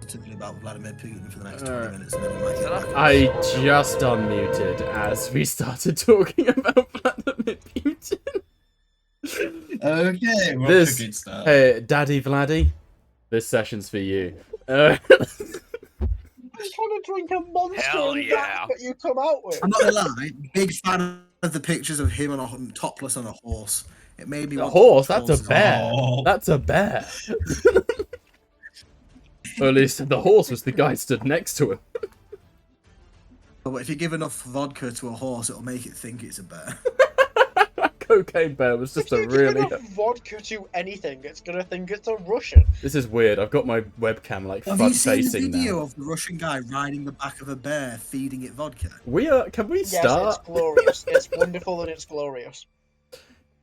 positively about Vladimir Putin for the next 20 minutes, and then we might get back. I just unmuted as we started talking about Vladimir Putin. Okay, well, This, good start. hey, Daddy Vladdy, this session's for you. I just want to drink a monster Hell and yeah. that you come out with. I'm not gonna lie, big fan of the pictures of him on a topless on a horse. It made me A want horse? to watch That's a horses. bear. Oh. That's a bear. Or at least the horse was the guy stood next to him. But if you give enough vodka to a horse, it'll make it think it's a bear. Cocaine bear was just If a you give really... enough vodka to anything, it's gonna think it's a Russian. This is weird. I've got my webcam like Have front you seen the facing video now. of the Russian guy riding the back of a bear, feeding it vodka? Can we Yes, start? it's glorious. It's wonderful and it's glorious.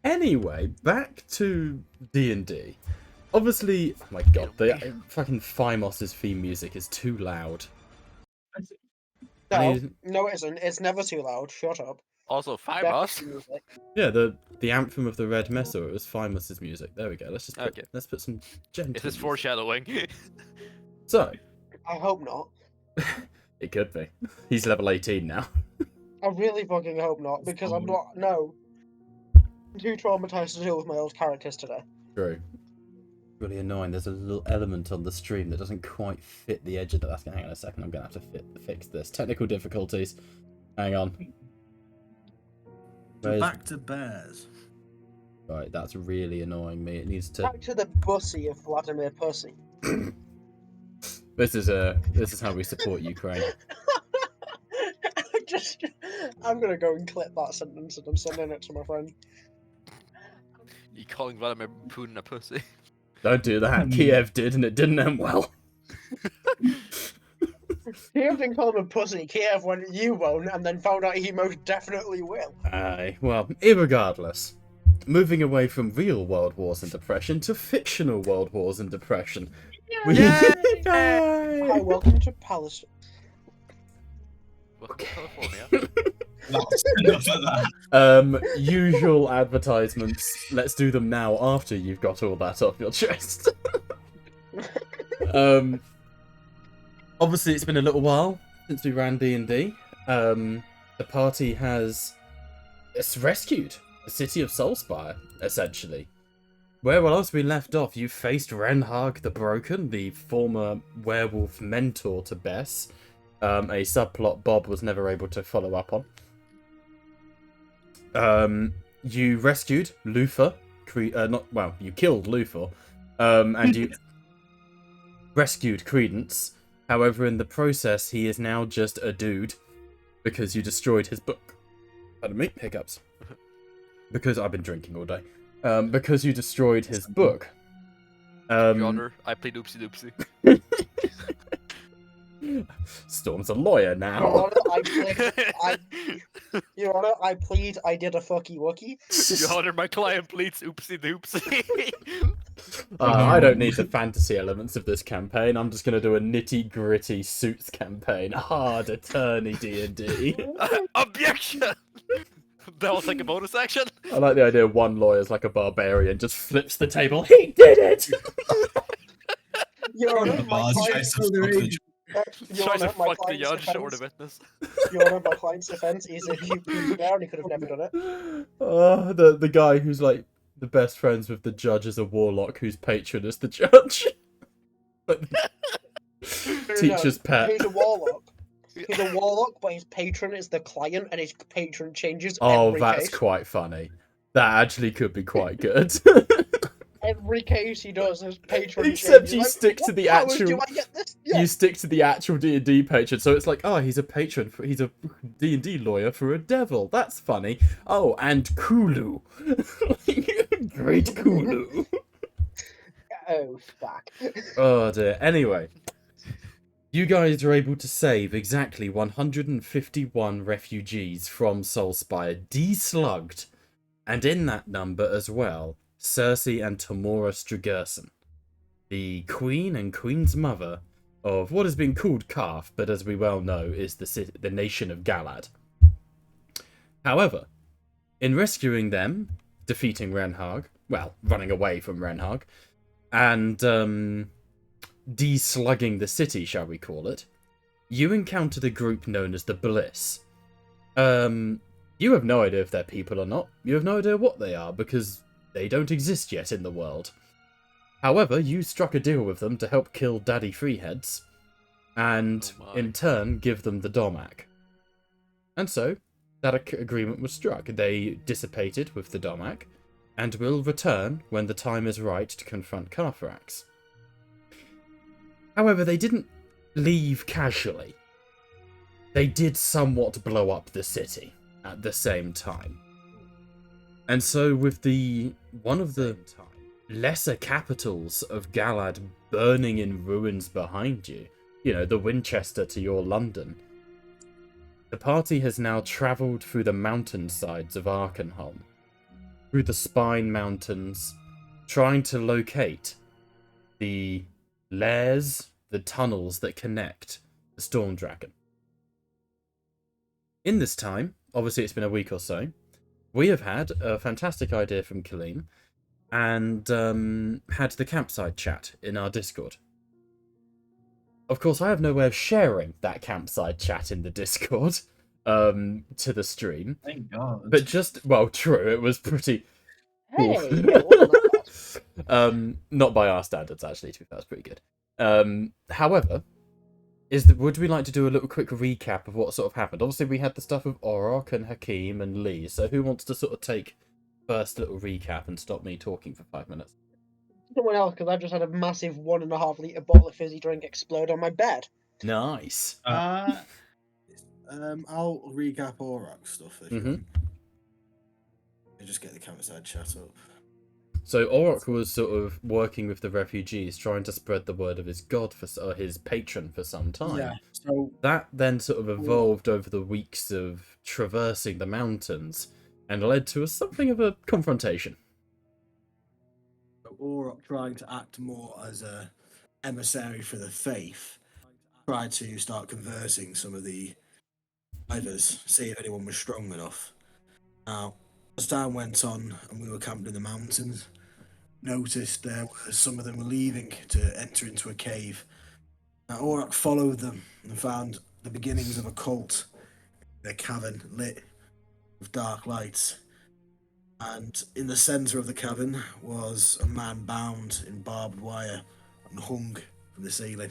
Anyway, back to D&D. Obviously, oh my god, the fucking Phimos' theme music is too loud. No, And no, it isn't. It's never too loud. Shut up. Also, Definitely 5 us. music. Yeah, the anthem of the Red Mesa, it was Phimos' music. There we go. Let's just put, Okay. let's put some gentle. Is this music. foreshadowing? So, I hope not. it could be. He's level 18 now. I really fucking hope not, because I'm not. No. I'm too traumatized to deal with my old characters today. True. Really annoying. There's a little element on the stream that doesn't quite fit the edge of that. Hang on a second. I'm gonna have to fix this. Technical difficulties. Hang on. Where's... Back to bears. Right, that's really annoying me. It needs to. Back to the bussy of Vladimir Pussy. This is how we support Ukraine. I'm gonna go and clip that sentence and I'm sending it to my friend. You calling Vladimir Putin a pussy? Don't do that. Kiev did, and it didn't end well. Kiev didn't call him a pussy. Kiev went, "You won't," and then found out he most definitely will. Aye, well, irregardless. Moving away from real world wars and depression to fictional world wars and depression. Hi, Yay! welcome to Palestine. Welcome to California. That's enough of that. Usual advertisements. Let's do them now after you've got all that off your chest. Obviously it's been a little while since we ran D&D. The party has rescued the city of Soulspire, essentially. Where else we left off, you faced Renhag the Broken, the former werewolf mentor to Bess. A subplot Bob was never able to follow up on. You rescued Luthor. You killed Luthor. And you rescued Credence. However, in the process, he is now just a dude. Because you destroyed his book. Pardon me, hiccups. Because I've been drinking all day. Because you destroyed his book. Your Honor, I played oopsie doopsie. Storm's a lawyer Your now. Honor, Your Honor, I plead I did a fucky wucky. Your Honor, my client pleads oopsie doopsie. I don't need the fantasy elements of this campaign. I'm just going to do a nitty-gritty suits campaign. Hard attorney D&D. Objection! That will take a bonus action. I like the idea one lawyer's like a barbarian, just flips the table. He did it! Your Honor, my client's Your Tries to Honor, my fuck the client's judge or the defense. witness. Your Honor, my client's defense is if he was there and he could have never done it. The guy who's like the best friends with the judge is a warlock whose patron is the judge. Like, teacher's pet. He's a warlock. He's a warlock, but his patron is the client, and his patron changes Oh, every that's case. quite funny. That actually could be quite good. Every case he does, his patron Except changes. you Like, stick to what the powers actual- Do I get this? Yeah. You stick to the actual D&D patron, so it's like, oh, he's a patron, he's a D&D lawyer for a devil. That's funny. Oh, and Kulu. Great Kulu. Oh, fuck. Oh dear. Anyway, you guys are able to save exactly 151 refugees from Soulspire, deslugged, and in that number as well, Cersei and Tamora Strigerson, the queen and queen's mother of what has been called Karth, but as we well know is the nation of Galad. However, in rescuing them, defeating Renhag, well, running away from Renhag, and de-slugging the city, shall we call it, you encountered a group known as the Bliss. You have no idea if they're people or not. You have no idea what they are, because they don't exist yet in the world. However, you struck a deal with them to help kill Daddy Freeheads, and in turn give them the Domac. And so, that agreement was struck. They dissipated with the Domac, and will return when the time is right to confront Carthrax. However, they didn't leave casually. They did somewhat blow up the city at the same time. And so with one of the lesser capitals of Galad burning in ruins behind you, the Winchester to your London, the party has now travelled through the mountainsides of Arkenholm, through the Spine Mountains, trying to locate the lairs, the tunnels that connect the Storm Dragon. In this time, obviously it's been a week or so, we have had a fantastic idea from Kaleem and had the campsite chat in our Discord. Of course, I have no way of sharing that campsite chat in the Discord to the stream. Thank God. But true, it was pretty... Hey, yeah, it wasn't that bad. Not by our standards, actually, to be fair, it's pretty good. However, would we like to do a little quick recap of what sort of happened? Obviously, we had the stuff of Orok and Hakim and Lee, so who wants to sort of take first little recap and stop me talking for 5 minutes? Someone else, because I just had a massive 1.5 litre bottle of fizzy drink explode on my bed. Nice. I'll recap Auroch stuff if you want. I'll just get the campsite chat up. So Orok was sort of working with the refugees, trying to spread the word of his god or his patron for some time. Yeah. So that then sort of evolved over the weeks of traversing the mountains and led to something of a confrontation. Auroch, trying to act more as a emissary for the faith, tried to start conversing some of the survivors, see if anyone was strong enough. Now, as time went on and we were camped in the mountains, noticed there were some of them were leaving to enter into a cave. Now, Auroch followed them and found the beginnings of a cult, their cavern lit with dark lights. And in the centre of the cavern was a man bound in barbed wire and hung from the ceiling.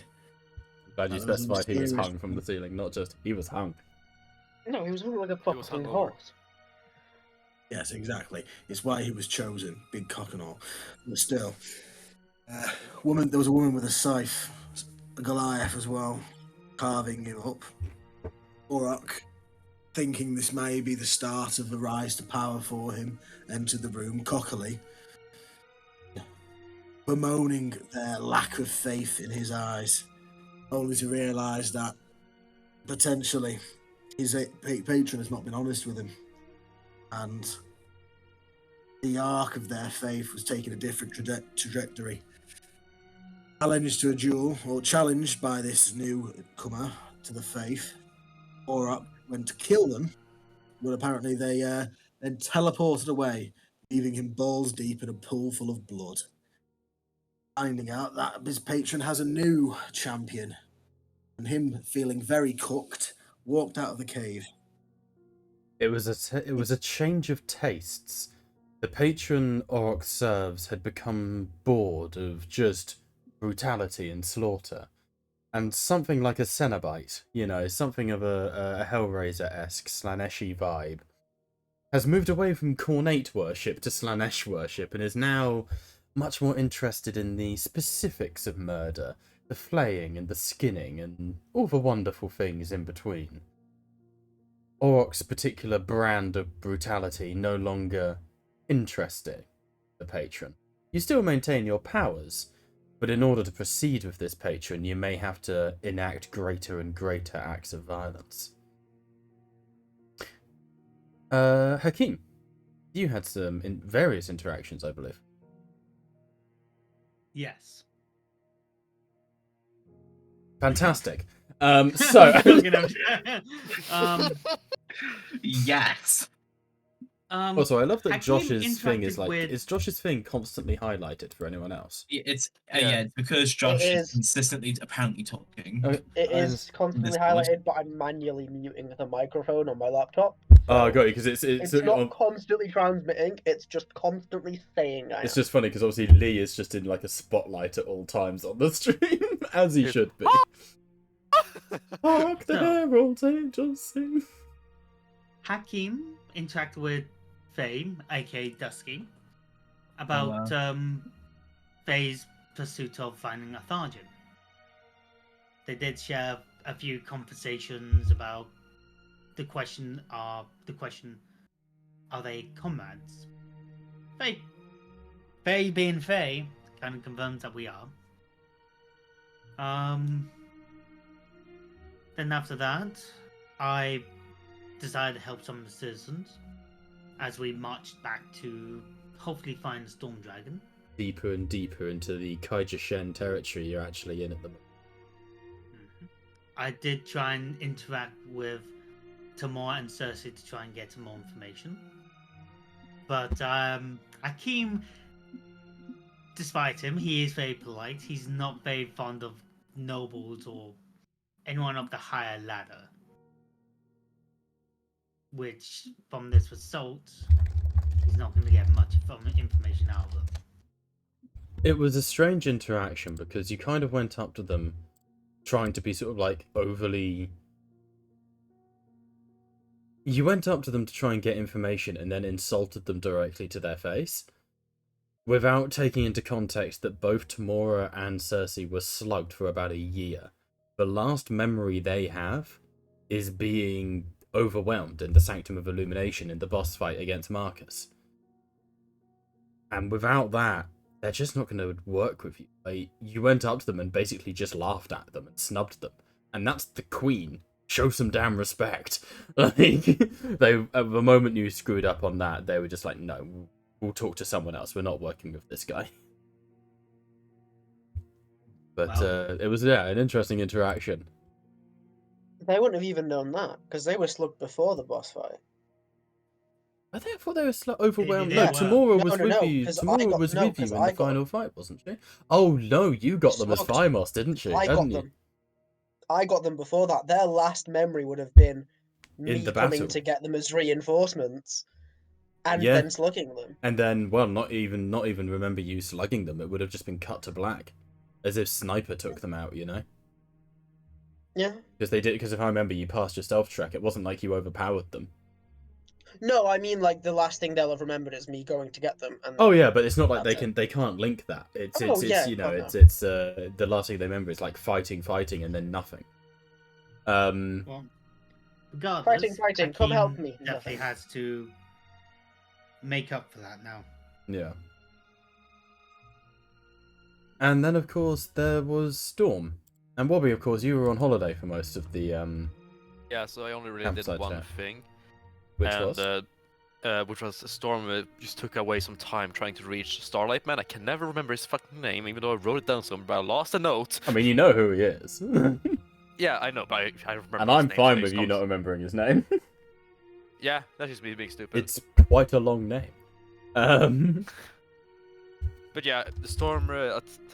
Glad you specified he was hung from the ceiling, not just he was hung. No, he was looking like a fucking hungover. horse. Yes, exactly. It's why he was chosen, big cock and all. But still, there was a woman with a scythe, a Goliath as well, carving him up. Auroch, thinking this may be the start of the rise to power for him, entered the room cockily, bemoaning their lack of faith in his eyes, only to realise that potentially his patron has not been honest with him, and the arc of their faith was taking a different trajectory. Challenged to a duel, or challenged by this newcomer to the faith, Auroch went to kill them, but apparently they then teleported away, leaving him balls deep in a pool full of blood. Finding out that his patron has a new champion, and him feeling very cooked, walked out of the cave. It was a change of tastes. The patron Auroch serves had become bored of just brutality and slaughter, and something like a Cenobite, something of a Hellraiser-esque Slaneshi vibe, has moved away from Khornate worship to Slanesh worship and is now much more interested in the specifics of murder, the flaying and the skinning and all the wonderful things in between. Auroch's particular brand of brutality no longer interesting the patron. You still maintain your powers, but in order to proceed with this patron, you may have to enact greater and greater acts of violence. Hakim, you had some various interactions, I believe. Yes. Fantastic. So Yes. Also, I love that Hakeem Josh's thing is interacted with- is Josh's thing constantly highlighted for anyone else? It's Yeah. it's because Josh It is is. consistently apparently talking. Okay. It I is just- constantly Discord. highlighted, but I'm manually muting the microphone on my laptop. Oh, so got it, because it's It's not constantly transmitting, it's just constantly saying I it's am. just funny because obviously Lee is just in like a spotlight at all times on the stream, as he Yes. should be. Hark the So- herald angels sing. Hakim interacted with Faye, aka Dusky, about Faye's pursuit of finding a Tharjan. They did share a few conversations about the question: are they comrades? Faye being Faye, kind of confirms that we are. Then after that, I decided to help some of the citizens as we marched back to hopefully find the Storm Dragon. Deeper and deeper into the Kaija Shen territory you're actually in at the moment. I did try and interact with Tamora and Cersei to try and get some more information. But Akeem, despite him, he is very polite. He's not very fond of nobles or anyone up the higher ladder. Which, from this result, he's not going to get much information out of them. It was a strange interaction because you kind of went up to them trying to be sort of like overly... You went up to them to try and get information and then insulted them directly to their face, without taking into context that both Tamora and Cersei were slugged for about a year. The last memory they have is being overwhelmed in the Sanctum of Illumination in the boss fight against Marcus. And without that, they're just not going to work with you. Like, you went up to them and basically just laughed at them and snubbed them. And that's the Queen. Show some damn respect. Like, they, at the moment you screwed up on that, they were just like, no, we'll talk to someone else. We're not working with this guy. But Wow. it was, yeah, an interesting interaction. They wouldn't have even known that, because they were slugged before the boss fight. I thought they were overwhelmed. They No, were. Tamora No, was no, with no, you. 'cause I Tamora got- was no, with you 'cause in I the got- final fight, wasn't she? Oh no, you got them as Slugged. Thymos, didn't she? I got Hadn't you? them. I got them before that. Their last memory would have been me the coming battle. to get them as reinforcements, and Yeah. then slugging them. And then, well, not even remember you slugging them. It would have just been cut to black, as if Sniper took them out. You know, Yeah. because they did. Because if I remember, you passed your stealth track. It wasn't like you overpowered them. No, I mean like the last thing they'll have remembered is me going to get them. And Oh yeah, but it's not like That's they can't link that. It's Oh, it's yeah, you know oh, no. it's the last thing they remember is like fighting and then nothing. Well, regardless, Fighting, come help Hakeem me. definitely Nothing. has to make up for that now. Yeah. And then of course there was Storm. And Bobby, of course, you were on holiday for most of the Yeah, so I only really did Campsite one chat. thing, which and was which was Storm just took away some time trying to reach Starlight Man. I can never remember his fucking name, even though I wrote it down somewhere, but I lost a note. I mean, you know who he is. Yeah, I know, but I remember. And his I'm name, fine so with he you not comes- remembering his name. Yeah, that's just me being stupid. It's quite a long name. But yeah, the Storm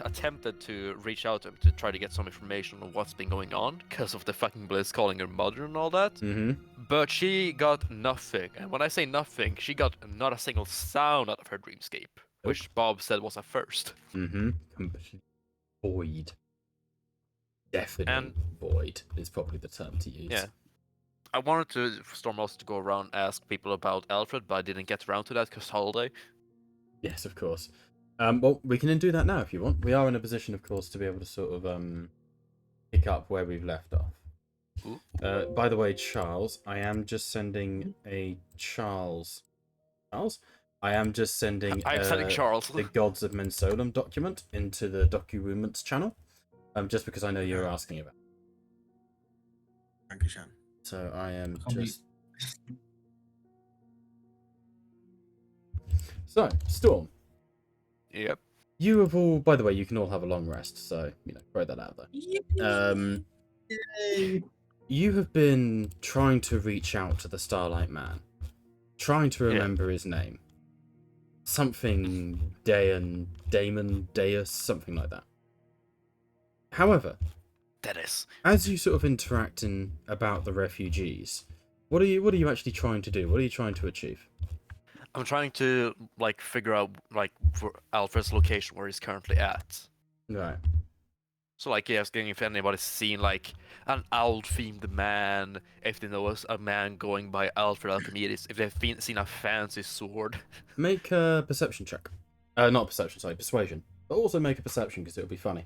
attempted to reach out to him to try to get some information on what's been going on because of the fucking Blizz calling her mother and all that. Mm-hmm. But she got nothing. And when I say nothing, she got not a single sound out of her dreamscape, which Bob said was a first. Mm-hmm. Complete void. Definitely And- void is probably the term to use. Yeah. I wanted to Storm also to go around and ask people about Alfred, but I didn't get around to that because holiday. Yes, of course. Well, we can do that now if you want. We are in a position, of course, to be able to sort of pick up where we've left off. Ooh. By the way, Charles, I am just sending a Charles. I am just sending I'm sending Charles. the Gods of Mensolum document into the Documents channel. Just because I know you're asking about. Thank you, Shan. So I am Copy. just. So, Storm. Yep. You have all, by the way, you can all have a long rest, so, you know, throw that out there. Yay. You have been trying to reach out to the Starlight Man trying to Yeah. remember his name. Something Damon, Deus, something like that. However, That is. as you sort of interacting about the refugees, what are you actually trying to do? What are you trying to achieve? I'm trying to like figure out like Alfred's location where he's currently at. Right. So like, yeah, asking if anybody's seen like an owl-themed man, if they know a man going by Alfred Archimedes, if they've seen a fancy sword. Make a perception check. Not perception, sorry, persuasion. But also make a perception because it'll be funny.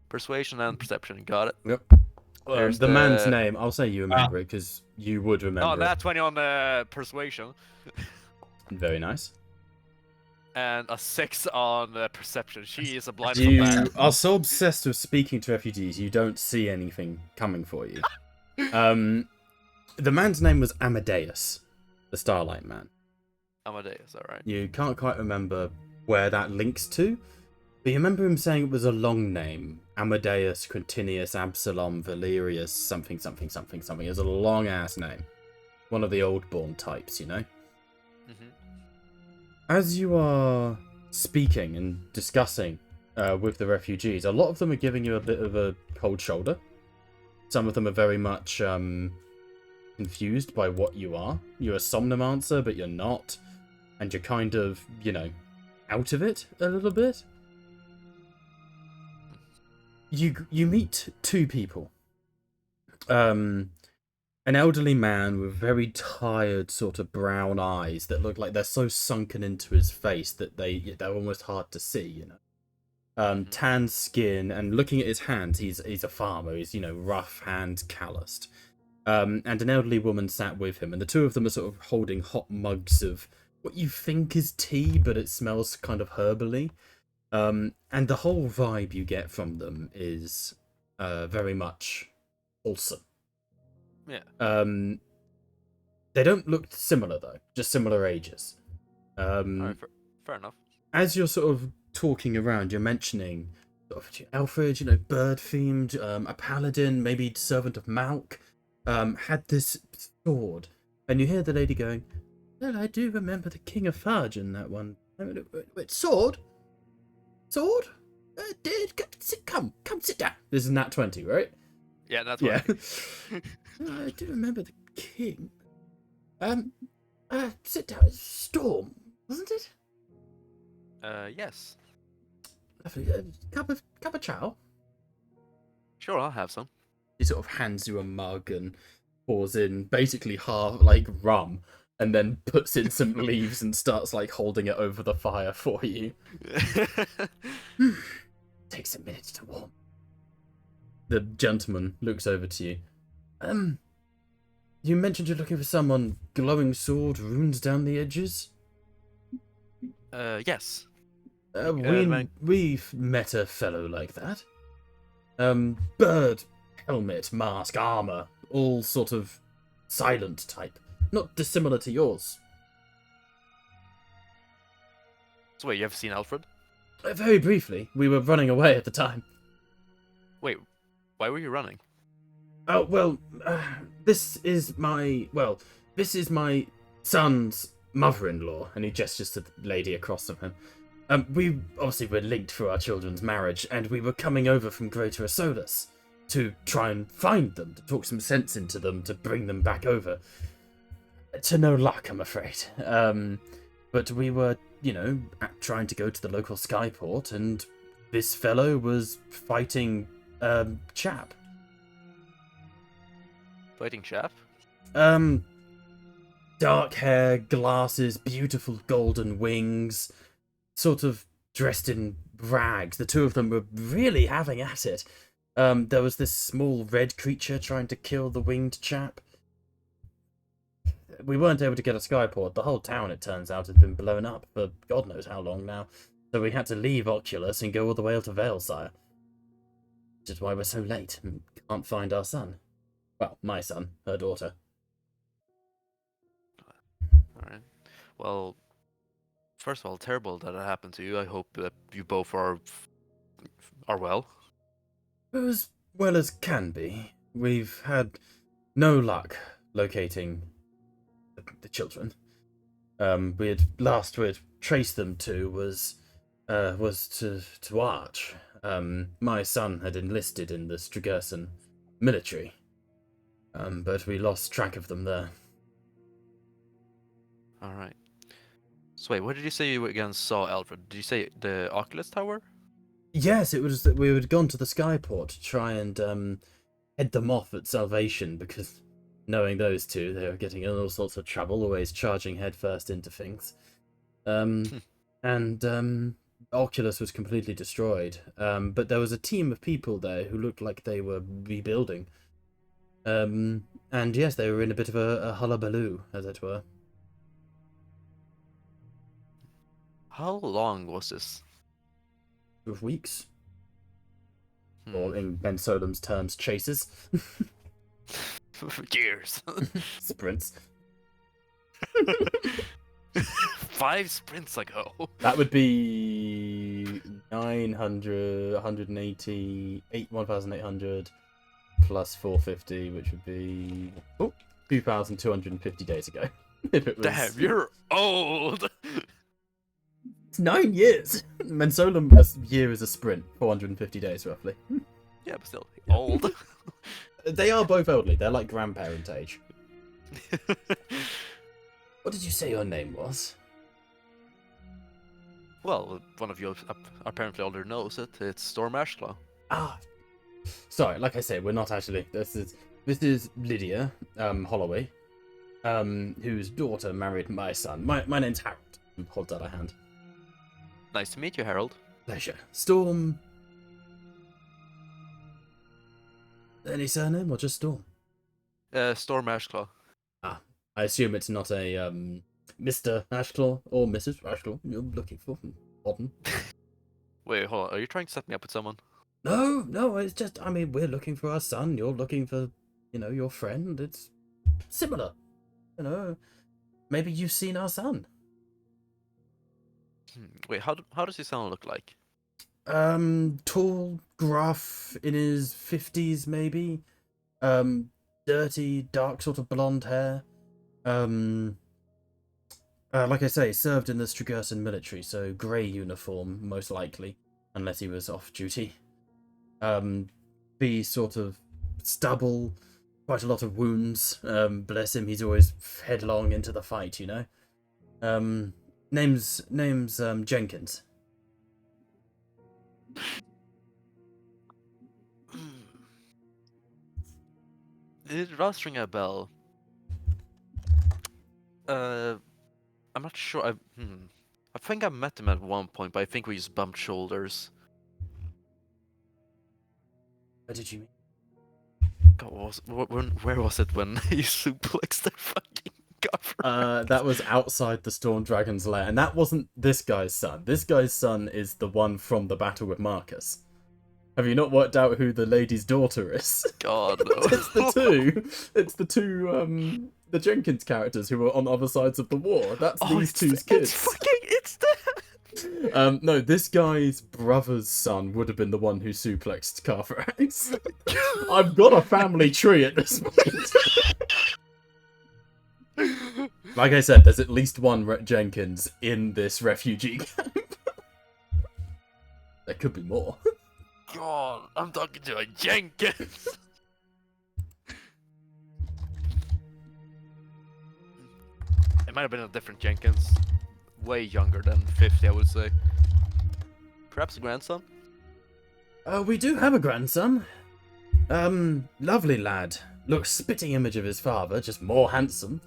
Persuasion and perception, got it. Yep. Where's The man's name, I'll say you remember it because you would remember Oh, it. that 20 on persuasion. Very nice. And a 6 on perception. She is a blind You man. are so obsessed with speaking to refugees, you don't see anything coming for you. The man's name was Amadeus, the Starlight Man. Amadeus, alright. You can't quite remember where that links to, but you remember him saying it was a long name. Amadeus, Quintinius, Absalom, Valerius, something, something, something, something. It was a long-ass name. One of the old-born types, you know? Mm-hmm. As you are speaking and discussing with the refugees, a lot of them are giving you a bit of a cold shoulder. Some of them are very much confused by what you are. You're a somnomancer, but you're not. And you're kind of, you know, out of it a little bit. You meet two people. An elderly man with very tired sort of brown eyes that look like they're so sunken into his face that they're almost hard to see, you know. Tan skin, and looking at his hands, he's a farmer. He's, you know, rough hand, calloused. And an elderly woman sat with him, and the two of them are sort of holding hot mugs of what you think is tea, but it smells kind of herbally. And the whole vibe you get from them is very much wholesome. Yeah. They don't look similar though, just similar ages. Alright, fair enough. As you're sort of talking around, you're mentioning sort of Alfred, you know, bird themed, a paladin, maybe servant of Malk, had this sword, and you hear the lady going, "Well, I do remember the King of Fudge in that one. Wait, sword? Sword? Come, sit down." This is Nat 20, right? Yeah, that's Yeah. what I do remember the king. Sit down. Storm, wasn't it? yes. Lovely. Cup of chow. Sure, I'll have some. He sort of hands you a mug and pours in basically half like rum, and then puts in some leaves and starts like holding it over the fire for you. Takes a minute to warm. The gentleman looks over to you. You mentioned you're looking for someone, glowing sword, runes down the edges? Yes. We've met a fellow like that. Bird, helmet, mask, armor, all sort of silent type. Not dissimilar to yours. So wait, you ever seen Alfred? Very briefly, we were running away at the time. Wait, why were you running? Oh, well, this is my son's mother-in-law, and he gestures to the lady across from him. We obviously were linked through our children's marriage, and we were coming over from Greater Asolas to try and find them, to talk some sense into them, to bring them back over. To no luck, I'm afraid. But we were, you know, trying to go to the local skyport, and this fellow was fighting chap. Fighting chap? Dark hair, glasses, beautiful golden wings, sort of dressed in rags. The two of them were really having at it. There was this small red creature trying to kill the winged chap. We weren't able to get a skyport. The whole town, it turns out, had been blown up for God knows how long now. So we had to leave Oculus and go all the way out to Valesire. Which is why we're so late and can't find our son. Well, my son, her daughter. Alright. Well, first of all, terrible that it happened to you. I hope that you both are well. As well as can be. We've had no luck locating the children. we'd traced them to was to Arch. My son had enlisted in the Strigerson military, but we lost track of them there. All right. So wait, what did you say you again saw, Alfred? Did you say the Oculus Tower? Yes, it was that we had gone to the Skyport to try and head them off at Salvation, because knowing those two, they were getting in all sorts of trouble, always charging headfirst into things. And Oculus was completely destroyed. But there was a team of people there who looked like they were rebuilding. And yes, they were in a bit of a hullabaloo, as it were. How long was this? 2 weeks. Hmm. Or in Ben Solem's terms, chases. Years. Sprints. 5 sprints ago. That would be 900, 180, 1,800 plus 450, which would be 2,250 days ago. If it was... Damn, you're old. It's 9 years. Mensolum year is a sprint, 450 days roughly. Yeah, but still old. They are both elderly. They're like grandparent age. What did you say your name was? Well, one of you apparently already knows it. It's Storm Ashclaw. Ah, sorry. Like I say, we're not actually. This is Lydia Holloway, whose daughter married my son. My name's Harold. Holds out a hand. Nice to meet you, Harold. Pleasure. Storm. Any surname or just Storm? Storm Ashclaw. Ah, I assume it's not a Mr. Ashclaw or Mrs. Ashclaw you're looking for. Modern. Wait, hold on. Are you trying to set me up with someone? No, it's just, I mean, we're looking for our son, you're looking for, your friend. It's similar. Maybe you've seen our son. Wait, how does his son look like? Tall, gruff, in his 50s maybe. Dirty, dark sort of blonde hair. Like I say, served in the Strigerson military, so grey uniform, most likely, unless he was off duty. Be sort of stubble, quite a lot of wounds. Bless him, he's always headlong into the fight, Name's Jenkins. It does ring a bell. I'm not sure. I think I met him at one point, but I think we just bumped shoulders. What did you mean? God, where was it when he suplexed the fucking governor? That was outside the Storm Dragon's lair, and that wasn't this guy's son. This guy's son is the one from the battle with Marcus. Have you not worked out who the lady's daughter is? God, no. It's the two, the Jenkins characters who were on other sides of the war. That's these two's kids. It's that. No, this guy's brother's son would have been the one who suplexed Carfax. I've got a family tree at this point. Like I said, there's at least one Jenkins in this refugee camp. There could be more. God, I'm talking to a Jenkins. It might have been a different Jenkins. Way younger than 50, I would say. Perhaps a grandson? We do have a grandson. Lovely lad. Looks spitting image of his father, just more handsome.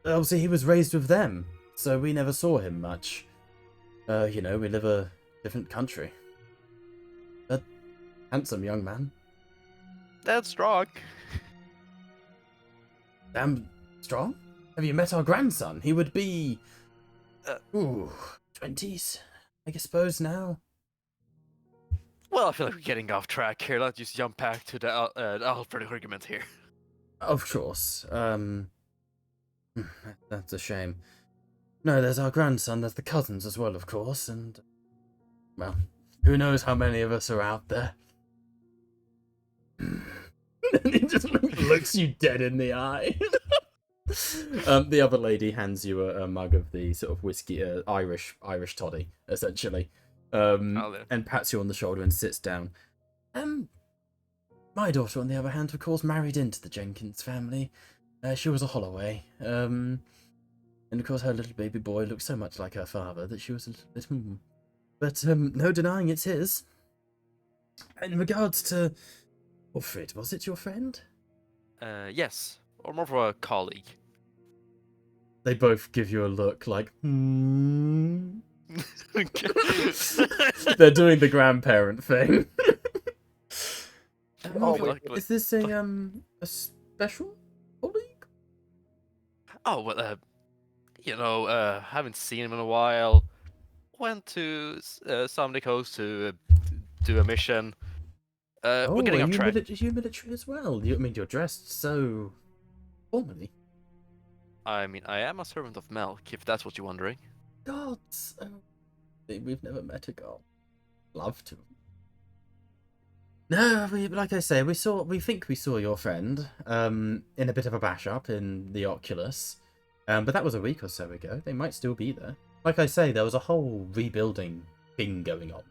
Obviously he was raised with them, so we never saw him much. We live a different country. A handsome young man. That's strong. Damn strong? Have you met our grandson? He would be... 20s, I suppose now. Well, I feel like we're getting off track here. Let's just jump back to the Alfred argument here. Of course. That's a shame. No, there's our grandson, there's the cousins as well, of course, and... Well, who knows how many of us are out there. And he just looks you dead in the eye. The other lady hands you a mug of the sort of whiskey, Irish toddy, essentially, Oh, there. and pats you on the shoulder and sits down. My daughter, on the other hand, of course, married into the Jenkins family. She was a Holloway. And of course, her little baby boy looked so much like her father that she was a little bit. But no denying it's his. In regards to Wilfred, was it your friend? Yes, or more for a colleague. They both give you a look like, hmm. They're doing the grandparent thing. Oh, Luckily- Is this a special colleague? Oh well, haven't seen him in a while. Went to Somni Coast to do a mission. We're getting are off you, track. you military as well? I mean, you're dressed so formally. I mean, I am a servant of milk, if that's what you're wondering. Gods, we've never met a god. Love to. No, like I say, we think we saw your friend, in a bit of a bash up in the Oculus, but that was a week or so ago. They might still be there. Like I say, there was a whole rebuilding thing going on.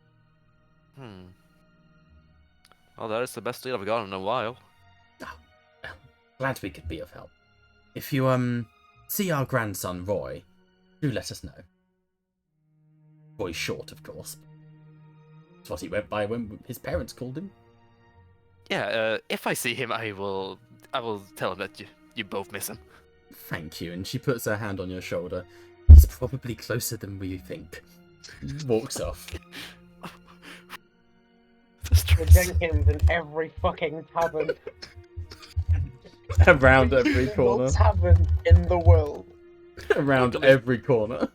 Well, that is the best deal I've gotten in a while. Oh, well, glad we could be of help. If you see our grandson Roy, do let us know. Roy Short, of course. That's what he went by when his parents called him. Yeah, if I see him, I will tell him that you both miss him. Thank you. And she puts her hand on your shoulder. He's probably closer than we think. Walks off. The Jenkins in every fucking tavern. Around every Single corner. tavern in the world. Around Luckily- every corner.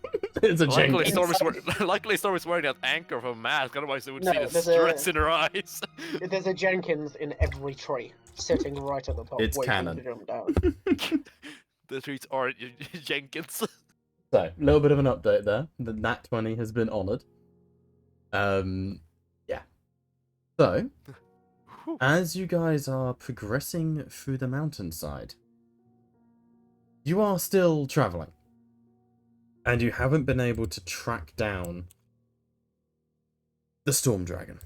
It's a Luckily, Jenkins. Storm's wearing that anchor for a mask, otherwise they would No, see the there's stress in her eyes. There's a Jenkins in every tree, sitting right at the top, It's waiting canon. to jump down. The treats are Jenkins. So, a little bit of an update there. The Nat 20 has been honoured. Yeah. So, as you guys are progressing through the mountainside, you are still travelling. And you haven't been able to track down the Storm Dragon.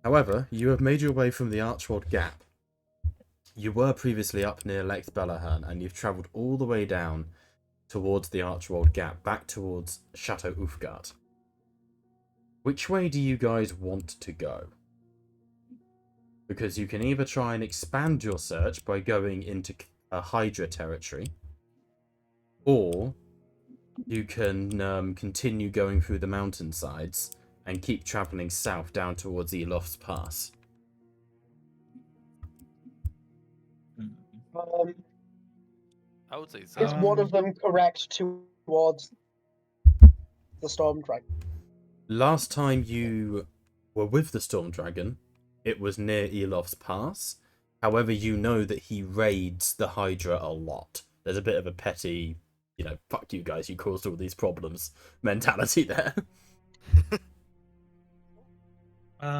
However, you have made your way from the Archwold Gap. You were previously up near Lex Bellahan, and you've travelled all the way down towards the Archwold Gap, back towards Chateau Ufgard. Which way do you guys want to go? Because you can either try and expand your search by going into a Hydra territory, or you can continue going through the mountainsides and keep travelling south down towards Elof's Pass. I would say Is so. one of them correct towards the Storm Dragon? Last time you were with the Storm Dragon, it was near Elof's Pass. However, you know that he raids the Hydra a lot. There's a bit of a petty, fuck you guys, you caused all these problems mentality there.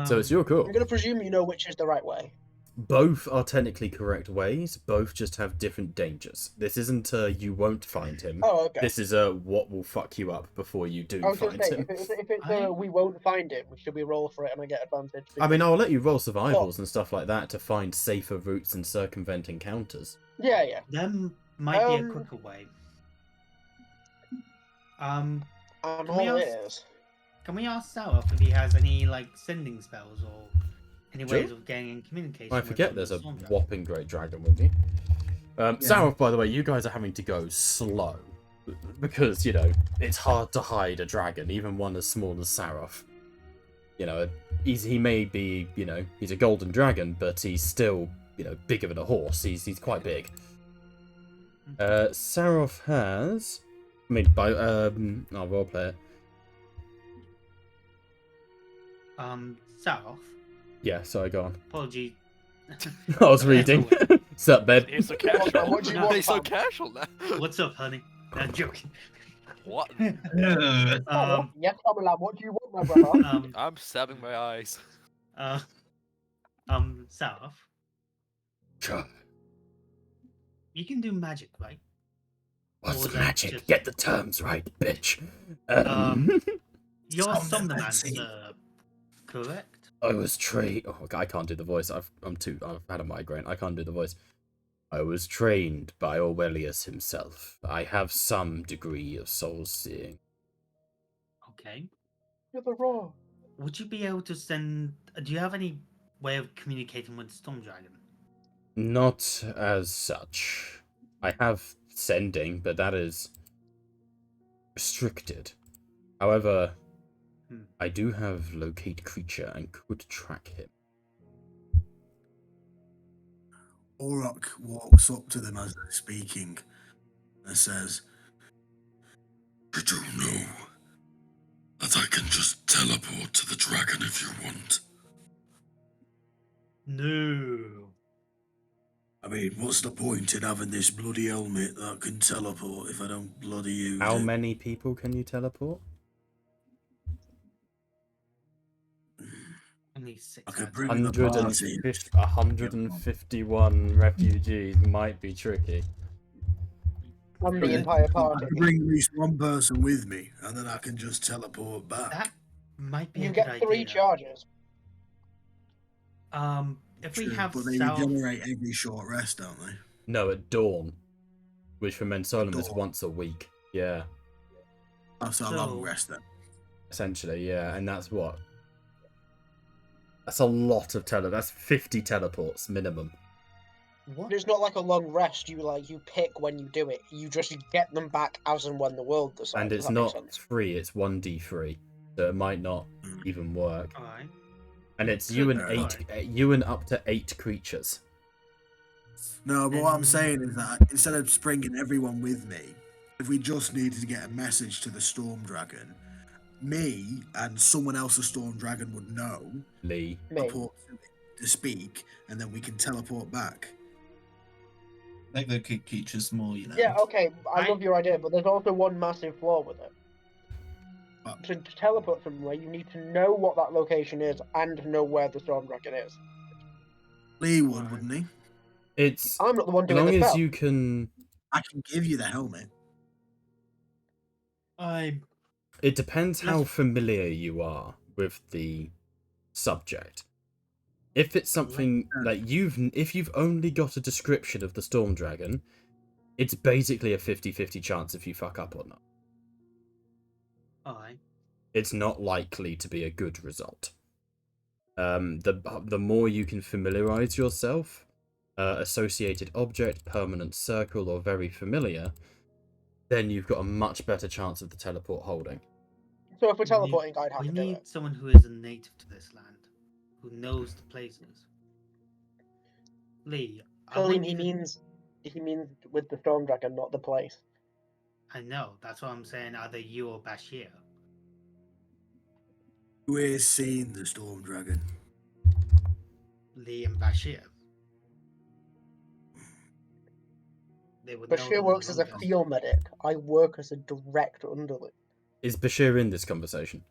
So it's your call. I'm going to presume you know which is the right way. Both are technically correct ways, both just have different dangers. This isn't a you won't find him. Oh, okay. This is a what will fuck you up before you do I was going find to say, him. if it's a we won't find him, should we roll for it and I get advantage? I mean, I'll let you roll survivals and stuff like that to find safer routes and circumvent encounters. Yeah. There might be a quicker way. And Can all we it ask- is. Can we ask Sarah if he has any sending spells or any Sure. ways of getting in communication? I with forget there's a Storm Dragon? whopping great dragon with you. Sarah, by the way, you guys are having to go slow. Because, it's hard to hide a dragon, even one as small as Sarov. He may be, he's a golden dragon, but he's still, bigger than a horse. He's quite big. Sarov has... I mean, I'll roleplay it. South. Yeah, sorry, go on. Apology. I was reading. Sup, babe? He's so casual. What do you want, He's so fam? casual now. What's up, honey? I'm joking. What? Yes, I'm allowed. What do you want, my brother? I'm stabbing my eyes. South. Sure. You can do magic, right? What's Or is that magic? just- Get the terms right, bitch. You're Sound Somnomancer, correct? I was trained. Oh, I can't do the voice. I've had a migraine. I can't do the voice. I was trained by Aurelius himself. I have some degree of soul seeing. Okay. You're the raw. Would you be able to send? Do you have any way of communicating with the Storm Dragon? Not as such. I have sending, but that is restricted. However, I do have locate creature and could track him. Orok walks up to them as they're speaking and says, You do know that I can just teleport to the dragon if you want. No. I mean, what's the point in having this bloody helmet that can teleport if I don't bloody use How it? many people can you teleport? Only 6. I could I'd bring say. the party. 151 refugees might be tricky. And the Yeah. entire I party. could bring at least one person with me, and then I can just teleport back. That might be You a get good 3 idea. charges. If we True, have but they south, regenerate every short rest, don't they? No, at dawn, which for Mensolum is Dawn. once a week. Yeah, That's a long rest then. essentially, yeah, and that's what? That's a lot of That's 50 teleports minimum. what? It's not like a long rest. You pick when you do it. You just get them back as and when the world decides. And Does it's that make not sense? free, it's 1d3. So it might not even work. All right. And it's you and up to 8 creatures. No, but what I'm saying is that instead of bringing everyone with me, if we just needed to get a message to the Storm Dragon, me and someone else the Storm Dragon would know, Lee. Me. report to speak, and then we can teleport back. Make the creatures more, you know. Yeah, okay, I love your idea, but there's also one massive flaw with it. What? To teleport somewhere, you need to know what that location is and know where the Storm Dragon is. Lee would, wouldn't he? It's I'm not the one as doing long the as spell. you can. I can give you the helmet. It depends how Let's- familiar you are with the subject. If it's something like if you've only got a description of the Storm Dragon, it's basically a 50-50 chance if you fuck up or not. All right. It's not likely to be a good result. The more you can familiarize yourself, associated object, permanent circle, or very familiar, then you've got a much better chance of the teleport holding. So if we're teleporting, I'd have We to do need it. someone who is a native to this land, who knows the places. Lee, I Colleen, want he you to- means with the Storm Dragon, not the place. I know. That's what I'm saying. Either you or Bashir. Who is seeing the Storm Dragon? Lee and Bashir. They would know Bashir them works as a longest. field medic. I work as a direct underling. Is Bashir in this conversation?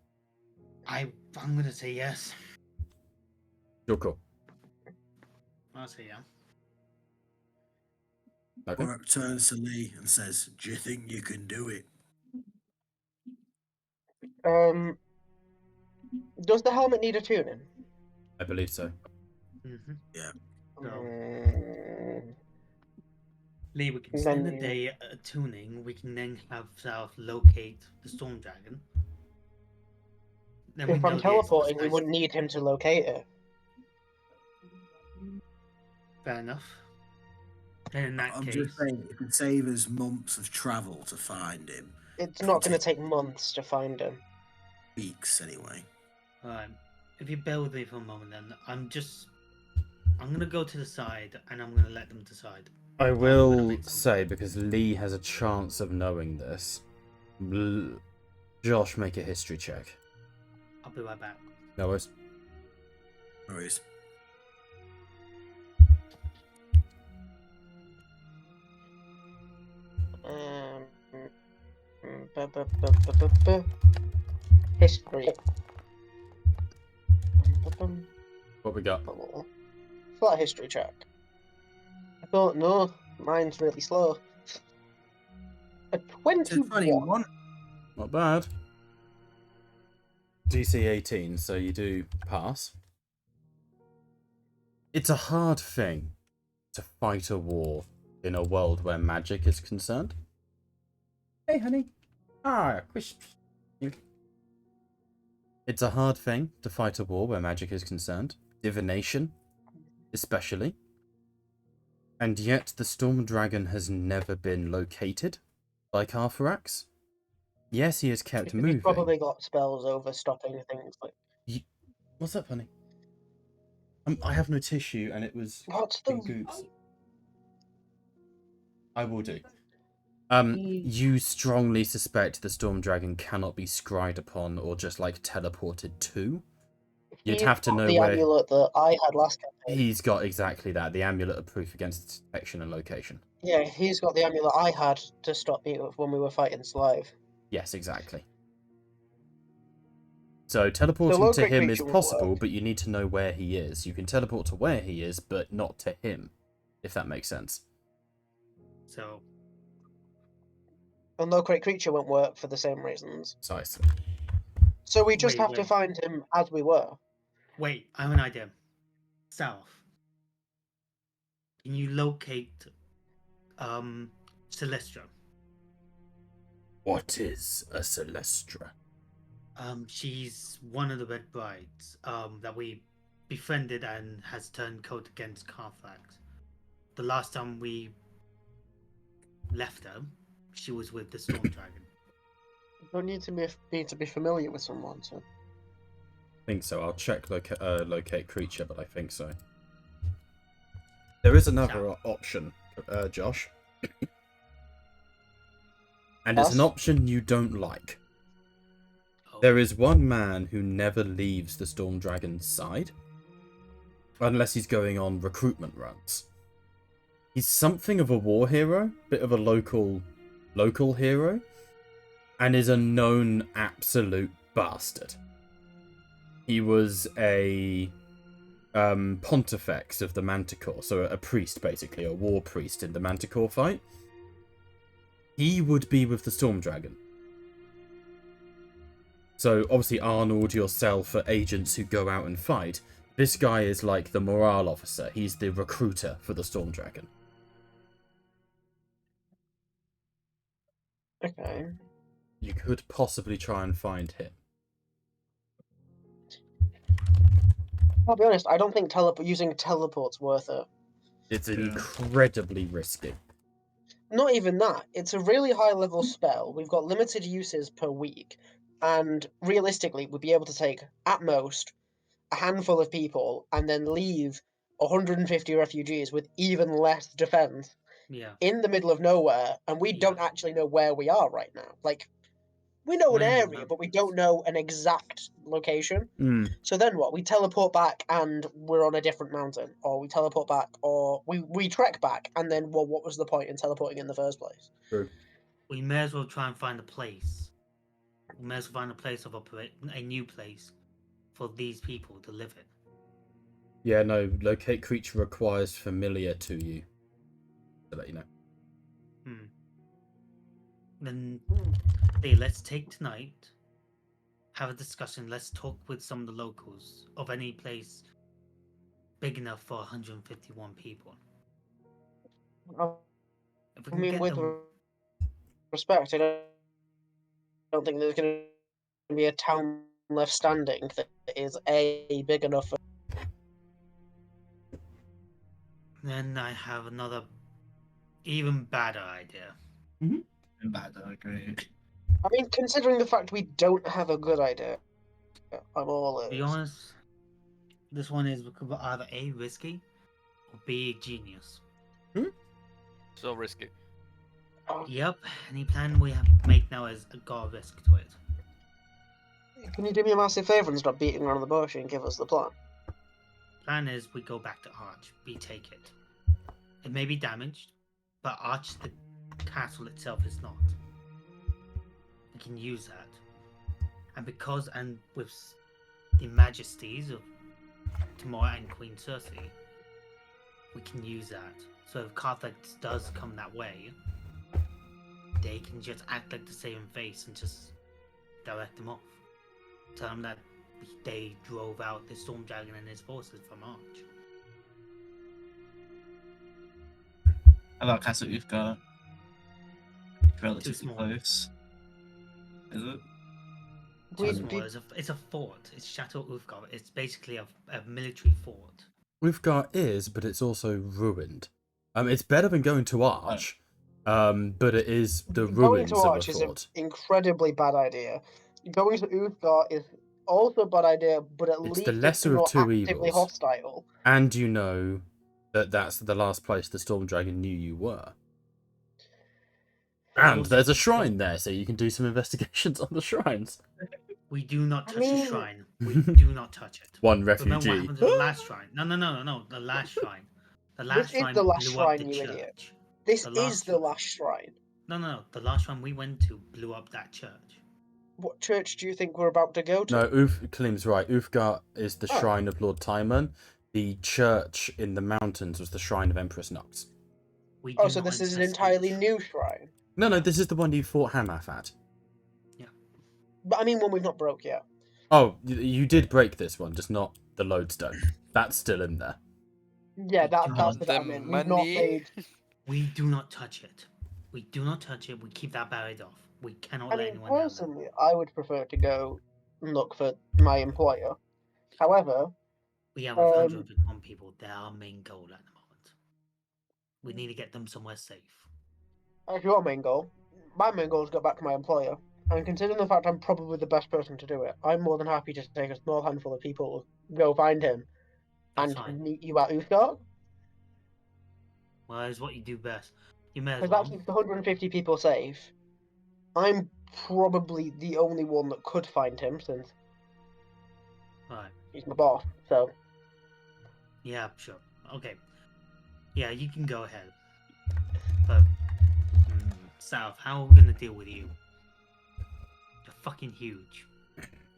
I'm gonna say yes. You're cool. I'll say yeah. Okay. Orok turns to Lee and says, "Do you think you can do it?" Does the helmet need a tuning? I believe so. Mm-hmm. Yeah. Lee, we can spend the Then- day tuning. We can then have South locate the Storm Dragon. Then If know I'm the teleporting, we precise- wouldn't need him to locate it. Fair enough. Then in that I'm case, just saying, it could save us months of travel to find him. It's not going to take months to find him. Weeks, anyway. alright. If you bear with me for a moment, then I'm gonna go to the side and I'm gonna let them decide. I gonna will make some- say, because Lee has a chance of knowing this, Josh, make a history check. I'll be right back. No worries. No worries. History. What we got? Flat history check. I don't know. Mine's really slow. A It's a 21. 21. Not bad. DC 18, so you do pass. It's a hard thing to fight a war in a world where magic is concerned. Hey, honey. Ah, crisps. It's a hard thing to fight a war where magic is concerned. Divination, especially. And yet the Storm Dragon has never been located by Carthrax. Yes, he has kept He's moving. probably got spells over stopping things like. What's up, honey? I have no tissue, and it was What's in the. goops. I will do. Hmm. You strongly suspect the Storm Dragon cannot be scryed upon or just like teleported to. You'd have to know the where amulet that I had last campaign. he's got exactly that, the amulet of proof against detection and location. Yeah, he's got the amulet I had to stop me when we were fighting Slive. Yes, exactly. So teleporting to low-grade him is creature would possible, work. but you need to know where he is. You can teleport to where he is, but not to him, if that makes sense. So And low-grade creature won't work for the same reasons. Precisely. So we just Wait, have to wait. find him as we were. wait, I have an idea. South. Can you locate Celestra? What is a Celestra? She's one of the Red Brides that we befriended and has turned coat against Carthrax. The last time we left her, she was with the Storm Dragon. You don't need to be familiar with someone. So. I think so. I'll check locate creature, but I think so. There is another option, Josh. And it's an Yes? option you don't like. Oh, There is one man who never leaves the Storm Dragon's side. Unless he's going on recruitment runs. He's something of a war hero, bit of a local hero, and is a known absolute bastard. He was a pontifex of the Manticore, so a priest basically, a war priest in the Manticore fight. He would be with the Storm Dragon. So obviously Arnold, yourself are agents who go out and fight. This guy is like the morale officer. He's the recruiter for the Storm Dragon. Okay. You could possibly try and find him. I'll be honest. I don't think using teleport's worth it. It's Yeah. incredibly risky. Not even that. It's a really high-level spell. We've got limited uses per week, and realistically, we'd be able to take at most a handful of people and then leave 150 refugees with even less defense yeah. in the middle of nowhere, and we don't actually know where we are right now. Like, we know an We're in the area, but we don't know an exact location. So then what? We teleport back and we're on a different mountain, or we teleport back, or we trek back, and then well, what was the point in teleporting in the first place? True. We may as well try and find a place. We may as well find a place of a new place for these people to live in. Yeah, no, locate creature requires familiar to you. To let you know. Then, hey, let's take tonight, have a discussion. Let's talk with some of the locals of any place big enough for 151 people. If we I can mean, get with them, respect, I don't think there's going to be a town left standing that is big enough. then I have another, even badder idea. Bad, I agree. I mean, considering the fact we don't have a good idea, I'm all To be ears. honest, this one is either A, risky, or B, genius. So risky. Yep, any plan we have to make now is got a risk to it. Can you do me a massive favour and stop beating around the bush and give us the plan? Plan is we go back to Arch, we take it. It may be damaged, but Arch, the castle itself, is not. We can use that. And with the majesties of Tamora and Queen Cersei, we can use that So if Carthage does come that way, they can just act like the same face and just direct them off. Tell them that they drove out the Storm Dragon and his forces from Arch. I like Castle Uthgar. Relatively small. close. Is it? We Too small. did- It's a fort. It's Chateau Uthgar. It's basically a military fort. Uthgar is, but it's also ruined. It's better than going to Arch, but it is the Going ruins to of a Arch is an fort. incredibly bad idea. Going to Uthgar is also a bad idea, but at It's least the lesser of not two actively evils. hostile. And you know that that's the last place the Storm Dragon knew you were. And also there's a keep shrine there, so you can do some investigations on the shrines. We do not I touch the mean- shrine. We do not touch it. One Remember what refugee. happened to the last shrine? No. The last shrine. The last This is shrine the last blew shrine, up the you church. idiot. This The is last the shrine. last shrine. No. The last shrine we went to blew up that church. What church do you think we're about to go to? No, Klim's right. Uthgar is the Oh. shrine of Lord Timon. The church in the mountains was the shrine of Empress Nox. We Oh, do so not this is an infest entirely each. new shrine. No, this is the one you fought Hamath at. But I mean one we've not broke yet. Oh, you did break this one, just not the lodestone. That's still in there. Yeah, that's Want the the bit I'm in. We've not money? paid. We do not touch it. We do not touch it. We keep that buried off. We cannot I let mean, anyone down there. personally, I would prefer to go and look for my employer. However, We have 151 people. They're our main goal at the moment. We need to get them somewhere safe. that's your main goal. My main goal is to go back to my employer. And considering the fact I'm probably the best person to do it, I'm more than happy to take a small handful of people, go find him, That's and fine. meet you at Uthgar. Well, it's what you do best. You may as Because well. that keeps 150 people safe. I'm probably the only one that could find him, since Right. he's my boss. So, Yeah, sure. Okay. Yeah, you can go ahead. But, South, how are we gonna deal with you? You're fucking huge.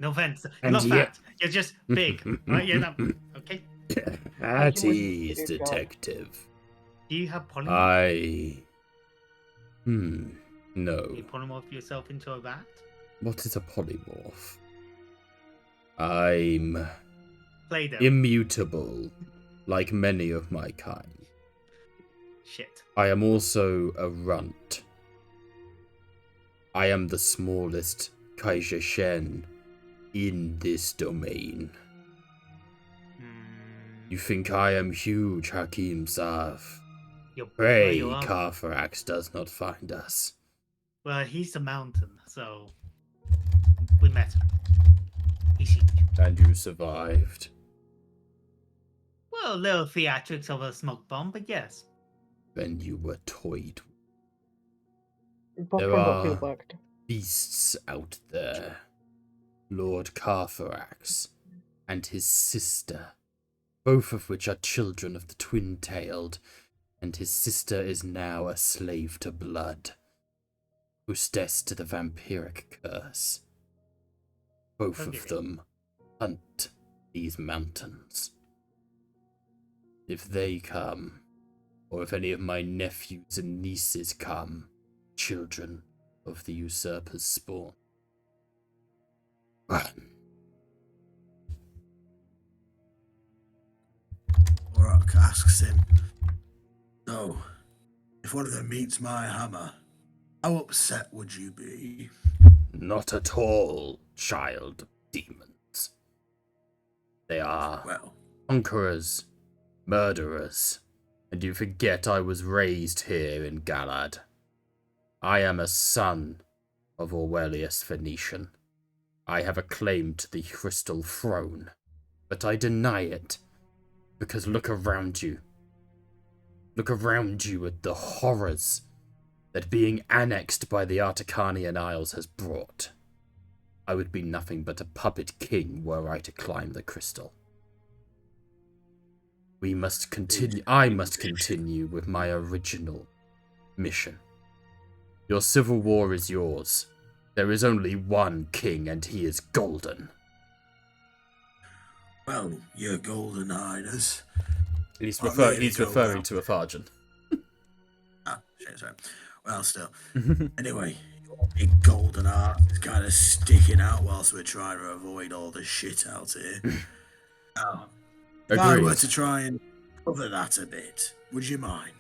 No offense. You're And not yet- fat. You're just big. Right? You're not. Okay. At you ease, would- detective. Do you have polymorph? I. Can No. you polymorph yourself into a rat? What is a polymorph? I'm Play-Doh. immutable, like many of my kind. Shit. I am also a runt. I am the smallest Kaiser Shen in this domain. You think I am huge, Hakim Saf? You're, Pray you are. Carfarax does not find us. Well, he's a mountain, so we met him. He's huge. And you survived. Well, a little theatrics of a smoke bomb, but yes. Then you were toyed. but There from what are- feels like. Beasts out there. Lord Carfarax and his sister, both of which are children of the twin-tailed, and his sister is now a slave to blood, hostess to the vampiric curse. Both Okay. of them hunt these mountains. If they come, or if any of my nephews and nieces come, children of the usurper's spawn, run. Orak asks him, "So, if one of them meets my hammer, how upset would you be?" Not at all, child of demons. They are Well, conquerors, murderers, and you forget I was raised here in Galad. I am a son of Aurelius Phoenician. I have a claim to the Crystal Throne, but I deny it, because look around you. Look around you at the horrors that being annexed by the Articanian Isles has brought. I would be nothing but a puppet king were I to climb the crystal. We must continue. I must continue with my original mission. Your civil war is yours. There is only one king, and he is golden. well, your golden highness. He's, I really he's don't referring know. to a Farjan. sorry. Well, still. Anyway, your big golden arm is kind of sticking out whilst we're trying to avoid all the shit out here. Now, if I were Agreed. to try and cover that a bit, would you mind?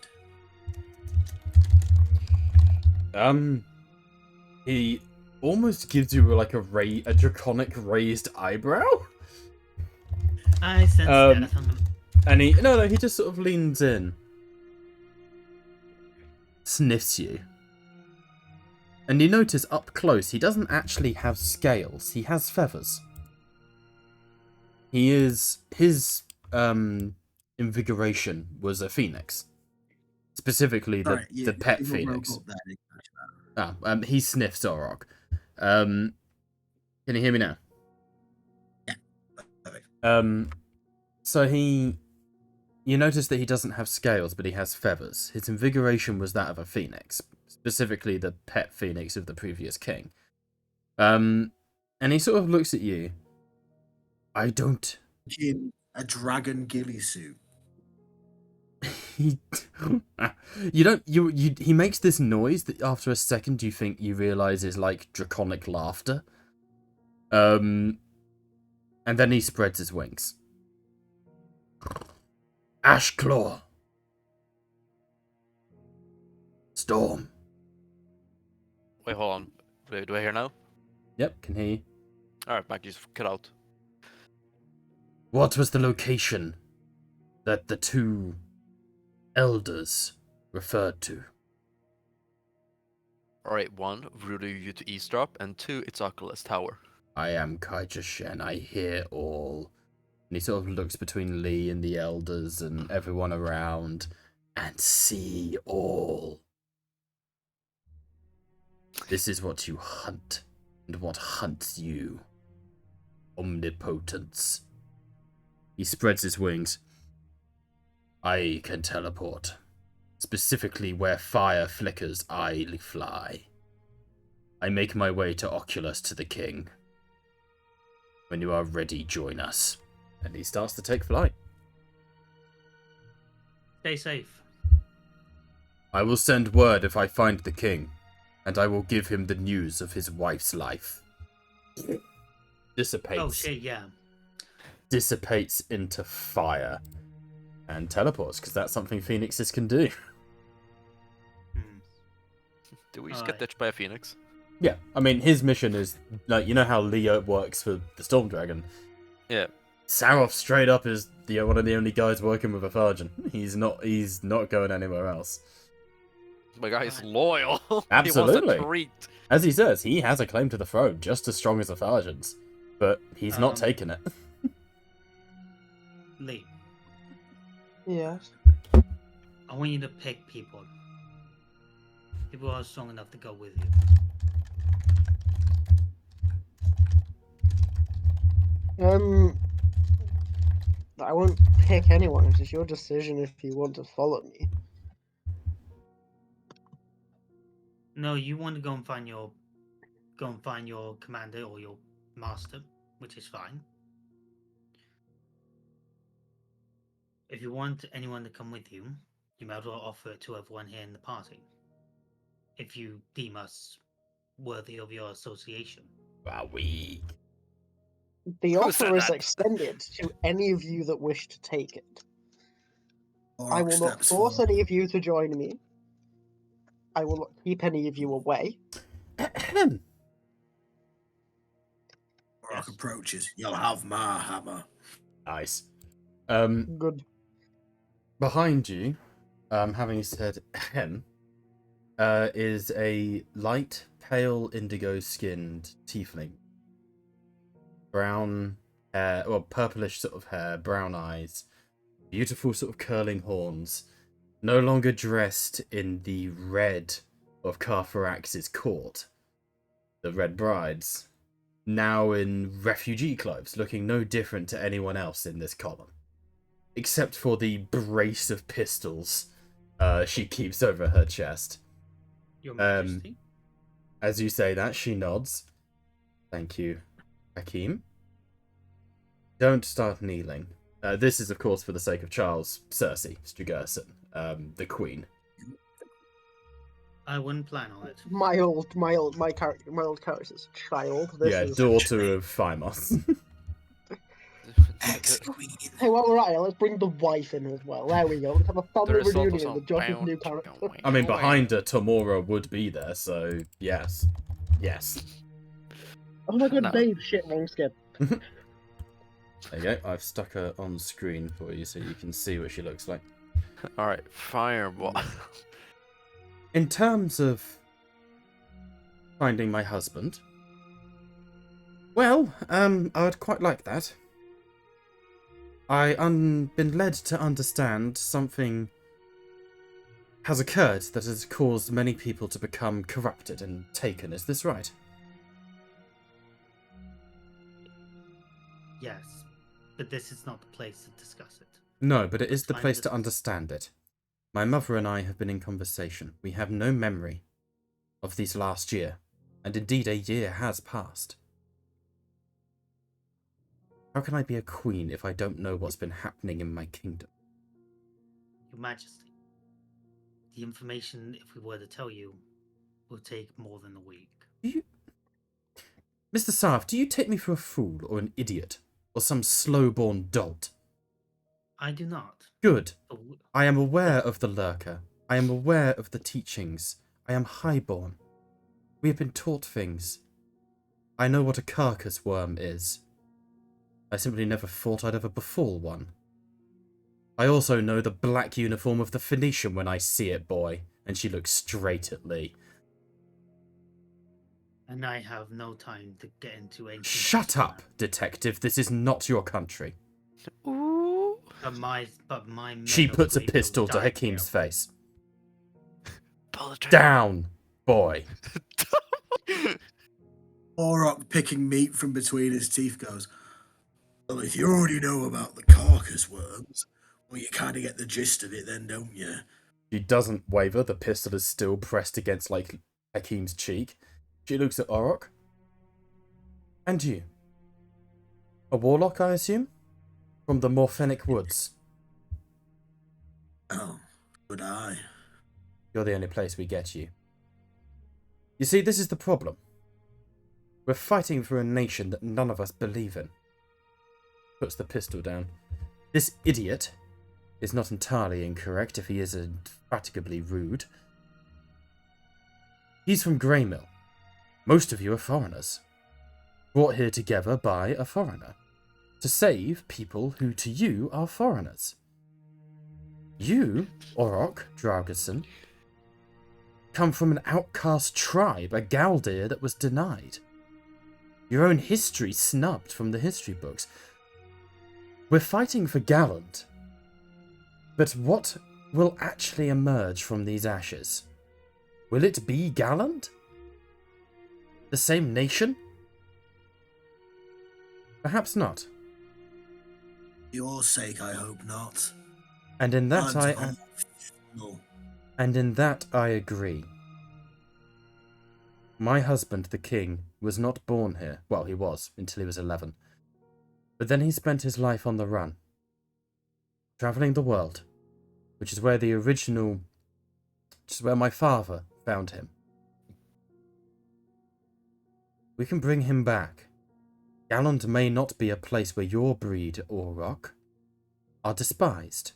He almost gives you like a draconic raised eyebrow. I sense that. And he just sort of leans in, sniffs you. And you notice up close, he doesn't actually have scales, he has feathers. His invigoration was a phoenix. Specifically the pet phoenix. He sniffs Zorok. Can you hear me now? Yeah. Perfect. So you notice that he doesn't have scales, but he has feathers. His invigoration was that of a phoenix, specifically the pet phoenix of the previous king. And he sort of looks at you. I don't... In a dragon ghillie suit. He makes this noise that after a second you realise is like draconic laughter. And then he spreads his wings. Ashclaw. Storm. Wait, hold on. Do I hear now? Yep, can hear you. Alright, Mac, just cut out. What was the location that the two elders referred to? Alright, 1, Rudy you to eavesdrop, and 2, it's Oculus Tower. I am Kaija Shen. I hear all. And he sort of looks between Lee and the elders and everyone around and see all. This is what you hunt, and what hunts you. Omnipotence. He spreads his wings. I can teleport. Specifically where fire flickers, I fly. I make my way to Oculus to the king. When you are ready, join us. And he starts to take flight. Stay safe. I will send word if I find the king, and I will give him the news of his wife's life. Dissipates. Oh shit, yeah. Dissipates into fire. And teleports, because that's something phoenixes can do. Did we just get ditched by a phoenix? Yeah, I mean, his mission is, like, you know how Leo works for the Storm Dragon? Yeah. Saroff straight up is one of the only guys working with a Virgin. He's not going anywhere else. My guy is loyal. Absolutely. He wants a treat. As he says, he has a claim to the throne, just as strong as a Virgin's. But he's not taking it. Lee, Yes. I want you to pick people. People who are strong enough to go with you. I won't pick anyone. It's your decision if you want to follow me. No, you want to go and find your commander or your master, which is fine. If you want anyone to come with you, you might as well offer it to everyone here in the party. If you deem us worthy of your association. Are we? The Who offer said is that? extended to any of you that wish to take it. Or I will not steps force forward. any of you to join me. I will not keep any of you away. Rock Yes. approaches. You'll have my hammer. Nice. Good. Behind you, having said ahem, is a light, pale, indigo-skinned tiefling. Brown hair, or purplish sort of hair, brown eyes, beautiful sort of curling horns, no longer dressed in the red of Cartharax's court, the Red Brides, now in refugee clothes, looking no different to anyone else in this column. Except for the brace of pistols she keeps over her chest. Your Majesty. As you say that, she nods. Thank you, Hakim. Don't start kneeling. This is, of course, for the sake of Charles Cersei Strigerson, the Queen. I wouldn't plan on it. My old character's child. This Yeah, is. daughter of Phimos. Ex-queen. Hey, while we're at it, let's bring the wife in as well. There we go. Let's have a family result was reunion on with Josh's new character. I mean, behind her, Tamora would be there, so yes. Yes. Oh my god, No. babe! Shit, wrong skip. There you go. I've stuck her on screen for you so you can see what she looks like. Alright, fireball. In terms of finding my husband, well, I would quite like that. Been led to understand something has occurred that has caused many people to become corrupted and taken. Is this right? Yes, but this is not the place to discuss it. No, but it is the Fine, place to this- understand it. My mother and I have been in conversation. We have no memory of this last year, and indeed a year has passed. How can I be a queen if I don't know what's been happening in my kingdom? Your Majesty, the information, if we were to tell you, will take more than a week. Mr. Sarf, do you take me for a fool or an idiot or some slow-born dolt? I do not. Good. But w- I am aware of the lurker. I am aware of the teachings. I am highborn. We have been taught things. I know what a carcass worm is. I simply never thought I'd ever befall one. I also know the black uniform of the Phoenician when I see it, boy. And she looks straight at Lee. And I have no time to get into ancient. Shut history up, detective. This is not your country. Ooh. now. But my men She of puts a Greenville pistol to died Hakim's here. face. Pull the trigger. Down, boy. Orok, picking meat from between his teeth, goes, well, if you already know about the carcass worms, well, you kind of get the gist of it then, don't you? She doesn't waver. The pistol is still pressed against, like, Hakim's cheek. She looks at Orok. And you? A warlock, I assume? From the Morphenic Woods. Oh, good eye. You're the only place we get you. You see, this is the problem. We're fighting for a nation that none of us believe in. Puts the pistol down. This idiot is not entirely incorrect if he is indefatigably rude. He's from Greymill. Most of you are foreigners. Brought here together by a foreigner. To save people who to you are foreigners. You, Orok Draugason, come from an outcast tribe, a Galdir that was denied. Your own history snubbed from the history books. We're fighting for Galland. But what will actually emerge from these ashes? Will it be Galland? The same nation? Perhaps not. For your sake, I hope not. And in that No. And in that I agree. My husband, the king, was not born here. Well, he was, until he was 11. But then he spent his life on the run. Travelling the world. Which is where my father found him. We can bring him back. Galland may not be a place where your breed, Orok, are despised.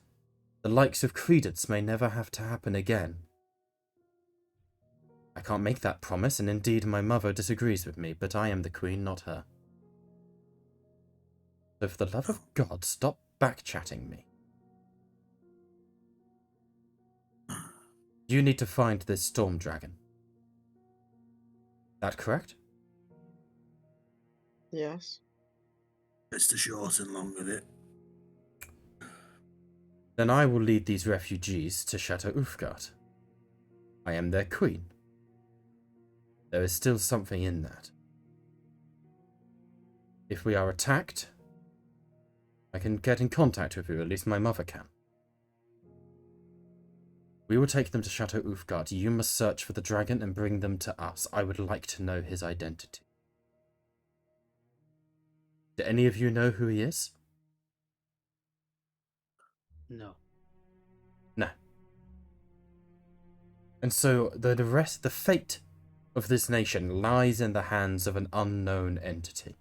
The likes of Credence may never have to happen again. I can't make that promise, and indeed my mother disagrees with me, but I am the queen, not her. So for the love of God, stop backchatting me. You need to find this storm dragon. That correct? Yes. It's the short and long of it. Then I will lead these refugees to Chateau Ufgard. I am their queen. There is still something in that. If we are attacked, I can get in contact with you, at least my mother can. We will take them to Chateau Ufgard. You must search for the dragon and bring them to us. I would like to know his identity. Do any of you know who he is? No. No. And so the fate of this nation lies in the hands of an unknown entity.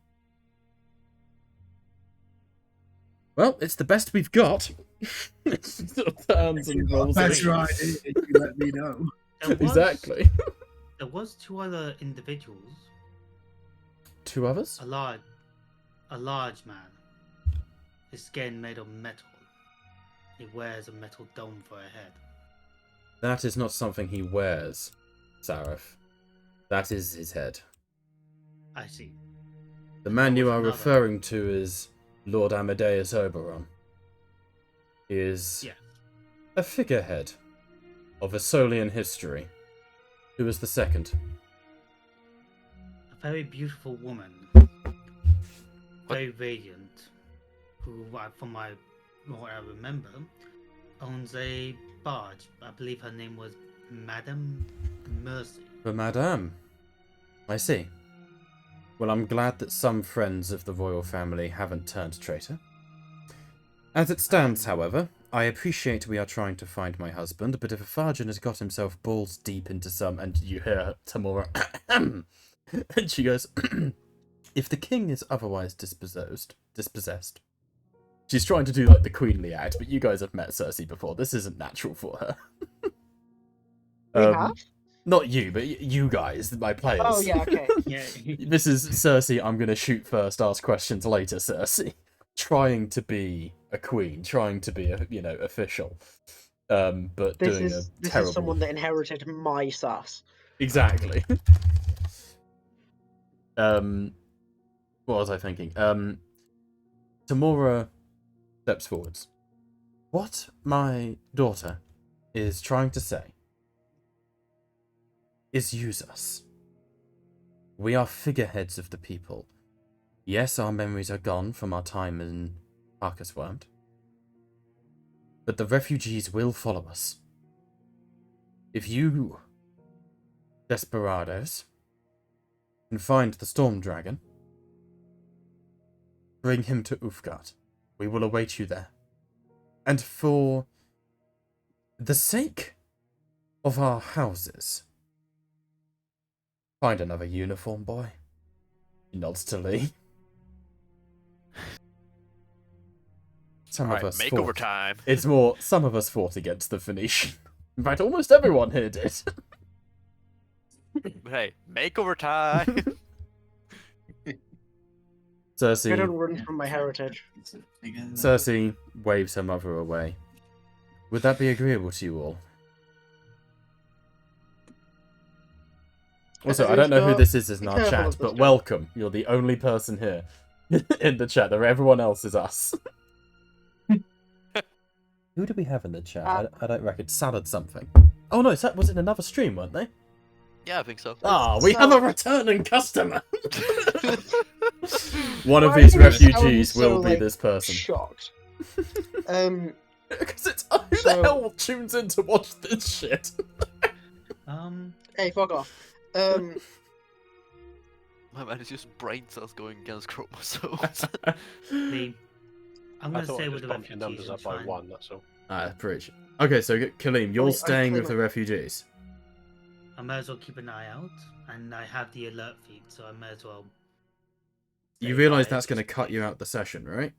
Well, it's the best we've got. It sort of turns and rolls That's over. right. If you let me know. There was, Exactly. There was two other individuals. Two others? A large man. His skin made of metal. He wears a metal dome for a head. That is not something he wears, Sarif. That is his head. I see. The man There you was are another. referring to is Lord Amadeus Oberon. He is Yeah. a figurehead of Asolian history. Who was the second? A very beautiful woman. Very radiant. Who, from what I remember, owns a barge. I believe her name was Madame Mercy. The Madame. I see. Well, I'm glad that some friends of the royal family haven't turned traitor. As it stands, however, I appreciate we are trying to find my husband, but if Farjan has got himself balls deep into some, and you hear Tamora, and she goes, if the king is otherwise dispossessed, she's trying to do like the queenly act, but you guys have met Cersei before. This isn't natural for her. We have? Not you, but you guys, my players. Oh, yeah, okay. Yeah. This is Cersei, I'm going to shoot first, ask questions later, Cersei. Trying to be a queen, trying to be, official. But This doing is a terrible... someone that inherited my sass. Exactly. What was I thinking? Tamora steps forwards. What my daughter is trying to say is use us. We are figureheads of the people. Yes, our memories are gone from our time in Arcusworld, but the refugees will follow us. If you, desperados, can find the Storm Dragon, bring him to Ufgard. We will await you there. And for the sake of our houses, find another uniform, boy. He nods to Lee. Some of Alright, us makeover fought. time. It's more, some of us fought against the Phoenician. In fact, almost everyone here did. Hey, makeover time. I Cersei, don't run from my heritage. Cersei waves her mother away. Would that be agreeable to you all? Also, I don't know who this is in Be our careful chat, of this but guy. welcome. You're the only person here in the chat. Everyone else is us. Who do we have in the chat? I don't reckon. Salad something. Oh no, was it another stream, weren't they? Yeah, I think so. Ah, we have a Salad. returning customer! One of Why these do you sound refugees so, will be like, this person. Shocked. Because it's who So- the hell tunes in to watch this shit? Hey, fuck off. My man, it's just brain cells going against chromosomes. I'm I going to thought stay I with just the bumped your refugees numbers and up by try and- one, that's all. Preach. Okay, so Kaleem, you're I staying with claim the it. refugees. I may as well keep an eye out, and I have the alert feed, so I may as well. You stay realise by that's going to just in cut you case. out the session, right?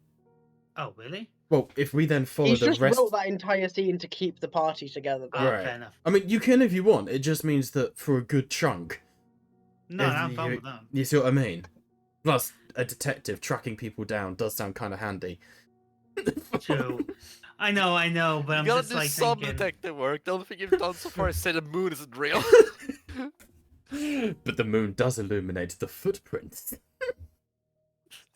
Oh, really? Well, if we then follow He's the just rest... wrote that entire scene to keep the party together. Ah, Right. fair enough. I mean, you can if you want. It just means that for a good chunk... No, if I'm fine with that. You see what I mean? Plus, a detective tracking people down does sound kind of handy. True. I know, but I'm You gotta just do like some thinking. detective work. The only thing you've done so far is say the moon isn't real. But the moon does illuminate the footprints.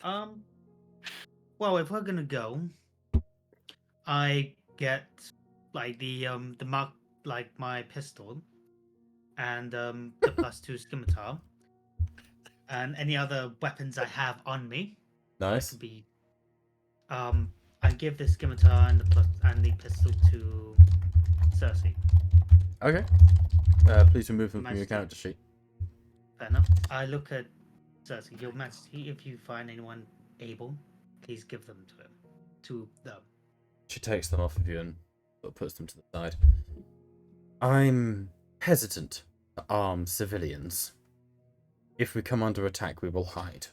Well, if we're gonna go, I get like the mark, like my pistol, and the +2 scimitar, and any other weapons I have on me. That Nice. could be. I give the scimitar and the pistol to Cersei. Okay. Please remove them from your Majesty. character sheet. Fair enough. I look at Cersei, Your Majesty. If you find anyone able, please give them to him. To them. She takes them off of you and sort of puts them to the side. I'm hesitant to arm civilians. If we come under attack, we will hide.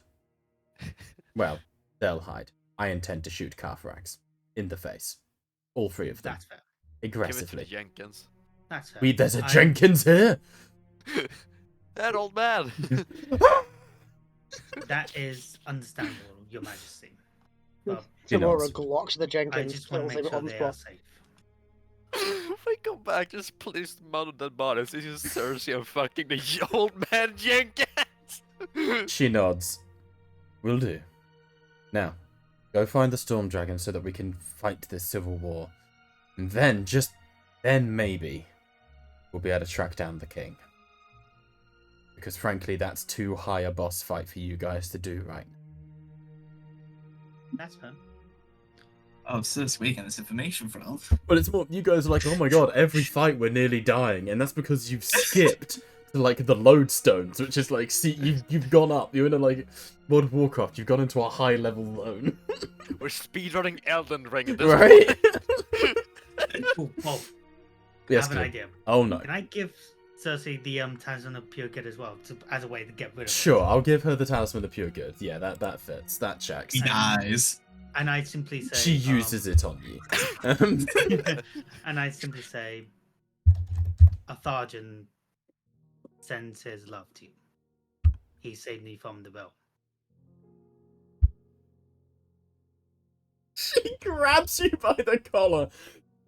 Well, they'll hide. I intend to shoot Carthrax in the face. All three of them. That's fair. Give it to the Aggressively. Jenkins. That's fair. There's a Jenkins here! That old man. That is understandable, Your Majesty. But He Tomorrow nods. glocks the I Jenkins. just want to kills make him sure on they are spot. safe. If I come back, just please mother dead bodies. This is Cersei and fucking the old man Jenkins. She nods. Will do. Now, go find the Storm Dragon so that we can fight this civil war. And then, just then maybe, we'll be able to track down the king. Because frankly, that's too high a boss fight for you guys to do right now. That's fair. Oh, so this weekend this information from. But it's more, you guys are like, oh my god, every fight we're nearly dying, and that's because you've skipped to like the lodestones, which is like, see, you've gone up, you're in a like World of Warcraft, you've gone into a high level zone. We're speedrunning Elden Ring at this Right? Oh, I Yes, have an Clint. idea. Oh no. Can I give Cersei the Talisman of Pure Good as well, as a way to get rid of it? Sure, I'll give her the Talisman of Pure Good. Yeah, that fits. That checks. He dies. And I simply say... She uses it on you. And I simply say... Atharjan sends his love to you. He saved me from the bell. She grabs you by the collar,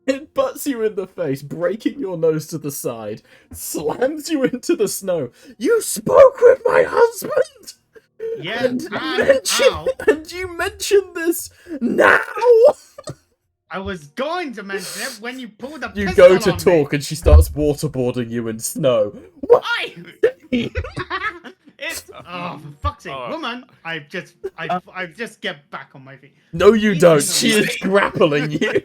it butts you in the face, breaking your nose to the side, slams you into the snow. You spoke with my husband! Yeah, and, ow. and you mentioned this now! I was going to mention it when you pulled the You pistol go to on talk and she starts waterboarding you in snow. What? It's oh, for fuck's sake, Oh. woman! I just get back on my feet. No, you Easy, don't. no. She is grappling you.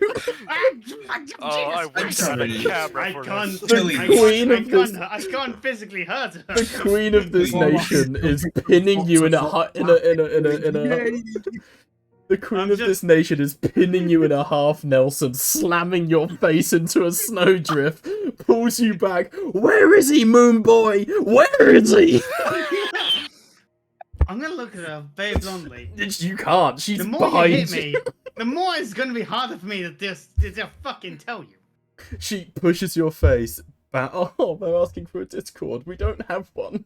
Oh, I wish I had a camera I for can't. this. Tilly. I Queen can't, of this- I can't physically hurt her. The queen of this Oh. nation is pinning you in a The queen I'm of just- this nation is pinning you in a half Nelson, slamming your face into a snowdrift, pulls you back. Where is he, Moon Boy? Where is he? I'm gonna look at her very bluntly. You can't. She's The more you behind hit me, the more it's gonna be harder for me to just fucking tell you. She pushes your face back. Oh, they're asking for a Discord. We don't have one.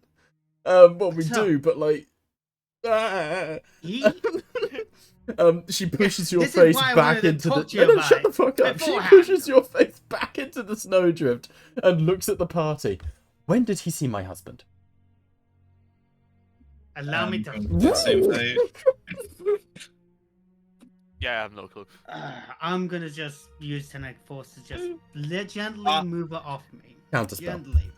Well, we So- do, but like. Ah. He, She pushes your This is face why I back wanted to into the. talk to you No, about shut it the fuck up. She beforehand. pushes your face back into the snowdrift and looks at the party. When did he see my husband? allow me to. The same thing. Yeah, I have no clue. I'm gonna just use kinetic force to just gently move her off me. Counterspell. Gently.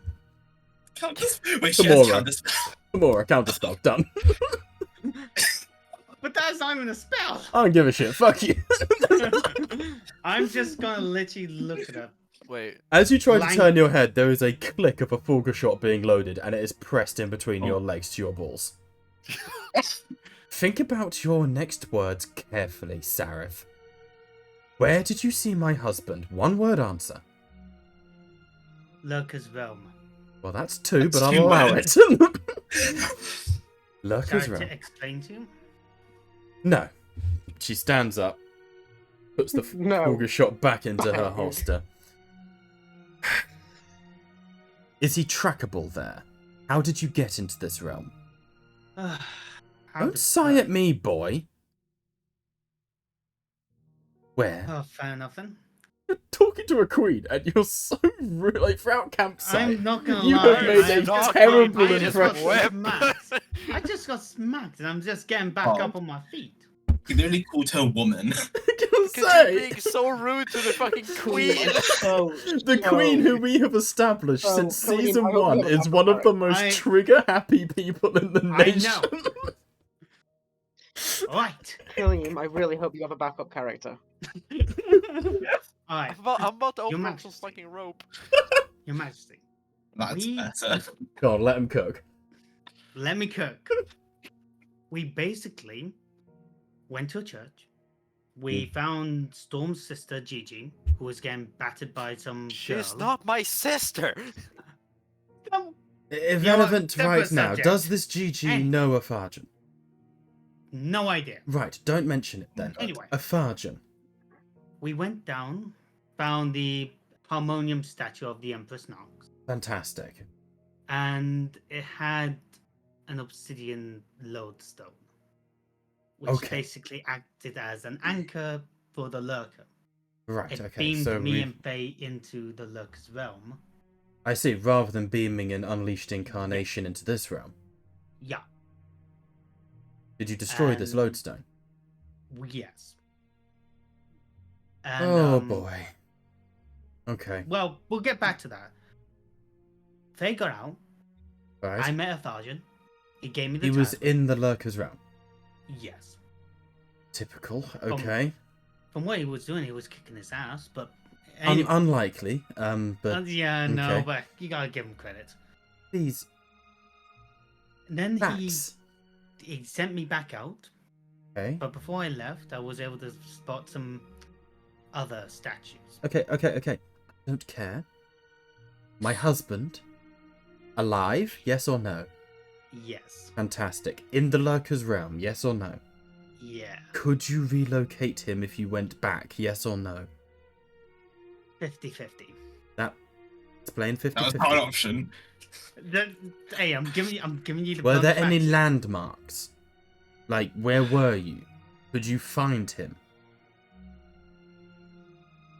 Wait, she has Tamora. counterspell. Tamora, counterspell. Done. But that's not even a spell. I don't give a shit. Fuck you. I'm just gonna literally look at her. Wait, As you try to Lang- turn your head, there is a click of a Fulgur shot being loaded, and it is pressed in between your legs to your balls. Think about your next words carefully, Sareth. Where did you see my husband? One word answer. Lurker's realm. Well, that's two, That's but I'll two allow words. it. Shall Lurker's I realm. explain to you? No. She stands up, puts the No. Fulgur shot back into her holster. Is he trackable there? How did you get into this realm? How Don't did- sigh at me, boy. Where? Oh, fair enough then. You're talking to a queen, and you're so rude. Like, throughout campsite, I'm not gonna you lie. have made I'm a just- terrible I just got impression. smacked. I just got smacked, and I'm just getting back Oh. up on my feet. He literally called her woman. Can I because you're say, being so rude to the fucking queen. So, the queen who we have established Oh, since Colleen, season I hope 1 you have a is backup one of the character. most I- trigger-happy people in the I nation. know. Right. Killian, I really hope you have a backup character. Alright, I'm about to Your open up some Majesty. fucking rope. Your Majesty. That's We- better. Go on, let him cook. Let me cook. We basically went to a church. We found Storm's sister Gigi, who was getting battered by some She's girl. not my sister. Irrelevant Separate right now. subject. Does this GG Hey. know a Farjan? No idea. Right, don't mention it then. Anyway. A Farjan. We went down, found the harmonium statue of the Empress Nox, Fantastic. and it had an obsidian lodestone, which Okay. basically acted as an anchor for the lurker. Right, It okay. beamed So me and Faye into the lurker's realm. I see, rather than beaming an unleashed incarnation into this realm. Yeah, Did you destroy this And- lodestone? yes. And, Oh boy. Okay. Well, we'll get back to that. Faye got out. Right. I met a Tharjan. He gave me the He was talisman. in the Lurker's realm. Yes. Typical. Okay. From what he was doing, he was kicking his ass, but anyway. Unlikely. But Yeah, no, okay. but you gotta give him credit. these And then facts. he sent me back out, Okay. but before I left, I was able to spot some other statues. Okay. I don't care. My husband, alive? Yes or no? Yes. Fantastic. In the Lurker's realm? Yes or no? Yeah. Could you relocate him if you went back? Yes or no? 50-50. That explain 50-50. That was not an option. Hey, I'm giving you the Were blunt there any facts. landmarks? Like, where were you? Could you find him?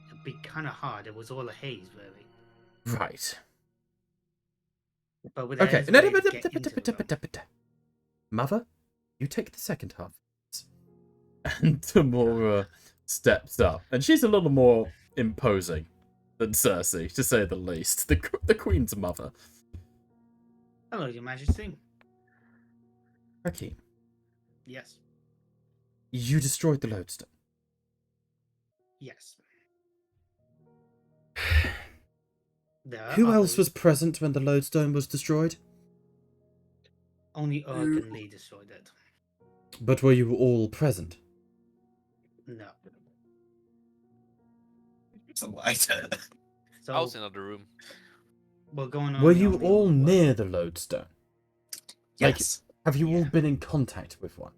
It'd be kind of hard. It was all a haze, really. Right. But with Okay. his way to get into the realm. Mother, you take the second half. And Tamora steps up, and she's a little more imposing than Cersei, to say the least. The Queen's mother. Hello, Your Majesty. Hakeem, Yes. you destroyed the lodestone. Yes. There are Who else others. was present when the lodestone was destroyed? Only Urk and Lee destroyed it. But were you all present? No. It's a lighter. So I was in another room. we're going on. Were the you only all one. near the lodestone? Like, Yes. have you all Yeah. been in contact with one?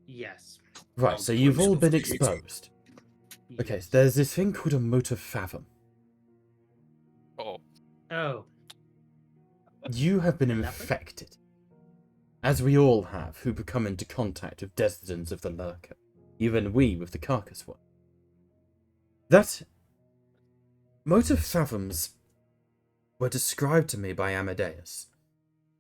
Yes. Right, Well, so you've all been it's- exposed. Okay, Yes. so there's this thing called a motor fathom. Oh, Oh. You have been Elaborate? infected. As we all have, who become into contact with descendants of the Lurker. Even we with the carcass one. That motor fathoms were described to me by Amadeus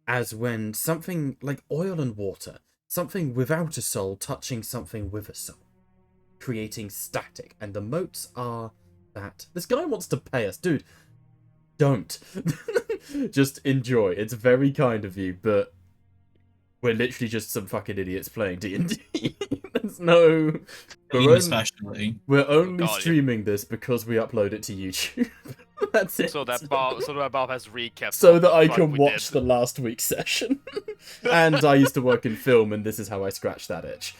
as when something like oil and water, something without a soul touching something with a soul, creating static, and the motes are that. This guy wants to pay us, dude. Don't. Just enjoy. It's very kind of you, but we're literally just some fucking idiots playing D&D. There's no... We're Especially. only God, yeah. streaming this because we upload it to YouTube. That's it. so that Bob has recapped. So what that the I fuck can we watch did. the last week's session. And I used to work in film, and this is how I scratched that itch.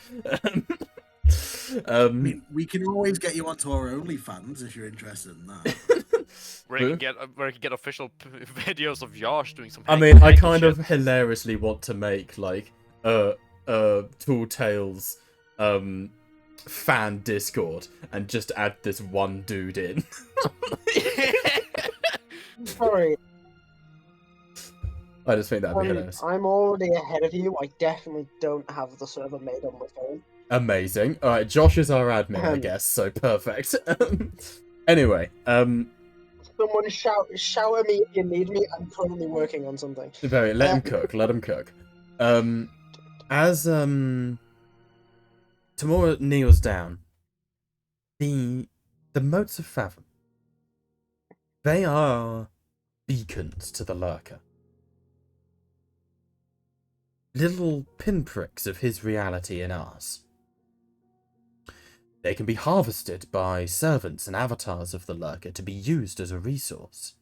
I mean, we can always get you onto our OnlyFans if you're interested in that. Where you can get official videos of Josh doing some. I hanky- mean, I hanky kind shit. of hilariously want to make like Tall Tales fan Discord and just add this one dude in. Sorry, I just think that'd be hilarious. I'm already ahead of you. I definitely don't have the server made on my phone. Amazing. All right, Josh is our admin, I guess. So perfect. Anyway, Someone shout at me if you need me. I'm currently working on something. let him cook. Let him cook. As Tamora kneels down, the motes of Fathom, they are beacons to the Lurker. Little pinpricks of his reality in ours. They can be harvested by servants and avatars of the Lurker to be used as a resource.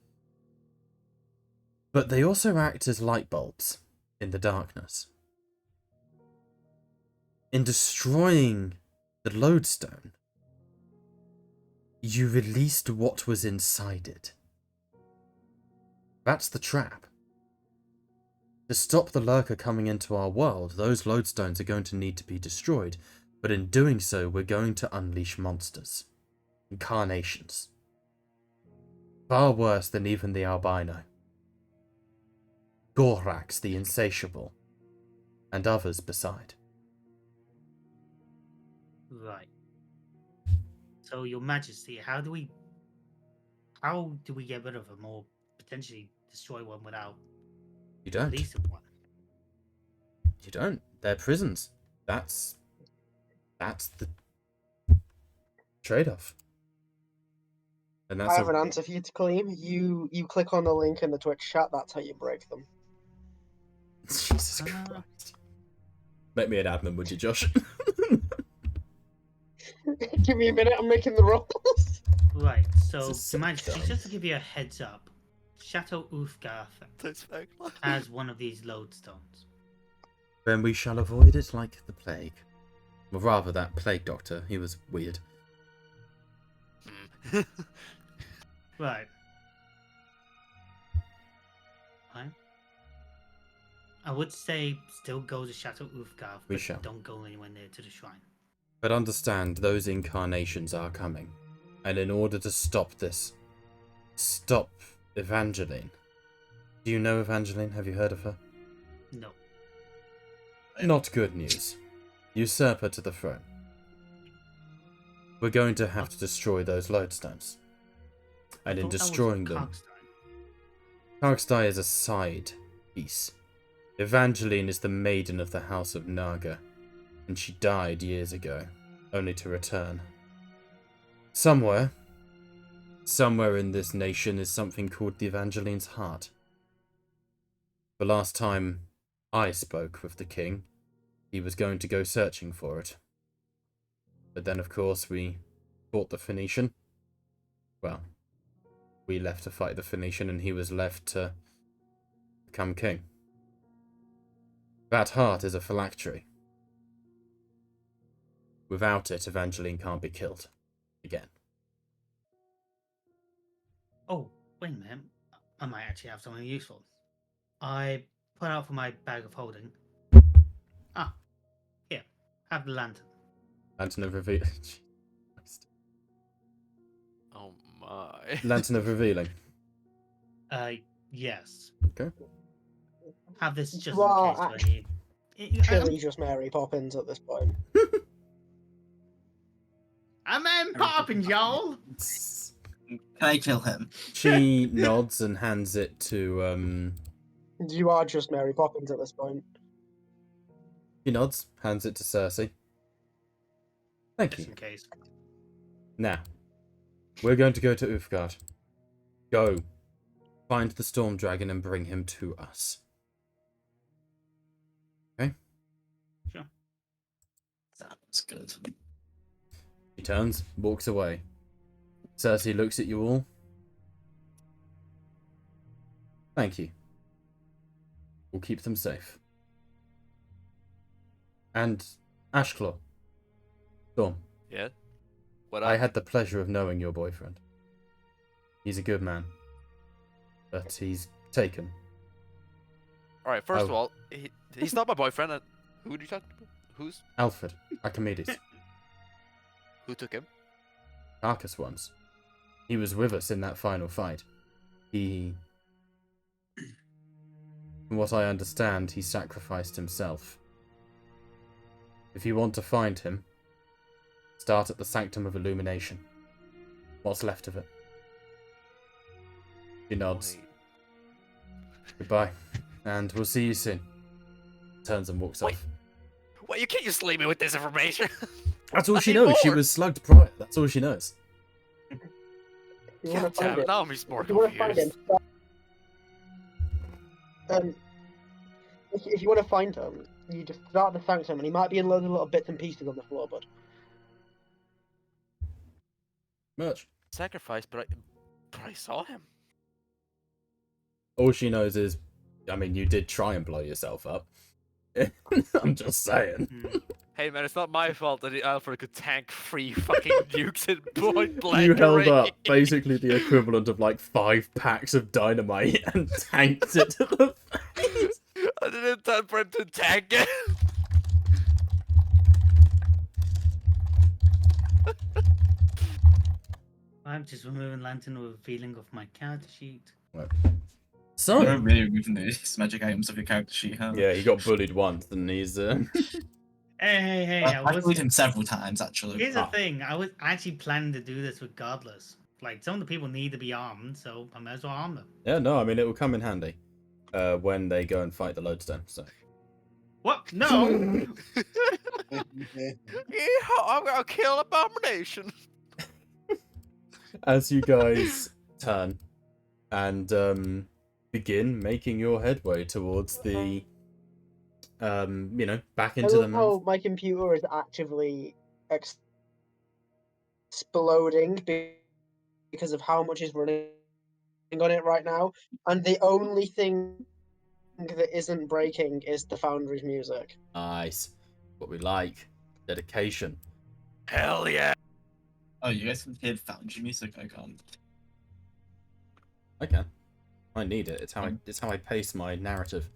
But they also act as light bulbs in the darkness. In destroying the lodestone, you released what was inside it. That's the trap. To stop the lurker coming into our world, those lodestones are going to need to be destroyed, but in doing so, we're going to unleash monsters. Incarnations. Far worse than even the albino. Gorax the insatiable. And others beside. Right. So, Your Majesty, how do we get rid of them, or potentially destroy one without You don't. releasing one? You don't. They're prisons. That's the trade-off. And I that's have an answer for you to claim. You click on the link in the Twitch chat. That's how you break them. Jesus Christ. Make me an admin, would you, Josh? Give me a minute. I'm making the rolls. Right. So, This is so Your Majesty, dumb. just to give you a heads up, Chateau Uthgarth That's very close. has one of these lodestones. Then we shall avoid it like the plague. Or rather, that plague doctor. He was weird. Right. Right. I would say still go to Chateau Uthgarth, We but shall. don't go anywhere near to the shrine. But understand, those incarnations are coming. And in order to stop this, stop Evangeline. Do you know Evangeline? Have you heard of her? No. Not good news. Usurper to the throne. We're going to have to destroy those lodestones. And in Thought that was destroying them, Karkstein. Karkstein is a side piece. Evangeline is the maiden of the House of Naga, and she died years ago, only to return. Somewhere in this nation is something called the Evangeline's Heart. The last time I spoke with the king, he was going to go searching for it. But then, of course, we fought the Phoenician. Well, we left to fight the Phoenician, and he was left to become king. That heart is a phylactery. Without it, Evangeline can't be killed. Again. Oh, wait a minute. I might actually have something useful. I put out for my bag of holding. Ah, here. Have the lantern. Lantern of Revealing. Oh my. Lantern of Revealing. Yes. Okay. Have this just Well, in case when you... Actually, just Mary Poppins at this point. I'm in Poppins, y'all! Can I kill him? She nods and hands it to, You are just Mary Poppins at this point. She nods, hands it to Cersei. Thank Just you. in case. Now, we're going to go to Uthgard. Go. Find the Storm Dragon and bring him to us. Okay? Sure. Sounds good. He turns, walks away. Cersei looks at you all. Thank you. We'll keep them safe. And Ashclaw. Storm. Yeah? What I had the pleasure of knowing your boyfriend. He's a good man. But he's taken. Alright, first Oh. of all, he's not my boyfriend. Who did you talk to? Who's? Alfred, Archimedes. Who took him? Arcus once. He was with us in that final fight. From what I understand, he sacrificed himself. If you want to find him, start at the Sanctum of Illumination. What's left of it? He nods. Wait. Goodbye. And we'll see you soon. Turns and walks Wait. off. Well, you can't just leave me with this information. That's all she Nothing knows. She more. was slugged prior. That's all she knows. You God want to damn find it, it? now I'm just more If you want to find him, confused. if you want to find him, you just start the sanctum, and he might be in loads of little bits and pieces on the floor, bud. Much. Sacrifice, but I saw him. All she knows is, I mean, you did try and blow yourself up. I'm just saying. Hmm. Hey man, it's not my fault that Alfred could tank 3 fucking nukes in point blank You held range. up basically the equivalent of like 5 packs of dynamite and tanked it to the face. didn't intend for him to tank it. I'm just removing lantern with a feeling of my character sheet. So, You're really removing these magic items of your character sheet, huh? yeah, he got bullied once, and he's Hey, I I've was. bullied him several times, actually. Here's the Ah. thing. I was actually planning to do this regardless. Like, some of the people need to be armed, so I might as well arm them. yeah. No, I mean it will come in handy when they go and fight the lodestone. So What? No! I'm gonna kill Abomination. as you guys turn and begin making your headway towards the back I into the love mouth. how my computer is actively exploding because of how much is running on it right now, and the only thing that isn't breaking is the Foundry's music. Nice, what we like, dedication. Hell yeah. Oh, you guys can hear Foundry music? I can't. I can. I need it. It's how I pace my narrative.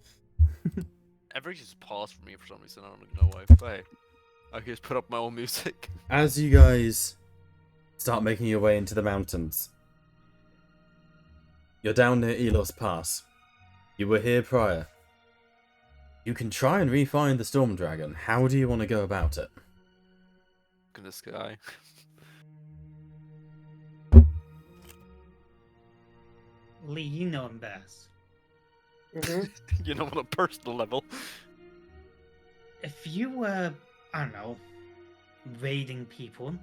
Everything just paused for me for some reason. I don't even know why. But hey, I can just put up my own music. As you guys start making your way into the mountains, you're down near Elos Pass. You were here prior. You can try and re-find the Storm Dragon. How do you want to go about it? Look at this guy. Lee, you know him best. Mhm. You know, on a personal level. If you were, I don't know, raiding people,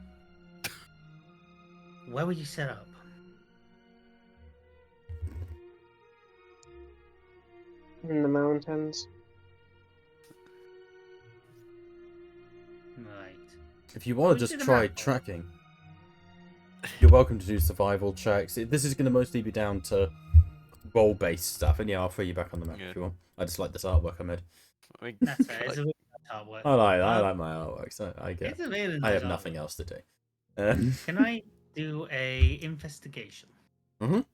where would you set up? In the mountains. Right. If you want We to just did a try map. tracking, you're welcome to do survival checks. This is going to mostly be down to role-based stuff, and yeah, I'll throw you back on the map Yeah. if you want. I just like this artwork I made. I mean, That's fair. It's a really nice artwork. I like my artwork, so It's a really nice I have artwork. nothing else to do. Can I do a investigation? Mhm.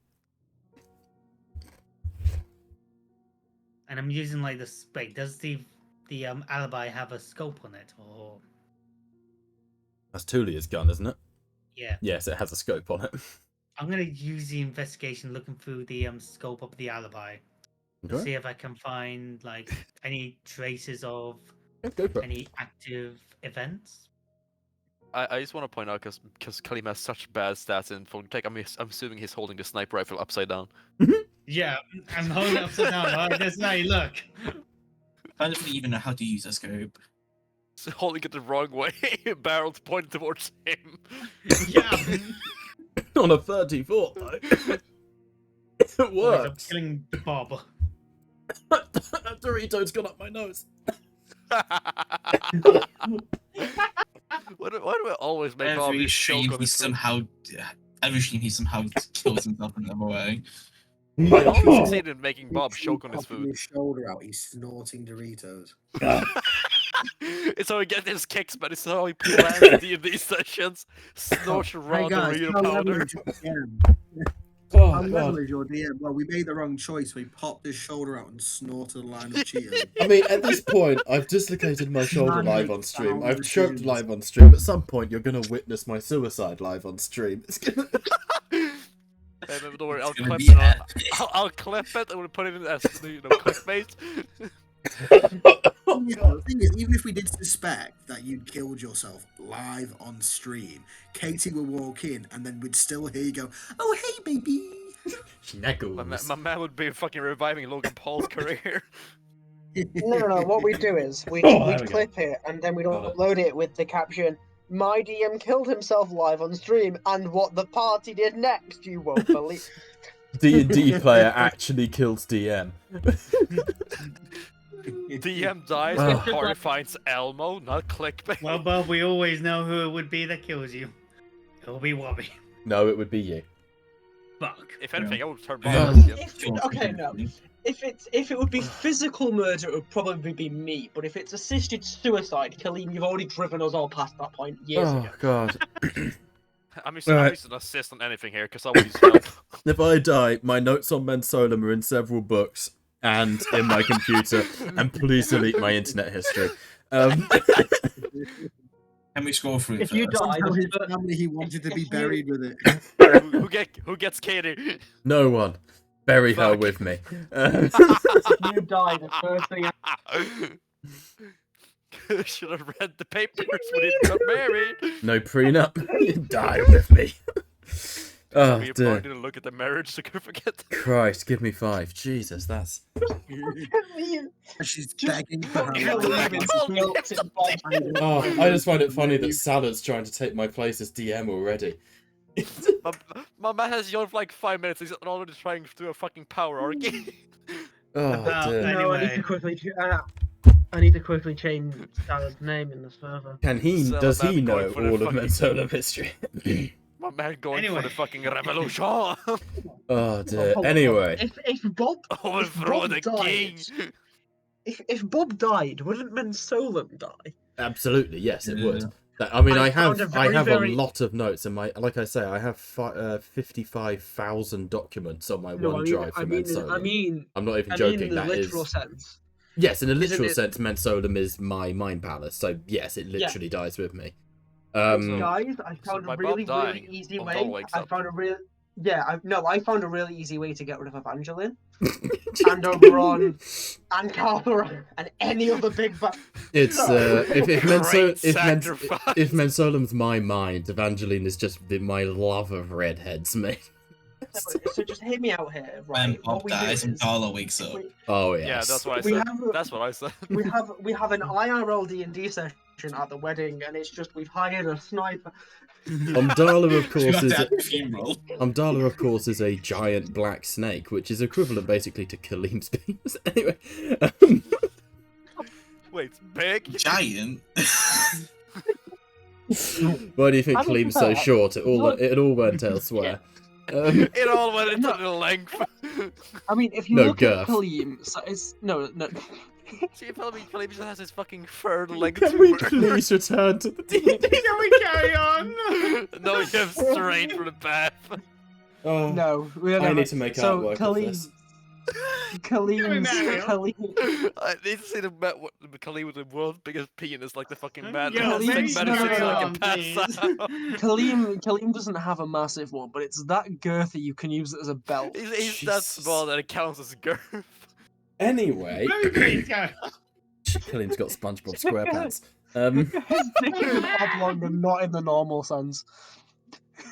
And I'm using like the wait. Does the alibi have a scope on it, or That's Tulia's gun, isn't it? yeah? Yes, it has a scope on it. I'm gonna use the investigation, looking through the scope of the alibi to Okay. see if I can find like any traces of Yeah, go for it. any active events. I just want to point out because Kalim has such bad stats in full tech. I'm assuming he's holding the sniper rifle upside down. Yeah, I'm holding it upside down. Right? That's right. Look. I don't even know how to use a scope. So holding it the wrong way, barrel's pointed towards him. Yeah. On a 34, though. It Boys, I'm works. killing Bob. Dorito's gone up my nose. Why do I always make Every Bobby stream choke on he his food? somehow, kills himself in another way. I always succeed in making Bob He's choke on his popping food. his shoulder out. He's snorting Doritos. It's how he gets his kicks, but it's how he plans D&D sessions. Snort raw Hey guys, Dorito how level powder. is your DM? Oh, How level is your DM? Well, we made the wrong choice. We popped his shoulder out and snorted a line of Cheetos. I mean, at this point, I've dislocated my shoulder Man live makes on stream. sound I've choked decisions. live on stream. At some point, you're going to witness my suicide live on stream. It's gonna... Hey, no, don't worry, I'll It's gonna clip be it. epic. I'll clip it. I'm gonna put it in as clickbait. The thing is, even if we did suspect that you'd killed yourself live on stream, Katie would walk in and then we'd still hear you go, "Oh, hey, baby." Schneckles. My man would be fucking reviving Logan Paul's career. No. What we do is we'd Oh, there we go. clip it and then we'd Got it. upload it with the caption, "My DM killed himself live on stream, and what the party did next, you won't believe." D&D player actually kills DM. DM dies Oh. when party finds Elmo, not clickbait. Well, Bob, we always know who it would be that kills you. It'll be Wobby. No, it would be you. Fuck. If anything, I would turn Yeah. Bob again. Okay, no. If it would be physical murder, it would probably be me. But if it's assisted suicide, Kaleem, you've already driven us all past that point years Oh, ago. God. I'm using Alright. an assist on anything here because I will use help. If I die, my notes on Men Solum are in several books. and in my computer, and please delete my internet history. Can we scroll through it If you first? die, Tell his the fir- family he wanted to if be you- buried with it. Who gets Katie? No one. Bury her Fuck. with me. you die, the first thing Should have read the papers when he got married. No prenup. Die with me. Oh, We dear. didn't look at the marriage certificate. Christ, give me 5. Jesus, that's... She's begging for fucking her. believe it's guilt in Bob's Oh, I just find it funny that Salad's trying to take my place as DM already. My man has yawned for like 5 minutes. He's already trying to do a fucking power arc. Oh, dear. No, I need Anyway. to quickly. I need to quickly change Salah's name in the server. Can he... Salad Does he man know going for the all of fucking- Mensolum history? My man going for Anyway. the fucking revolution. Oh, dear. Hold on, Anyway. if Bob Overthrow Bob the died- king. if Bob died, wouldn't Mensolum die? Absolutely, yes, it would. Yeah. I mean, I I found have a I very, have very- a lot of notes, and like I say, I have 55,000 documents on my No, OneDrive for Mensolum. I mean, I'm not even in joking. the That is literal sense. yes, in a Isn't literal it- sense, Mensolum is my mind palace. So yes, it literally dies with me. Guys, I found by a Bob really, dying, really easy Bob Doll way. wakes I up. found a real. Yeah, I found a really easy way to get rid of Evangeline and Oberon and Calderon and any other big bad. It's if sacrifice. Mensolum's my mind, Evangeline is just my love of redheads, mate. So just hear me out here, When right? Bob What we do dies and is Darla wakes up. Oh Yeah, yes. that's what I We said. have- That's what I said. we have an IRL D&D session at the wedding, and it's just we've hired a sniper. Umdala, of You course, have is to have a funeral. Umdala, of course, is a giant black snake, which is equivalent basically to Kaleem's penis. Anyway, Wait, big? Giant. why do you think I mean, Kaleem's so no, short? It all went elsewhere. It all went into No. the length. I mean, if you No, look girth. at Kaleem, so it's no. See, you tell me Khalib just has his fucking third leg Can we tumor. please return to the D&D? Can we carry on? No, he goes straight for the path. Oh, No, we I don't need to make so artwork of Kaleem, this. Kaleem, I need to see the Khalid with the world's biggest penis, like the fucking man Yo, that has maybe sick no, medicine no, so I no, can pass please. out. Kaleem doesn't have a massive one, but it's that girthy you can use it as a belt. He's that Jesus. small that it counts as girth. Anyway, Please go. Kaleem's got SpongeBob SquarePants. His dick is oblong and not in the normal sense.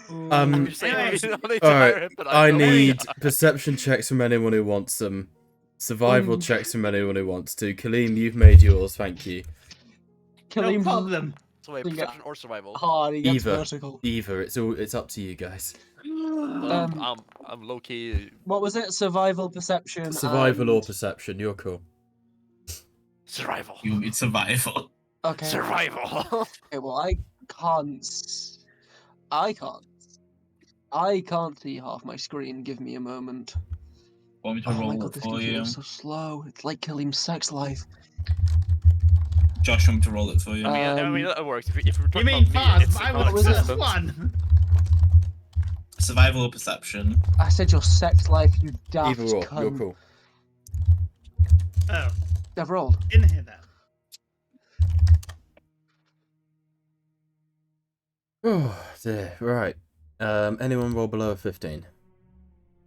You're saying Anyway. you don't need to Alright, hire it, but I know need why. perception checks from anyone who wants them. Survival checks from anyone who wants to. Kaleem, you've made yours, thank you. No Kaleem's problem. So wait, Think perception or survival? hard, he gets Either. vertical. Either, it's up to you guys. I'm low key What was it? Survival, perception, Survival or and... perception, you're cool. survival. It's survival. Okay. Survival. Okay, well, I can't see half my screen. Give me a moment. Want me to Oh my roll god, it this for computer you? is so slow. It's like Kaleem's sex life. Josh, want me to roll it for you? I mean that works. If we're You talking mean about me, fast? it's I not was the existent. one. Survival or perception? I said your sex life, you daft Either or, cunt. you're cool. Oh, I've rolled. didn't hear that. Oh dear, right. Anyone roll below a 15?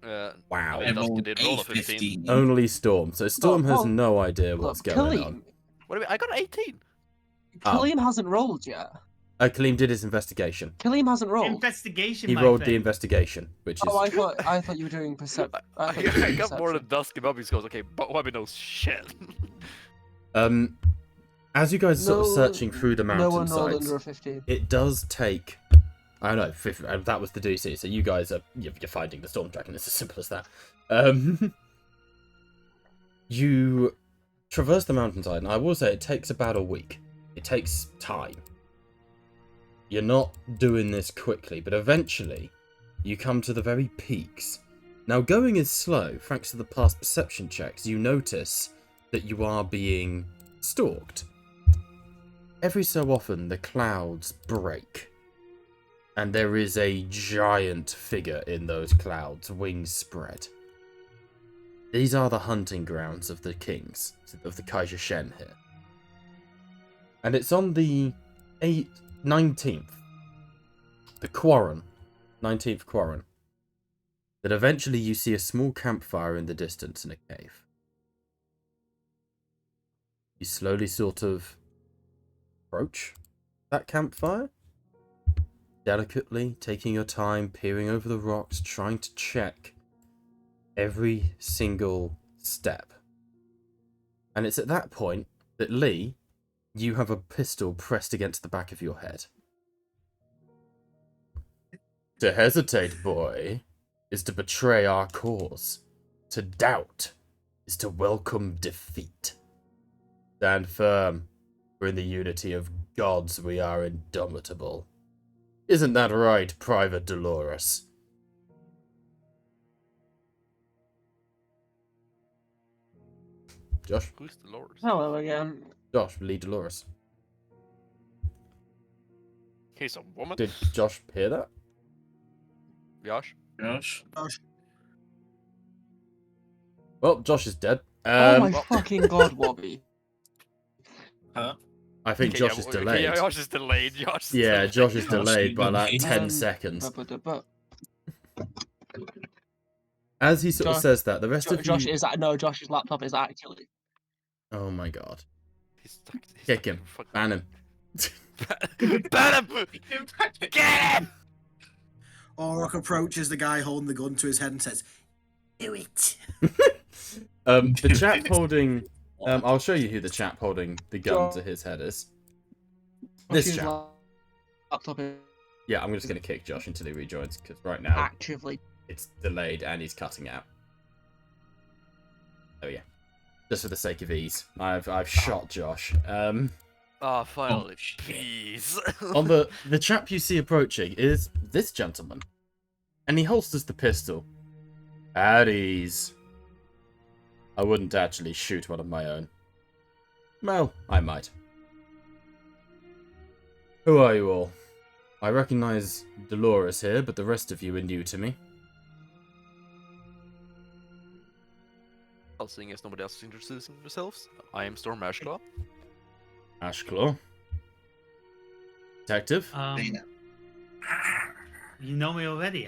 Wow. I I mean, rolled did roll a a 15. Only Storm. So Storm has oh, no idea what's Look, going Kaleem, on. What do we? I got 18. Oh. Kaleem hasn't rolled yet. Kaleem did his investigation. Kaleem hasn't rolled. Investigation. He my rolled the friend. investigation, which is... Oh, I thought you were doing perception. I got more than Dusky Bobby's goes. Okay, but Bobby knows shit. As you guys are sort of No- searching through the No one rolled mountainsides, under a 15. it does take... I know, that was the DC, so you guys are... You're finding the Storm Dragon, it's as simple as that. You traverse the mountainside, and I will say it takes about a week. It takes time. You're not doing this quickly, but eventually you come to the very peaks. Now, going is slow, thanks to the past perception checks, you notice that you are being stalked. Every so often, the clouds break, and there is a giant figure in those clouds, wings spread. these are the hunting grounds of the kings, of the Kaiser Shen here. And it's on the 19th, the Quarren, 19th Quarren, that eventually you see a small campfire in the distance in a cave. You slowly sort of approach that campfire, delicately taking your time, peering over the rocks, trying to check every single step. And it's at that point that Lee, you have a pistol pressed against the back of your head. To hesitate, boy, is to betray our cause. To doubt is to welcome defeat. Stand firm, for in the unity of gods we are indomitable. Isn't that right, Private Dolores? Josh? Who's Dolores? Hello again. Josh, Lee Dolores. He's a woman. Did Josh hear that? Josh? Gosh. Well, Josh is dead. Oh my well- fucking god, Wobby. Huh? I think Okay, Josh yeah, is okay, delayed. yeah, Josh is delayed. Josh is Yeah, delayed. Josh is Josh, delayed you by got like me. 10 seconds. But As he sort of Josh- says that, the rest of Josh you... is no. Josh's laptop is actually. Oh my god. He's stuck, he's Kick stuck him. in fucking- Ban him. Ban him! Get him! Orok approaches the guy holding the gun to his head and says, "Do it." The chap holding... I'll show you who the chap holding the gun to his head is. This Josh's chap. laptop is Yeah, I'm just going to kick Josh until he rejoins, because right now actively. it's delayed and he's cutting out. Oh yeah. Just for the sake of ease. I've shot Josh. Oh, finally, Oh, shit. please. On the chap you see approaching is this gentleman. And he holsters the pistol. At ease. I wouldn't actually shoot one of my own. Well, I might. Who are you all? I recognize Dolores here, but the rest of you are new to me. Well, seeing as nobody else is introducing themselves, I am Storm Ashclaw. Ashclaw. Detective? You know me already.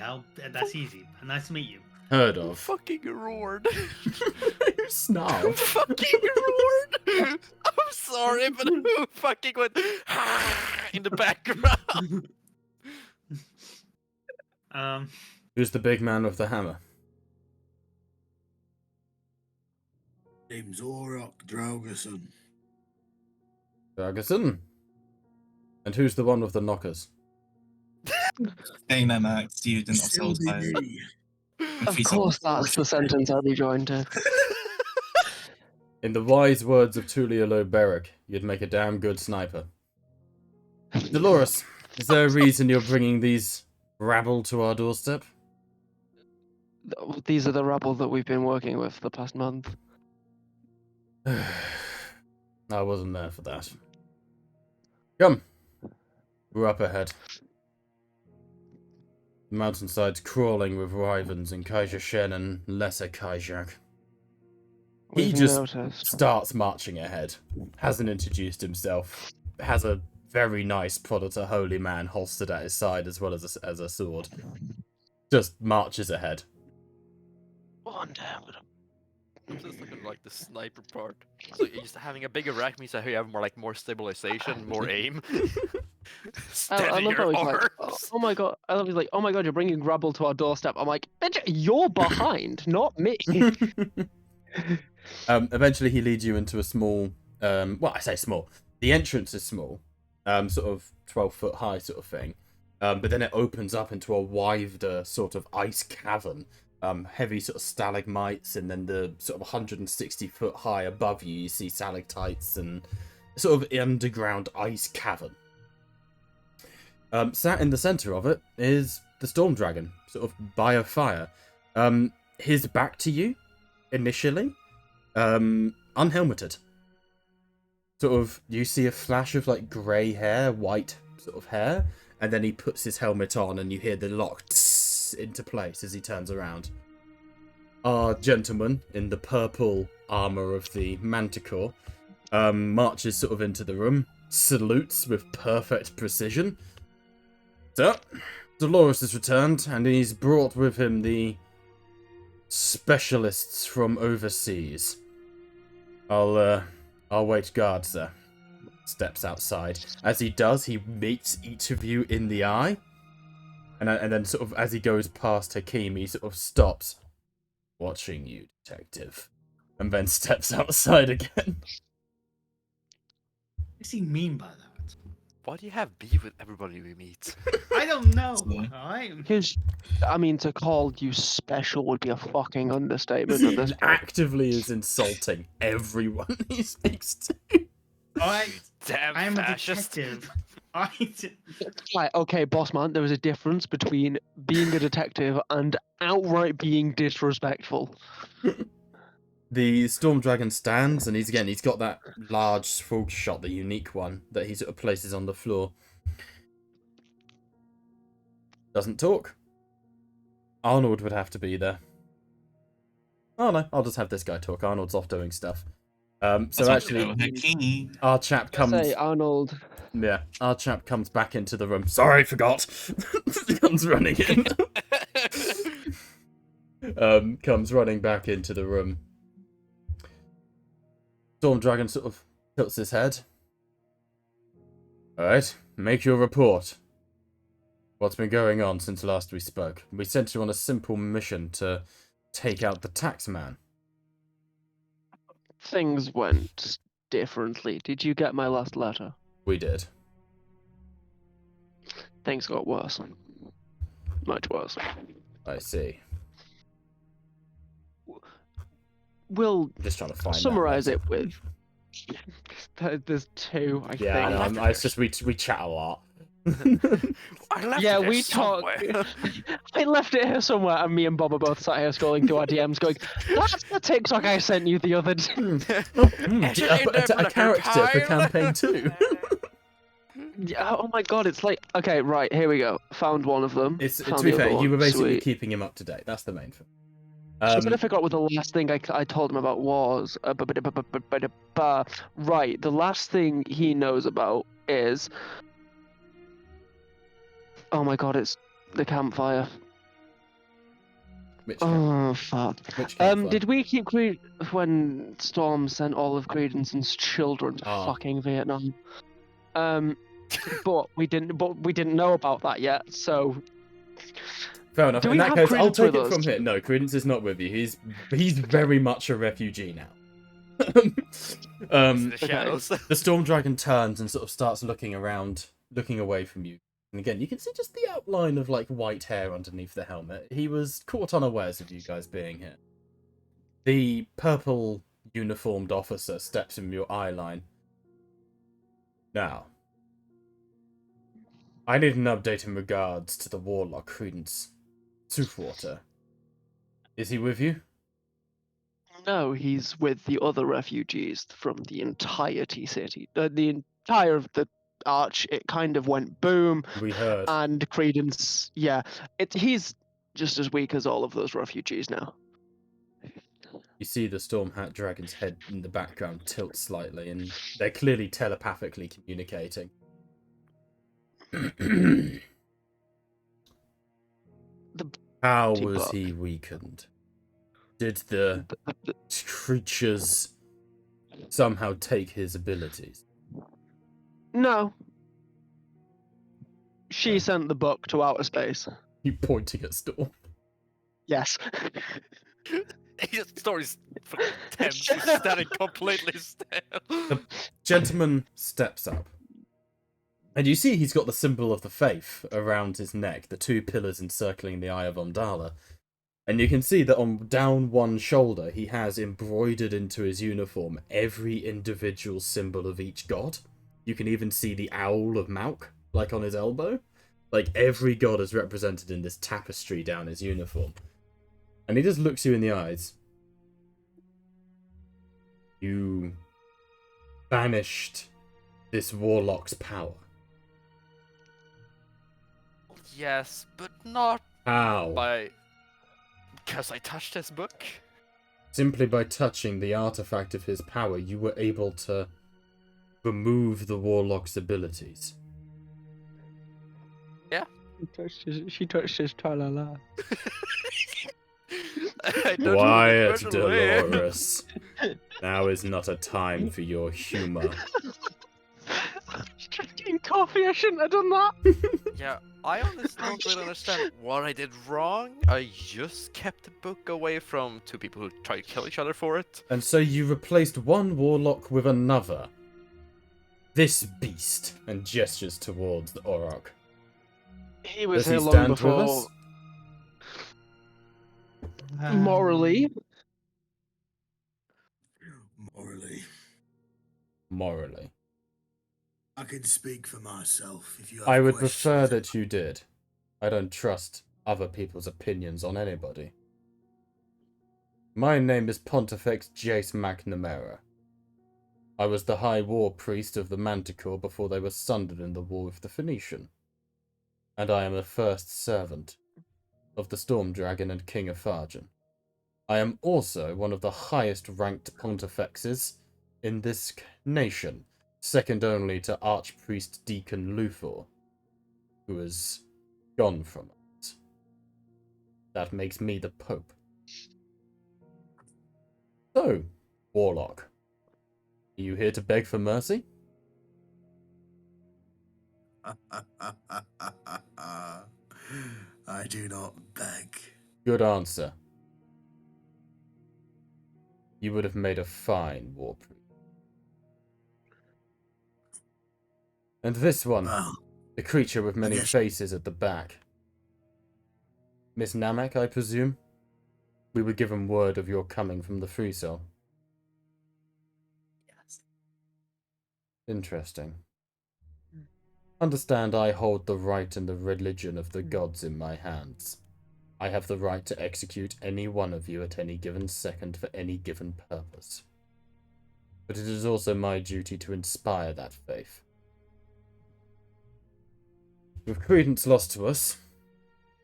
That's easy. Nice to meet you. Heard Who of. fucking roared? You snarl. Fucking roared! I'm sorry, but who fucking went in the background? Who's the big man with the hammer? Name's Orok Drogerson. Ferguson. And who's the one with the knockers? Saying that, Max, student of Still Soul be me. Of course, that's the sentence I'll be joined to. In the wise words of Tulialo Beric, you'd make a damn good sniper. Dolores, is there a reason you're bringing these rabble to our doorstep? These are the rabble that we've been working with the past month. I wasn't there for that. Come. We're up ahead. The mountainside's crawling with Ryvens and Kaiser Shen and Lesser Kaijak. He We've just noticed. starts marching ahead. Hasn't introduced himself. Has a very nice Predator Holy Man holstered at his side as well as a sword. Just marches ahead. One down. I'm just looking at, like the sniper part. So you're just having a bigger rack means that you have more stabilization, more aim. I Steady love how your he's like, arms. oh my god. I love he's like, oh my god, you're bringing rabble to our doorstep. I'm like, bitch, you're behind, not me. Eventually he leads you into a small, well, I say small. The entrance is small, sort of 12-foot high sort of thing. But then it opens up into a wider sort of ice cavern. Heavy sort of stalagmites, and then the sort of 160-foot high above you, you see stalactites and sort of underground ice cavern. Sat in the center of it is the Storm Dragon, sort of by a fire. His back to you, initially, unhelmeted. Sort of, you see a flash of like grey hair, white sort of hair, and then he puts his helmet on, and you hear the lock into place as he turns around. our gentleman in the purple armor of the Manticore marches sort of into the room, salutes with perfect precision. So, Dolores has returned, and he's brought with him the specialists from overseas. I'll wait guard, sir. Steps outside. As he does, he meets each of you in the eye. And then sort of as he goes past Hakim, he sort of stops. Watching you, detective. And then steps outside again. What does he mean by that? Why do you have beef with everybody we meet? I don't know. Yeah. Alright? Because, I mean, to call you special would be a fucking understatement at this point. Actively is insulting everyone he speaks to. Alright. Damn I am a fascist. detective. Alright. Right, okay, boss man, there is a difference between being a detective and outright being disrespectful. The Storm Dragon stands, and he's got that large full shot, the unique one, that he sort of places on the floor. Doesn't talk. Arnold would have to be there. Oh no, I'll just have this guy talk. Arnold's off doing stuff. So actually, Hakim. our chap comes. Say, Arnold. Yeah, our chap comes back into the room. Sorry, forgot. Comes running in. Comes running back into the room. Storm Dragon sort of tilts his head. Alright, make your report. What's been going on since last we spoke? We sent you on a simple mission to take out the taxman. Things went differently. Did you get my last letter? We did. Things got worse. Much worse. I see. We'll I'm just trying to find summarize that it with. There's two, I Yeah, I think. know. It's just we chat a lot. I left Yeah, it there we talk. somewhere. I left it here somewhere, and me and Bob are both sat here scrolling through our DMs, going, "That's the TikTok I sent you the other day." A character for campaign 2. Yeah, oh my god, it's like, okay, right, here we go. Found one of them. It's to found be the fair, other you were one. basically Sweet. keeping him up to date. That's the main thing. I was trying to figure out what the last thing I told him about was. Right, the last thing he knows about is. Oh my god, it's the campfire. Which Oh fuck. campfire? Did we keep when Storm sent all of Credenson's children to Ah. fucking Vietnam? But we didn't know about that yet. So Fair enough. Do In we that have case, I'll Credence take with it from us? here. No, Credence is not with you. He's very much a refugee now. In the shadows. The Storm Dragon turns and sort of starts looking around, looking away from you. And again, you can see just the outline of like white hair underneath the helmet. He was caught unawares of you guys being here. The purple uniformed officer steps in your eye line. Now, I need an update in regards to the warlock Credence Soothwater. Is he with you? no, he's with the other refugees from the entirety city. The entire of the arch. It kind of went boom. We heard. And Credence, yeah, he's just as weak as all of those refugees now. You see the Storm Hat Dragon's head in the background tilt slightly, and they're clearly telepathically communicating. How was T-Buck. he weakened? Did the creatures somehow take his abilities? No. She sent the book to outer space. You pointing at Storm. Yes. His story's fucking tense. He's standing completely still. The gentleman steps up. And you see he's got the symbol of the faith around his neck, the two pillars encircling the Eye of Ondala. And you can see that on down one shoulder, he has embroidered into his uniform every individual symbol of each god. You can even see the owl of Malk, like on his elbow. Like every god is represented in this tapestry down his uniform. And he just looks you in the eyes. You banished this warlock's power. Yes, but not How? by Because I touched his book. Simply by touching the artifact of his power, you were able to remove the warlock's abilities. She touched his tra-la-la. I don't Quiet, have a special way. Dolores. Now is not a time for your humor. Drinking coffee, I shouldn't have done that. Yeah, I honestly don't really understand what I did wrong. I just kept the book away from two people who tried to kill each other for it. And so you replaced one warlock with another. This beast, and gestures towards the Auroch. He was Does he here long stand with before. us? Morally, Morally, Morally. I can speak for myself if you have I would questions. prefer that you did. I don't trust other people's opinions on anybody. My name is Pontifex Jace McNamara. I was the High War Priest of the Manticore before they were sundered in the War with the Phoenician. And I am the first servant of the Storm Dragon and King of Fargen. I am also one of the highest ranked pontifexes in this nation, second only to Archpriest Deacon Luthor, who is gone from us. That makes me the Pope. So, Warlock, are you here to beg for mercy? I do not beg. Good answer. You would have made a fine war priest. And this one, Well, the creature with many guess- faces at the back. Miss Namek, I presume? We were given word of your coming from the Free Cell. Yes. Interesting. Understand I hold the right and the religion of the gods in my hands. I have the right to execute any one of you at any given second for any given purpose. But it is also my duty to inspire that faith. With credence lost to us,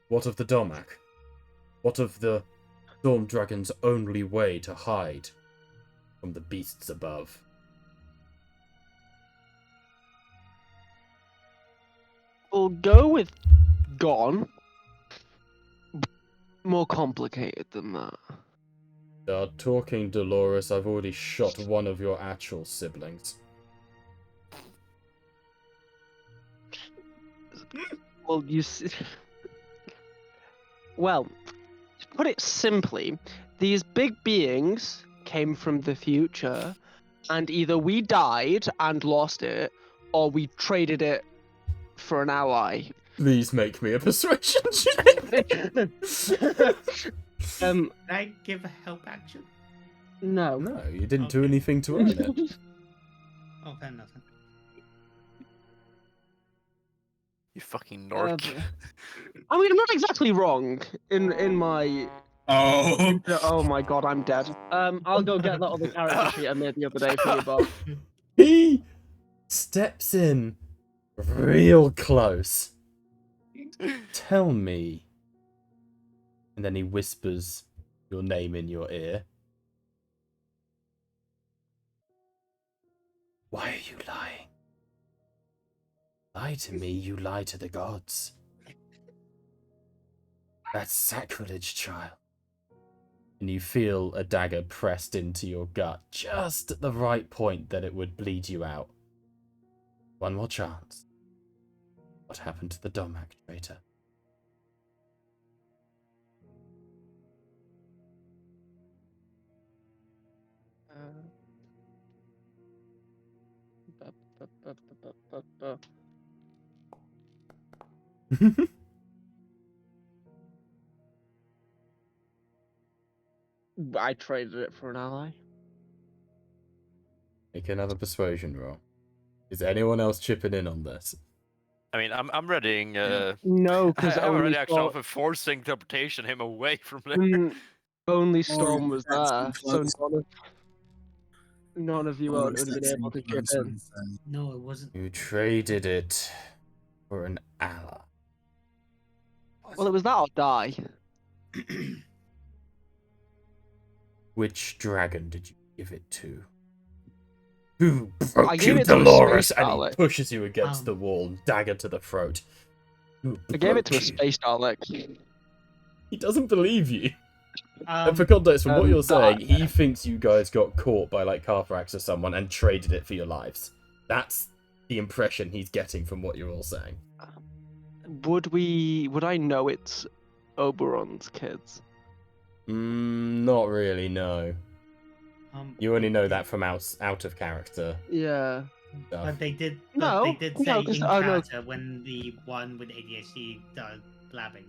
what of the Domak? What of the Storm Dragon's only way to hide from the beasts above? we'll go with gone. More complicated than that. Start talking, Dolores. I've already shot one of your actual siblings. Well, well, to put it simply, these big beings came from the future, and either we died and lost it, or we traded it for an ally. Please make me a persuasion check. Can I give a help action? No. No, you didn't do Okay. anything to earn it. Oh, then nothing. You fucking narc. I mean, I'm not exactly wrong in my. Oh. Oh my god, I'm dead. I'll go get that other character sheet I made the other day for you, Bob. He steps in real close. Tell me. And then he whispers your name in your ear. Why are you lying? Lie to me, you lie to the gods. That's sacrilege, child. And you feel a dagger pressed into your gut just at the right point that it would bleed you out. One more chance. What happened to the Domak traitor? I traded it for an ally. Make another persuasion roll. Is anyone else chipping in on this? I mean, I'm readying. No, because I'm only already actually Storm, off of forcing teleportation him away from there. only Storm was that's there, so close. none of you Oh, would have been able to chip in. No, it wasn't. You traded it for an ally. Well, it was that or die. Which dragon did you give it to? Who broke I gave you, it to a Dolores? space And he Dalek. pushes you against the Um, wall, dagger to the throat. Who I gave it to a broke you? space Dalek. He doesn't believe you. And for context, from what you're saying, he thinks you guys got caught by like Carthrax or someone and traded it for your lives. That's the impression he's getting from what you're all saying. Would I know it's Oberon's kids? Not really, no. You only but know they- that from out of character Yeah. stuff. But they did. No, They did no, say 'cause- in oh, no. character when the one with ADHD started blabbing.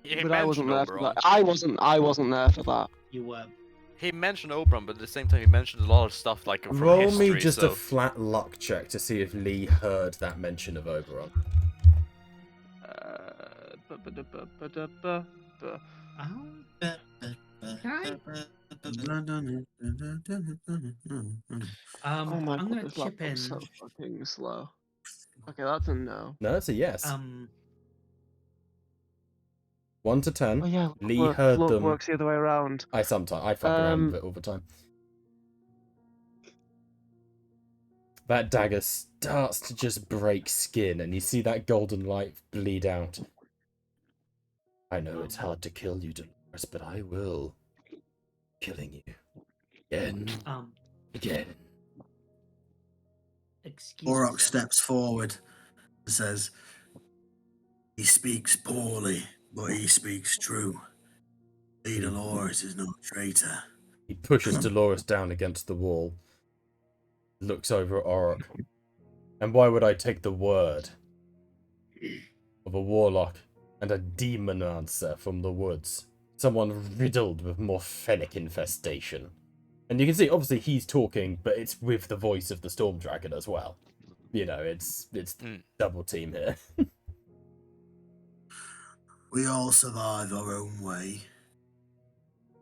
He But I wasn't mentioned there for Oberon. that. I wasn't there for that. You were. He mentioned Oberon, but at the same time he mentioned a lot of stuff like from Roll history. me just so... a flat luck check to see if Lee heard that mention of Oberon. Oh my I'm god, gonna this chip in. laptop's so fucking slow. Okay, that's a no. No, that's a yes. 1 to 10. Oh yeah, Lee heard luck them. works the other way around. I fuck around with it all the time. That dagger starts to just break skin, and you see that golden light bleed out. I know it's hard to kill you, Dolores, but I will. Killing you. Again. Excuse me. Orok sir. steps forward and says, "He speaks poorly, but he speaks true. Lee Dolores is no traitor." He pushes Dolores down against the wall. Looks over at Orok. And why would I take the word of a warlock and a demonancer from the woods? Someone riddled with morphenic infestation. And you can see, obviously, he's talking, but it's with the voice of the Storm Dragon as well. You know, it's double team here. We all survive our own way.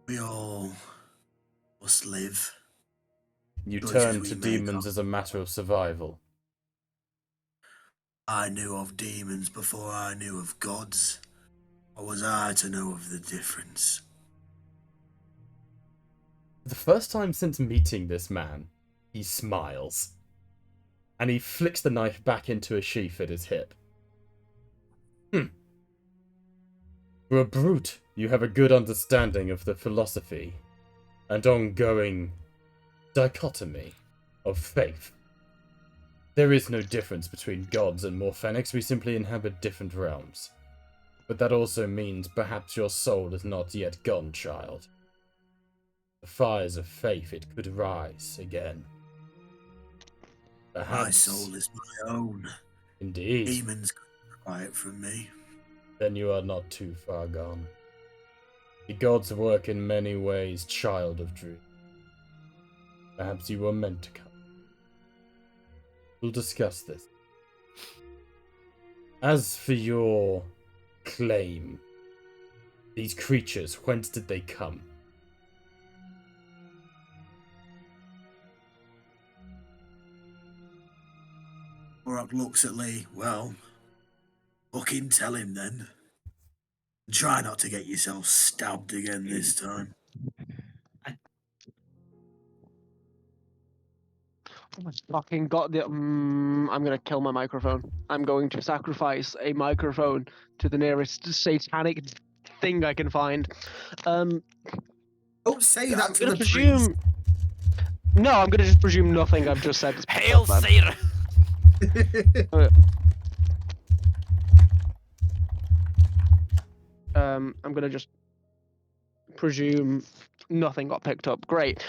We all must live. You Choices turn we to make demons are- as a matter of survival. I knew of demons before I knew of gods. Or was I to know of the difference? The first time since meeting this man, he smiles. And he flicks the knife back into a sheath at his hip. For a brute, you have a good understanding of the philosophy and ongoing dichotomy of faith. There is no difference between gods and morphenics, we simply inhabit different realms. But that also means perhaps your soul is not yet gone, child. The fires of faith, it could rise again. Perhaps. My soul is my own. Indeed. Demons couldn't pry it from me. Then you are not too far gone. The gods work in many ways, child of Dream. Perhaps you were meant to come. We'll discuss this. As for your claim, these creatures, whence did they come? Orok looks at Lee. Well, fucking tell him then. Try not to get yourself stabbed again this time. Oh my fucking god! I'm gonna kill my microphone. I'm going to sacrifice a microphone to the nearest satanic thing I can find. Don't say that I'm to gonna the presume. No, I'm gonna just presume nothing I've just said. Hail Satan! I'm gonna just presume nothing got picked up. Great.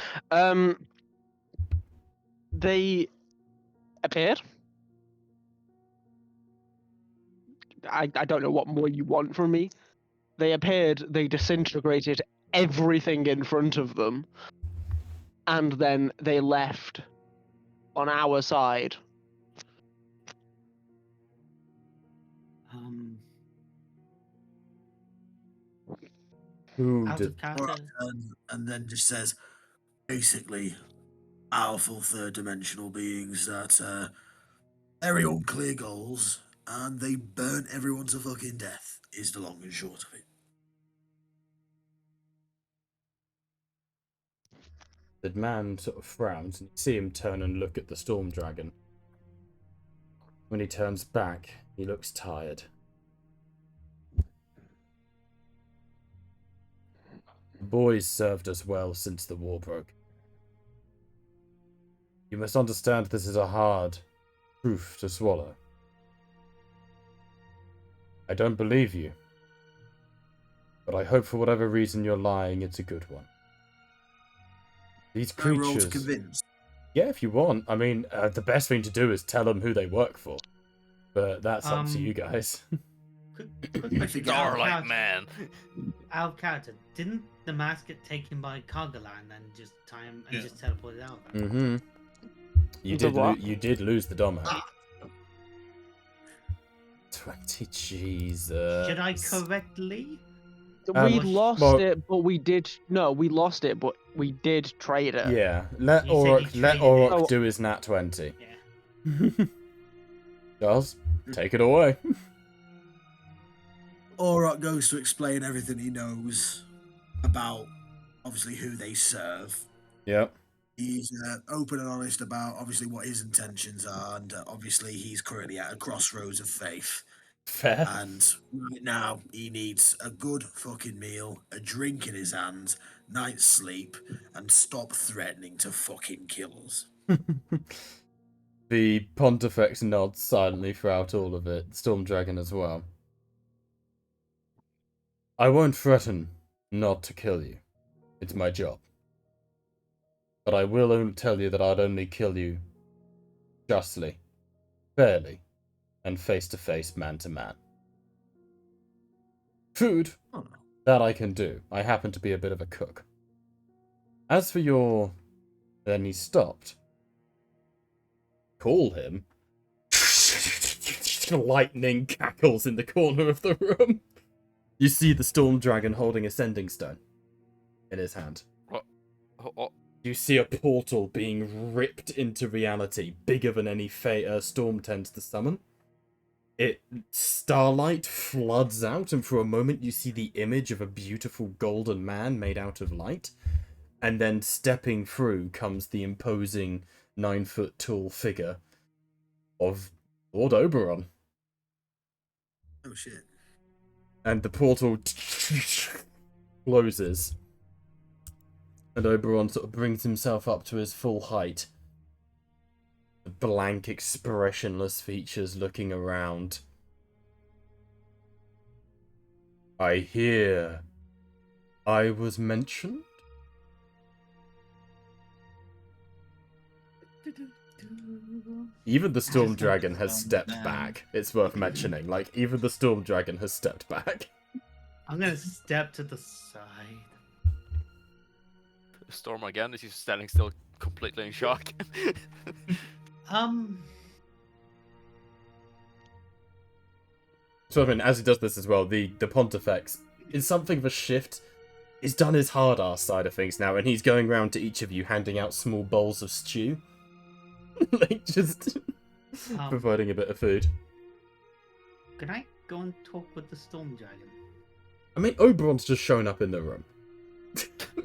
They appeared. I don't know what more you want from me. They appeared, they disintegrated everything in front of them, and then they left on our side. Who Out did? of character. and then just says, basically, powerful third dimensional beings that very unclear goals, and they burnt everyone to fucking death, is the long and short of it. The man sort of frowns, and you see him turn and look at the storm dragon. When he turns back, he looks tired. The boys served us well since the war broke. You must understand this is a hard truth to swallow. I don't believe you. But I hope for whatever reason you're lying, it's a good one. These Can I roll to creatures... convince? Yeah, if you want. I mean, the best thing to do is tell them who they work for. But that's up to you guys. I think Starlight Man. Out of character, didn't the mask get taken by Cargalan and just time and Yeah. just teleported out? Mm-hmm. You The did. what? You did lose the dom hand. 20. Jesus. Should I correctly? We Um, lost well- it, but we did. No, we lost it, but we did trade it. Yeah. Let You said you Auroch traded it. do his nat 20. Yeah. Charles, take it away. Auroch goes to explain everything he knows about, obviously, who they serve. Yep. He's open and honest about, obviously, what his intentions are, and obviously, he's currently at a crossroads of faith. Fair. And right now, he needs a good fucking meal, a drink in his hand, night's sleep, and stop threatening to fucking kill us. The Pontifex nods silently throughout all of it. Storm Dragon as well. I won't threaten not to kill you. It's my job. But I will only tell you that I'd only kill you justly, fairly, and face to face, man to man. Food, Oh. that I can do. I happen to be a bit of a cook. As for your... Then he stopped. Call him? Lightning cackles in the corner of the room. You see the storm dragon holding a sending stone in his hand. Oh, You see a portal being ripped into reality, bigger than any storm tends to summon. Starlight floods out, and for a moment you see the image of a beautiful golden man made out of light. And then stepping through comes the imposing 9-foot tall figure of Lord Oberon. Oh shit. And the portal closes. And Oberon sort of brings himself up to his full height. The blank, expressionless features looking around. I hear I was mentioned? Even the Storm Dragon has stepped back. It's worth mentioning. Like, even the Storm Dragon has stepped back. I'm gonna step to the side. Storm again. Is he standing still, completely in shock? So, I mean, as he does this as well, the Pontifex is something of a shift. He's done his hard-ass side of things now, and he's going round to each of you handing out small bowls of stew. Like, just providing a bit of food. Can I go and talk with the Storm Dragon? I mean, Oberon's just shown up in the room.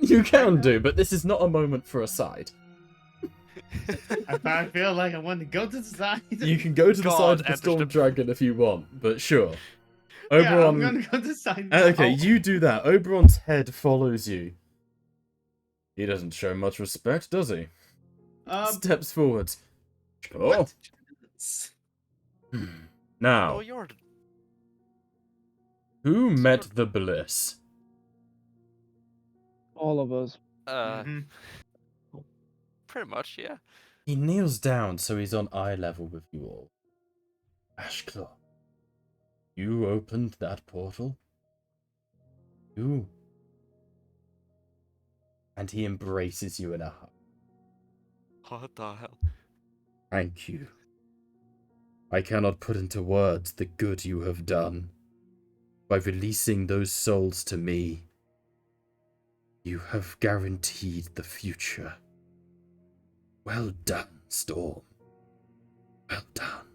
You can do, but this is not a moment for a side. I feel like I want to go to the side. You can go to the God, side of the Ed, Storm the- Dragon if you want, but sure. Yeah, I'm Oberon... gonna go to the side. Okay, you do that. Oberon's head follows you. He doesn't show much respect, does he? Steps forward. Oh. Now, Oh, you're who met the bliss? All of us. Mhm. pretty much, yeah. He kneels down so he's on eye level with you all. Ashclaw, you opened that portal? You. And he embraces you in a hug. What the hell? Thank you. I cannot put into words the good you have done. By releasing those souls to me, you have guaranteed the future. Well done, Storm. Well done.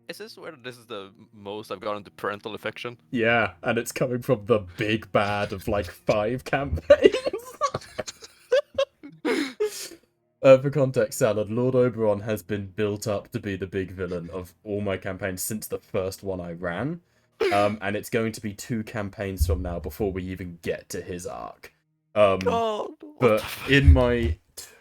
Is this where this is the most I've gotten to parental affection? Yeah, and it's coming from the big bad of like 5 campaigns. For context, Salad, Lord Oberon has been built up to be the big villain of all my campaigns since the first one I ran. And it's going to be 2 campaigns from now before we even get to his arc. God, But in my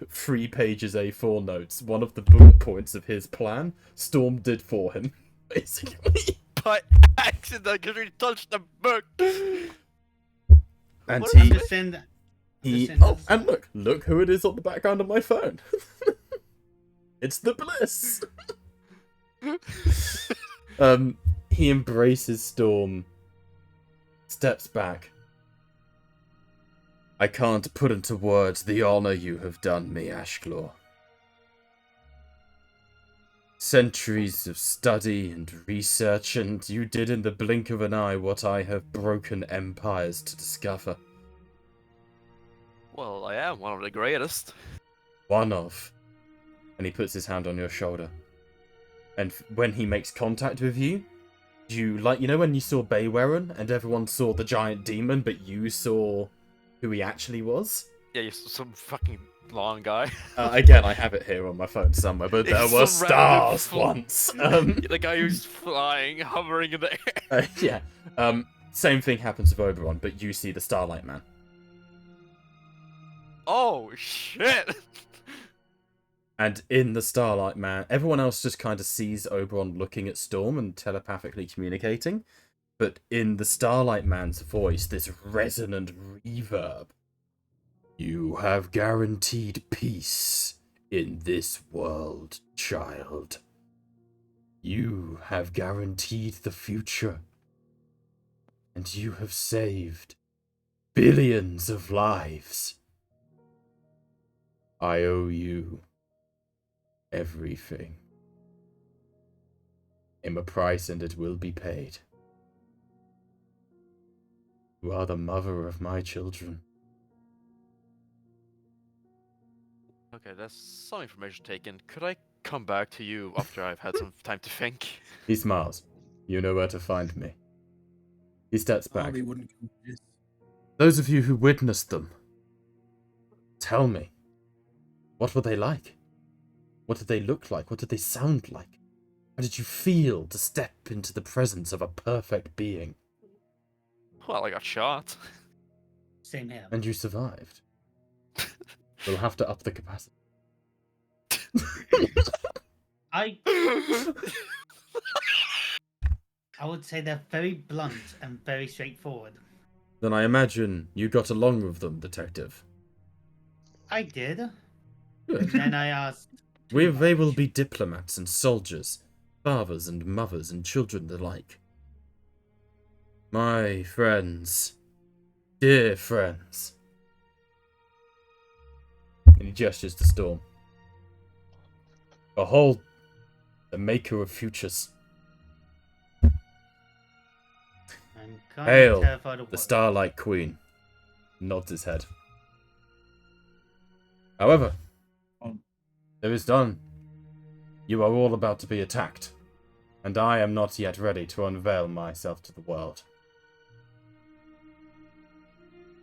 3 pages A4 notes, one of the bullet points of his plan, Storm did for him, basically. by accident, because we touched the book. And What he, is Understand. and look who it is on the background of my phone. It's the Bliss. He embraces Storm, steps back. I can't put into words the honor you have done me, Ashclaw. Centuries of study and research, and you did in the blink of an eye what I have broken empires to discover. Well, I am one of the greatest. One of. And he puts his hand on your shoulder. And when he makes contact with you, you know when you saw Baywerin and everyone saw the giant demon, but you saw who he actually was? Yeah, you're some fucking long guy. Again, I have it here on my phone somewhere, but there It's were some random stars once. The guy who's flying, hovering in the air. Yeah. Same thing happens with Oberon, but you see the Starlight Man. Oh, shit! And in the Starlight Man, everyone else just kind of sees Oberon looking at Storm and telepathically communicating. But in the Starlight Man's voice, this resonant reverb. You have guaranteed peace in this world, child. You have guaranteed the future. And you have saved billions of lives. I owe you everything. Name a price and it will be paid. You are the mother of my children. Okay, that's some information taken. Could I come back to you after I've had some time to think? He smiles. You know where to find me. He steps back. Army wouldn't come to this. Those of you who witnessed them, tell me, what were they like? What did they look like? What did they sound like? How did you feel to step into the presence of a perfect being? Well, I got shot. Same here. And you survived. We'll have to up the capacity. I would say they're very blunt and very straightforward. Then I imagine you got along with them, Detective. I did. Good. Then I asked. They will be diplomats and soldiers, fathers and mothers and children alike. My friends, dear friends. And he gestures to Storm. Behold, the maker of futures. I'm kind Hail, of terrified of the what- Starlight Queen. Nods his head. However, it is done. You are all about to be attacked, and I am not yet ready to unveil myself to the world.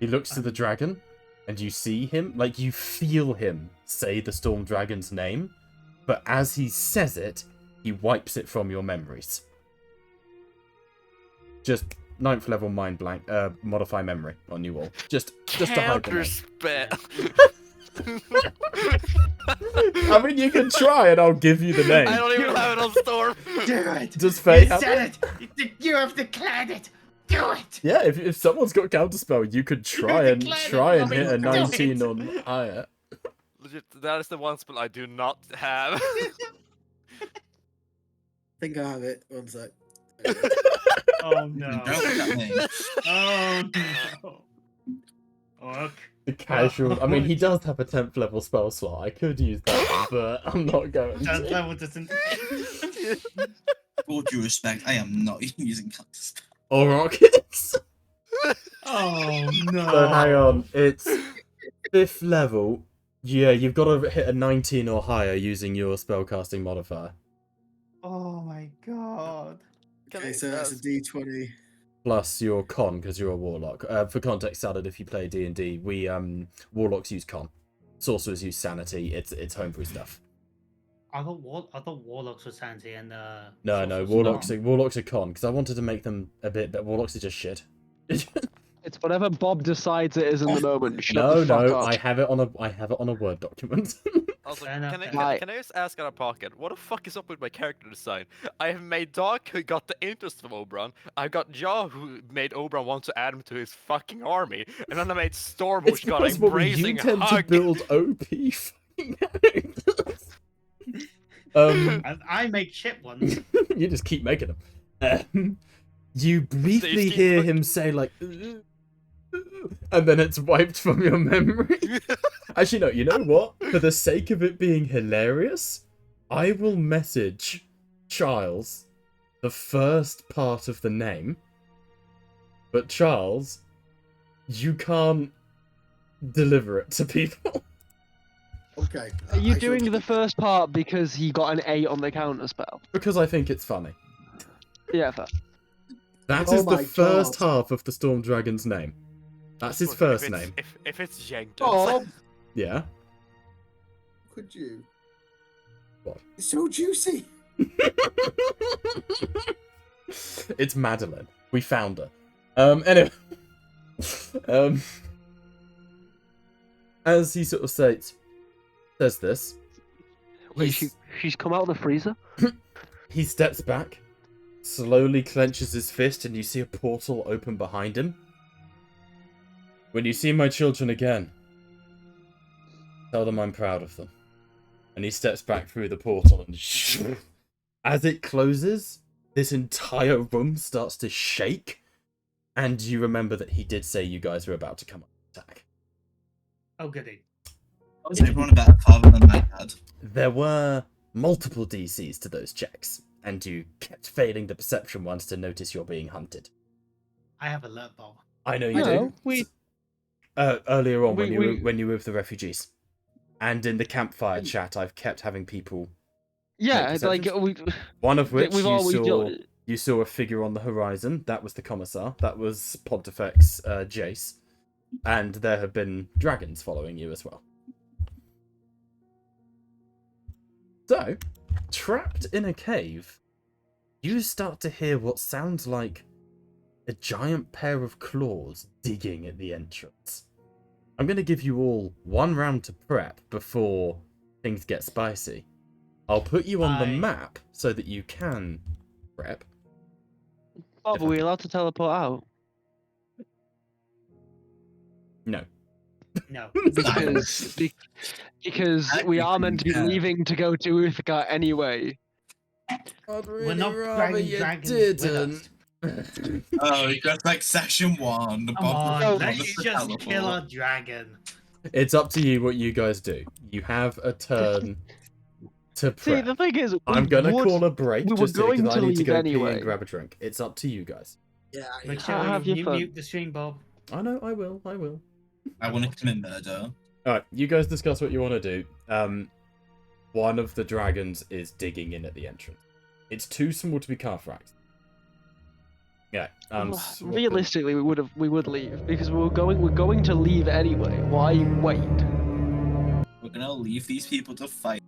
He looks to the dragon, and you see him, like you feel him say the Storm Dragon's name, but as he says it, he wipes it from your memories. Just 9th level mind blank, modify memory on you all. Just to hide the name. Counterspell. I mean, you can try and I'll give you the name. I don't even have it on Storm. Do it! Does Faye You have said it! You have declared it! Do it! Yeah, if someone's got counterspell, you could try and declared it, hit a do 19 it. or higher. Legit, that is the one spell I do not have. I think I have it. One sec. Oh no. Don't look at me. Oh no. Orc. The casual. I mean, he does have a 10th level spell slot. I could use that one, but I'm not going That to. level doesn't. With all due respect, I am not using counterspell. Or rockets. Oh no. So hang on, it's 5th level. Yeah, you've got to hit a 19 or higher using your spellcasting modifier. Oh my god. Okay, so that's a D20. Plus your con, because you're a warlock. For context, Salad, if you play D&D, we warlocks use con. sorcerers use sanity. It's homebrew stuff. I thought warlocks were sanity and No, sorcerers were warlocks are con because I wanted to make them a bit, but warlocks are just shit. It's whatever Bob decides it is in the moment. Shut No, the fuck no, up. I have it on a Word document. Also, Fair enough, can I, fair can, enough. can I just ask out of pocket, what the fuck is up with my character design? I have made Doc, who got the interest of Oberon. I've got Jaw, who made Oberon want to add him to his fucking army. And then I made Storm, It's which got a because what you bracing tend to hug. build OP fucking characters. I make shit ones. You just keep making them. You briefly keep hear fucking- him say like, and then it's wiped from your memory. Actually, no. You know what? For the sake of it being hilarious, I will message Charles the first part of the name. But Charles, you can't deliver it to people. Okay. Are you I shall doing the keep- first part because he got an 8 on the counter spell? Because I think it's funny. Yeah, fair. That Oh is the my first God. half of the Storm Dragon's name. That's his Look, first if it's, name. If it's Jenkins. Bob, Yeah. could you? What? It's so juicy. It's Madeline. We found her. Anyway. As he sort of says this, Wait, he's- she's come out of the freezer? he steps back, slowly clenches his fist, and you see a portal open behind him. When you see my children again, tell them I'm proud of them. And he steps back through the portal, and as it closes, this entire room starts to shake, and you remember that he did say you guys were about to come up and attack. Oh, goody. Was everyone a better father than my dad? There were multiple DCs to those checks, and you kept failing the perception ones to notice you're being hunted. I have alert ball. I know you No, do. Earlier on, when we- you were with the refugees, and in the campfire chat, I've kept having people. Yeah, Make like perceptions? One of which we've always you saw a figure on the horizon. That was the commissar. That was Pontifex Jace, and there have been dragons following you as well. So, trapped in a cave, you start to hear what sounds like a giant pair of claws digging at the entrance. I'm going to give you all one round to prep before things get spicy. I'll put you on the map so that you can prep. Bob, are we allowed to teleport out? No. No. Because we are meant to be leaving to go to Uthgar anyway. I'd We're not dragging dragons with us. Oh, you got like session 1. The Come on, Bob let's the just teleport. kill a dragon. It's up to you what you guys do. You have a turn to prep. See, the thing is, I'm gonna call a break we were just because going I to need to leave go pee anyway. and grab a drink. It's up to you guys. Yeah. Make yeah. sure Have you your fun. mute the stream, Bob. I know, I will. I want to commit murder. Alright, you guys discuss what you want to do. One of the dragons is digging in at the entrance. It's too small to be Carthrax. Yeah. Realistically, we would leave because we're going to leave anyway. Why wait? We're gonna leave these people to fight.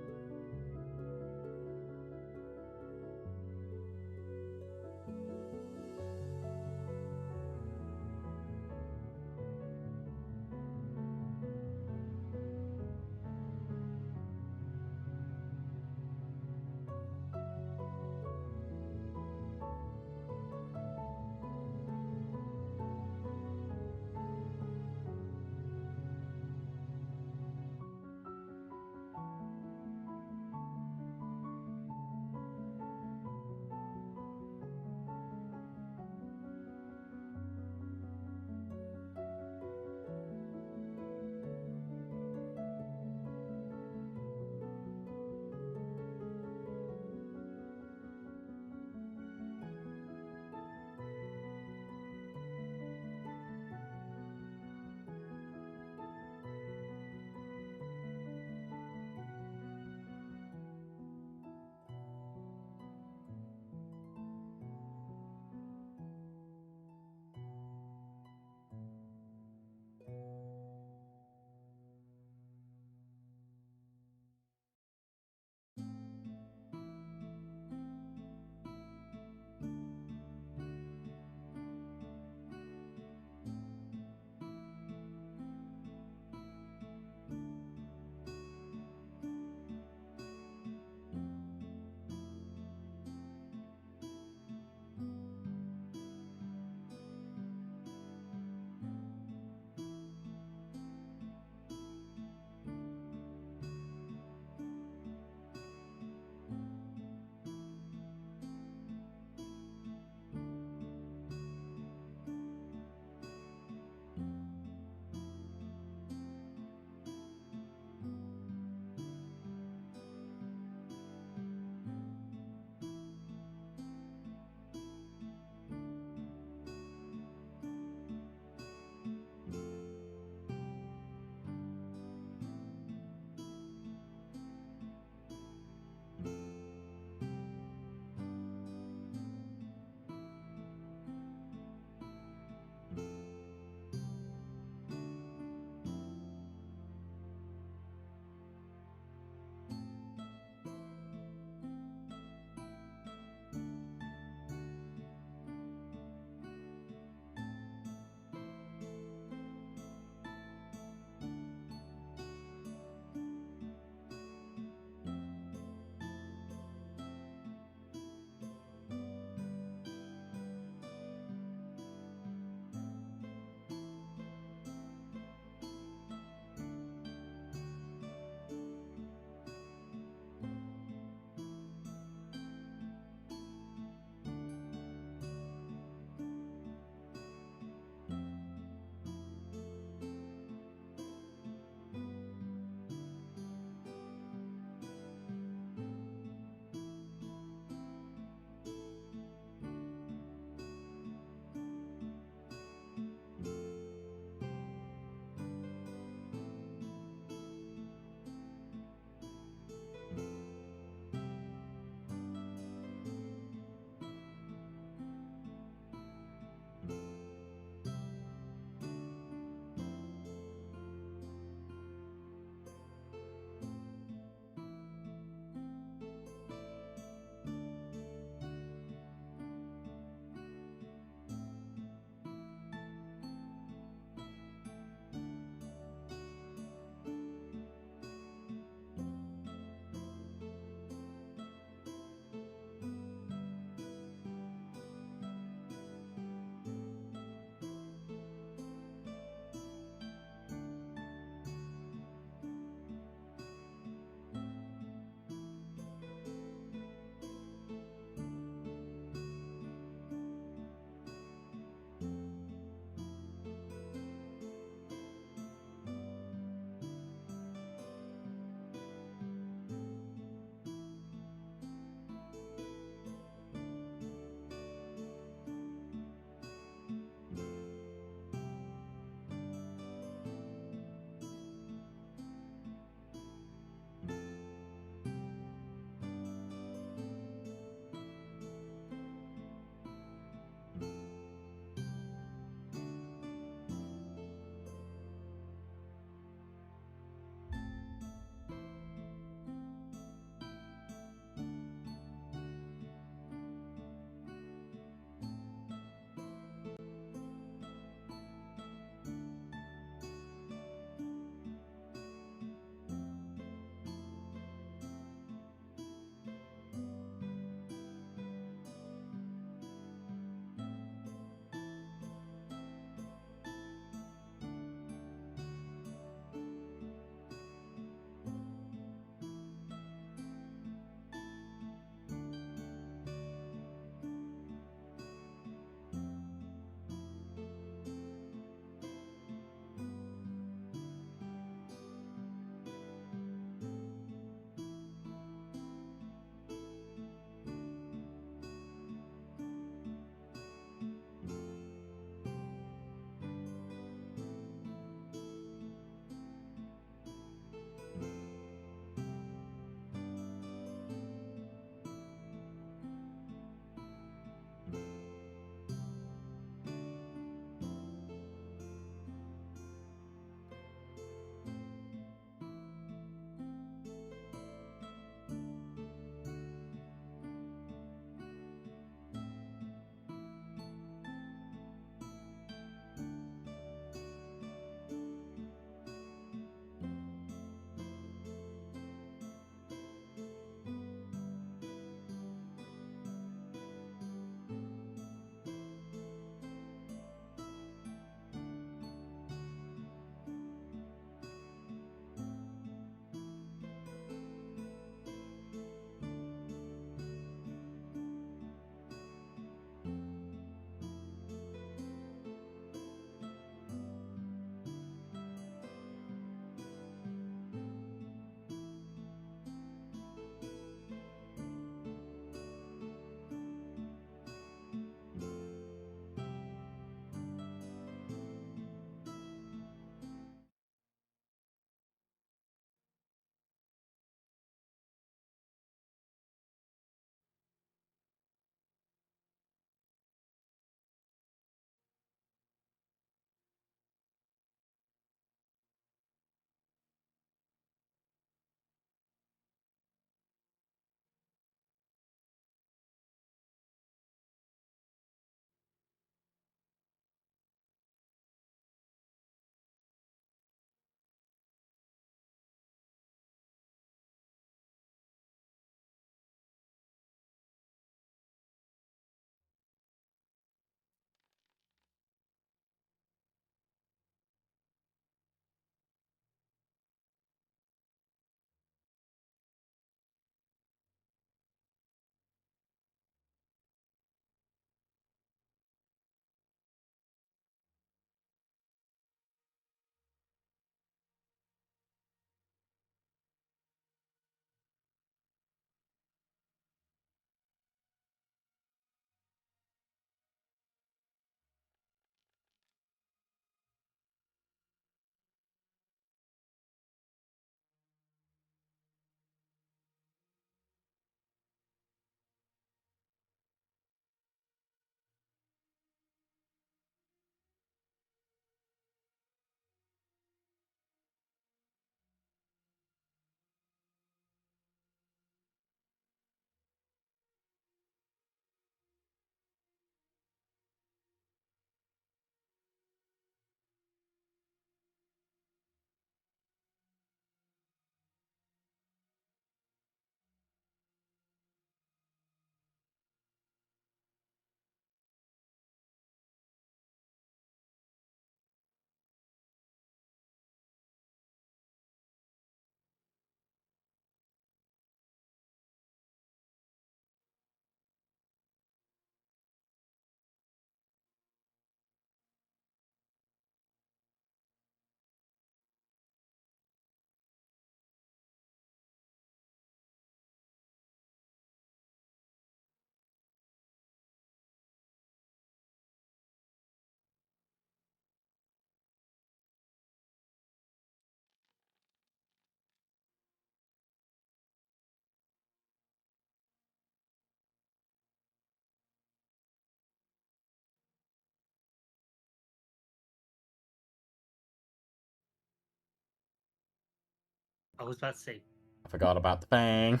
I was about to say. I forgot about the bang.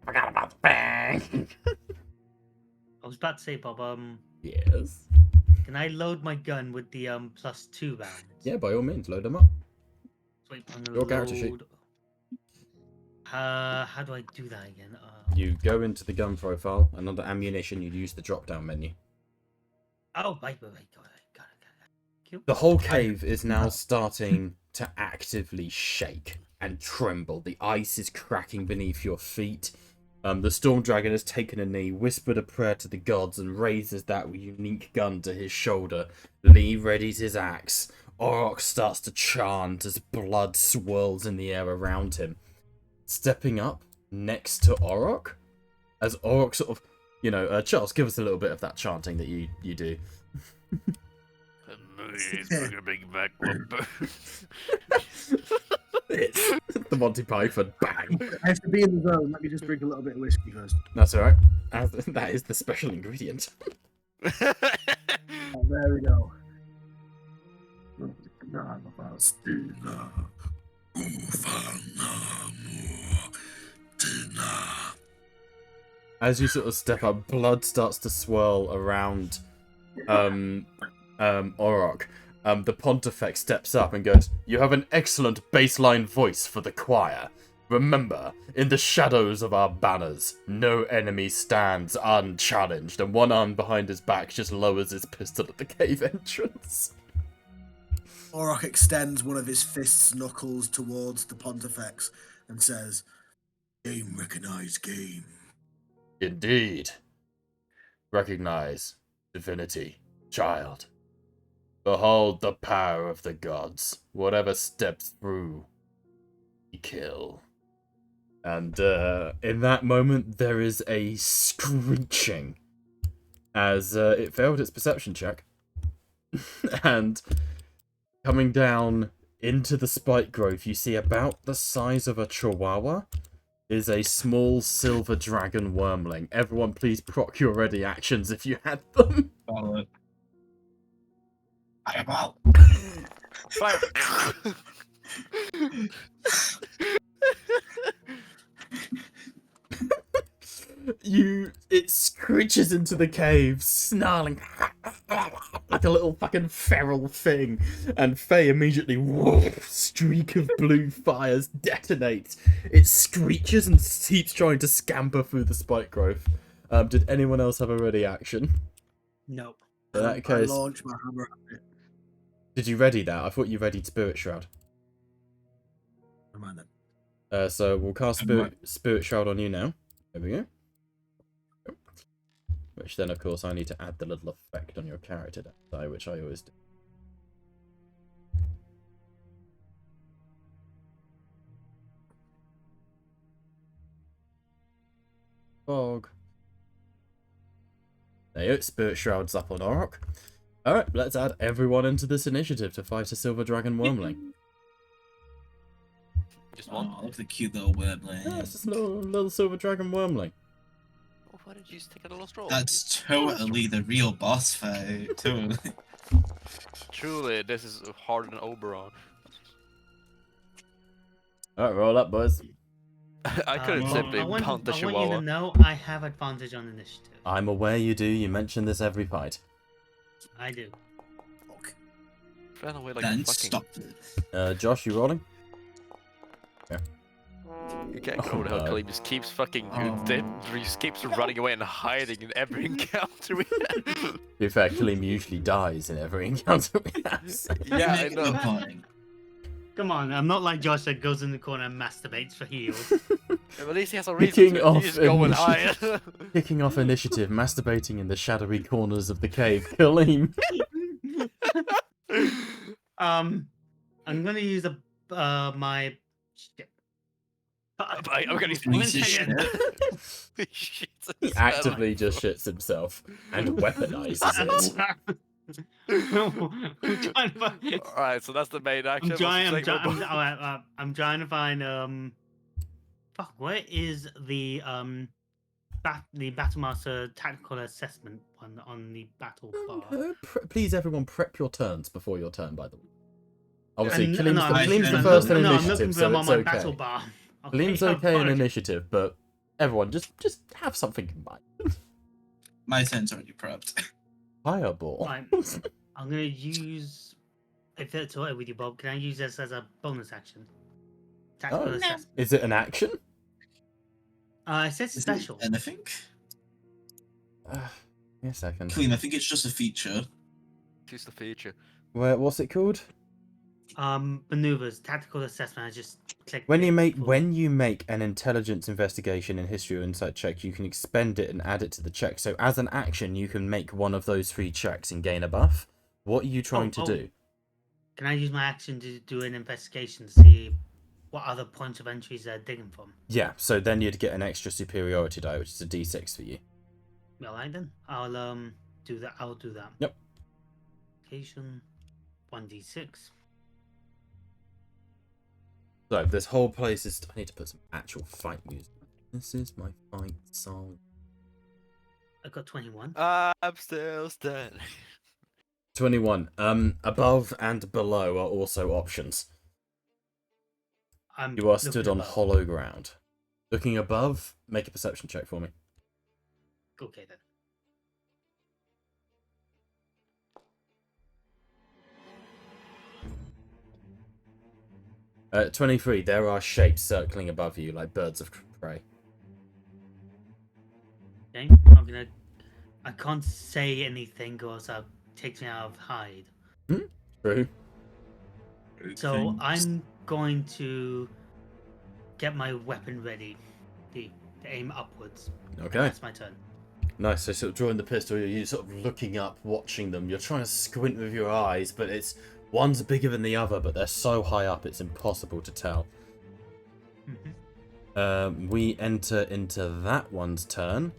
Forgot about the bang. I was about to say, Bob. Yes. Can I load my gun with the +2 rounds? Yeah, by all means, load them up. Wait, I'm gonna Your character sheet. load. How do I do that again? You go into the gun profile, and under ammunition, you use the drop-down menu. Oh, wait. Got it. The whole cave is now starting to actively shake and tremble. The ice is cracking beneath your feet. The Storm Dragon has taken a knee, whispered a prayer to the gods, and raises that unique gun to his shoulder. Lee readies his axe. Orok starts to chant as blood swirls in the air around him. Stepping up next to Orok, as Orok sort of, Charles, give us a little bit of that chanting that you do. It's the Monty Python bang. I have to be in the zone. Let me just drink a little bit of whiskey first. That's alright. That is the special ingredient. Oh, there we go. As you sort of step up, blood starts to swirl around Orok. The Pontifex steps up and goes, "You have an excellent baseline voice for the choir. Remember, in the shadows of our banners, no enemy stands unchallenged," and one arm behind his back just lowers his pistol at the cave entrance. Orok extends one of his fist's knuckles towards the Pontifex and says, "Game recognized game." Indeed. Recognize divinity, child. Behold the power of the gods. Whatever steps through, we kill. And in that moment, there is a screeching as it failed its perception check. And coming down into the spike growth, you see about the size of a chihuahua is a small silver dragon wormling. Everyone please proc your ready actions if you had them. Follow it. I am out. Fire. It screeches into the cave, snarling like a little fucking feral thing, and Faye immediately, streak of blue fires detonates. It screeches and keeps trying to scamper through the spike growth. Did anyone else have a ready action? Nope. In that case, I launch my hammer at it. did you ready that? I thought you readied Spirit Shroud. Never mind then. So we'll cast Spirit Shroud on you now. There we go. Which then, of course, I need to add the little effect on your character die, which I always do. Fog. There you go, Spirit Shroud's up on Orok. Alright, let's add everyone into this initiative to fight a Silver Dragon Wormling. Just one. Oh, look at the cute little wormling. Yeah, it's just a little Silver Dragon Wormling. Oh, why did you just take out a little straw? That's totally the real boss fight. Totally. Truly, this is harder than Oberon. Alright, roll up, boys. I couldn't well, simply I want punt the you chihuahua. to know I have advantage on initiative. I'm aware you do, you mention this every fight. I do. Ran away like Then a fucking... stop. Josh, you rolling? You can't go to hell until he just keeps fucking... He just keeps running away and hiding in every encounter we have. To be fair, Kalim usually dies in every encounter we have. Yeah, I Make know. the point. Come on, I'm not like Josh that goes in the corner and masturbates for heals. Yeah, but at least he has a reason Kicking to. off He's just going higher. Kicking off initiative, masturbating in the shadowy corners of the cave. Kalim. I'm gonna use my shit. I'm gonna use I'm gonna Piece of take shit. He actively just shits himself and weaponizes it. I'm trying to find. Alright, so that's the main action. I'm trying to find. Fuck, where is the Battlemaster tactical assessment one on the battle bar? Please, everyone, prep your turns before your turn, by the way. Obviously, And- Kaleem's, no, I'm Kaleem's looking- the first in no, I'm initiative, looking for so him on it's my okay. battle bar. Kaleem's I okay in apologize. initiative, but everyone, just have something in mind. My turn's already prepped. Fireball. Right. I'm gonna use. If it's alright with you, Bob, can I use this as a bonus action? Tactical Oh, assessment. is it an action? It says Is it special. anything? Give me a second. Clean, I think it's just a feature. Choose the feature. What's it called? Maneuvers, tactical assessment. I just clicked. When you it for- make an intelligence investigation in history or insight check, you can expend it and add it to the check. So as an action, you can make one of those 3 checks and gain a buff. What are you trying to do? Can I use my action to do an investigation to see what other points of entries they're digging from? Yeah, so then you'd get an extra superiority die, which is a d6 for you. Alright then. I'll do that. I'll do that. Yep. Investigation 1d6. So this whole place is... I need to put some actual fight music. This is my fight song. I got 21. I'm still standing. 21. Above and below are also options. I'm You are stood looking on above. hollow ground. Looking above, make a perception check for me. Okay then. At 23, there are shapes circling above you like birds of prey. Okay. I can't say anything or else it takes me out of hide. True. So I'm going to get my weapon ready. To aim upwards. Okay. That's my turn. Nice. So sort of drawing the pistol, you're sort of looking up, watching them. You're trying to squint with your eyes, but it's one's bigger than the other, but they're so high up it's impossible to tell. We enter into that one's turn.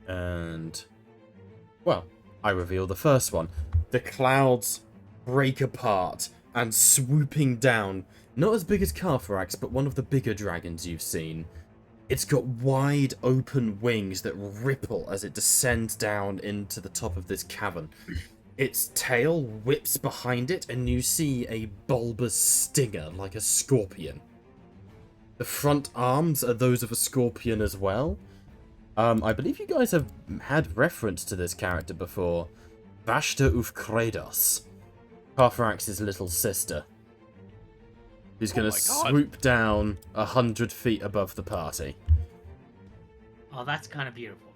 And, well, I reveal the first one. The clouds break apart and swooping down. Not as big as Carthrax, but one of the bigger dragons you've seen. It's got wide open wings that ripple as it descends down into the top of this cavern. Its tail whips behind it, and you see a bulbous stinger like a scorpion. The front arms are those of a scorpion as well. I believe you guys have had reference to this character before. Vashta Ufkredos, Carthrax's little sister, who's going to swoop down 100 feet above the party. Oh, that's kind of beautiful.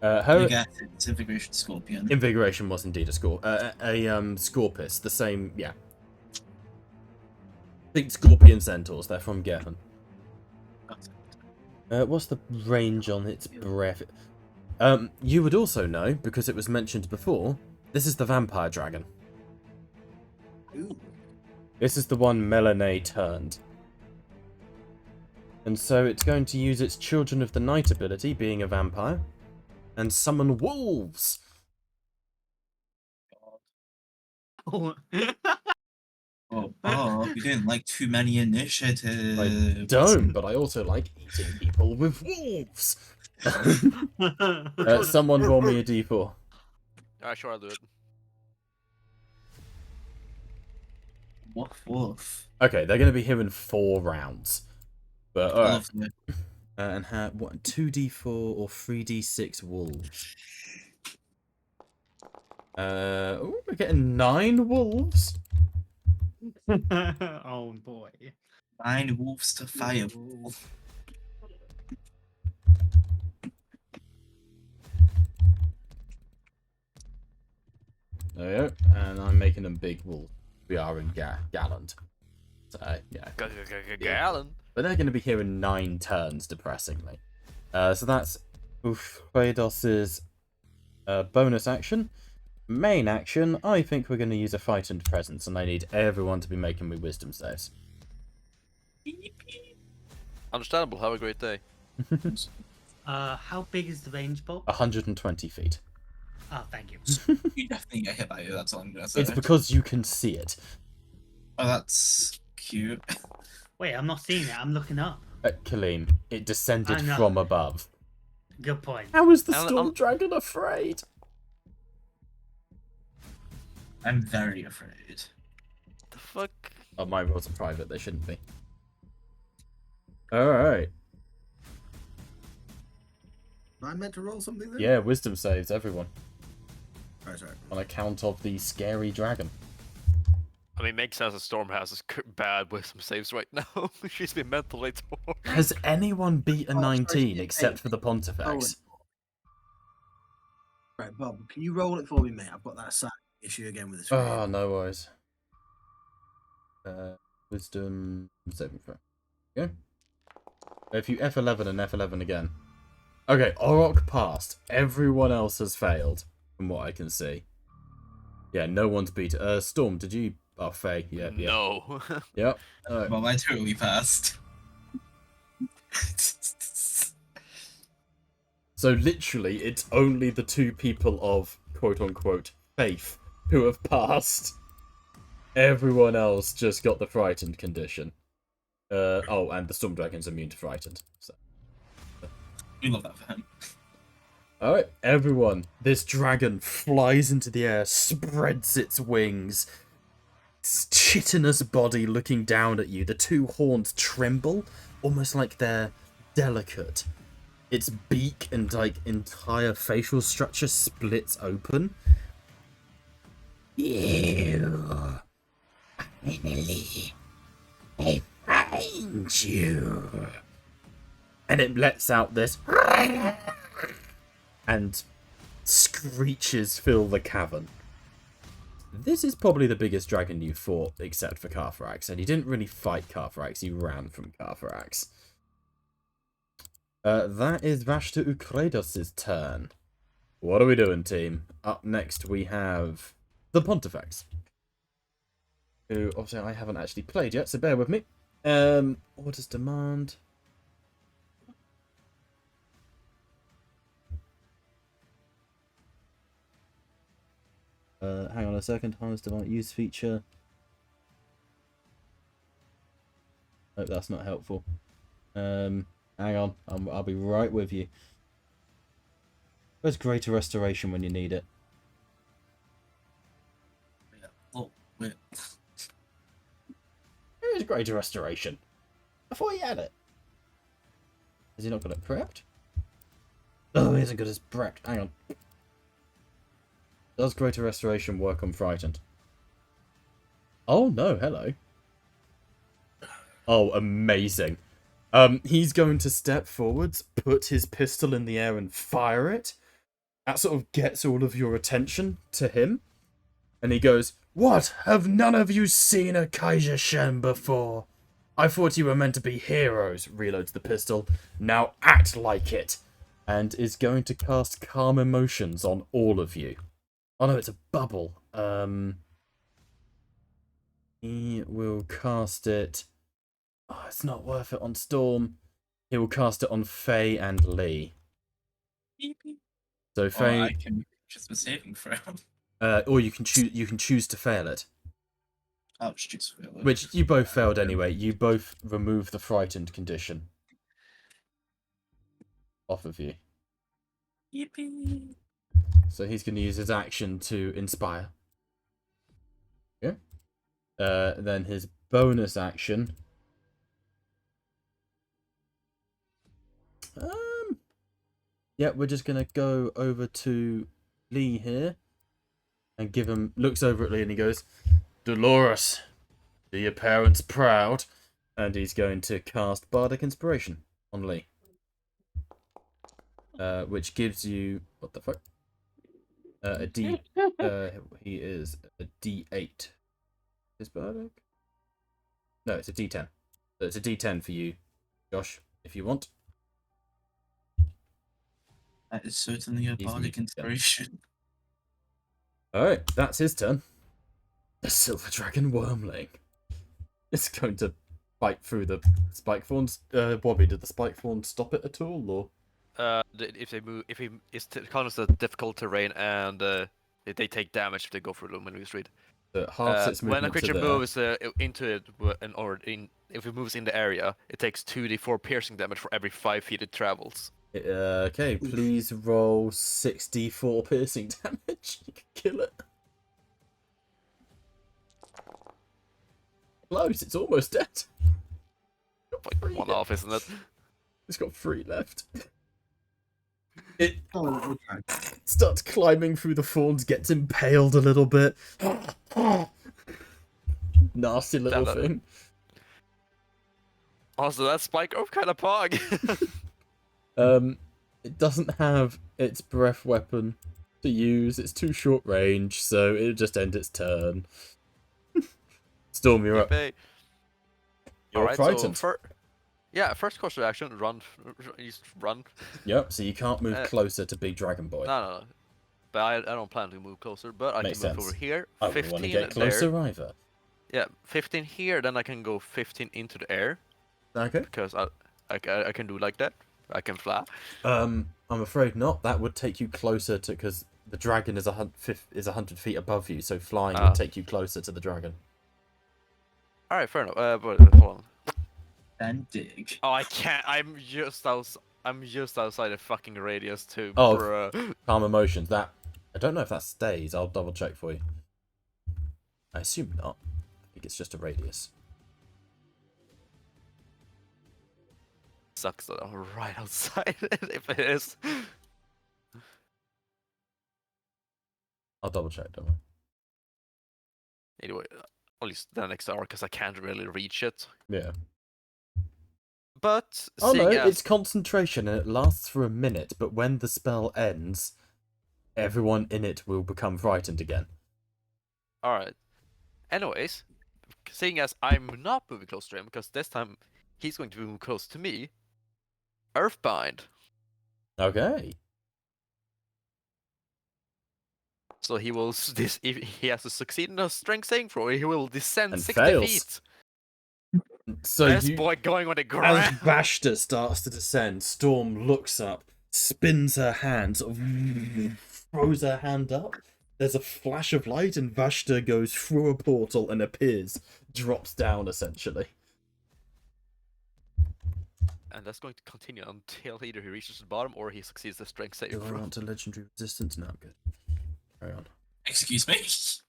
Her You get it. It's Invigoration Scorpion. Invigoration was indeed a Scorpus, the same, yeah. Think Scorpion Centaurs, they're from Geffen. What's the range on its breath? You would also know, because it was mentioned before, this is the Vampire Dragon. Ooh. This is the one Melanie turned. And so it's going to use its Children of the Night ability, being a vampire, and summon wolves. Oh. Oh, Bob, you don't like too many initiatives. I don't, but I also like eating people with wolves. Someone roll me a d4. Sure, I'll do it. Woof woof. Okay, they're going to be here in 4 rounds. But, alright. Lovely. And have, what, 2d4 or 3d6 wolves? Ooh, we're getting 9 wolves. Oh boy. 9 wolves to fireball. There we go. And I'm making them big wolves. We are in Gallant. So, yeah. Gallon. But they're going to be here in 9 turns, depressingly. So that's Ufredos's bonus action. Main action, I think we're going to use a Fight and Presence, and I need everyone to be making me wisdom saves. Understandable. Have a great day. How big is the range, Bob? 120 feet. Oh, thank you. You definitely get hit by it, that's all I'm gonna say. It's because you can see it. Oh, that's cute. Wait, I'm not seeing it. I'm looking up. Kaleem, it descended I know. from above. Good point. How is the I'll- Storm I'll- Dragon afraid? I'm very afraid. fuck? Oh, my rolls are private. They shouldn't be. All right. Am I meant to roll something then? Yeah, wisdom saves everyone Right. on account of the scary dragon. I mean, makes sense that Storm has bad wisdom saves right now. She's been mentally torn. Has anyone beat a Oh, sorry, 19 yeah, except eight. for the Pontifex? Right, Bob, can you roll it for me, mate? I've got that side issue again with this. Oh, no worries. Wisdom saving throw. Okay. If you F11 and F11 again. Okay, Orok passed. Everyone else has failed, from what I can see. Yeah, no one's beat. Storm, did you? Oh, Faye. Yeah. No. Yep. Alright. Well, I totally passed. So literally, it's only the two people of quote-unquote faith who have passed. Everyone else just got the frightened condition. Oh, and the Storm Dragon's immune to frightened. So. We love that for him. Alright, everyone. This dragon flies into the air, spreads its wings. Its chitinous body looking down at you. The two horns tremble, almost like they're delicate. Its beak and like entire facial structure splits open. You, finally, I find you. And it lets out this, and screeches fill the cavern. This is probably the biggest dragon you fought, except for Carthrax, and you didn't really fight Carthrax, you ran from Carthrax. That is Vashta Ukredos' turn. What are we doing, team? Up next we have the Pontifex, who obviously I haven't actually played yet, so bear with me. Orders demand. Hang on a second. Harness Divine Use feature. Oh, that's not helpful. Hang on. I'll be right with you. Where's Greater Restoration when you need it? Oh, wait. Where is Greater Restoration? I thought he had it. Has he not got it prepped? Oh, he hasn't got his prepped. Hang on. Does Greater Restoration work on Frightened? Oh no, hello. Oh, amazing. He's going to step forwards, put his pistol in the air and fire it. That sort of gets all of your attention to him. And he goes, "What? Have none of you seen a Kaiserschem before? I thought you were meant to be heroes." Reloads the pistol. "Now act like it." And is going to cast Calm Emotions on all of you. Oh no, it's a bubble. He will cast it. Oh, it's not worth it on Storm. He will cast it on Faye and Lee. So Faye, I can just a saving throw. or you can choose. You can choose to fail it. I'll just fail it. Which you both failed anyway. You both remove the frightened condition off of you. Yippee! So he's going to use his action to inspire. Yeah. Then his bonus action. Yeah, we're just gonna go over to Lee here and give him. Looks over at Lee and he goes, "Dolores, do your parents proud?" And he's going to cast Bardic Inspiration on Lee, which gives you what the fuck? A D. He is a D8. Is Bardic? No, it's a D10. So it's a D10 for you, Josh, if you want. That is certainly a He's bardic muted, yeah. inspiration. Alright, that's his turn. The Silver Dragon Wormling. It's going to bite through the spike thorns. Bobby, did the spike thorns stop it at all, or? If they move, it's kind of the difficult terrain, and they take damage if they go through luminous read. So it halves its When a movement to creature there. moves into it, if it moves in the area, it takes 2d4 piercing damage for every 5 feet it travels. Okay, please roll 64 piercing damage. You can kill it. Close, it's almost dead. Like one off, isn't it? It's got 3 left. It Oh, okay. starts climbing through the thorns, gets impaled a little bit. Nasty little Damn it. thing. Also, that spike kind of pog. It doesn't have its breath weapon to use. It's too short range, so it'll just end its turn. Storm, you're up. Yippee. You're Alright, frightened. so first course of action, run. Just run. Yep, so you can't move Uh, closer to Big Dragon Boy. No. But I don't plan to move closer, but I Makes can move sense. over here. I wouldn't 15 want to get closer either. Yeah, 15 here, then I can go 15 into the air. Okay. Because I can do like that. I can fly. I'm afraid not. That would take you closer to, because the dragon is 100 feet above you, so flying would take you closer to the dragon. Alright, fair enough. But hold on. Then dig. Oh, I can't. I'm just outside the fucking radius too, Oh. bruh. Calm emotions. That, I don't know if that stays. I'll double check for you. I assume not. I think it's just a radius. Sucks that I'm right outside it, if it is. I'll double check, don't worry. Anyway, at least the next hour, because I can't really reach it. Yeah. But Oh no, seeing as it's concentration and it lasts for a minute, but when the spell ends, everyone in it will become frightened again. Alright. Anyways, seeing as I'm not moving close to him, because this time he's going to move close to me, Earthbind. Okay. So he will if he has to succeed in a strength saving throw, he will descend And 60 fails. feet. So This you, boy going on the as ground. Vashta starts to descend, Storm looks up, spins her hand, sort of throws her hand up. There's a flash of light, and Vashta goes through a portal and appears, drops down essentially. And that's going to continue until either he reaches the bottom or he succeeds the strength saving Do I throw. want a legendary resistance? No, I'm good. Carry on. Excuse me.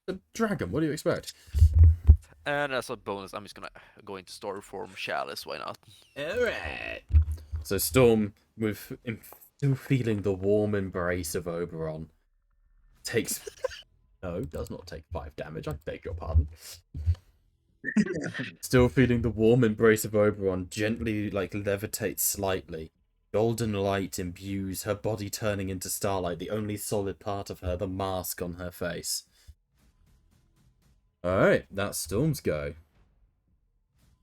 The dragon, what do you expect? And as a bonus, I'm just gonna go into story form Chalice, why not? Alright. So Storm, with still feeling the warm embrace of Oberon, takes... No, does not take 5 damage, I beg your pardon. Still feeling the warm embrace of Oberon, gently, levitates slightly. Golden light imbues her body, turning into starlight, the only solid part of her, the mask on her face. Alright, that's Storm's go.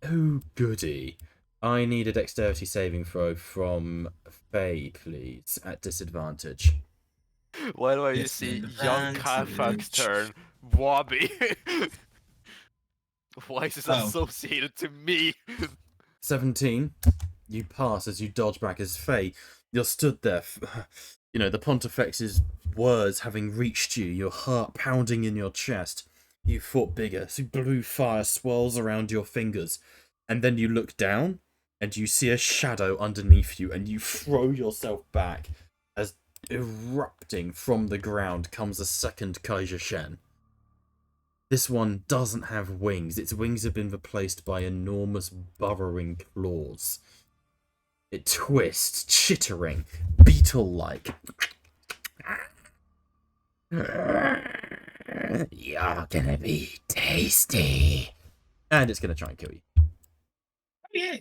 Oh, goody. I need a dexterity saving throw from Faye, please, at disadvantage. Why do I see young Kafak's turn? Wabi. Why is this associated to me? 17. You pass as you dodge back as Faye. You're stood there, the Pontifex's words having reached you, your heart pounding in your chest. You fought bigger, so blue fire swirls around your fingers, and then you look down, and you see a shadow underneath you, and you throw yourself back, as erupting from the ground comes a second Kaiser Shen. This one doesn't have wings. Its wings have been replaced by enormous burrowing claws. It twists, chittering, beetle-like. You're gonna be tasty. And it's gonna try and kill you. Yeah.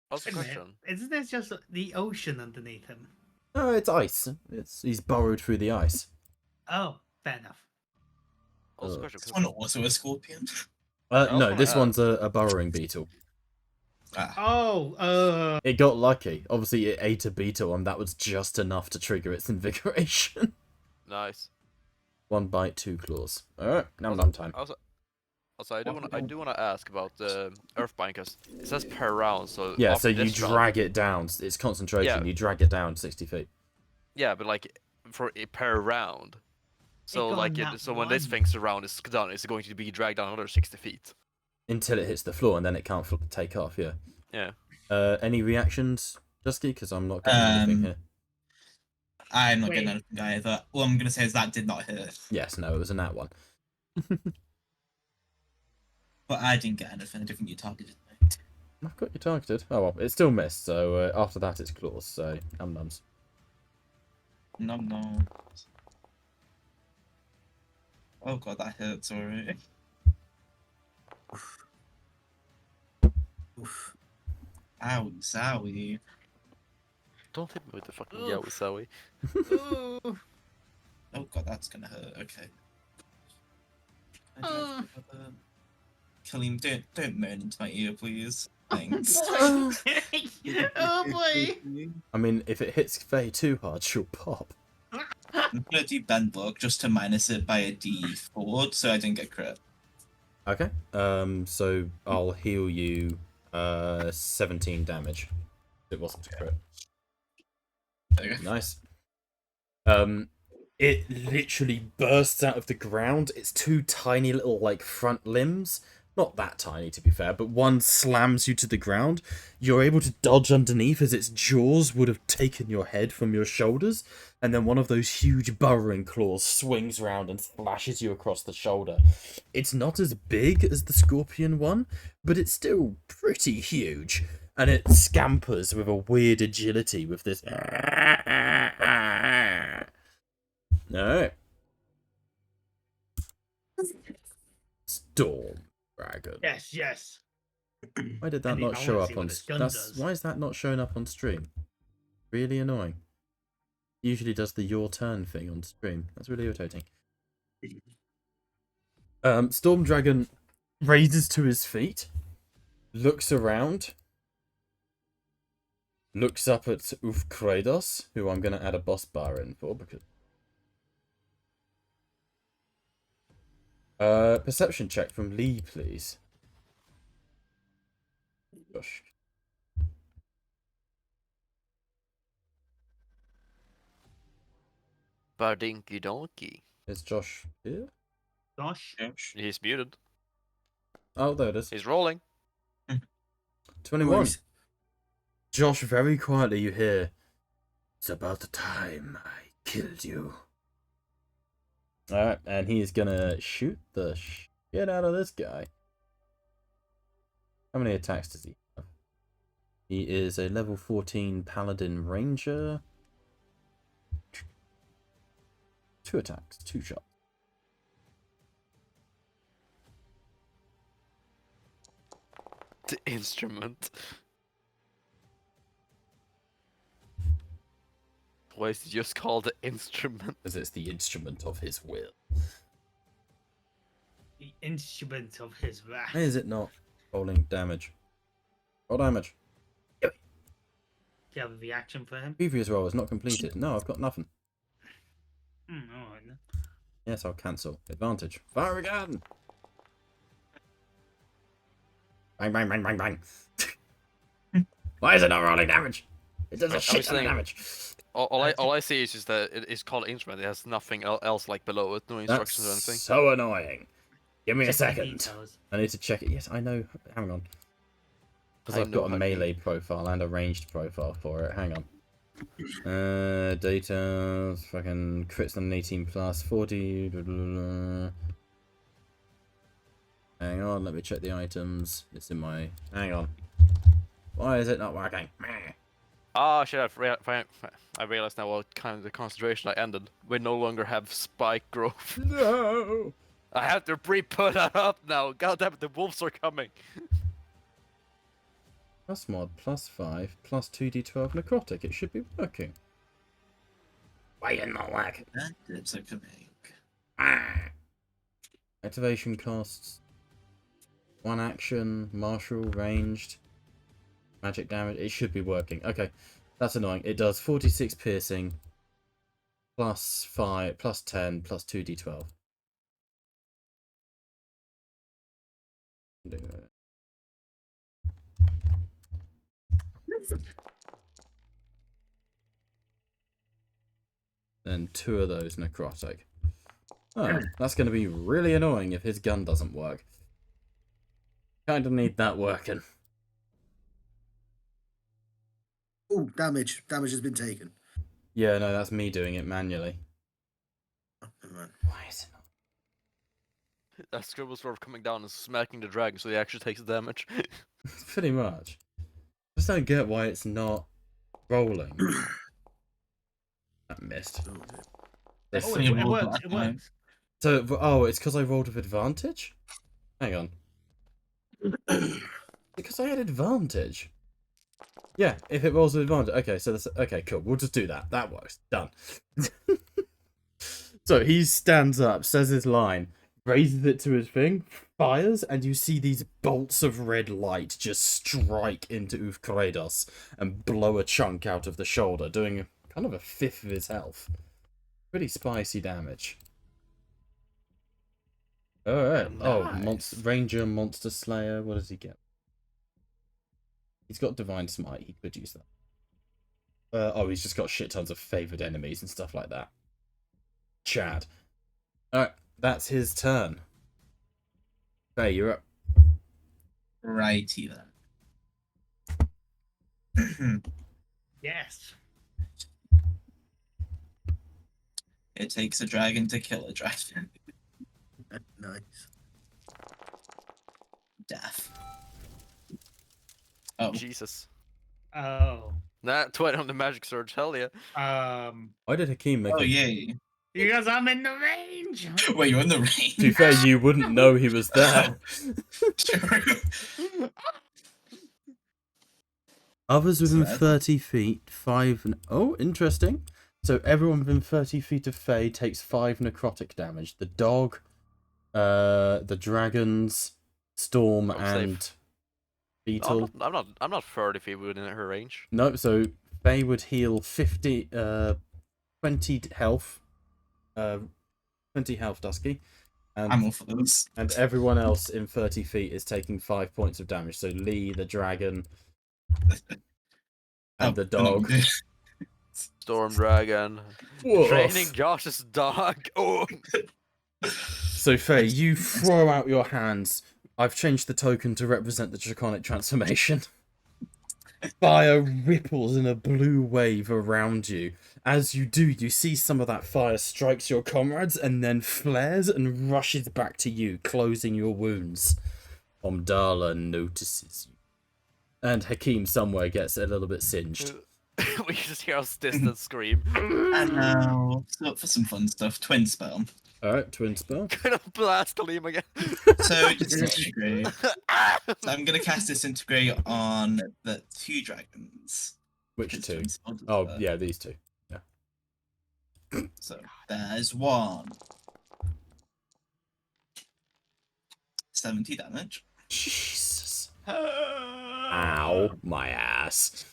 What's the Wait a minute, question? Isn't there just the ocean underneath him? Oh, it's ice. He's burrowed through the ice. Oh, fair enough. What's the Ugh. question? This one also a scorpion. also No, wanna this add- one's a burrowing beetle. Ah. Oh, It got lucky. Obviously, it ate a beetle, and that was just enough to trigger its invigoration. Nice. 1 bite, 2 claws. Alright, now Also- I'm time. Also, I do wanna ask about the Earthbind, because it says per round, so Yeah, after so you this round- drag it down. It's concentration. Yeah. You drag it down 60 feet. Yeah, but per round. So got nat so when this one. thing's around is done, it's going to be dragged down another 60 feet. Until it hits the floor, and then it can't take off, yeah. Yeah. Any reactions, Dusky? Because I'm not getting anything here. I'm not getting Wait. anything either. All I'm going to say is that did not hit. Yes, no, it was a nat one. But I didn't get anything. I didn't think you targeted me. I've got you targeted. Oh well, it still missed, so after that it's claws, so nums. No. Oh god, that hurts already. Oof. Owie, zowie. Don't hit me with the fucking yowie sowie. Ooh. Oh god, that's gonna hurt. Okay. Kalim, don't moan into my ear, please. Thanks. Oh boy! I mean, if it hits Faye too hard, she'll pop. I'm gonna do bend block just to minus it by a D4 so I didn't get crit. Okay. So I'll heal you 17 damage. It wasn't a crit. There you go. Nice. It literally bursts out of the ground. It's two tiny little like front limbs. Not that tiny to be fair, but one slams you to the ground. You're able to dodge underneath as its jaws would have taken your head from your shoulders, and then one of those huge burrowing claws swings around and slashes you across the shoulder. It's not as big as the scorpion one, but it's still pretty huge, and it scampers with a weird agility with this. Alright. Storm Dragon. Yes. Why did that Indeed, not I show wanna up see on what this gun that's does. why is that not showing up on stream? Really annoying. Usually does the your turn thing on stream. That's really irritating. Storm Dragon raises to his feet, looks around, looks up at Ufkrados, who I'm gonna add a boss bar in for because perception check from Lee, please. Gosh. Bardinky donkey. Is Josh here? Gosh. He's muted. Oh, there it is. He's rolling. 21. Boys. Josh, very quietly you hear, "It's about the time I killed you." Alright, and he is gonna shoot the shit out of this guy. How many attacks does he have? He is a level 14 Paladin Ranger. 2 attacks, 2 shots. The instrument. Why is it just called the instrument? Because it's the instrument of his will. The instrument of his wrath. Is it not? Rolling damage. Roll damage. Do you have a reaction for him? Previous roll is not completed. No, I've got nothing. Alright then. Yes, I'll cancel. Advantage. Fire again! Bang, bang, bang, bang, bang. Why is it not rolling damage? It does a shit ton of saying- damage. All I see is just that it's called instrument. It has nothing else like below it. No instructions or That's anything. so annoying. Give me a Check the second. details. I need to check it. Yes, I know. Hang on. Because I I've know got a how to- melee profile and a ranged profile for it. Hang on. Data. Fucking crits on 18 plus 40. Blah, blah, blah. Hang on, let me check the items. It's in my. Hang on. Why is it not working? Meh. Ah, shit! I realized now what kind of the concentration I ended. We no longer have spike growth. No! I have to re-put that up now. God damn it, the wolves are coming. Plus mod, plus 5, plus 2d12 necrotic. It should be working. Why did it not work? Bandits are coming. Ah. Activation costs 1 action, martial, ranged, magic damage. It should be working. Okay, that's annoying. It does 46 piercing, plus 5, plus 10, plus 2d12. Then 2 of those necrotic. Oh, that's going to be really annoying if his gun doesn't work. Kind of need that working. Oh, damage. Damage has been taken. Yeah, no, that's me doing it manually. Oh, never mind. Why is it not? That scribble sort of coming down and smacking the dragon, so he actually takes damage. Pretty much. Just don't get why it's not rolling. That missed. There's Oh, some- it It rolled works. last It time. works. So, it's because I rolled with advantage? Hang on. Because I had advantage. Yeah, if it rolls with advantage. Okay, so that's okay, cool. We'll just do that. That works. Done. So he stands up, says his line, raises it to his thing, fires, and you see these bolts of red light just strike into Ufkredos and blow a chunk out of the shoulder, doing kind of a fifth of his health. Pretty spicy damage. Alright. Oh, Nice. Ranger, Monster Slayer. What does he get? He's got Divine Smite. He could use that. He's just got shit tons of favoured enemies and stuff like that. Chad. Alright, that's his turn. Faye, you're up. Righty then. Yes. It takes a dragon to kill a dragon. Nice. Death. Oh, Jesus. Oh. Nah, 20 on the magic surge, hell yeah. Why did Hakeem make oh it? yay. Because I'm in the range. Wait, you're in the To be range. fair, you wouldn't know he was there. True. Others within So- 30 feet, 5... Oh, interesting. So everyone within 30 feet of Faye takes 5 necrotic damage. The dog, the dragons, Storm, I'm and safe. Beetle. I'm not 30 feet within her range. No, so Faye would heal 20 health. 20 health, Dusky. I'm all for this. And everyone else in 30 feet is taking 5 points of damage. So Lee, the dragon, and the dog. Storm dragon. Woof. Training Josh's dog. Oh. So Faye, you throw out your hands. I've changed the token to represent the draconic transformation. Fire ripples in a blue wave around you. As you do, you see some of that fire strikes your comrades and then flares and rushes back to you, closing your wounds. Omdala notices you. And Hakeem somewhere gets a little bit singed. We just hear us distant scream. And now, so for some fun stuff, twin spell. Alright, twin spell. Gonna blast Liam again. So disintegrate. So I'm gonna cast disintegrate on the 2 dragons. Which Because two? twin spell does Oh, that. yeah, these two. So there's 1. 70 damage. Jesus. Ow, my ass.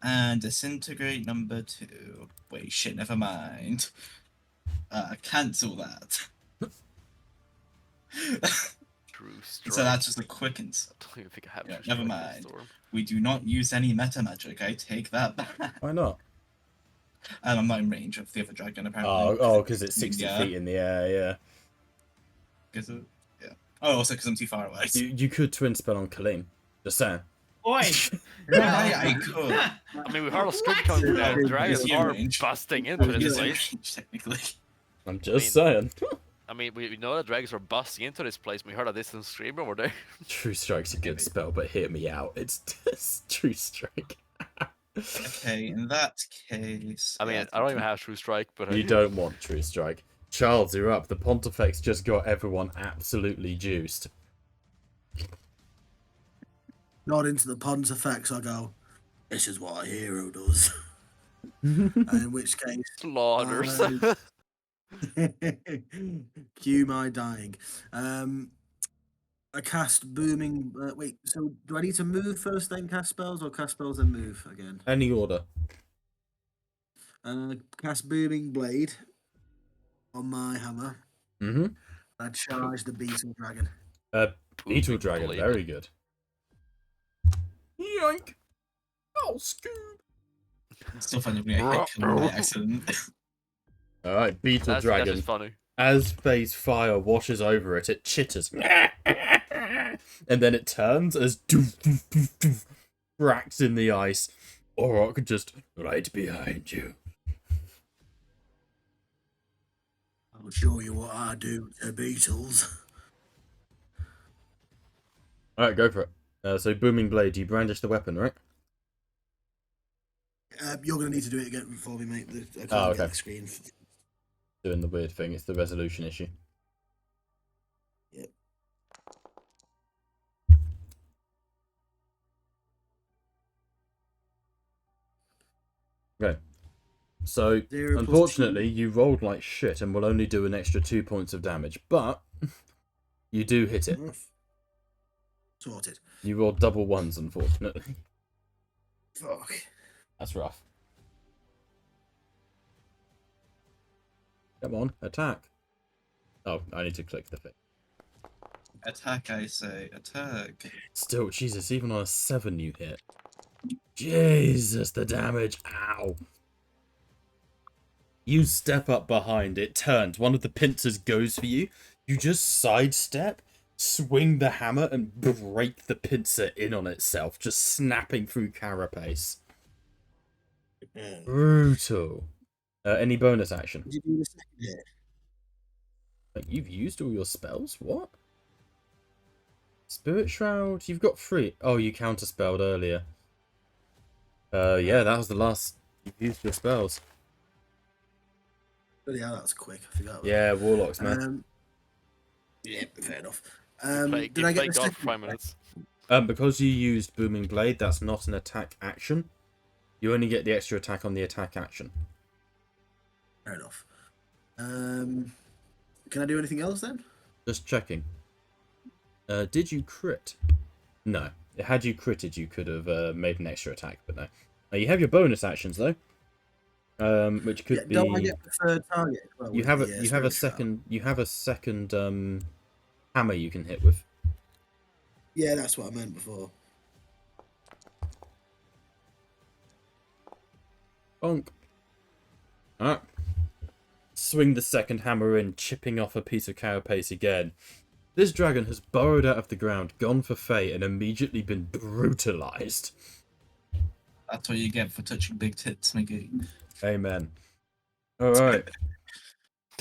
And disintegrate number 2. Wait, shit, never mind. Cancel that. True strike. So that's just a quick insult. I don't even think I have Yeah, true never strike this mind. storm. We do not use any meta magic. I take that back. Why not? I'm not in range of the other dragon apparently. Oh, because it's 60 Yeah. feet in the air, yeah. Yeah. Oh, also because I'm too far away. You could twin spell on Kaleem. Just saying. Oi. I could. I mean, we heard a scream What? coming from there. Yeah, Dragons it's are range. busting into Yes, this in place. range, technically. I'm just saying. I mean, we know that dragons are busting into this place. We heard a distant scream over there. True Strike's a good spell, but hear me out. It's True Strike. Okay, in that case. I mean, yeah, I don't even have true strike, but You don't want True Strike. Charles, you're up. The Pontifex just got everyone absolutely juiced. Not into the Pontifex, I go, this is what a hero does. In which case, slaughters. cue my dying. I cast booming. Wait, so do I need to move first, then cast spells, or cast spells and move again? Any order. Cast booming blade on my hammer. Mm-hmm. I charge the beetle dragon. Beetle Dragon, Blade. very good. Yoink! Oh, Scoob! It's still funny when I hit him by accident. Alright, Beetle That's Dragon. just funny. As Faye's fire washes over it, it chitters. And then it turns as doof, doof, doof, doof, cracks in the ice. Orok just right behind you. I'll show you what I do to beetles. Alright, go for it. So, Booming Blade, you brandish the weapon, right? You're going to need to do it again for me, mate. I can't Oh, get okay. the screen. Doing the weird thing. It's the resolution issue. Yep. Okay. So, 0 + unfortunately, you rolled like shit and will only do an extra 2 points of damage, but you do hit it. 2. Sorted. You rolled double ones, unfortunately. Fuck. That's rough. Come on, attack. Oh, I need to click the thing. Attack, I say. Attack. Still, Jesus, even on a 7 you hit. Jesus, the damage. Ow. You step up behind, it turns. One of the pincers goes for you. You just sidestep, swing the hammer, and break the pincer in on itself, just snapping through carapace. Brutal. Any bonus action? Did you do the second hit? You've used all your spells? What? Spirit Shroud? You've got 3. Oh, you counterspelled earlier. Yeah, that was the last you've used your spells. Oh, yeah, that was quick. I forgot. Yeah, Warlocks, man. Yeah, fair enough. Play, Did I get play the God second for 5 hit? minutes. Because you used Booming Blade, that's not an attack action. You only get the extra attack on the attack action. Fair enough. Can I do anything else then? Just checking. Did you crit? No. Had you critted, you could have made an extra attack, but no. You have your bonus actions though, which could be. Don't I get the third target? as well You with have the, a you have a Spirit Shroud? second you have a second hammer you can hit with. Yeah, that's what I meant before. Bonk. Alright. Swing the second hammer in, chipping off a piece of carapace again. This dragon has burrowed out of the ground, gone for fate, and immediately been brutalized. That's what you get for touching big tits, Mickey. Amen. Alright.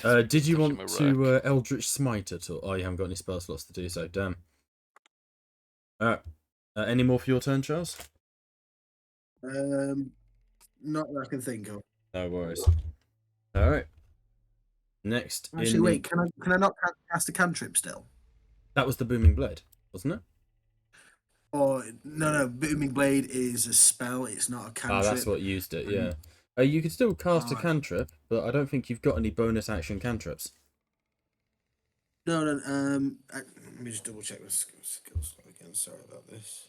Did you Touching want my to Eldritch Smite at all? Oh, you haven't got any spell slots to do so, damn. Alright. Any more for your turn, Charles? Not that I can think of. No worries. Alright. Next Actually, wait. Can I not cast a cantrip still? That was the Booming Blade, wasn't it? Or no, Booming Blade is a spell. It's not a cantrip. Ah, that's what used it. Yeah. You could still cast a Alright. cantrip, but I don't think you've got any bonus action cantrips. No. Let me just double check the skills again. Sorry about this.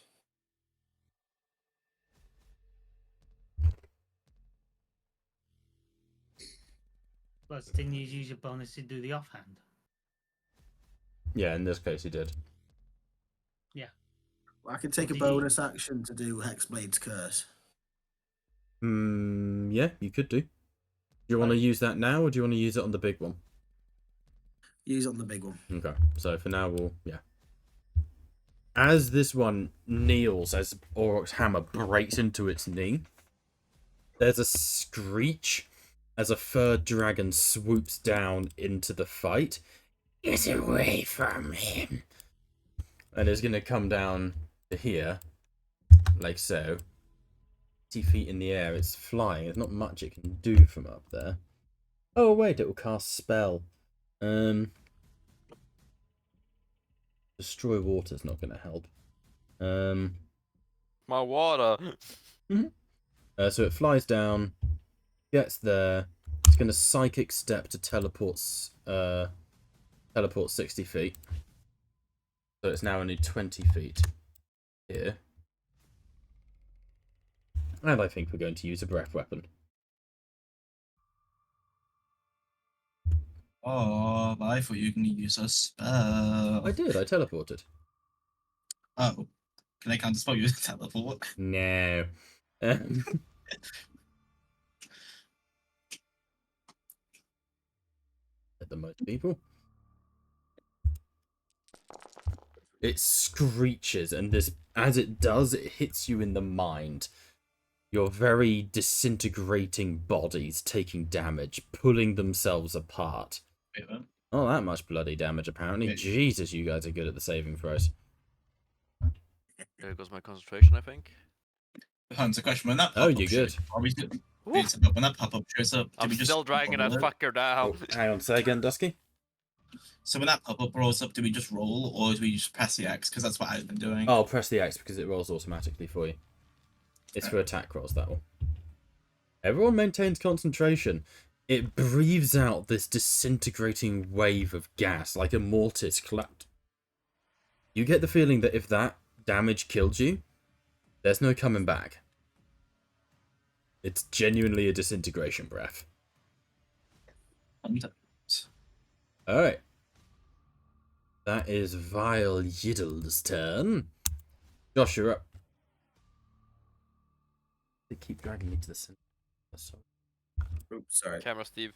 Plus, didn't you use your bonus to do the offhand? Yeah, in this case, you did. I can take a Did you- bonus action to do Hexblade's Curse. Yeah, you could do. Do you want to use that now, or do you want to use it on the big one? Use it on the big one. Okay, so for now, yeah. As this one kneels, as Auroch's hammer breaks into its knee, there's a screech as a third dragon swoops down into the fight. Get away from him! And it's going to come down to here, like so. 50 feet in the air, it's flying. There's not much it can do from up there. Oh, wait, it will cast spell. Destroy water's not going to help. My water. So it flies down, gets there. It's going to psychic step to teleport 60 feet. So it's now only 20 feet here. And I think we're going to use a breath weapon. Oh, but I thought you can use a spell. I did, I teleported. Oh. Can I counter spell you with teleport? No. At the most people. It screeches, and this, as it does, it hits you in the mind. Your very disintegrating bodies taking damage, pulling themselves apart. Wait, what? Oh, that much bloody damage, apparently. Yeah. Jesus, you guys are good at the saving throws. There goes my concentration, I think. Hans, a question. When that Oh, pop-up you're good. shows, are we Woo! when that pop-up shows up, do I'm we just still dragging that roll it? fucker down. Oh, hang on, say again, Dusky? So when that pop-up rolls up, do we just roll, or do we just press the X? Because that's what I've been doing. Oh, press the X because it rolls automatically for you. It's for attack rolls, that one. Everyone maintains concentration. It breathes out this disintegrating wave of gas like a mortis collapsed. You get the feeling that if that damage killed you, there's no coming back. It's genuinely a disintegration breath. Alright. That is Vile Yiddle's turn. Josh, you're up. They keep dragging me to the center. Oops, sorry. Camera Steve.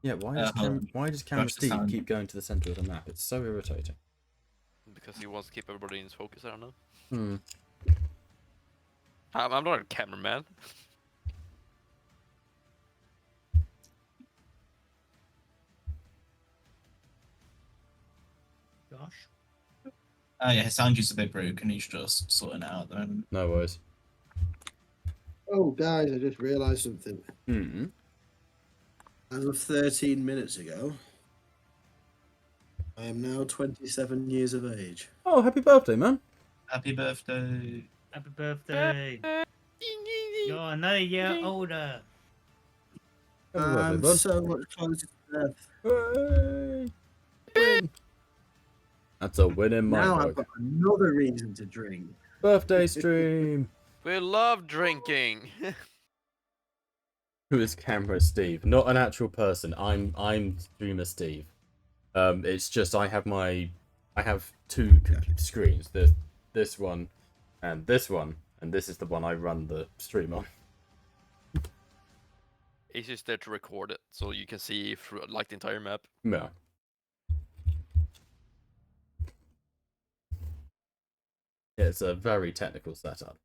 Yeah, why does Camera Josh, the Steve sound. keep going to the center of the map? It's so irritating. Because he wants to keep everybody in his focus, I don't know. Hmm. I'm not a cameraman. Josh? Yeah, his sound is a bit broken. He's just sorting it out at the moment. No worries. Oh, guys, I just realised something. Hmm. As of 13 minutes ago, I am now 27 years of age. Oh, happy birthday, man. Happy birthday. Happy birthday. You're another year older. Happy birthday, I'm bud. so much closer to death. Hooray! Win. That's a win in my Now book. I've got another reason to drink. Birthday stream. We love drinking. Who is Camera Steve? Not an actual person. I'm streamer Steve. It's just I have two screens. This one, and this is the one I run the stream on. He's just there to record it, so you can see through like the entire map. No. Yeah, it's a very technical setup.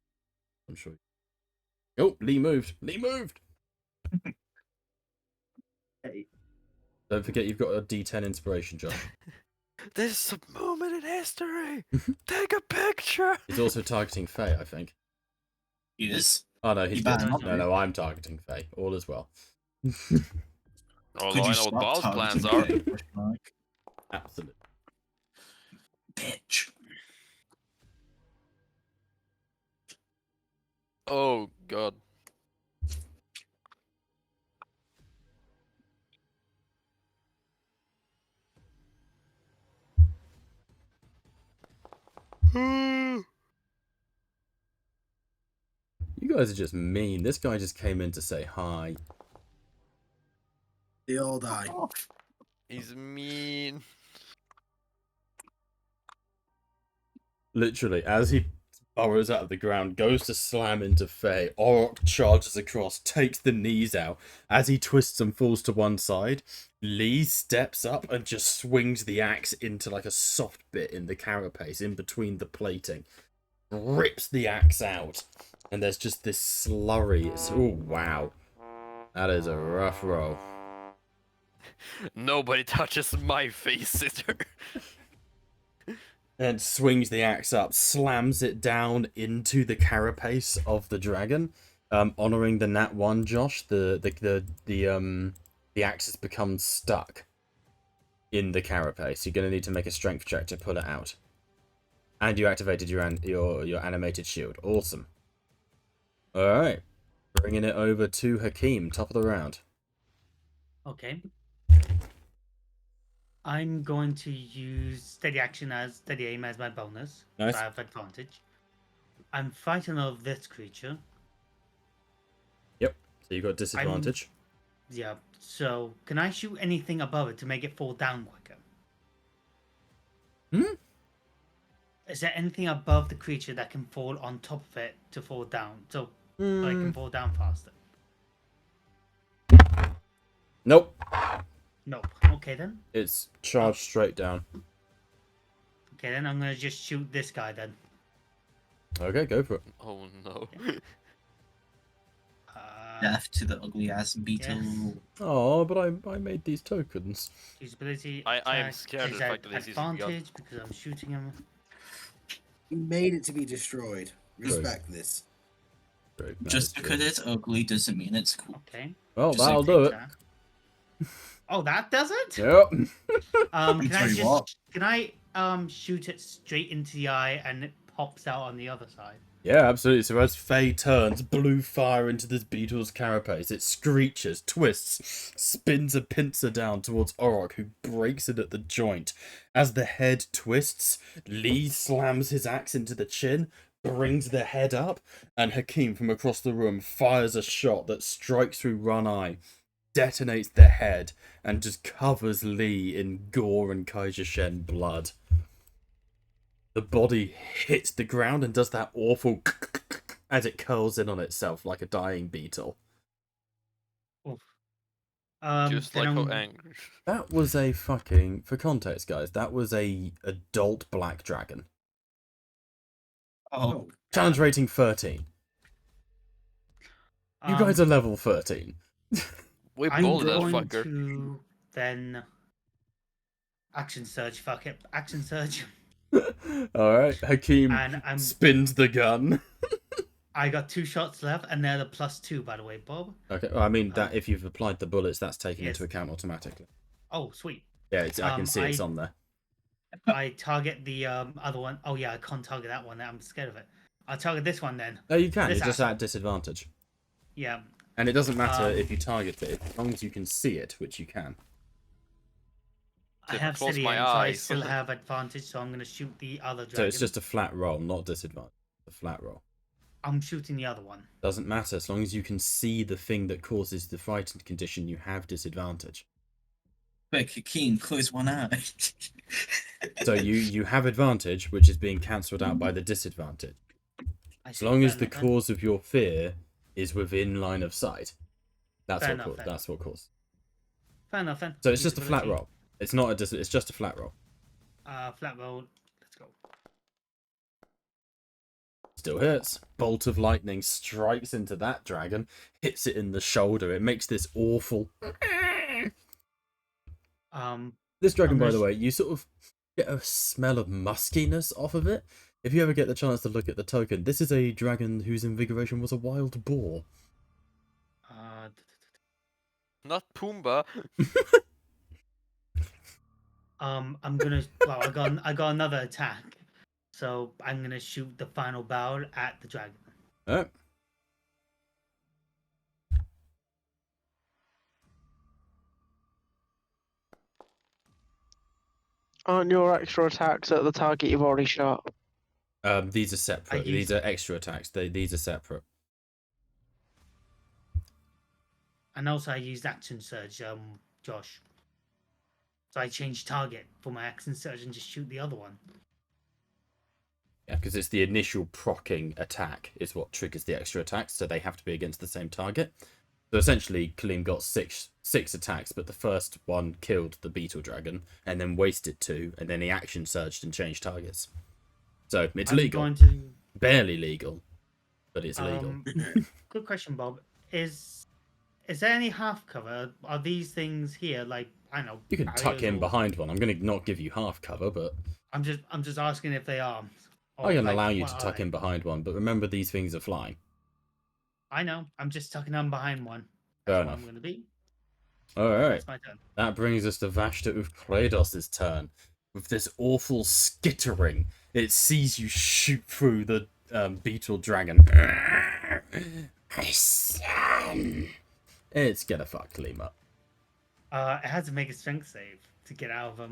I'm sure. Oh, Lee moved. Lee moved. Hey. Don't forget you've got a D10 inspiration, Josh. This is a moment in history. Take a picture. He's also targeting Faye, I think. He is. Oh no, he's You better good. not No, I'm targeting Faye. All is well. Although I know what Ball's plans are. Absolutely. Bitch. Oh god. You guys are just mean. This guy just came in to say hi. They all die. He's mean. Literally, as he burrows out of the ground, goes to slam into Faye, Orc charges across, takes the knees out. As he twists and falls to one side, Lee steps up and just swings the axe into like a soft bit in the carapace, in between the plating. Rips the axe out, and there's just this slurry. Oh, wow. That is a rough roll. Nobody touches my face, sister. And swings the axe up, slams it down into the carapace of the dragon, honoring the nat 1, Josh. The axe has become stuck in the carapace. You're gonna need to make a strength check to pull it out. And you activated your animated shield. Awesome. All right, bringing it over to Hakeem, top of the round. Okay. I'm going to use steady aim as my bonus. Nice. So I have advantage. I'm fighting of this creature. Yep. So you got disadvantage. Yeah. So can I shoot anything above it to make it fall down quicker? Hmm. Is there anything above the creature that can fall on top of it to fall down? So it can fall down faster. Nope. Nope. Okay then. It's charged straight down. Okay then. I'm gonna just shoot this guy then. Okay, go for it. Oh no. death to the ugly ass beetle. Yes. Oh, but I made these tokens. His ability I am attack scared of is the at fact that this is a gun. advantage because I'm shooting him. He made it to be destroyed. Respect this. Great, that Just is because true. it's ugly doesn't mean it's cool. Okay. Well, just that'll like do it. Oh, that does it? Yep. Can I tell you just what. can I shoot it straight into the eye and it pops out on the other side? Yeah, absolutely. So as Faye turns blue fire into this beetle's carapace, it screeches, twists, spins a pincer down towards Orok, who breaks it at the joint. As the head twists, Lee slams his axe into the chin, brings the head up, and Hakeem from across the room fires a shot that strikes through one eye, detonates the head, and just covers Lee in gore and Kaiser Shen blood. The body hits the ground and does that awful as it curls in on itself like a dying beetle. Just Then like how I'm- angry. That was a fucking, for context, guys, that was a adult black dragon. Oh, Challenge rating 13. You guys are level 13. We I'm bullied that going fucker. to then action surge. Fuck it, action surge. Alright, Hakeem And I'm spins the gun. I got 2 shots left, and they're the +2, by the way, Bob. Okay, well, I mean, that if you've applied the bullets, that's taken Yes. into account automatically. Oh, sweet. Yeah, it's, I can see it's I- on there. I target the other one. Oh yeah, I can't target that one. I'm scared of it. I'll target this one then. Oh, you can, This you're just asshole. at disadvantage. Yeah. And it doesn't matter Um, if you target it, as long as you can see it, which you can. I Just have close city my aim, so I eyes. still have advantage, so I'm gonna shoot the other dragon. So it's just a flat roll, not disadvantage. A flat roll. I'm shooting the other one. Doesn't matter, as long as you can see the thing that causes the frightened condition, you have disadvantage. quick, Hakeem, close one eye. So you have advantage, which is being cancelled out by the disadvantage. As long as the cause of your fear is within line of sight. That's Fair what enough, caused. fair That's what caused. Fair enough then. So it's just a flat Usability. roll. It's not a it's just a flat roll. Flat roll. Let's go. Still hits. Bolt of lightning strikes into that dragon, hits it in the shoulder. It makes this awful. This dragon, I'm by gonna the way, you sort of get a smell of muskiness off of it. If you ever get the chance to look at the token, this is a dragon whose invigoration was a wild boar. Not Pumbaa. I'm gonna. Well, I got another attack, so I'm gonna shoot the final barrel at the dragon. Alright. Aren't your extra attacks at the target you've already shot? These are separate. These are extra attacks. These are separate. And also, I used action surge, Josh. So I changed target for my action surge and just shoot the other one. Yeah, because it's the initial proccing attack is what triggers the extra attacks, so they have to be against the same target. So essentially, Kaleem got six attacks, but the first one killed the beetle dragon, and then wasted 2, and then he action surged and changed targets. So it's I'm legal. going to- Barely legal, but it's legal. Good question, Bob. Is there any half cover? Are these things here like, I don't know? You can tuck barriers in or- behind one. I'm going to not give you half cover, but I'm just asking if they are. I can allow you what to are tuck they? in behind one. But remember, these things are flying. I know. I'm just tucking in behind one. Fair That's what enough. I'm going to be. All right. That's my turn. That brings us to Vashta with Kratos' turn. With this awful skittering, it sees you shoot through the beetle dragon. My son. It's gonna fuck Kaleem up. It has to make a strength save to get out of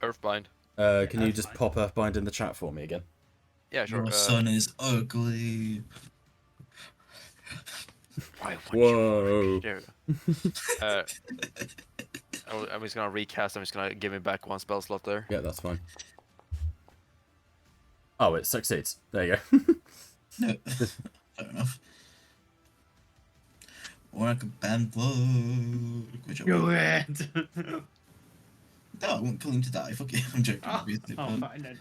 Earthbind. Can you that's just fine. pop Earthbind in the chat for me again? Yeah, sure. Your son is ugly. Whoa. There we go. I'm just gonna recast. I'm just gonna give him back 1 spell slot there. Yeah, that's fine. Oh, it succeeds. There you go. No, fair enough. Or I could ban blood. Which I Go won't. ahead. No, I won't kill him to die. Fuck it, I'm joking. Oh, obviously, oh, but fine then.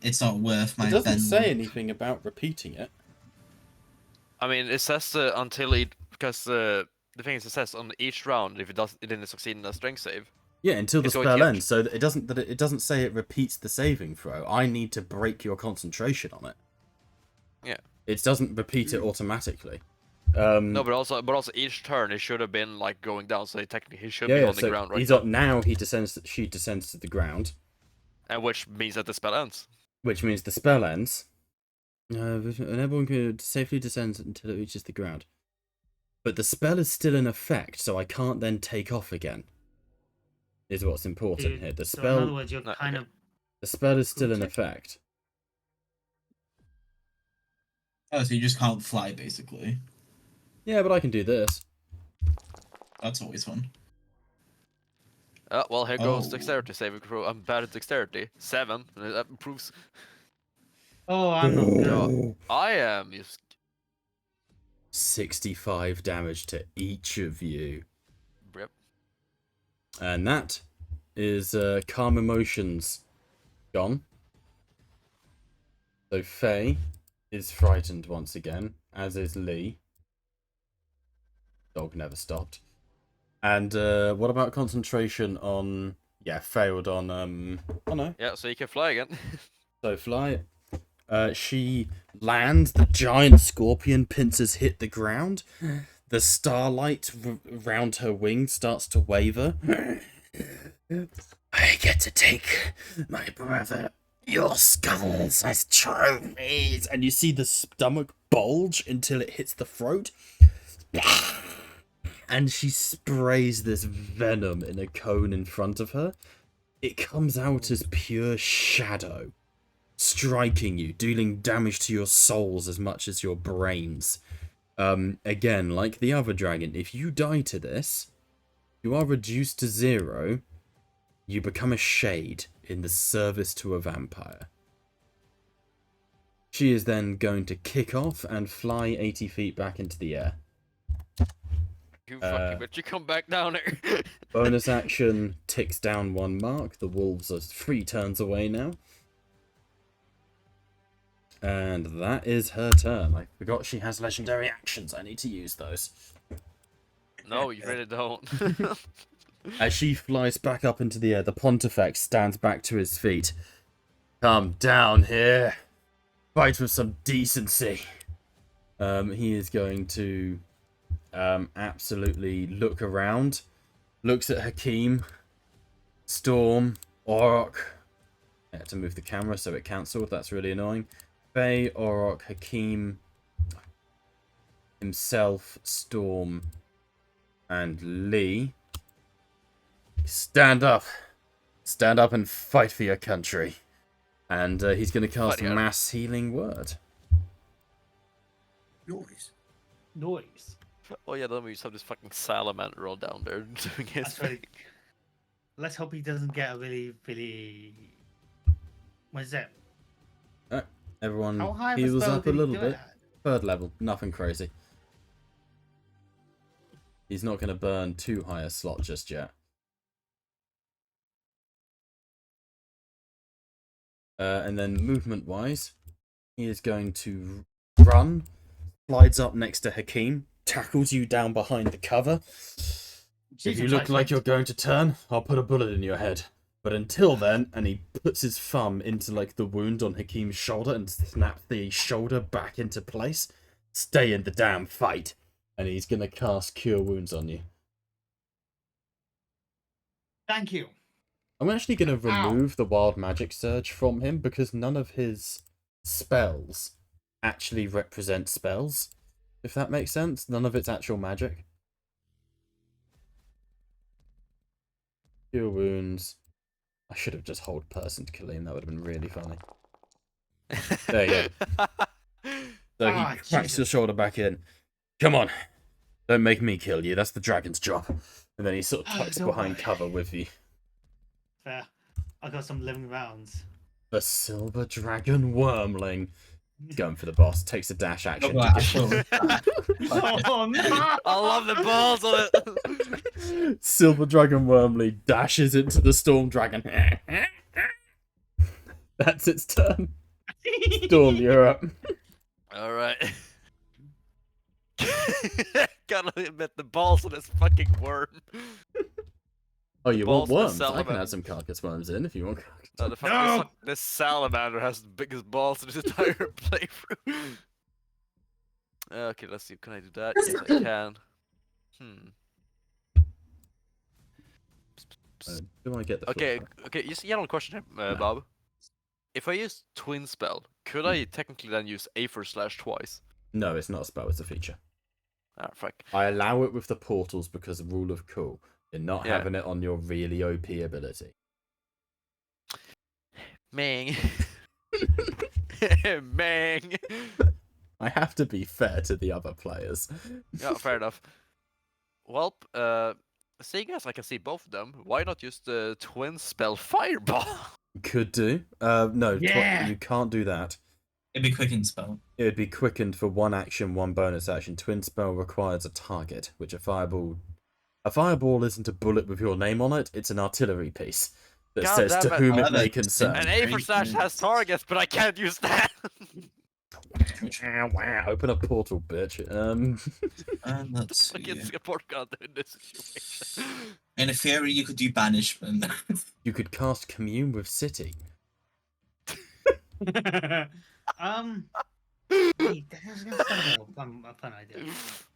it's not worth my It doesn't ban say blood. anything about repeating it. I mean, it says until it because the thing is, it says on each round if it didn't succeed in a strength save. Yeah, until the It's going to spell get- ends. So that it doesn't say it repeats the saving throw. I need to break your concentration on it. Yeah. It doesn't repeat it automatically. No, but also each turn it should have been like going down. So technically he should be yeah, on the so ground right he's now. up now. She descends to the ground, And which means that the spell ends. which means the spell ends. And everyone can safely descend until it reaches the ground. But the spell is still in effect, so I can't then take off again. Is what's important here. The So in other spell, words, you're No, kind okay. of the spell is still in Cool. effect. Oh, so you just can't fly, basically. Yeah, but I can do this. That's always fun. Well, here goes Oh. dexterity saving throw. I'm bad at dexterity. 7. That improves. Oh, I'm not good. No. I am just 65 damage to each of you. Yep. And that is calm emotions gone. So Faye is frightened once again, as is Lee. Dog never stopped. And what about concentration on... Yeah, failed on... Oh no. Yeah, so you can fly again. So fly. She lands. The giant scorpion pincers hit the ground. The starlight round her wings starts to waver. I get to take my brother, your skulls, as trophies. And you see the stomach bulge until it hits the throat. And she sprays this venom in a cone in front of her. It comes out as pure shadow, striking you, dealing damage to your souls as much as your brains. Again, like the other dragon, if you die to this, you are reduced to 0. You become a shade in the service to a vampire. She is then going to kick off and fly 80 feet back into the air. You fucking bitch, you come back down here. Bonus action ticks down 1 mark. The wolves are 3 turns away now. And that is her turn. I forgot she has legendary actions. I need to use those. No, you really don't. As she flies back up into the air, the Pontifex stands back to his feet. Come down here. Fight with some decency. He is going to absolutely look around. Looks at Hakeem, Storm, Orok. I had to move the camera so it cancelled. That's really annoying. Faye, Orok, Hakeem, himself, Storm, and Lee. Stand up. Stand up and fight for your country. And he's going to cast Fight, yeah. Mass Healing Word. Noise. Noise. Oh yeah, then we just have this fucking salamander all down there doing his That's thing. right. Let's hope he doesn't get a really. What is that? Everyone How high of a heals spell up a did he little do it bit. at? 3rd level. Nothing crazy. He's not going to burn too high a slot just yet. And then movement-wise, he is going to run, slides up next to Hakeem, tackles you down behind the cover. If you look like you're going to turn, I'll put a bullet in your head. But until then, and he puts his thumb into like the wound on Hakeem's shoulder and snaps the shoulder back into place. Stay in the damn fight. And he's going to cast Cure Wounds on you. Thank you. I'm actually going to Ow. remove the Wild Magic Surge from him because none of his spells actually represent spells. If that makes sense. None of it's actual magic. Cure Wounds. I should have just hold person to kill him. That would have been really funny. There you go. So he Ah, cracks Jesus. your shoulder back in. Come on. Don't make me kill you. That's the dragon's job. And then he sort of tucks Don't behind worry. cover with you. Fair. I got some living rounds. The Silver Dragon Wormling. He's going for the boss. Takes a dash action. Oh, I thought- Oh no! I love the balls on it. Silver Dragon Wormling dashes into the Storm Dragon. That's its turn. Storm, you're up. All right. Gotta admit, the balls on this fucking worm. Oh, you want balls of the worms? I can salamander. add some carcass worms in if you want. This salamander has the biggest balls in his entire playthrough. Okay, let's see. Can I do that? Yes, I can. Do I get the Okay, flipper? okay. You see, I have a question here, Bob. If I use twin spell, could I technically then use Aether/slash twice? No, it's not a spell. It's a feature. Ah, fuck. I allow it with the portals because of rule of cool. You're not Yeah. having it on your really OP ability. Mang. Mang. I have to be fair to the other players. Yeah, fair enough. Well, seeing as I can see both of them, why not use the twin spell fireball? Could do. No, Yeah. you can't do that. It'd be quickened spell. It would be quickened for one action, one bonus action. Twin spell requires a target, which a fireball isn't a bullet with your name on it. It's an artillery piece that God says damn to it. whom Oh, it may that's concern. An Aether/slash has targets, but I can't use that. Wow, open a portal, bitch. Let's Fucking see. support god in this situation. In theory, you could do banishment. You could cast Commune with City. Wait, that's kind of a fun idea.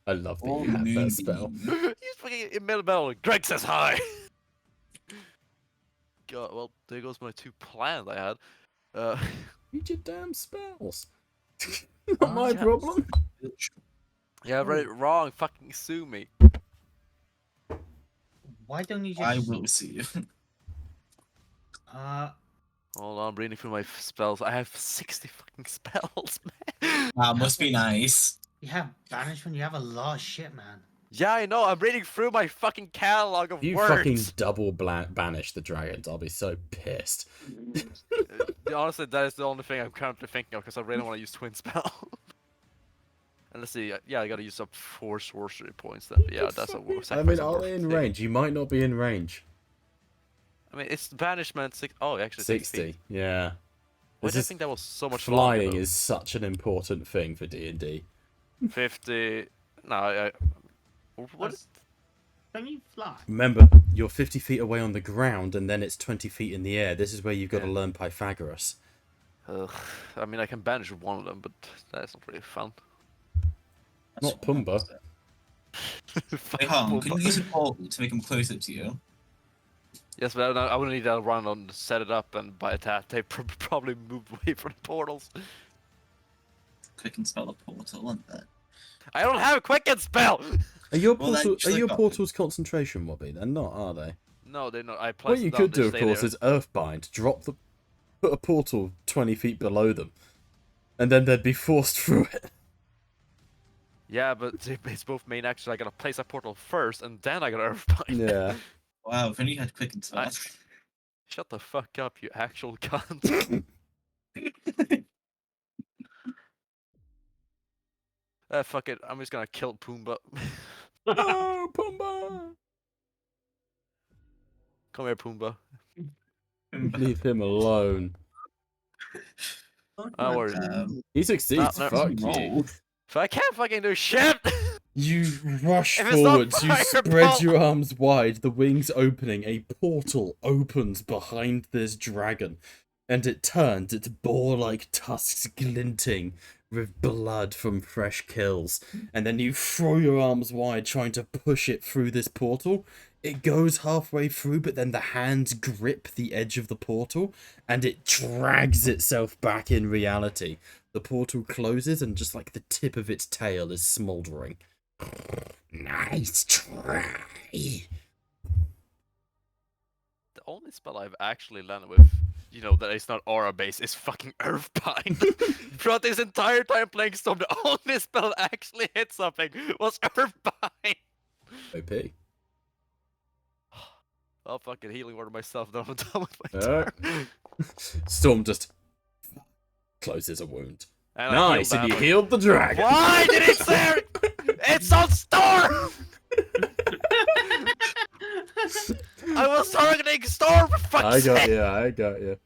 I love that Oh, you have that moonbeam. spell. He's fucking in middle. Greg says hi. God, well, there goes my 2 plans I had. Read your damn spells. Not my problem. Yeah, I read it wrong. Fucking sue me. Why don't you just? I will see you. Hold on, I'm reading through my spells. I have 60 fucking spells, man. Wow, must be nice. You have banishment. You have a lot of shit, man. Yeah, I know. I'm reading through my fucking catalog of If you words. fucking double banish the dragons, I'll be so pissed. Honestly, that is the only thing I'm currently thinking of because I really want to use twin spell. And let's see. Yeah, I gotta use up 4 sorcery points then. Yeah, that's a worse. I mean, are they in range? You might not be in range. I mean, it's banishment 6. Oh, actually 60. Yeah. Why This do I is- think that was so much Flying longer, is such an important thing for D&D. though? 50. No, what? Don't you fly? Remember, you're 50 feet away on the ground, and then it's 20 feet in the air. This is where you've got to learn Pythagoras. I mean, I can banish one of them, but that's not really fun. Not Pumbaa. Wait, hold on. Can you use a portal to make them closer to you? Yes, but I would need to run on, set it up, and by that they probably move away from the portals. Quicken spell a portal, isn't it? I don't have a quicken spell. Are your, Well, then portal, you are should've your got portals concentration mobby? They're not, are they? No, they're not. I What placed you them could down, do, they of course, stay is Earthbind. Put a portal 20 feet below them. And then they'd be forced through it. Yeah, but it's both main actions. I gotta place a portal first, and then I gotta Earthbind. Yeah. Wow, if only you had quicken spell. Shut the fuck up, you actual cunt. Fuck it. I'm just gonna kill Pumbaa. Oh, Pumbaa! Come here, Pumbaa. Leave him alone. Oh, worry. He succeeds. No, Fuck no. you. If I can't fucking do shit! You rush If it's not forwards, you fireball- spread your arms wide, the wings opening, a portal opens behind this dragon, and it turns, its boar-like tusks glinting with blood from fresh kills, and then you throw your arms wide trying to push it through this portal. It goes halfway through, but then the hands grip the edge of the portal, and it drags itself back in reality. The portal closes, and just like the tip of its tail is smouldering. Nice try. The only spell I've actually landed with, you know, that is not aura based, is fucking Earthbind. Throughout this entire time playing Storm, the only spell that actually hit something was Earthbind. OP. I'll fucking healing order myself, then I'm done with my Uh. turn. Storm just closes a wound. And I Nice, healed and you that, healed the dragon. Why did it say it's on Storm? I was targeting Storm for fuck's sake. I got you.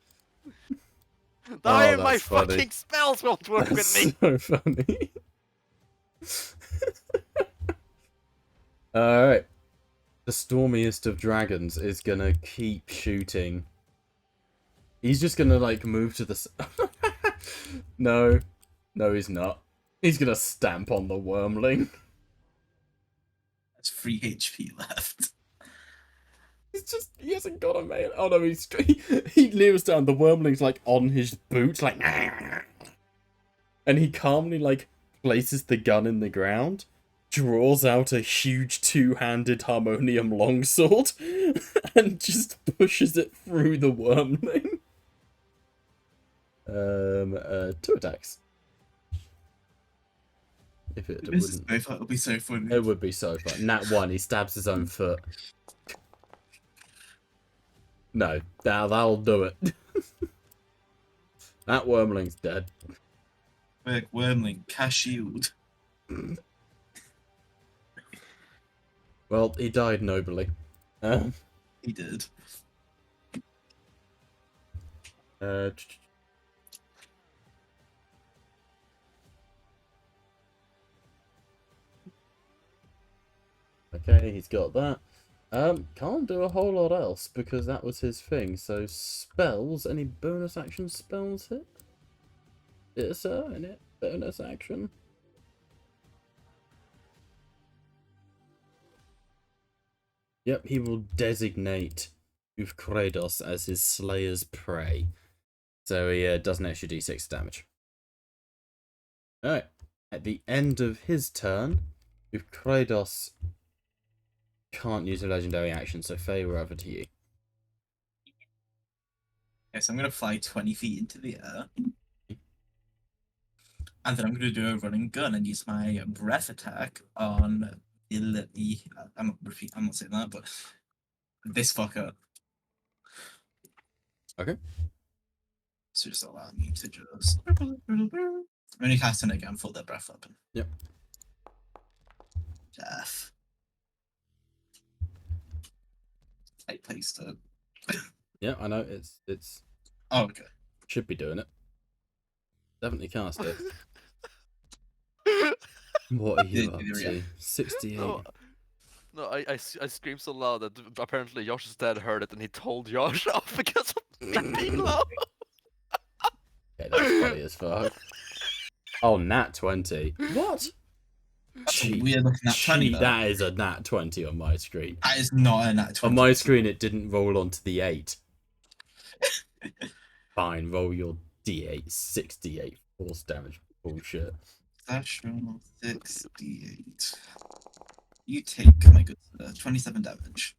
Now Oh, my that's funny. fucking spells won't work with That's me. so funny. Alright. The stormiest of dragons is gonna keep shooting. He's just gonna, like, move to the... No. No, he's not. He's gonna stamp on the wormling. That's 3 HP left. He hasn't got a mail. Oh no, he kneels down. The wormling's like on his boot, like, and he calmly like places the gun in the ground, draws out a huge 2-handed harmonium longsword, and just pushes it through the wormling. 2 attacks. If it wouldn't, It'll be so funny. it would be so fun. Nat 1, he stabs his own foot. No, that'll do it. That wormling's dead. Quick, wormling, cast shield. Well, he died nobly. He did. Okay, he's got that. Can't do a whole lot else because that was his thing. So spells, any bonus action spells hit? Yes, sir, in it. Bonus action. Yep, he will designate Ufkrados as his Slayer's prey. So he does an extra d6 damage. Alright, at the end of his turn, Ufkrados can't use a legendary action, so Faye, we're over to you. Okay, so I'm going to fly 20 feet into the air. And then I'm going to do a running gun and use my breath attack on I'm not saying that, but this fucker. Okay. So just allow me to just... I'm only casting it again for the breath weapon. Yep. Death. I placed it. Yeah, I know, it's... Oh, okay. Should be doing it. Definitely cast it. What are you up to? 68. No, I screamed so loud that apparently Josh's dad heard it and he told Josh off because of being loud. Okay, that's funny as fuck. Oh, nat 20. What? Cheat. Weird looking nat 20. That is a nat 20 on my screen. That is not a nat 20. On my screen, it didn't roll onto the 8. Fine, roll your d8, 68 force damage. Bullshit. That's 68. You take, my good sir, 27 damage.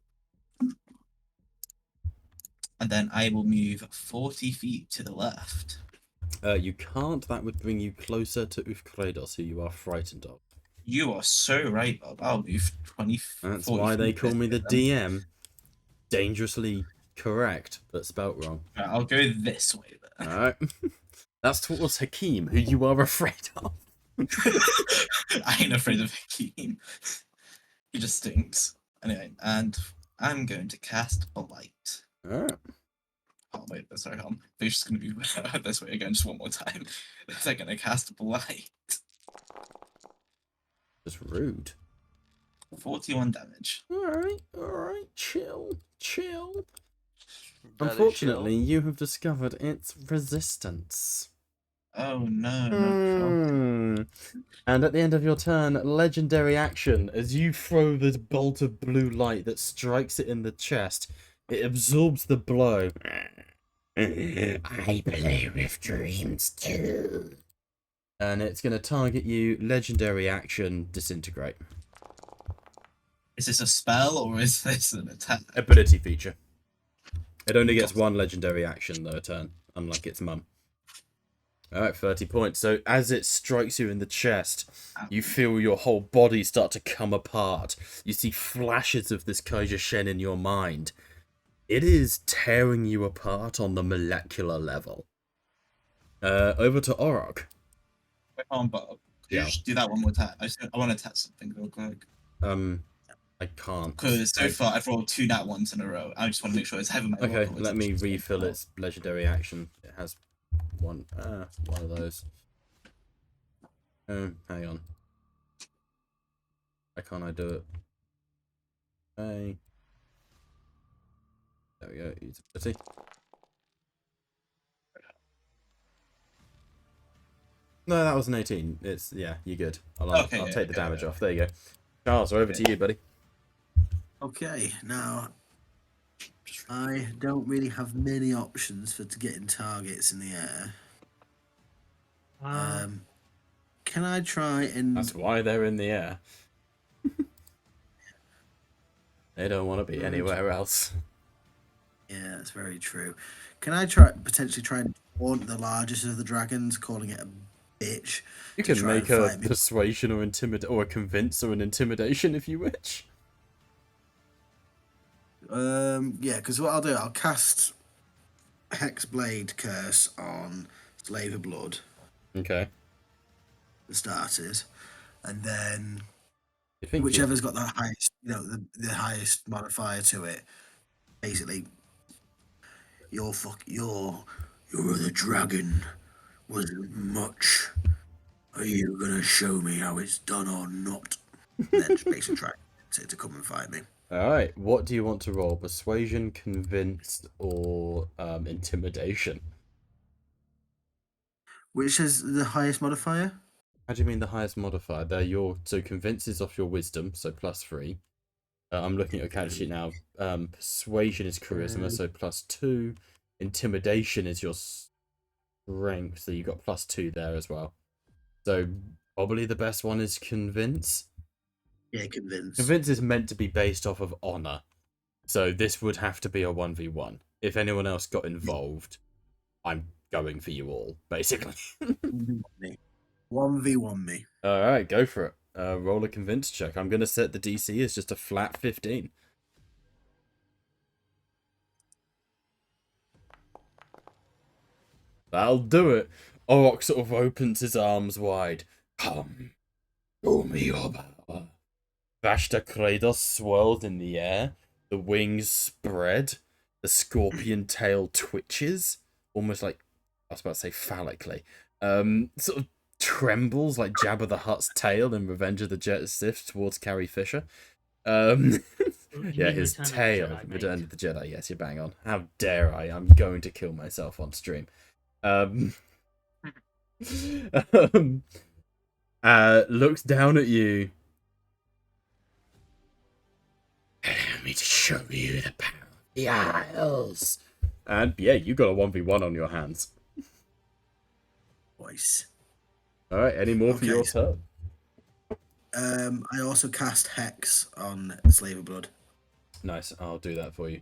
And then I will move 40 feet to the left. You can't. That would bring you closer to Ufkrados, who you are frightened of. You are so right, Bob. I'll move 20 That's 40 why they feet call me the this way then. DM. Dangerously correct, but spelt wrong. Right, I'll go this way then. Alright. That's towards Hakim, who you are afraid of. I ain't afraid of Hakeem. He just stinks. Anyway, and I'm going to cast Blight. Alright. Oh, wait, sorry, hold on. They're just going to be this way again just one more time. They're going to cast Blight. Just rude. 41 damage. Alright, chill. That is Unfortunately, you have discovered its resistance. Oh no, not And at the end of your turn, legendary action, as you throw this bolt of blue light that strikes it in the chest, it absorbs the blow. I play with dreams too. And it's going to target you, legendary action, disintegrate. Is this a spell or is this an attack? Ability feature. It only gets one legendary action though a turn, unlike its mum. Alright, 30 points. So as it strikes you in the chest, you feel your whole body start to come apart. You see flashes of this Kaija Shen in your mind. It is tearing you apart on the molecular level. Over to Orog. Wait, hold on, Bob. Could Yeah. you just do that one more time? I want to test something real quick. I can't. Because so far I've rolled 2 nat ones in a row. I just want to make sure it's having my Okay, roll let me attention. refill its legendary action. It has one of those. Hang on. Why can't I do it? Okay. There we go. Usability. No, that was an 18. It's yeah, you're good. I'll take the damage off. There you go. Charles, we're over to you, buddy. Okay, now I don't really have many options for getting targets in the air. Can I try and? That's why they're in the air. They don't want to be anywhere else. Yeah, that's very true. Can I potentially try and taunt the largest of the dragons, calling it a bitch? You to can try make and a fight me? persuasion or or a convince or an intimidation if you wish. Yeah, because what I'll do, I'll cast Hexblade Curse on Slave of Blood, Okay. for starters, and then You think whichever's got the highest, the highest modifier to it, basically, you're the dragon wasn't much. Are you gonna show me how it's done or not? And then just basically try to come and fight me. Alright, what do you want to roll? Persuasion, convince, or intimidation? Which is the highest modifier? How do you mean the highest modifier? So convince is off your wisdom, so +3. I'm looking at your character sheet now. Persuasion is charisma, so +2. Intimidation is your strength, so you got +2 there as well. So probably the best one is convince. Yeah, convince. Convince is meant to be based off of honor, so this would have to be a 1v1. If anyone else got involved, I'm going for you all, basically. 1v1 me. Alright, go for it. Roll a convince check. I'm going to set the DC as just a flat 15. That'll do it. Orc sort of opens his arms wide. Come, show me your power. Vashta Kratos swirled in the air. The wings spread. The scorpion tail twitches. Almost like, I was about to say phallically. Sort of trembles like Jabba the Hutt's tail in Revenge of the Sith towards Carrie Fisher. Yeah, his tail. Return of the Jedi. Yes, you're bang on. How dare I? I'm going to kill myself on stream. Looks down at you. Allow me to show you the power of the Isles. And yeah, you got a 1v1 on your hands. Voice. Alright, any more for your turn? I also cast Hex on Slave of Blood. Nice, I'll do that for you.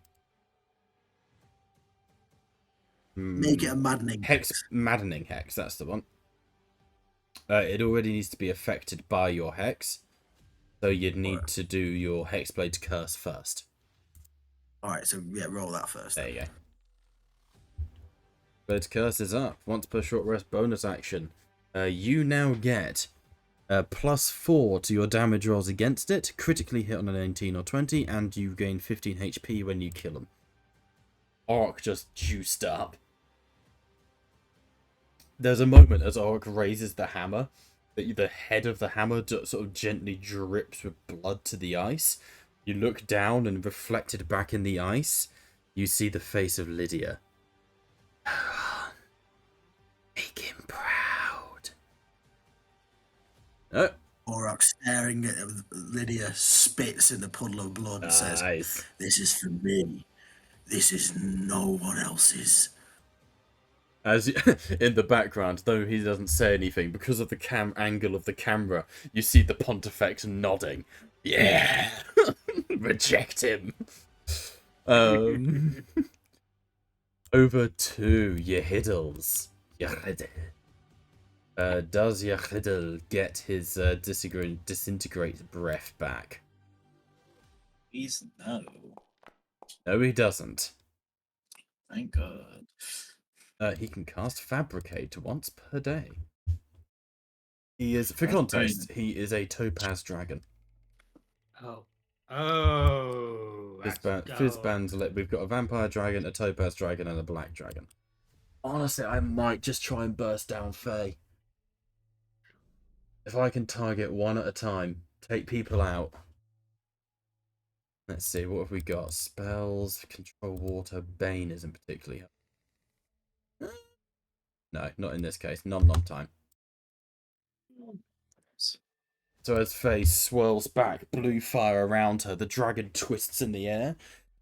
Make it a maddening Hex. Maddening Hex, that's the one. It already needs to be affected by your Hex. So you'd need to do your Hexblade's Curse first. Alright, so yeah, roll that first. There you go. Blade's Curse is up. Once per short rest bonus action. You now get +4 to your damage rolls against it, critically hit on an 18 or 20, and you gain 15 HP when you kill them. Orc just juiced up. There's a moment as Orc raises the hammer, that the head of the hammer sort of gently drips with blood to the ice. You look down and reflected back in the ice, you see the face of Lydia. Make him proud. Oh. Orok staring at Lydia, spits in the puddle of blood and says, "This is for me. This is no one else's." As in the background, though he doesn't say anything, because of the angle of the camera, you see the Pontifex nodding. Yeah, reject him. Over to Yehiddles. Does Yehiddle get his disintegrate breath back? Please no. No, he doesn't. Thank God. He can cast Fabricate once per day. He is, for context, he is a topaz dragon. Oh. Fizzbands, we've got a vampire dragon, a topaz dragon, and a black dragon. Honestly, I might just try and burst down Fae. If I can target one at a time, take people out. Let's see, what have we got? Spells, control water, Bane isn't particularly. No, not in this case. Nom nom time. So as Faye swirls back, blue fire around her, the dragon twists in the air.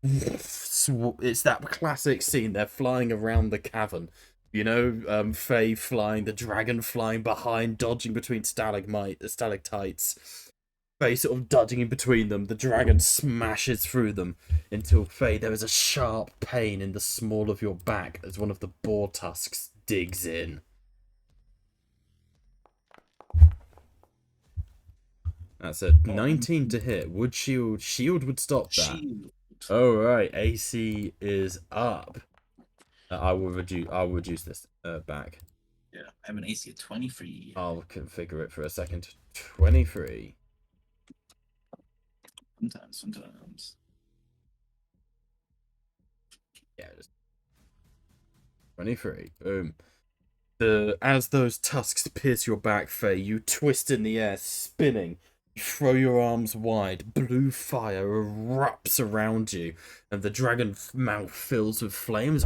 It's that classic scene. They're flying around the cavern. You know, Faye flying, the dragon flying behind, dodging between stalactites. Faye sort of dodging in between them. The dragon smashes through them until Faye, there is a sharp pain in the small of your back as one of the boar tusks digs in. That's a 19 to hit. Would shield. Shield would stop that. Shield. Oh right, AC is up. I'll reduce this back. Yeah, I have an AC of 23. I'll configure it for a second. 23. Sometimes. Yeah, just 23. Boom. As those tusks pierce your back, Faye, you twist in the air, spinning. You throw your arms wide. Blue fire erupts around you, and the dragon mouth fills with flames.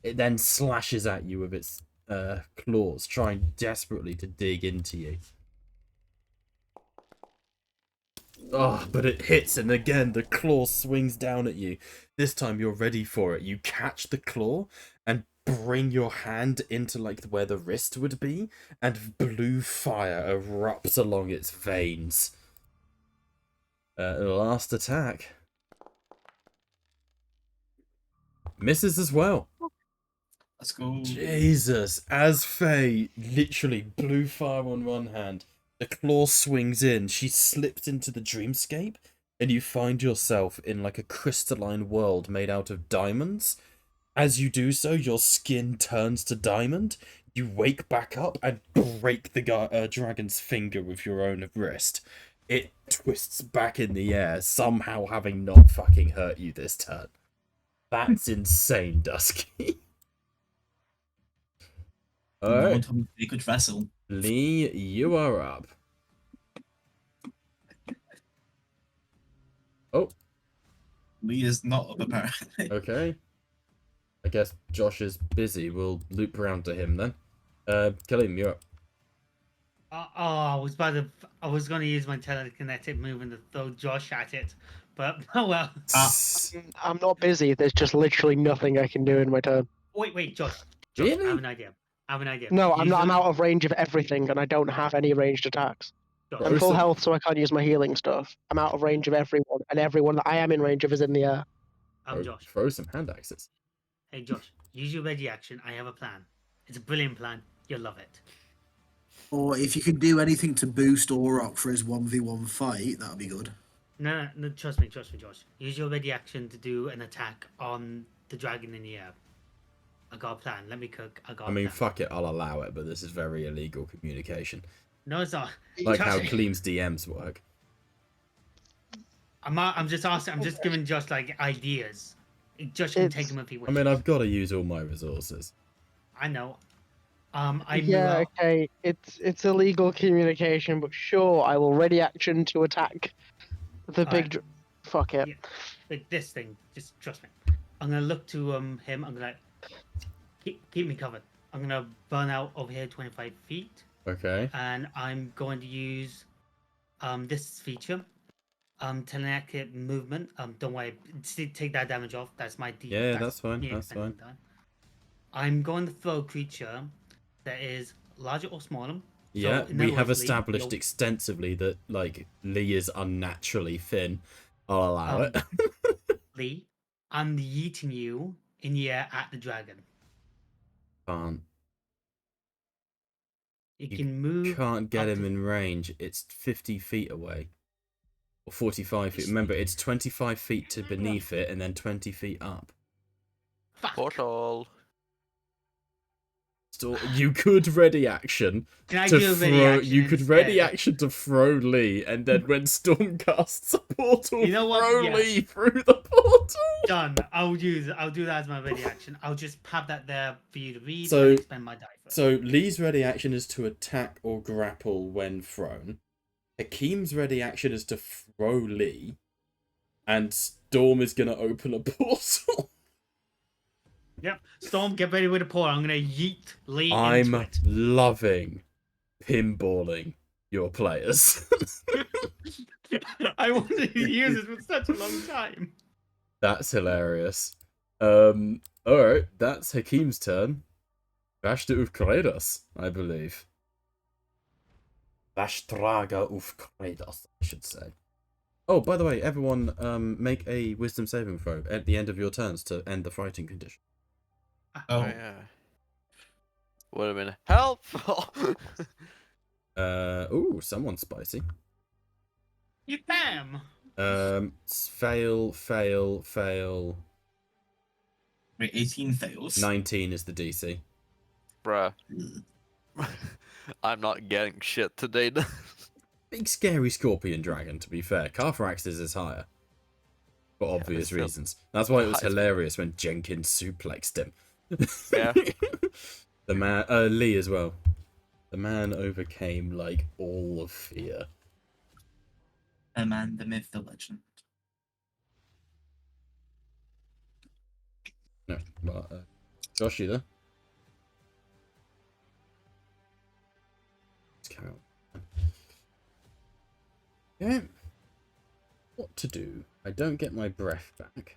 It then slashes at you with its claws, trying desperately to dig into you. Oh, but it hits, and again the claw swings down at you. This time you're ready for it. You catch the claw and bring your hand into like where the wrist would be, and blue fire erupts along its veins. Last attack. Misses as well. Let's go. Jesus, as Faye, literally blue fire on one hand, the claw swings in, she slips into the dreamscape, and you find yourself in like a crystalline world made out of diamonds. As you do so, your skin turns to diamond. You wake back up and break the dragon's finger with your own wrist. It twists back in the air, somehow having not fucking hurt you this turn. That's insane, Dusky. Alright. A good vessel. Lee, you are up. Oh. Lee is not up, apparently. Okay. I guess Josh is busy. We'll loop around to him then. Kalim, you're up. I was going to use my telekinetic movement to throw Josh at it, but oh well. I'm not busy. There's just literally nothing I can do in my turn. Wait, Josh. Really? I have an idea. No, I'm Use not. I'm your- out of range of everything, and I don't have any ranged attacks. Josh, I'm full Awesome. health, so I can't use my healing stuff. I'm out of range of everyone, and everyone that I am in range of is in the air. Josh. Throw some hand axes. Hey, Josh. Use your ready action. I have a plan. It's a brilliant plan. You'll love it. Or if you can do anything to boost Orok for his 1v1 fight, that'd be good. No, trust me, Josh. Use your ready action to do an attack on the dragon in the air. I got a plan. Let me cook. I got. I mean, a plan. fuck it, I'll allow it, but this is very illegal communication. No, it's not. Like Trust how me. Kalim's DMs work. I'm just asking. I'm just giving Josh like ideas. Josh can take them if he I wishes. mean, I've got to use all my resources. I know. I move Yeah, out. okay. It's illegal communication, but sure, I will ready action to attack the big. Alright. Fuck it. Yeah. Like this thing. Just trust me. I'm gonna look to him. I'm gonna like keep me covered. I'm gonna burn out over here 25 feet, Okay. and I'm going to use this feature. Telekinetic movement. Don't worry. Take that damage off. That's my D. Yeah, that's fine. me That's expending fine. time. I'm going to throw a creature that is larger or smaller. Yeah, So, in we other have words, Lee, established you'll- extensively that, like, Lee is unnaturally thin. I'll allow it. Lee, I'm yeeting you in the air at the dragon. Can't. It You can move. Can't get up him to- in range. It's 50 feet away. Or 45 feet. Remember, it's 25 feet to beneath it and then 20 feet up. Fuck. Portal. So you could ready action Can I to do a ready throw. action You could ready instead? action to throw Lee, and then when Storm casts a portal, You know what? throw Yes. Lee through the portal. Done. I'll do that as my ready action. I'll just have that there for you to read So- and expend my die for. So Lee's ready action is to attack or grapple when thrown. Hakeem's ready action is to throw Lee. and Storm is gonna open a portal. Yep. Storm, get ready with the portal. I'm gonna yeet Lee into I'm it. loving pinballing your players. I wanted to use this for such a long time. That's hilarious. Alright, that's Hakim's turn. Vashta Ufkredos, I believe. Vashtraga Ufkredos, I should say. Oh, by the way, everyone, make a wisdom saving throw at the end of your turns to end the fighting condition. Oh yeah. Would have been helpful. Ooh, someone's spicy. You bam! Fail. Wait, 18 fails. 19 is the DC. Bruh. I'm not getting shit today. Big scary scorpion dragon, to be fair. Carthrax's is higher. For obvious still- reasons. That's why it was It's- hilarious when Jenkins suplexed him. Yeah. The man, Lee as well. The man overcame, like, all of fear. The man, the myth, the legend. No, but, Josh, you there? Let's carry on. Yeah. What to do? I don't get my breath back.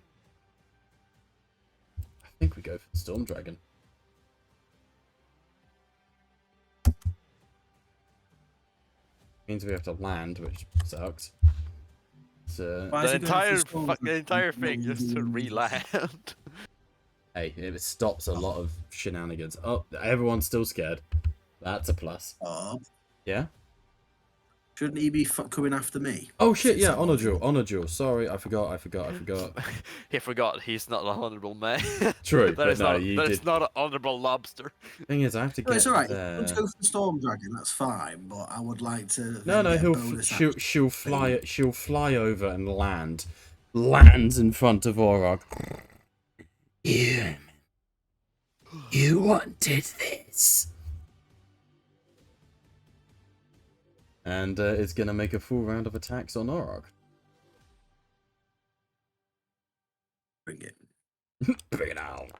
I think we go for the Storm Dragon. Means we have to land, which sucks. So, Why is The he going for entire storms the when entire he's thing not just to using- re-land. hey, it stops a lot of shenanigans. Oh, everyone's still scared. That's a plus. Oh, Yeah? shouldn't he be coming after me? Oh shit, yeah, Since I'm honor duel. Sorry, I forgot. He forgot he's not an honourable man. True, that but is no, not, you that is did. not an honourable lobster. Thing is, I have to No, get it's alright. there. Let's go for the Storm Dragon. That's fine, but I would like to. No, then get a he'll bonus she'll action. she'll fly over and lands in front of Orog. You wanted this, and it's gonna make a full round of attacks on Orog. Bring it. Bring it out.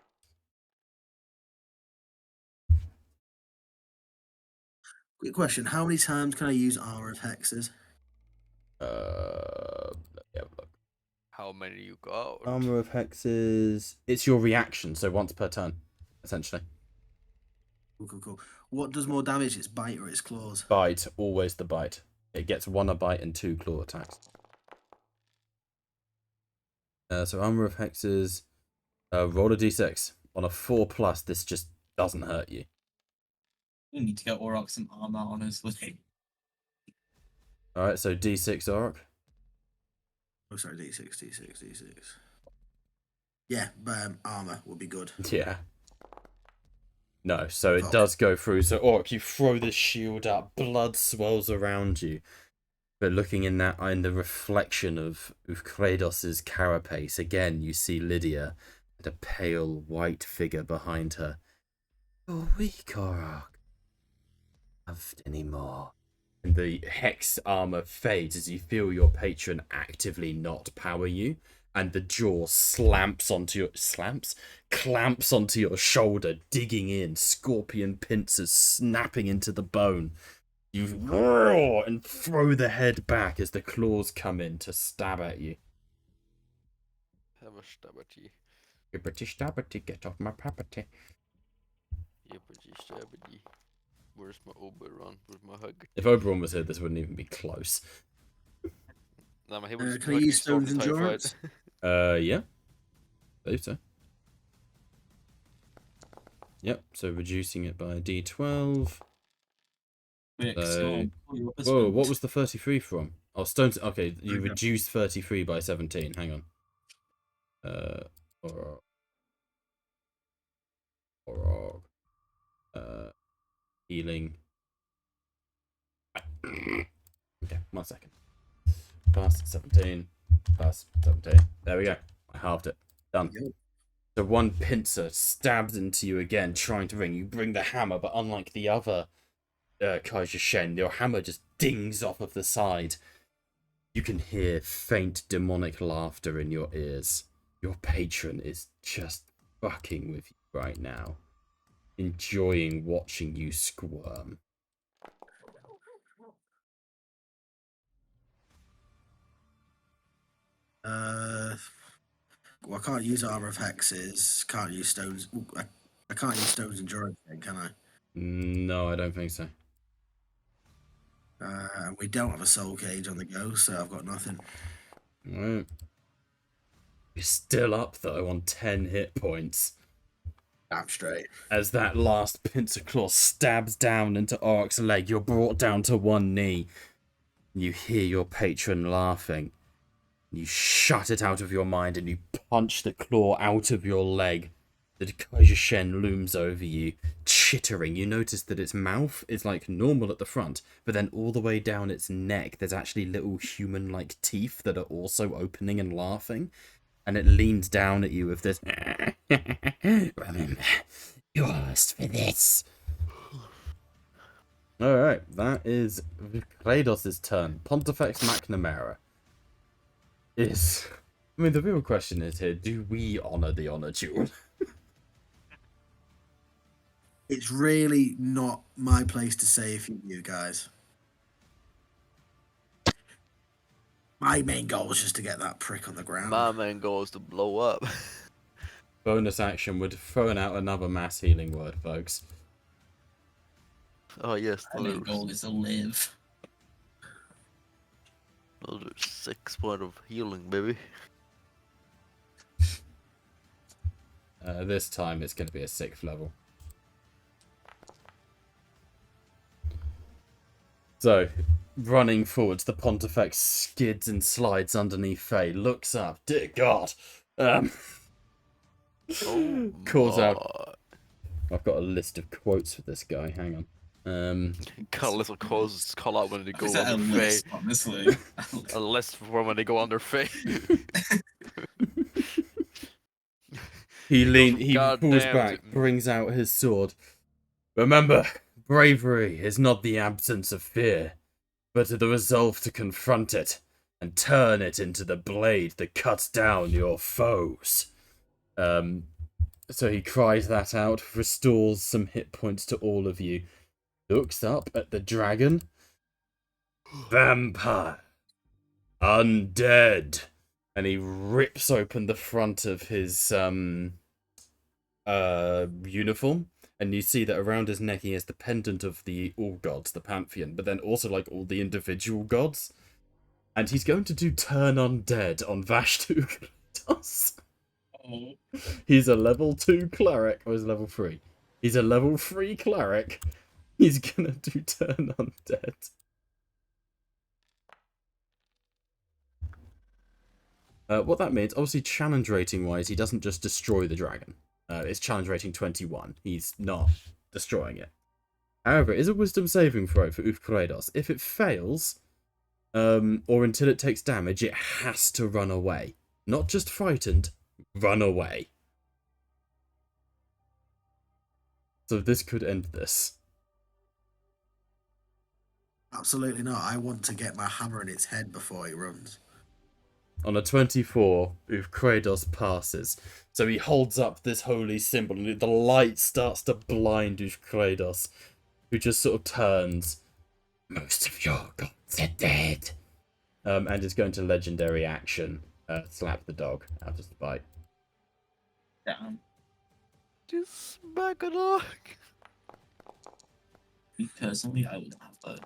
Quick question: how many times can I use Armor of Hexes? Yeah, look. How many you got? Armor of Hexes. It's your reaction, so once per turn, essentially. Cool. What does more damage? Its bite or its claws? Bite, always the bite. It gets 1 a bite and 2 claw attacks. So Armor of Hexes. Roll a d6. On a 4+, this just doesn't hurt you. We need to get Orok some armor, honestly. Alright, so d6 Orc. Oh, sorry, D6. Yeah, armor would be good. Yeah. No, so it does go through. So Orc, you throw the shield up, blood swells around you. But looking in the reflection of Ufkredos's carapace, again you see Lydia and a pale white figure behind her. You're weak, Orc. Loved anymore. And the hex armor fades as you feel your patron actively not power you, and the jaw clamps onto your shoulder, digging in, scorpion pincers snapping into the bone. You roar and throw the head back as the claws come in to stab at you. Have a stab at you. You British stabberty, get off my property. Yeah, but you stab at you. Where's my Oberon? Where's my hug? If Oberon was here, this wouldn't even be close. No, he was Can I use Stone's Endurance? Yeah. I believe so. Yep, so reducing it by d12. Wait, Whoa, what was the 33 from? Oh, Stone's... Okay, you Okay. reduced 33 by 17. Hang on. Healing. Okay, 1 second. Plus 17. Plus 17. There we go. I halved it. Done. So one pincer stabs into you again, trying to ring. You bring the hammer, but unlike the other Kaiser Shen, your hammer just dings off of the side. You can hear faint demonic laughter in your ears. Your patron is just fucking with you right now, enjoying watching you squirm. Well, I can't use Armor of Hexes. Can't use stones. Ooh, I can't use stones endurance, then, can I? No, I don't think so. And we don't have a soul cage on the go, so I've got nothing. Right. You're still up though on 10 hit points. Damn straight. As that last pincer claw stabs down into Oric's leg, you're brought down to one knee. You hear your patron laughing. You shut it out of your mind and you punch the claw out of your leg. The Kaija Shen looms over you, chittering. You notice that its mouth is like normal at the front, but then all the way down its neck, there's actually little human-like teeth that are also opening and laughing. And it leans down at you with this. Remember, you asked for this. Alright, that is Kratos' turn. Pontifex McNamara is. I mean, the real question is here, do we honour the honour duel? It's really not my place to say if you guys. My main goal is just to get that prick on the ground. My main goal is to blow up. Bonus action would throw out another mass healing word, folks. Oh yes, My main goal is to live. another 6 point of healing, baby. This time it's going to be a 6th level. So, running forwards, the Pontifex skids and slides underneath Faye, looks up, dear God, calls out. I've got a list of quotes for this guy, hang on. Got a little quotes call out when they go Is that a under Faye. list, honestly? A list for when they go under Faye. He God pulls damn back, brings out his sword. Remember, bravery is not the absence of fear, but the resolve to confront it and turn it into the blade that cuts down your foes. So he cries that out, restores some hit points to all of you, looks up at the dragon. Vampire. Undead. And he rips open the front of his uniform, and you see that around his neck he has the pendant of the all gods, the pantheon, but then also like all the individual gods. And he's going to do turn undead on Vashtu Kratos. Oh. He's a level 2 cleric, or is level 3? He's a level 3 cleric. He's gonna do turn undead. What that means, obviously challenge rating wise, he doesn't just destroy the dragon. It's challenge rating 21. He's not destroying it. However, it is a wisdom saving throw for Kratos. If it fails, or until it takes damage, it has to run away. Not just frightened, run away. So this could end this. Absolutely not. I want to get my hammer in its head before he runs. On a 24, Kratos passes. So he holds up this holy symbol, and the light starts to blind Kratos, who just sort of turns. Most of your gods are dead. And is going to legendary action. Slap the dog out of spite. Down. Just smack a dog. Me personally, I wouldn't have that.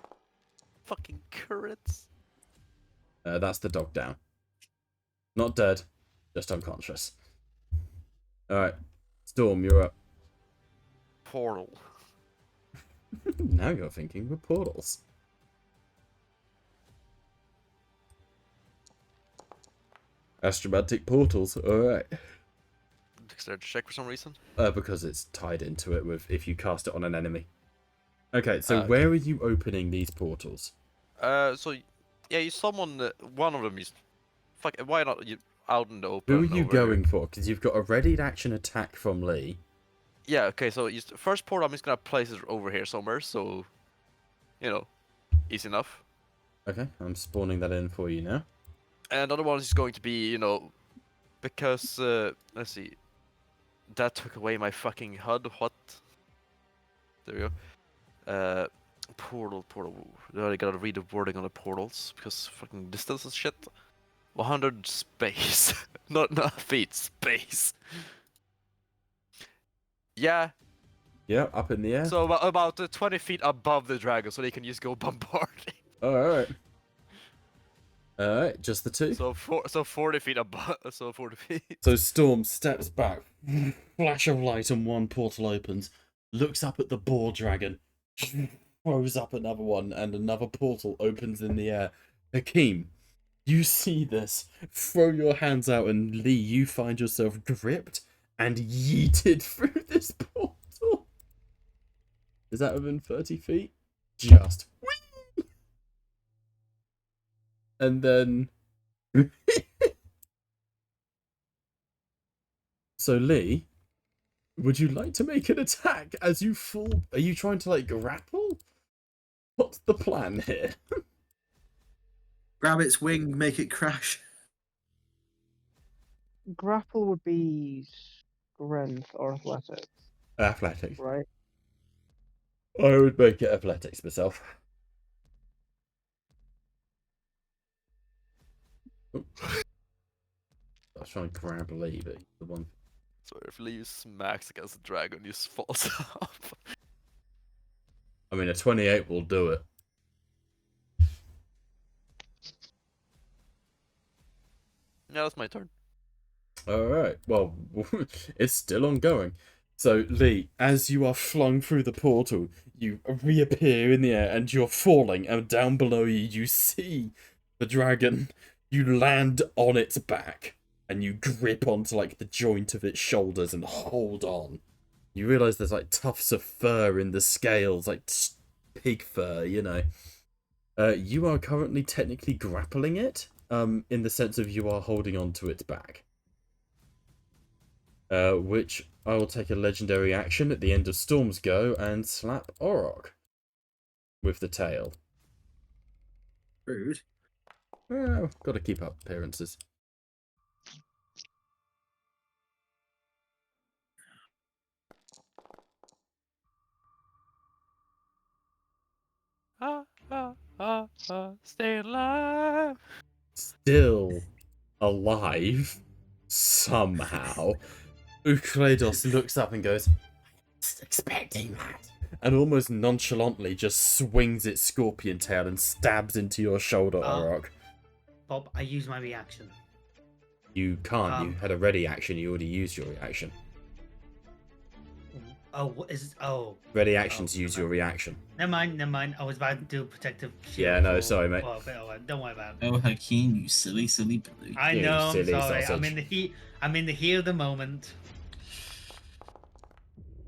Fucking currents. That's the dog down. Not dead, just unconscious. Alright, Storm, you're up. Portal. Now you're thinking with portals. Astromantic portals, alright. Dexterity check for some reason. Because it's tied into it with if you cast it on an enemy. Okay, so Okay. where are you opening these portals? So yeah, you summon one of them. You fuck. Why not you out in the open? Who are you over going here? for? Because you've got a ready action attack from Lee. Yeah. Okay. So first portal, I'm just gonna place it over here somewhere. So, you know, easy enough. Okay, I'm spawning that in for you now. And another one is going to be, you know, because let's see, that took away my fucking HUD. What? There we go. Portal. I gotta read the wording on the portals because fucking distance and shit. 100 space, not feet, space. Yeah. Yeah, up in the air. So about 20 feet above the dragon, so they can just go bombarding. Alright. Alright, just the two. So 40 feet above. So 40 feet. So Storm steps back, flash of light, and one portal opens. Looks up at the boar dragon, throws up another one, and another portal opens in the air. Hakeem, you see this. Throw your hands out, and Lee, you find yourself gripped and yeeted through this portal. Is that within 30 feet? Just. Whee! And then. So, Lee, would you like to make an attack as you fall? Are you trying to, like, grapple? What's the plan here? Grab its wing, make it crash. Grapple would be strength or athletics, Athletics. right? I would make it athletics myself. I was trying to grab Lee, but the one. So if Lee smacks against the dragon, he just falls off. I mean, a 28 will do it. Yeah, that's my turn. Alright, well, it's still ongoing. So, Lee, as you are flung through the portal, you reappear in the air and you're falling, and down below you, you see the dragon. You land on its back, and you grip onto, like, the joint of its shoulders and hold on. You realise there's, like, tufts of fur in the scales, like pig fur, you know. You are currently technically grappling it, in the sense of you are holding on to its back. Which I will take a legendary action at the end of Storm's go and slap Orok with the tail. Rude. Well, gotta keep up appearances. Stay alive. Still alive, somehow. Ukredos looks up and goes, "Just expecting that," and almost nonchalantly just swings its scorpion tail and stabs into your shoulder, Orok. Bob, I use my reaction. You can't. You had a ready action. You already used your reaction. Oh, what is? Oh, Ready actions use your reaction. never mind. I was about to do protective shield. Yeah, no, for- sorry, mate. for a bit. Don't worry about it. Oh, Hakeem, you silly Billy. I You know. I'm silly sorry. sausage. I'm in the heat. I'm in the heat of the moment.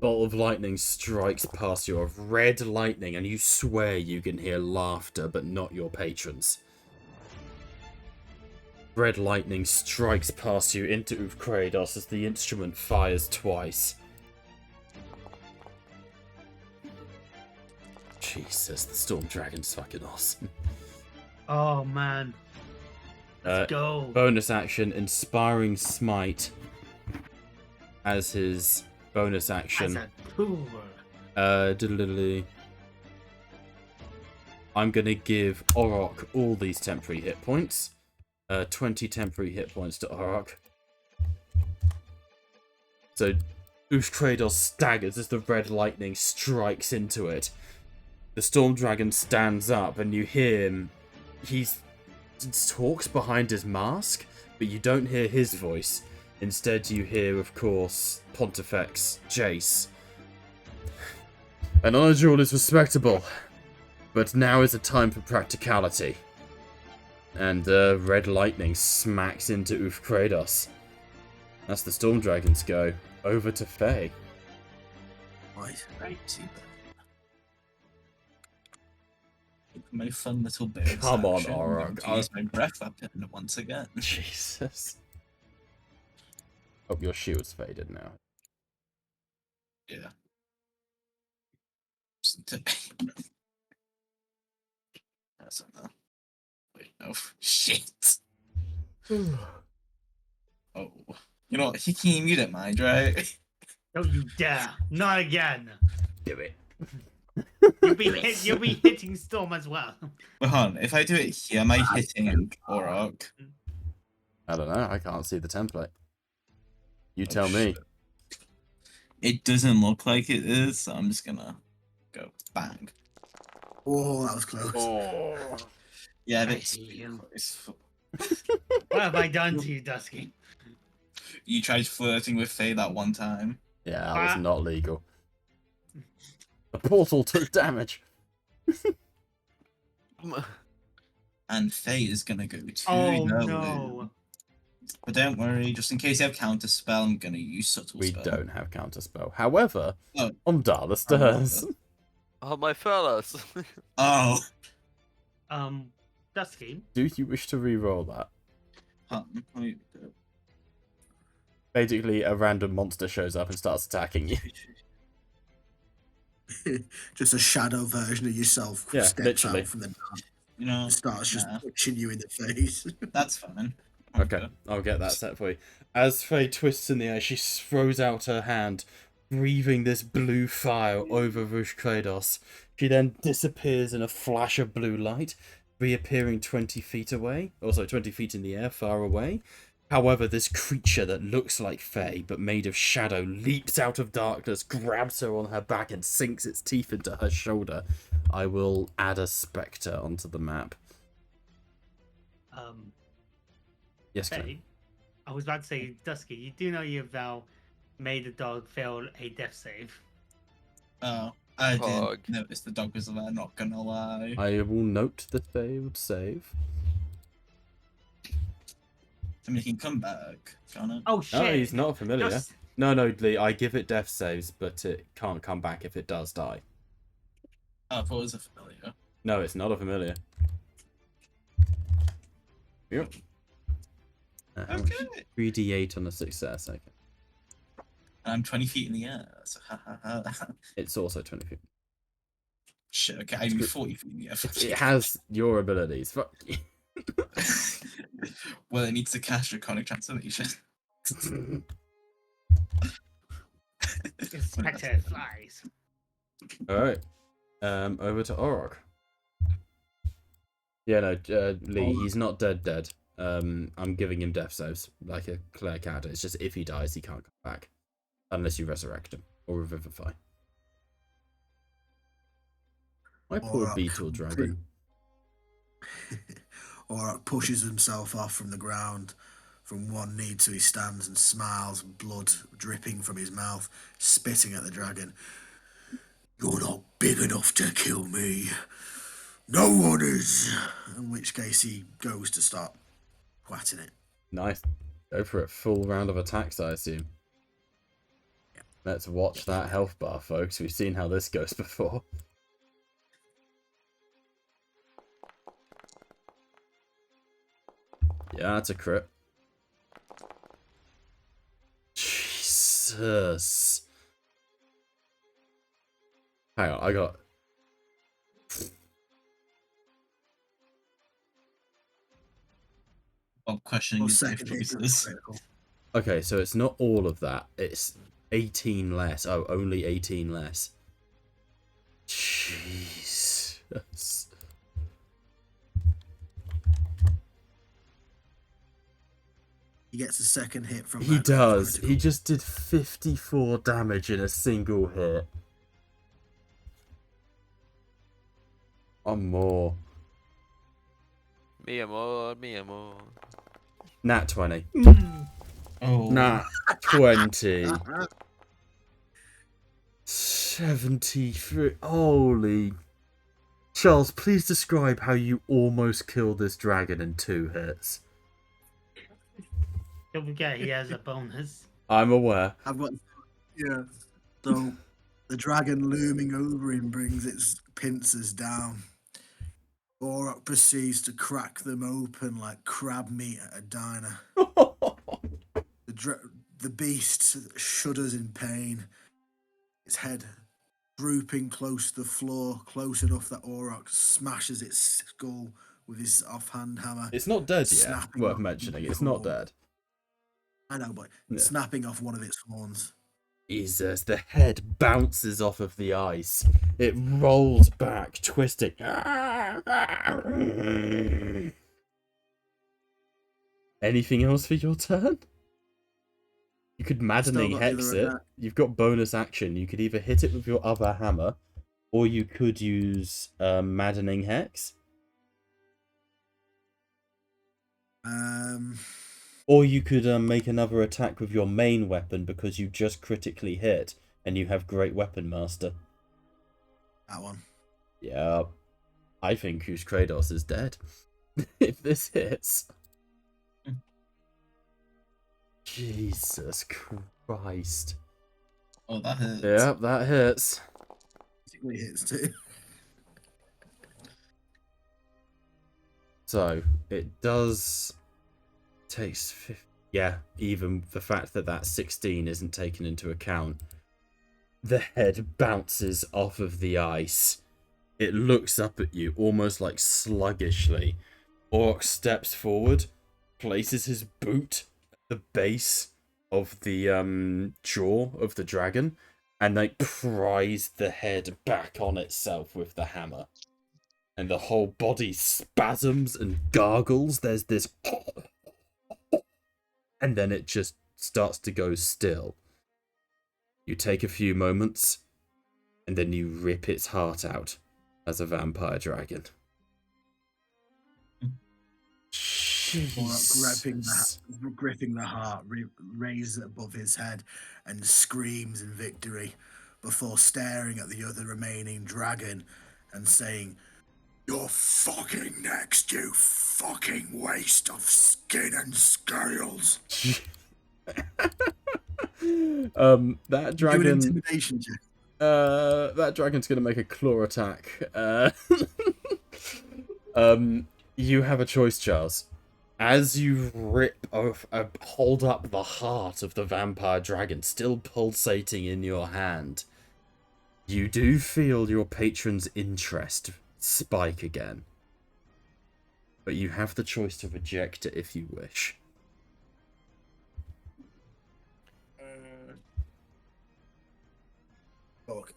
Bolt of lightning strikes past you, of red lightning, and you swear you can hear laughter, but not your patrons. Red lightning strikes past you into Ufkrados as the instrument fires twice. Jesus, the Storm Dragon's fucking awesome. Oh man. Let's go. Bonus action, Inspiring Smite as his bonus action. As a tool. Diddle-diddle-dee. I'm gonna give Orok all these temporary hit points. 20 temporary hit points to Orok. So Uthkrados staggers as the red lightning strikes into it. The Storm Dragon stands up and you hear him. He talks behind his mask, but you don't hear his voice. Instead you hear, of course, Pontifex Jace. An honor duel is respectable, but now is a time for practicality. And red lightning smacks into Ufkrados. That's the Storm Dragon's go. Over to Faye. Right. My fun little bit. Come on, Orok. Use my breath weapon once again. Jesus. Hope your shield's faded now. Yeah. That's enough. Oh, shit. Oh. You know what? Hikim, you don't mind, right? Don't you dare! Not again! Do it. You'll be hitting Storm as well. But hold on, if I do it here, am I hitting Orok? I don't know. I can't see the template. You Oh, tell me. shit. It doesn't look like it is, so I'm just gonna go bang. Oh, that was close. Oh. Yeah, I that's hate you. close. What have I done to you, Dusky? You tried flirting with Faye that one time. Yeah, that was Ah. not legal. The portal took damage. And Faye is gonna go to Oh the no. loop. But don't worry, just in case you have counter spell, I'm gonna use subtle We spell. don't have counterspell. However, Oh. Umdala does. Oh, my fellas. Oh, Dusky. Do you wish to re-roll that? let me do it. Basically, a random monster shows up and starts attacking you. Just a shadow version of yourself Yeah, steps literally. out from the dark You know, and starts just nah, punching you in the face. that's fine. Okay, I'll get that set for you. As Faye twists in the air, she throws out her hand, breathing this blue fire over Rush Kratos. She then disappears in a flash of blue light, reappearing 20 feet away. Also, 20 feet in the air, far away. However, this creature that looks like Faye, but made of shadow, leaps out of darkness, grabs her on her back, and sinks its teeth into her shoulder. I will add a spectre onto the map. Yes, Clay. Faye, I was about to say, Dusky, you do know you've now made a dog fail a death save. Oh, I Pog. didn't notice the dog was there, not gonna lie. I will note the failed save. I mean, he can come back, can't it? Oh shit! No, he's not familiar. Just- No, Lee, I give it death saves, but it can't come back if it does die. Oh, I thought it was a familiar. No, it's not a familiar. Yep. Okay. 3d8 on a success, okay. I'm 20 feet in the air, so ha ha ha. It's also 20 feet. Shit, okay, I do 40 feet in the air. It has your abilities. Fuck you. Well, it needs to cast Draconic Transformation. Spectre flies. Alright. Over to Orok. Yeah, no, Lee, he's not dead. I'm giving him death saves, like a Claire character. It's just if he dies, he can't come back. Unless you resurrect him or revivify. My poor Orok. beetle dragon. Orok pushes himself off from the ground. From one knee to he stands and smiles, blood dripping from his mouth, spitting at the dragon. You're not big enough to kill me. No one is. In which case he goes to start whacking it. Nice. Go for it. Full round of attacks, I assume. Let's watch that health bar, folks. We've seen how this goes before. Yeah, that's a crit. Jesus. Hang on, I got... I'm questioning Well, his life second hit is choices. critical. Okay, so it's not all of that. It's 18 less. Oh, only 18 less. Jesus. He gets a second hit from He that. does. Critical. He just did 54 damage in a single hit. One more. Mi amor, mi amor. Nat 20. Oh. Nat 20. 73. Holy. Charles, please describe how you almost killed this dragon in 2 hits. Don't forget he has a bonus. I'm aware. I've got, yeah. So the dragon looming over him brings its pincers down. Orok proceeds to crack them open like crab meat at a diner. The beast shudders in pain, its head drooping close to the floor, close enough that Orok smashes its skull with his offhand hammer. It's not dead yet. Snapping Worth off mentioning. the It's not horn. dead. I know, but Yeah. snapping off one of its horns. Jesus, the head bounces off of the ice. It rolls back, twisting. Anything else for your turn? You could maddening got the hex other it. attack. You've got bonus action. You could either hit it with your other hammer, or you could use maddening hex. Or you could make another attack with your main weapon because you just critically hit and you have Great Weapon Master. That one. Yeah. I think Kus Kratos is dead. If this hits. Jesus Christ. Oh, that hurts. Yeah, that hits. Basically hits too. So, it does... takes 50... Yeah, even the fact that that 16 isn't taken into account. The head bounces off of the ice. It looks up at you, almost like sluggishly. Orc steps forward, places his boot at the base of the jaw of the dragon, and like pries the head back on itself with the hammer. And the whole body spasms and gargles. There's this... and then it just starts to go still. You take a few moments, and then you rip its heart out as a vampire dragon. Gripping the heart, raised it above his head, and screams in victory before staring at the other remaining dragon and saying, "You're fucking next, you fucking waste of skin and scales." That dragon. Do an intimidation check. That dragon's gonna make a claw attack. You have a choice, Charles. As you rip off, hold up the heart of the vampire dragon, still pulsating in your hand, you do feel your patron's interest spike again. But you have the choice to reject it if you wish. Look,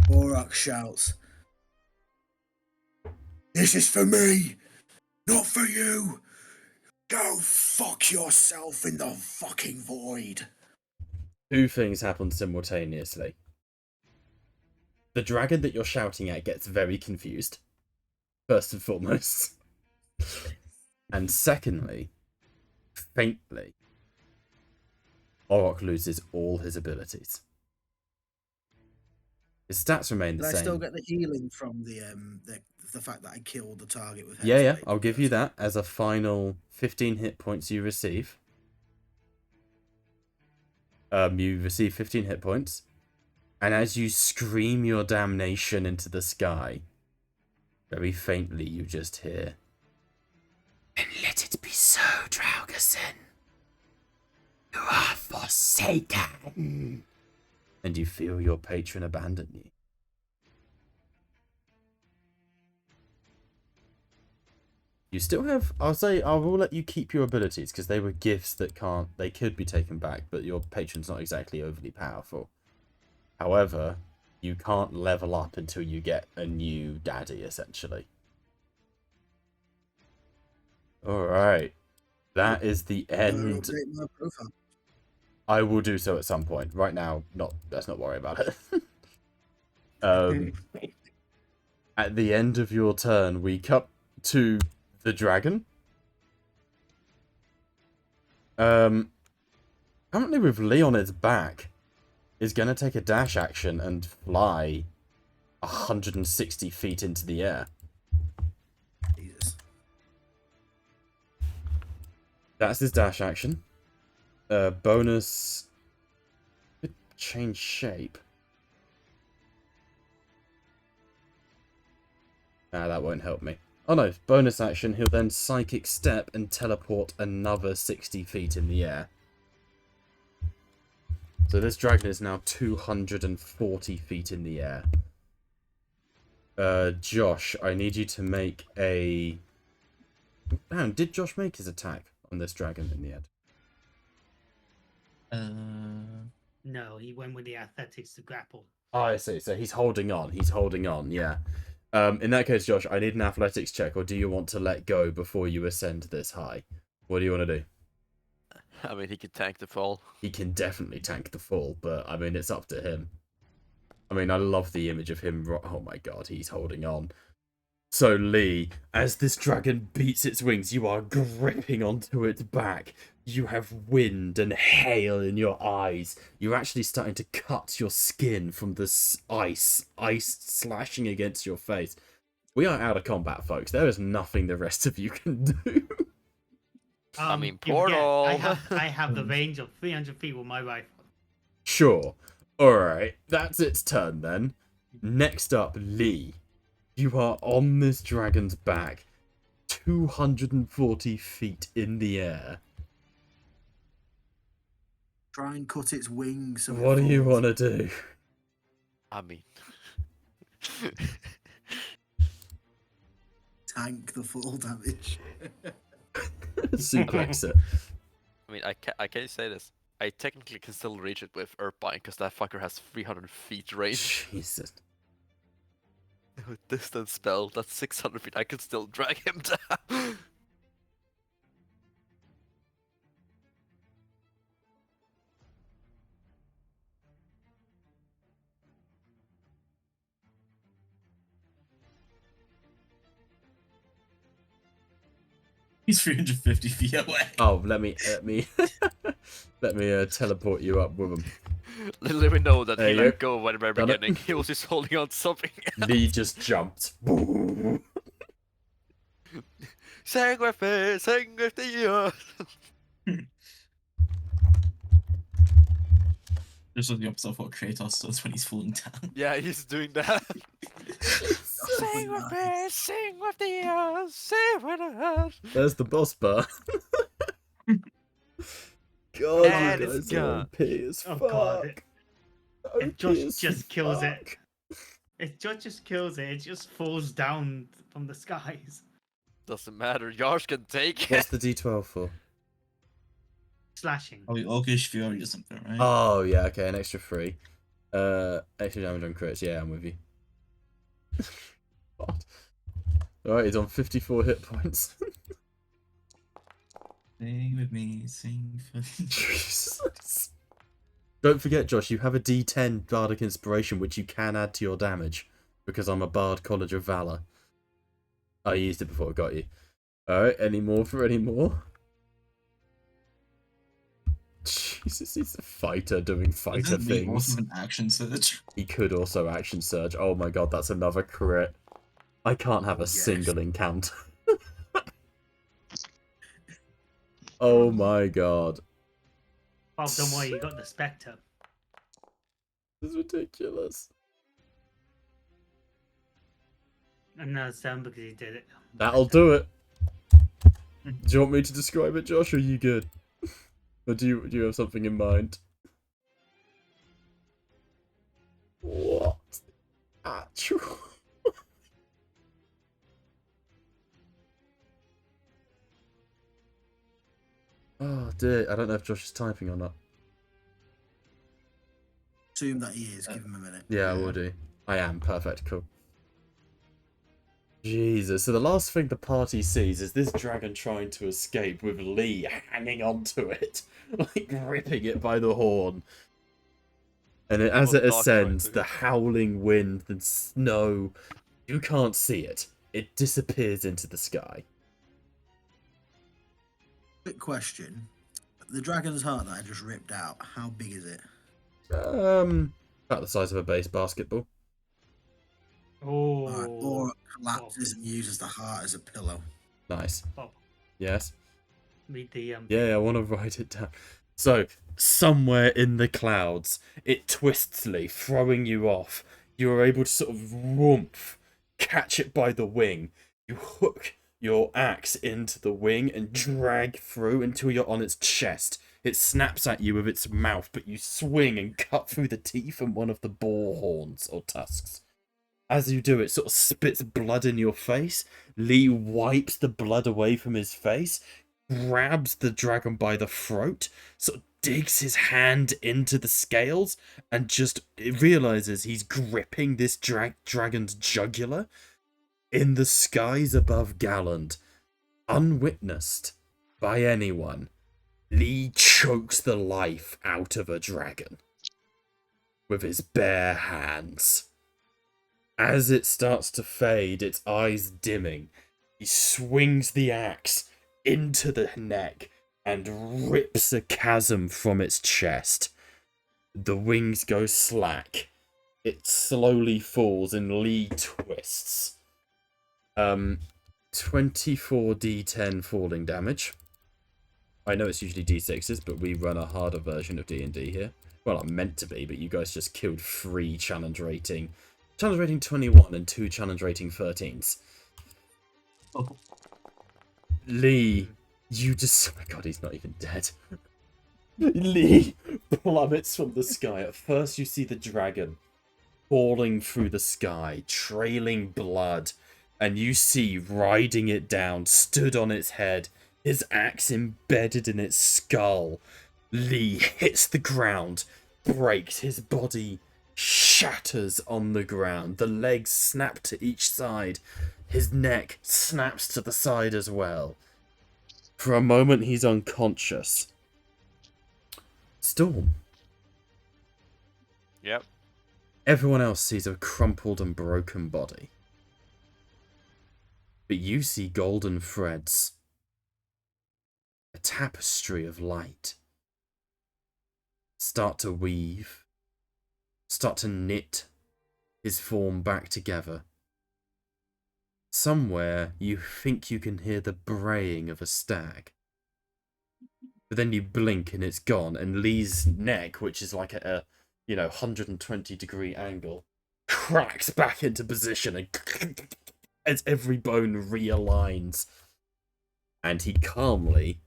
Borak shouts, "This is for me, not for you. Go fuck yourself in the fucking void." Two things happen simultaneously. The dragon that you're shouting at gets very confused, first and foremost. And secondly, faintly, Orok loses all his abilities. His stats remain the Did I same. still get the healing from the fact that I killed the target with? Yeah, I'll give you that as a final 15 hit points you receive. You receive 15 hit points, and as you scream your damnation into the sky, very faintly you just hear, "And let it be so, Draugason. You are forsaken." And you feel your patron abandon you. You still have, I will let you keep your abilities because they were gifts that they could be taken back, but your patron's not exactly overly powerful. However, you can't level up until you get a new daddy, essentially. Alright. That is the end. Update my profile. I will do so at some point. Right now, let's not worry about it. At the end of your turn, we cut to the dragon. Currently with Leonid's back, is going to take a dash action and fly 160 feet into the air. Jesus. That's his dash action. Bonus... Could change shape. Nah, that won't help me. Oh no, bonus action, he'll then psychic step and teleport another 60 feet in the air. So this dragon is now 240 feet in the air. Josh, I need you to make a... Damn, did Josh make his attack on this dragon in the end? No, he went with the athletics to grapple. Oh, I see. So he's holding on. He's holding on, yeah. In that case, Josh, I need an athletics check, or do you want to let go before you ascend this high? What do you want to do? I mean, he could tank the fall. He can definitely tank the fall, but, I mean, it's up to him. I mean, I love the image of him. Oh my god, he's holding on. So, Lee, as this dragon beats its wings, you are gripping onto its back. You have wind and hail in your eyes. You're actually starting to cut your skin from the ice slashing against your face. We are out of combat, folks. There is nothing the rest of you can do. I mean, you forget, portal. I have the range of 300 feet with my rifle. Sure. Alright, that's its turn then. Next up, Lee. You are on this dragon's back, 240 feet in the air. Try and cut its wings. So What do you want to do? I mean, tank the full damage? Suplex it. I mean, I can't say this. I technically can still reach it with Earthbind because that fucker has 300 feet range. Jesus. With distance spell, that's 600 feet. I can still drag him down. He's 350 feet away. Oh, let me teleport you up with him. Little did we know that There he you let go at the very Done it. beginning. He was just holding on to something. Lee just jumped. Sing with it, sing with the earth. This was the opposite of what Kratos does when he's falling down. Yeah, he's doing that. Sing with it, sing with the earth, sing with the earth. There's the boss bar. God, And you it's guys are gone. OP as Oh fuck. god, OP it just, as just kills it. fuck. It just kills it. It just falls down from the skies. Doesn't matter, Yarsh can take What's it. the D12 for? Slashing. Oh, Orcish Fury or something, right? Oh, yeah, okay, an extra 3. Extra damage on crits, yeah, I'm with you. God. Alright, he's on 54 hit points. Sing with me, sing for me. Jesus. Don't forget, Josh, you have a D10 Bardic Inspiration, which you can add to your damage, because I'm a Bard College of Valor. I used it before I got you. Alright, any more for any more? Jesus, he's a fighter doing fighter Doesn't Lee also things. have an action surge? He could also action surge. Oh my god, that's another crit. I can't have a single encounter. Oh my god. Oh, don't worry, you got the Spectre. This is ridiculous. And no, it's down because he did it. That'll do it. Do you want me to describe it, Josh, or are you good? Or do you have something in mind? What? Actual... Oh dear, I don't know if Josh is typing or not. Assume that he is. Give him a minute. Yeah, I will do. I am. Perfect. Cool. Jesus. So the last thing the party sees is this dragon trying to escape with Lee hanging onto it. Like gripping it by the horn. And as it ascends, the howling wind, the snow, you can't see it. It disappears into the sky. Quick question. The dragon's heart that I just ripped out, how big is it? About the size of a base basketball. Oh. Alright, or collapses and uses the heart as a pillow. Nice. Oh. Yes. Read the Yeah, I want to write it down. So, somewhere in the clouds, it twists Lee, throwing you off. You are able to sort of whoomph, catch it by the wing. You hook your axe into the wing and drag through until you're on its chest. It snaps at you with its mouth, but you swing and cut through the teeth and one of the boar horns or tusks. As you do, it sort of spits blood in your face. Lee wipes the blood away from his face, grabs the dragon by the throat, sort of digs his hand into the scales, and just realizes he's gripping this dragon's jugular in the skies above Galland. Unwitnessed by anyone, Lee chokes the life out of a dragon with his bare hands. As it starts to fade, its eyes dimming, he swings the axe into the neck and rips a chasm from its chest. The wings go slack. It slowly falls and Lee twists. 24d10 falling damage. I know it's usually d6s, but we run a harder version of D&D here. Well, I'm meant to be, but you guys just killed 3 challenge rating 21 and 2 challenge rating 13s. Oh. Lee, you just... Oh my god, he's not even dead. Lee plummets from the sky. At first you see the dragon falling through the sky, trailing blood, and you see riding it down, stood on its head, his axe embedded in its skull. Lee hits the ground, breaks, his body shatters on the ground. The legs snap to each side. His neck snaps to the side as well. For a moment, he's unconscious. Storm. Yep. Everyone else sees a crumpled and broken body. But you see golden threads. A tapestry of light. Start to weave. Start to knit his form back together. Somewhere you think you can hear the braying of a stag. But then you blink and it's gone, and Lee's neck, which is like at a 120-degree angle, cracks back into position and as every bone realigns. And he calmly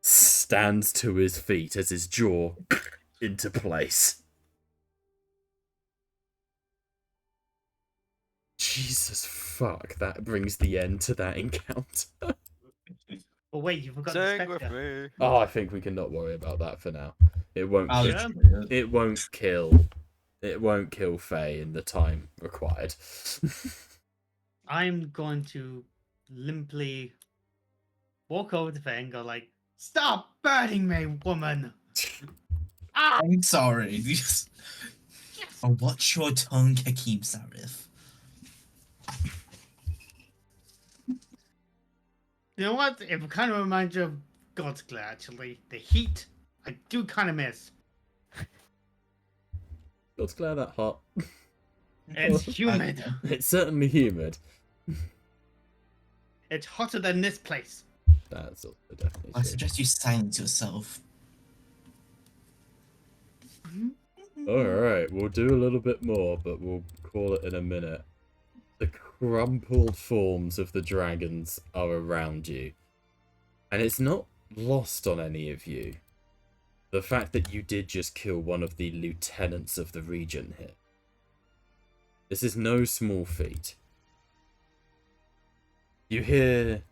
stands to his feet as his jaw into place. Jesus fuck, that brings the end to that encounter. But wait, you forgot the Sing with spectre. me. Oh, I think we can not worry about that for now. It won't I'll kill, it won't kill Faye in the time required. I'm going to limply walk over to Faye and go like, "Stop burning me, woman!" Ah! I'm sorry. Oh, watch your tongue, Hakim Sarif. You know what? It kind of reminds you of God's Glare, actually. The heat, I do kind of miss. God's glare that hot. It's humid. It's certainly humid. It's hotter than this place. That's also definitely I true. suggest you silence yourself. Alright, we'll do a little bit more, but we'll call it in a minute. The crumpled forms of the dragons are around you. And it's not lost on any of you. The fact that you did just kill one of the lieutenants of the region here. This is no small feat. You hear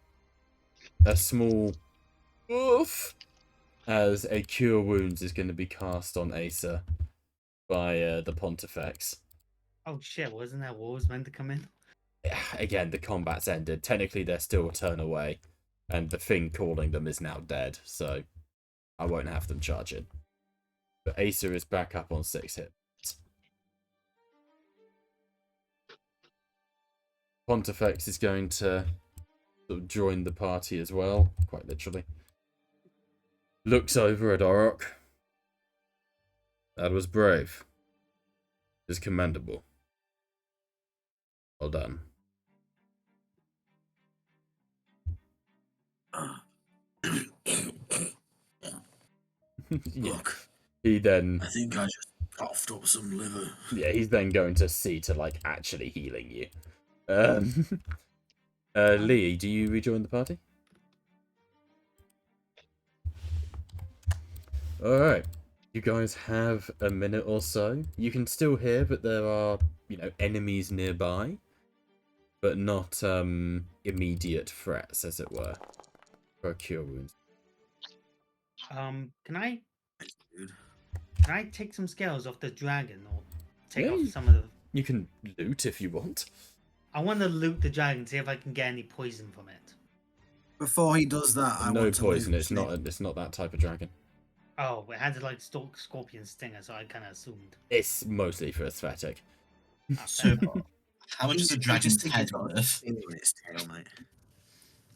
a small oof as a cure wounds is going to be cast on Asa by the Pontifex. Oh shit, wasn't that what was meant to come in? Again, the combat's ended. Technically, they're still a turn away, and the thing calling them is now dead, so I won't have them charge in. But Asa is back up on 6 hits. Pontifex is going to sort of join the party as well, quite literally. Looks over at Orok. That was brave. It is commendable. Well done. Yeah. Look, He then, I think I just coughed up some liver. yeah, he's then going to see to like actually healing you. Lee, do you rejoin the party? Alright. You guys have a minute or so. You can still hear that there are, enemies nearby, but not immediate threats, as it were, for cure wounds. Can I Dude. take some scales off the dragon or take Yeah, off some of the? You can loot if you want. I want to loot the dragon, see if I can get any poison from it. Before he does that, I No want to poison. loot It's not that type of dragon. Oh, it had like scorpion stinger, so I kind of assumed. It's mostly for aesthetic. So, how much is a I dragon's just think head it's got a worth? sting in its tail, mate.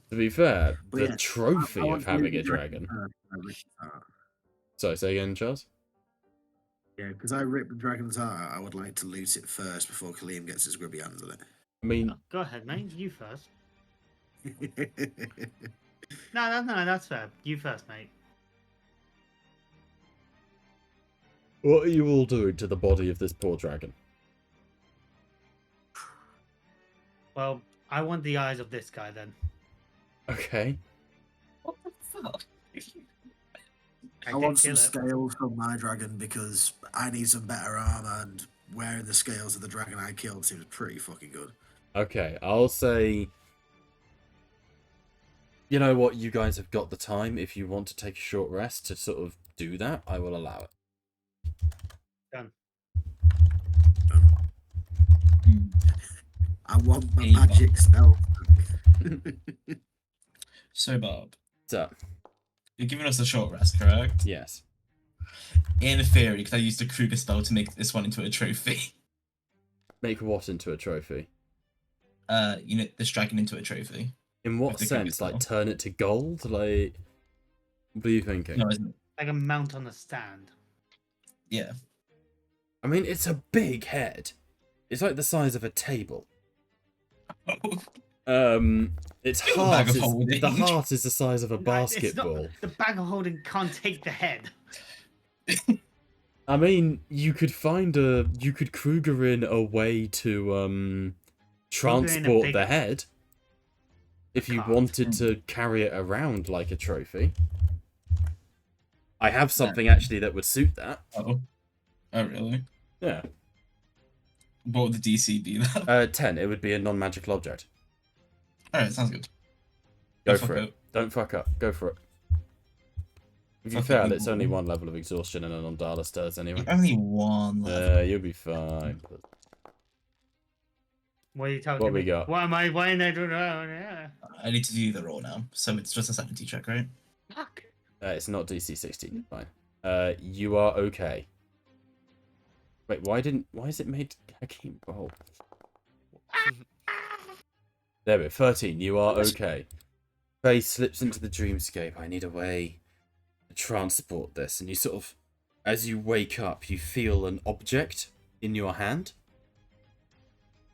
To be fair, But the yeah, trophy I want of to loot having the a dragon. first. I ripped its heart. Sorry, say again, Charles? Yeah, because I ripped the dragon's heart, I would like to loot it first before Kaleem gets his grubby hands on I mean, Go ahead, mate. You first. it. No, that's fair. You first, mate. what are you all doing to the body of this poor dragon? Well, I want the eyes of this guy then. Okay. What the fuck? I did want kill some it. scales from my dragon because I need some better armor, and wearing the scales of the dragon I killed seems pretty fucking good. Okay, I'll say... You know what, you guys have got the time. If you want to take a short rest to sort of do that, I will allow it. Done. I want my Hey, magic spell. So, Bob, So, you're giving us a short rest, correct? yes. In theory, could I use the Kruger spell to make this one into a trophy? Make what into a trophy? This dragon into a trophy. In what With the Kruger sense? Like, spell. turn it to gold? Like, what are you thinking? No, isn't it? Like a mount on a stand. Yeah. I mean, it's a big head. It's like the size of a table. Its Bag heart of is holding. the heart is the size of a No, it's not- basketball. The bag of holding can't take the head. I mean, you could Kruger in a way to transport big- the head if you Can't. wanted to carry it around like a trophy. I have something actually that would suit that. Oh, really? Yeah. What would the DC be then? 10. It would be a non-magical object. Alright, sounds good. Go Don't for fuck it. up. Don't fuck up. Go for it. If you Fuck fail, it, it's you only will. one level of exhaustion and a non-Dala stirs anyway. Only one level. You'll be fine. What are you talking What we me? got? Why am I? Why am I doing that? Yeah. I need to do the roll now, so it's just a sanity check, right? Fuck. It's not DC 16. Fine. You are okay. Wait, why is it made a game roll? There we go. 13. You are okay. Faye slips into the dreamscape. I need a way to transport this. And you sort of, as you wake up, you feel an object in your hand.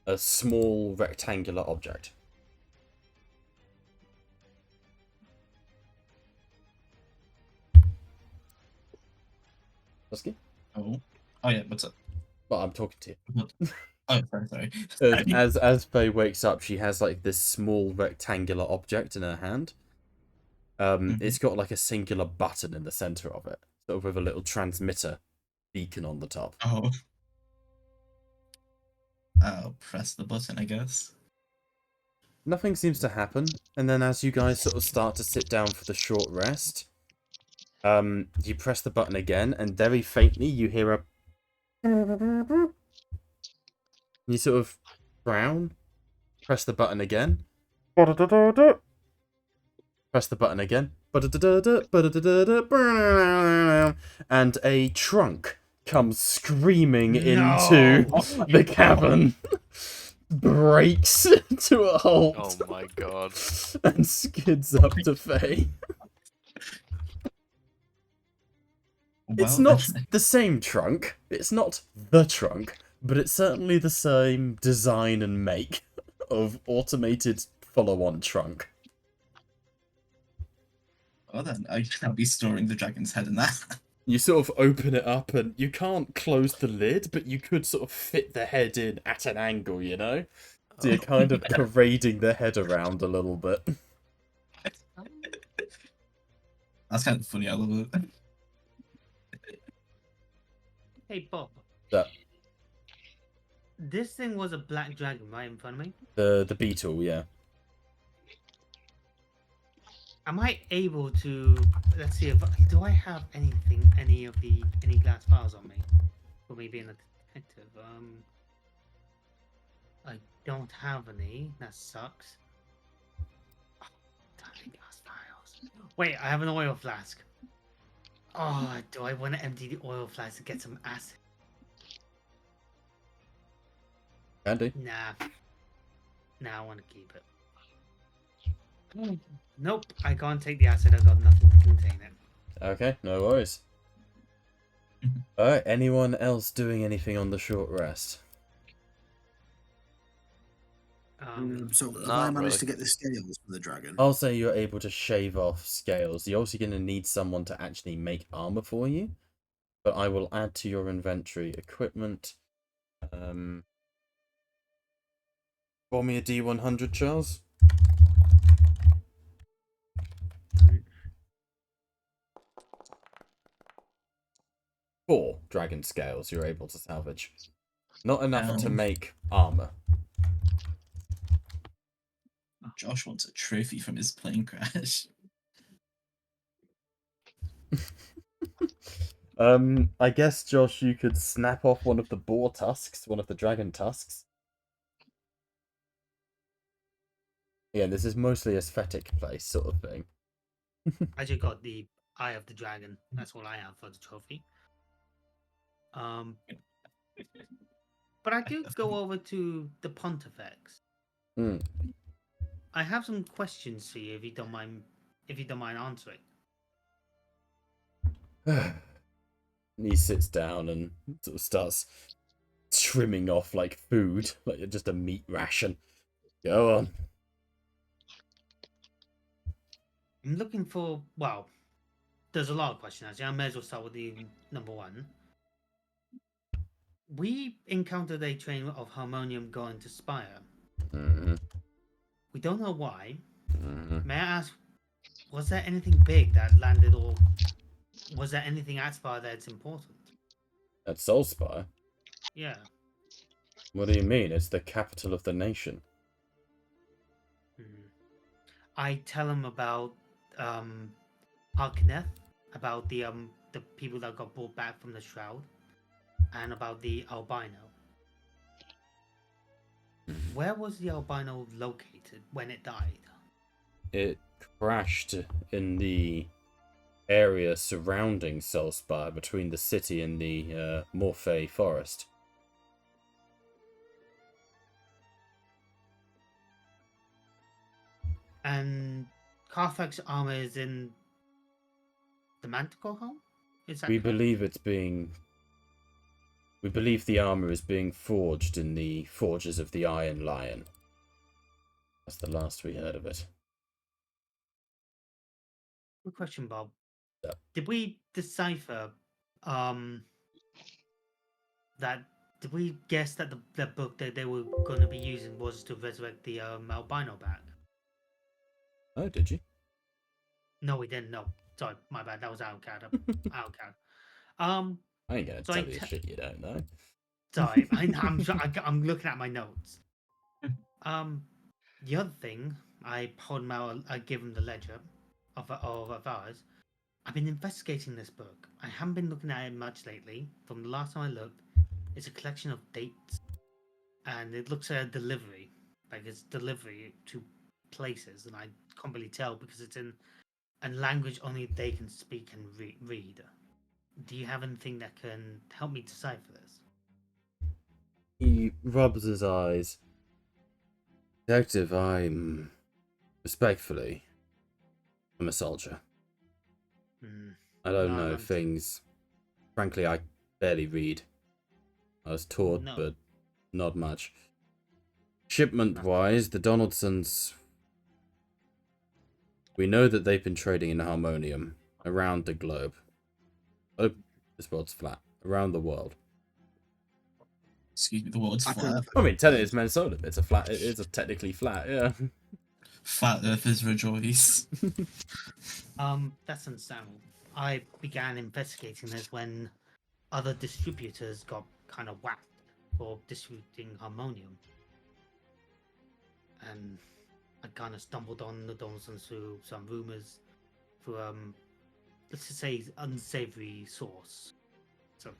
A small rectangular object. Husky? Oh yeah, what's up? Well, I'm talking to you. Oh, sorry. As Faye wakes up, she has like this small rectangular object in her hand. It's got like a singular button in the center of it, sort of with a little transmitter beacon on the top. Oh. I'll press the button, I guess. Nothing seems to happen, and then as you guys sort of start to sit down for the short rest, you press the button again, and very faintly you hear a. You sort of frown, press the button again. Press the button again. And a trunk comes screaming into the cavern. Breaks to a halt. Oh my god. And skids up to Faye. It's Well, not the same trunk. It's not the trunk. But it's certainly the same design and make of automated follow-on trunk. Well then, I can't be storing the dragon's head in that. You sort of open it up and you can't close the lid, but you could sort of fit the head in at an angle, you know? So you're kind of parading the head around a little bit. That's kind of funny, I love it. Hey, Bob. That This thing was a black dragon right in front of me. the beetle, yeah. Am I able to? Let's see if do I have any glass files on me for me being a detective? I don't have any. That sucks. Oh, damn glass files. Wait, I have an oil flask. Oh, do I want to empty the oil flask to get some acid? Andy? Nah, I want to keep it. Nope, I can't take the acid. I've got nothing to contain it. Okay, no worries. Alright, anyone else doing anything on the short rest? So have Not I managed really. to get the scales for the dragon? I'll say you're able to shave off scales. You're also going to need someone to actually make armor for you. But I will add to your inventory equipment. Roll me a D100, Charles. 4 dragon scales you're able to salvage. Not enough to make armor. Josh wants a trophy from his plane crash. I guess, Josh, you could snap off one of the boar tusks, one of the dragon tusks. Yeah, this is mostly aesthetic place sort of thing. I just got the eye of the dragon. That's all I have for the trophy. But I do go over to the Pontifex. Hmm. I have some questions for you if you don't mind answering. He sits down and sort of starts trimming off like food, like just a meat ration. Go on. I'm looking for, well, there's a lot of questions actually. I may as well start with the number one. We encountered a train of harmonium going to Spire. Mm-hmm. We don't know why. Mm-hmm. May I ask, was there anything big that landed, or was there anything at Spire that's important? At Soulspire? Yeah. What do you mean? It's the capital of the nation. I tell him about Harkness, about the people that got brought back from the shroud, and about the albino. Where was the albino located when it died? It crashed in the area surrounding Soulspire, between the city and the Morphe forest. And Carfax armor is in the Manticore home? Is that We correct? believe it's being... We believe the armor is being forged in the forges of the Iron Lion. That's the last we heard of it. Good question, Bob. Yeah. Did we decipher that? Did we guess that the book that they were going to be using was to resurrect the albino back? Oh, did you? No, we didn't. No, sorry, my bad. That was Outcad. Outcad. I ain't gonna So tell you shit you don't know. Sorry, I'm looking at my notes. The other thing, I pulled him out. I give him the ledger of ours. I've been investigating this book. I haven't been looking at it much lately. From the last time I looked, it's a collection of dates, and it looks at a delivery, like it's delivery to places, and I can't really tell because it's in a language only they can speak and read. Do you have anything that can help me decipher this? He rubs his eyes. Detective, I'm... Respectfully, I'm a soldier. I don't know things. Frankly, I barely read. I was taught, but not much. Shipment-wise, the Donaldsons... We know that they've been trading in harmonium around the globe. Oh, this world's flat. Around the world. Excuse me, the world's flat. I mean, technically it's Minnesota. It's a flat. It is technically flat, yeah. Flat Earthers rejoice. That's understandable. I began investigating this when other distributors got kind of whacked for distributing harmonium. And I kind of stumbled on the Donaldsons through some rumors, through let's just say unsavory source. So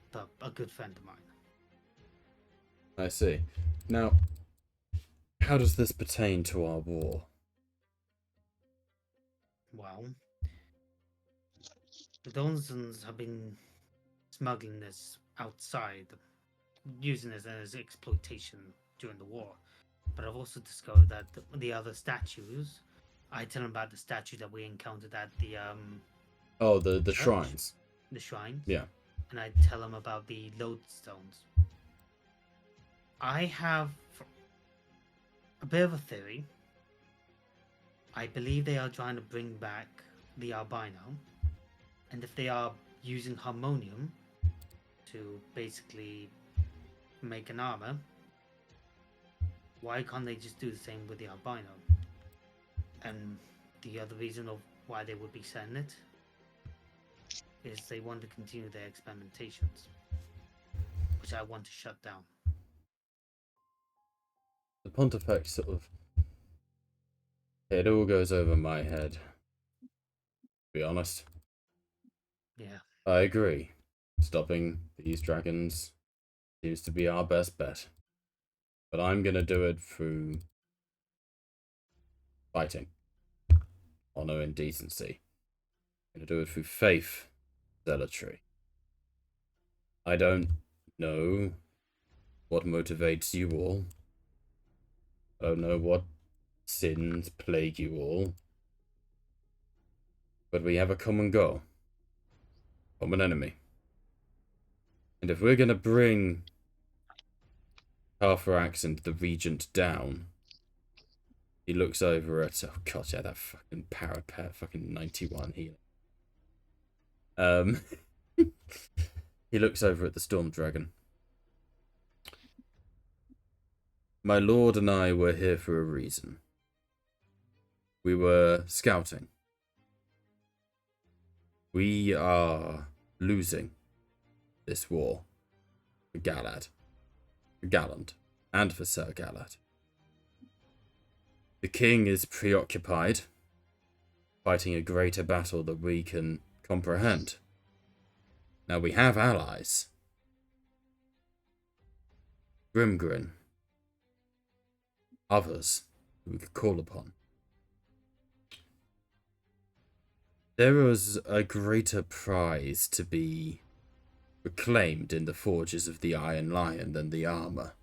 a good friend of mine. I see. Now, how does this pertain to our war? Well, the Donaldsons have been smuggling this outside, using it as exploitation during the war. But I've also discovered that the other statues, I tell them about the statue that we encountered at the Oh, the church, shrines. the shrines. Yeah. And I tell them about the lodestones. I have a bit of a theory. I believe they are trying to bring back the albino, and if they are using harmonium to basically make an armor, why can't they just do the same with the albino? And the other reason of why they would be selling it is they want to continue their experimentations, which I want to shut down. The Pontifex sort of... It all goes over my head. To be honest. Yeah. I agree. Stopping these dragons seems to be our best bet. But I'm gonna do it through fighting. Honor and decency. I'm gonna do it through faith, zealotry. I don't know what motivates you all. I don't know what sins plague you all. But we have a common goal. Common enemy. And if we're gonna bring Carthrax and the Regent down, he looks over at... Oh god, yeah, that fucking parapet, fucking 91 healing. He looks over at the Storm Dragon. My lord and I were here for a reason. We were scouting. We are losing this war for Galad, for Galland, and for Sir Galad. The king is preoccupied, fighting a greater battle that we can comprehend. Now we have allies. Grimgrin. Others who we could call upon. There was a greater prize to be reclaimed in the forges of the Iron Lion than the armor.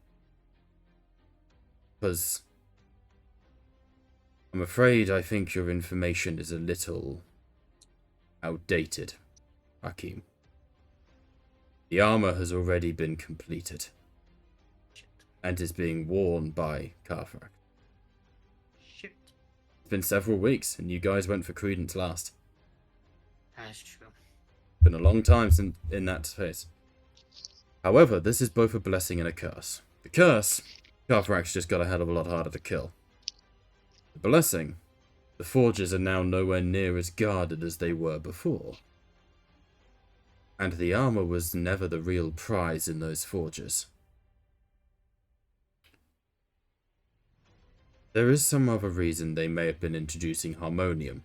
Because I'm afraid I think your information is a little outdated, Hakim. The armor has already been completed and is being worn by Carthrax. Shit. It's been several weeks and you guys went for credence last. That's true. Been a long time since in that space. However, this is both a blessing and a curse. The curse, Carthrax just got a hell of a lot harder to kill. The blessing, the forges are now nowhere near as guarded as they were before. And the armor was never the real prize in those forges. There is some other reason they may have been introducing harmonium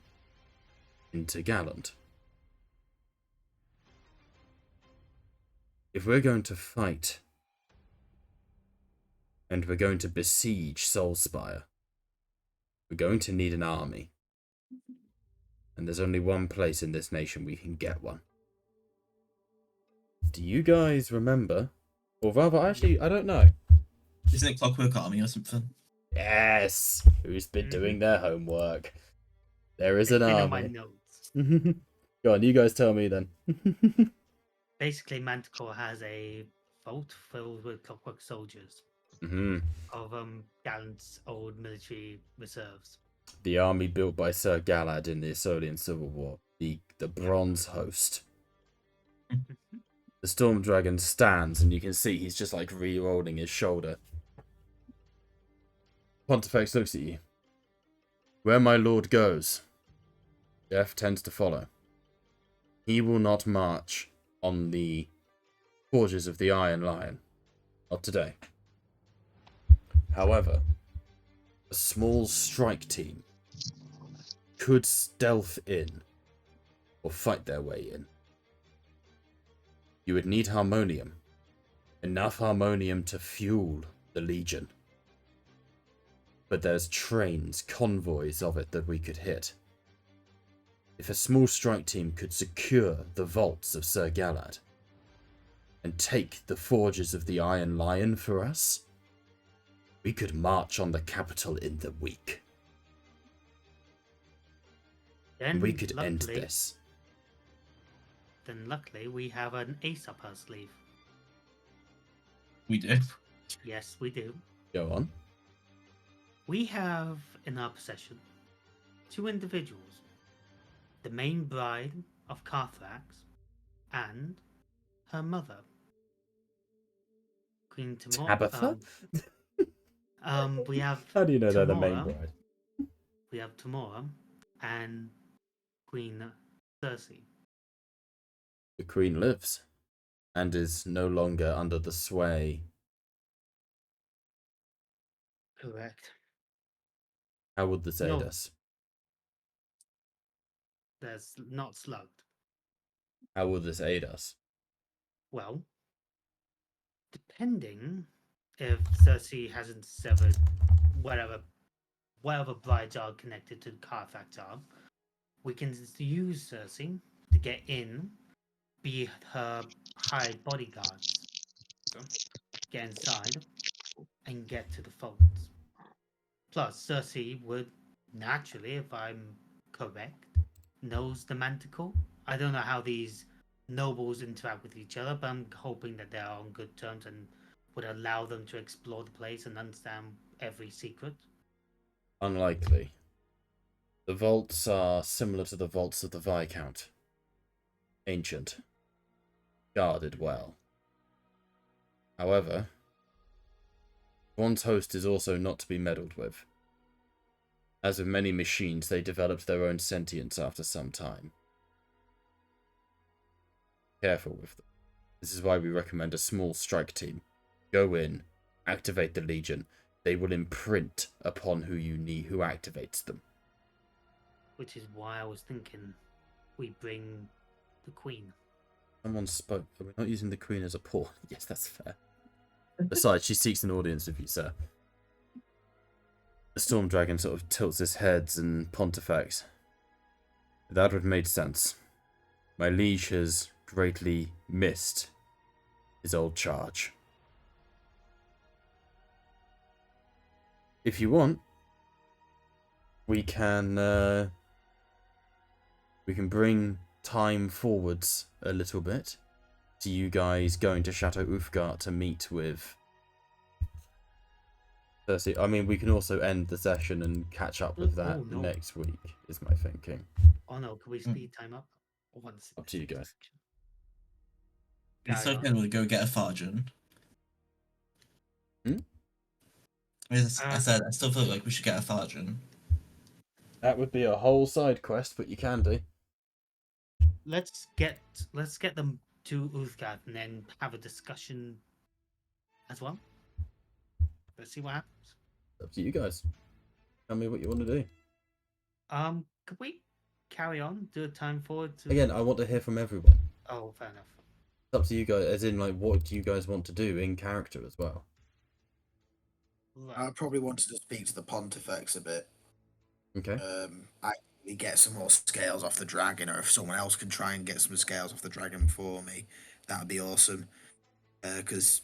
into Gallant. If we're going to fight, and we're going to besiege Soulspire, we're going to need an army. And there's only one place in this nation we can get one. Do you guys remember? Or rather, actually, I don't know. Isn't it Clockwork Army or something? Yes! Who's been doing their homework? There is an It's been on my army. notes. Go on, you guys tell me then. Basically, Manticore has a vault filled with clockwork soldiers Mhm. of Gallant's old military reserves. The army built by Sir Galad in the Asolian Civil War. The Bronze Host. The Storm Dragon stands and you can see he's just like re-rolling his shoulder. Pontifex looks at you. Where my lord goes, death tends to follow. He will not march on the Forges of the Iron Lion. Not today. However, a small strike team could stealth in or fight their way in. You would need harmonium. Enough harmonium to fuel the Legion. But there's trains, convoys of it that we could hit. If a small strike team could secure the vaults of Sir Galad and take the forges of the Iron Lion for us, we could march on the capital in the week. And we could end this. Then luckily we have an ace up our sleeve. We do. Yes, we do. Go on. We have in our possession 2 individuals. The main bride of Carthrax and her mother. Queen Tamora. Tabitha? We have How do you know they're the main Tamora. bride? We have Tamora and Queen Cersei. The Queen lives and is no longer under the sway. Correct. How would this aid No. us? There's not slugged. How would this aid us? Well, depending if Cersei hasn't severed whatever brides are connected to Carfax are, we can use Cersei to get in, be her hired bodyguards, get inside, and get to the folds. Plus, Cersei would naturally, if I'm correct, knows the Manticore. I don't know how these nobles interact with each other, but I'm hoping that they are on good terms and would allow them to explore the place and understand every secret. Unlikely. The vaults are similar to the vaults of the Viscount. Ancient. Guarded well. However, one's host is also not to be meddled with. As with many machines, they developed their own sentience after some time. Careful with them. This is why we recommend a small strike team. Go in, activate the Legion. They will imprint upon who activates them. Which is why I was thinking we bring the Queen. Someone spoke. We're not using the Queen as a pawn. Yes, that's fair. Besides, she seeks an audience of you, sir. The Storm Dragon sort of tilts his heads and pontifex. That would make sense. My liege has greatly missed his old charge. If you want, we can bring time forwards a little bit to you guys going to Chateau Ufgard to meet with Cersei. I mean, we can also end the session and catch up with that no. next week, is my thinking. Oh no, can we speed time up? Up to you guys. It's okay, we'll go get a Fargen. Hmm? I said, I still feel like we should get a Fargen. That would be a whole side quest, but you can do. Let's get them to Uthgard and then have a discussion as well. Let's see what happens. Up to you guys. Tell me what you want to do. Could we carry on? Do a time forward to... Again, I want to hear from everyone. Oh, fair enough. It's up to you guys, as in, like, what do you guys want to do in character as well? Right. I probably wanted to speak to the Pontifex a bit. Okay. Actually get some more scales off the dragon, or if someone else can try and get some scales off the dragon for me, that would be awesome. Because,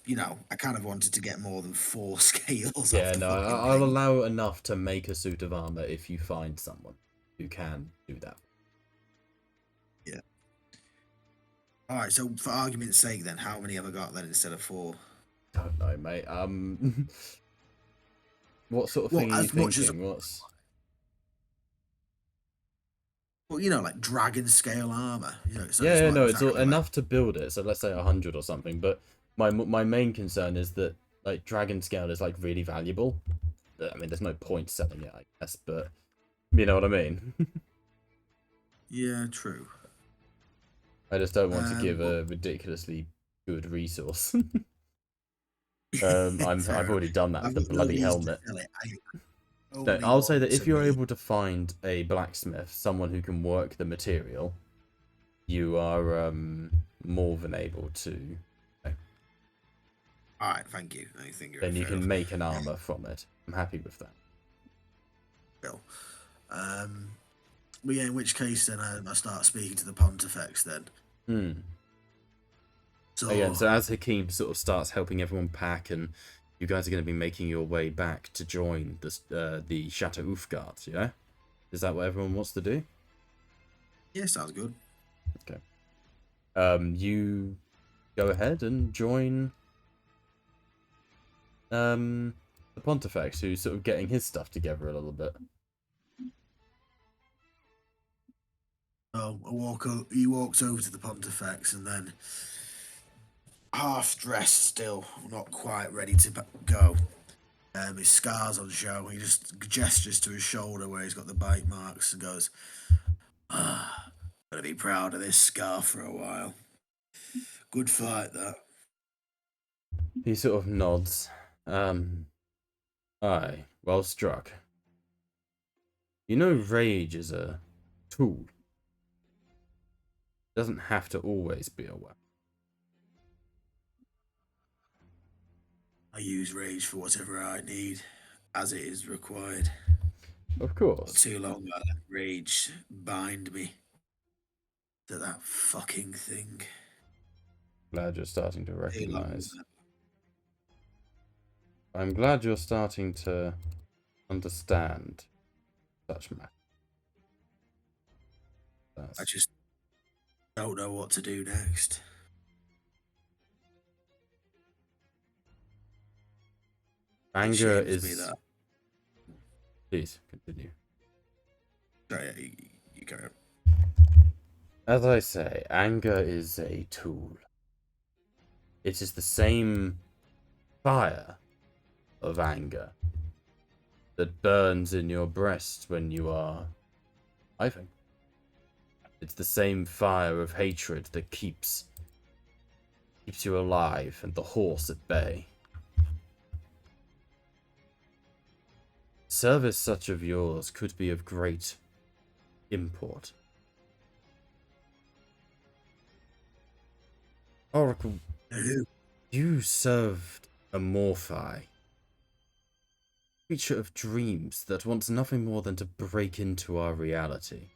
I kind of wanted to get more than 4 scales Yeah, off the no, fucking I'll thing. allow enough to make a suit of armor if you find someone who can do that. Yeah. Alright, so for argument's sake then, how many have I got then instead of 4? Don't know, mate. What sort of Well, thing are you as much as- thinking? What's... Well, like dragon scale armor. So Yeah, not no, it's exactly all, like- enough to build it. So let's say 100 or something. But my main concern is that like dragon scale is like really valuable. I mean, there's no point selling it, I guess, but you know what I mean. Yeah, true. I just don't want to give a ridiculously good resource. I've already done that I've for the got no bloody reason to helmet. sell it. I No, only I'll say that want if to you're be- able to find a blacksmith, someone who can work the material, you are more than able to. All right, thank you. I think you're Then you fair can enough. make an armor from it. I'm happy with that. Bill. But yeah, in which case then I start speaking to the Pontifex then. Hmm. So Again, so as Hakeem sort of starts helping everyone pack, and you guys are going to be making your way back to join the Chateau Ufgard, yeah? Is that what everyone wants to do? Yeah, sounds good. Okay. You go ahead and join the Pontifex, who's sort of getting his stuff together a little bit. he walks over to the Pontifex and then, half dressed still, not quite ready to go. His scars on show. He just gestures to his shoulder where he's got the bite marks and goes, gonna be proud of this scar for a while. Good fight, that. He sort of nods. Aye, well struck. You know, rage is a tool. It doesn't have to always be a weapon. I use rage for whatever I need, as it is required. Of For course. too long, I let rage bind me to that fucking thing. Glad you're starting to Too long. recognize. I'm glad you're starting to understand such matters. I just don't know what to do next. Anger It shames me is. that. Please continue. Sorry, you carry on. As I say, anger is a tool. It is the same fire of anger that burns in your breast when you are driving. It's the same fire of hatred that keeps you alive and the horse at bay. Service such of yours could be of great import. Oracle, you served a Morphi, creature of dreams that wants nothing more than to break into our reality.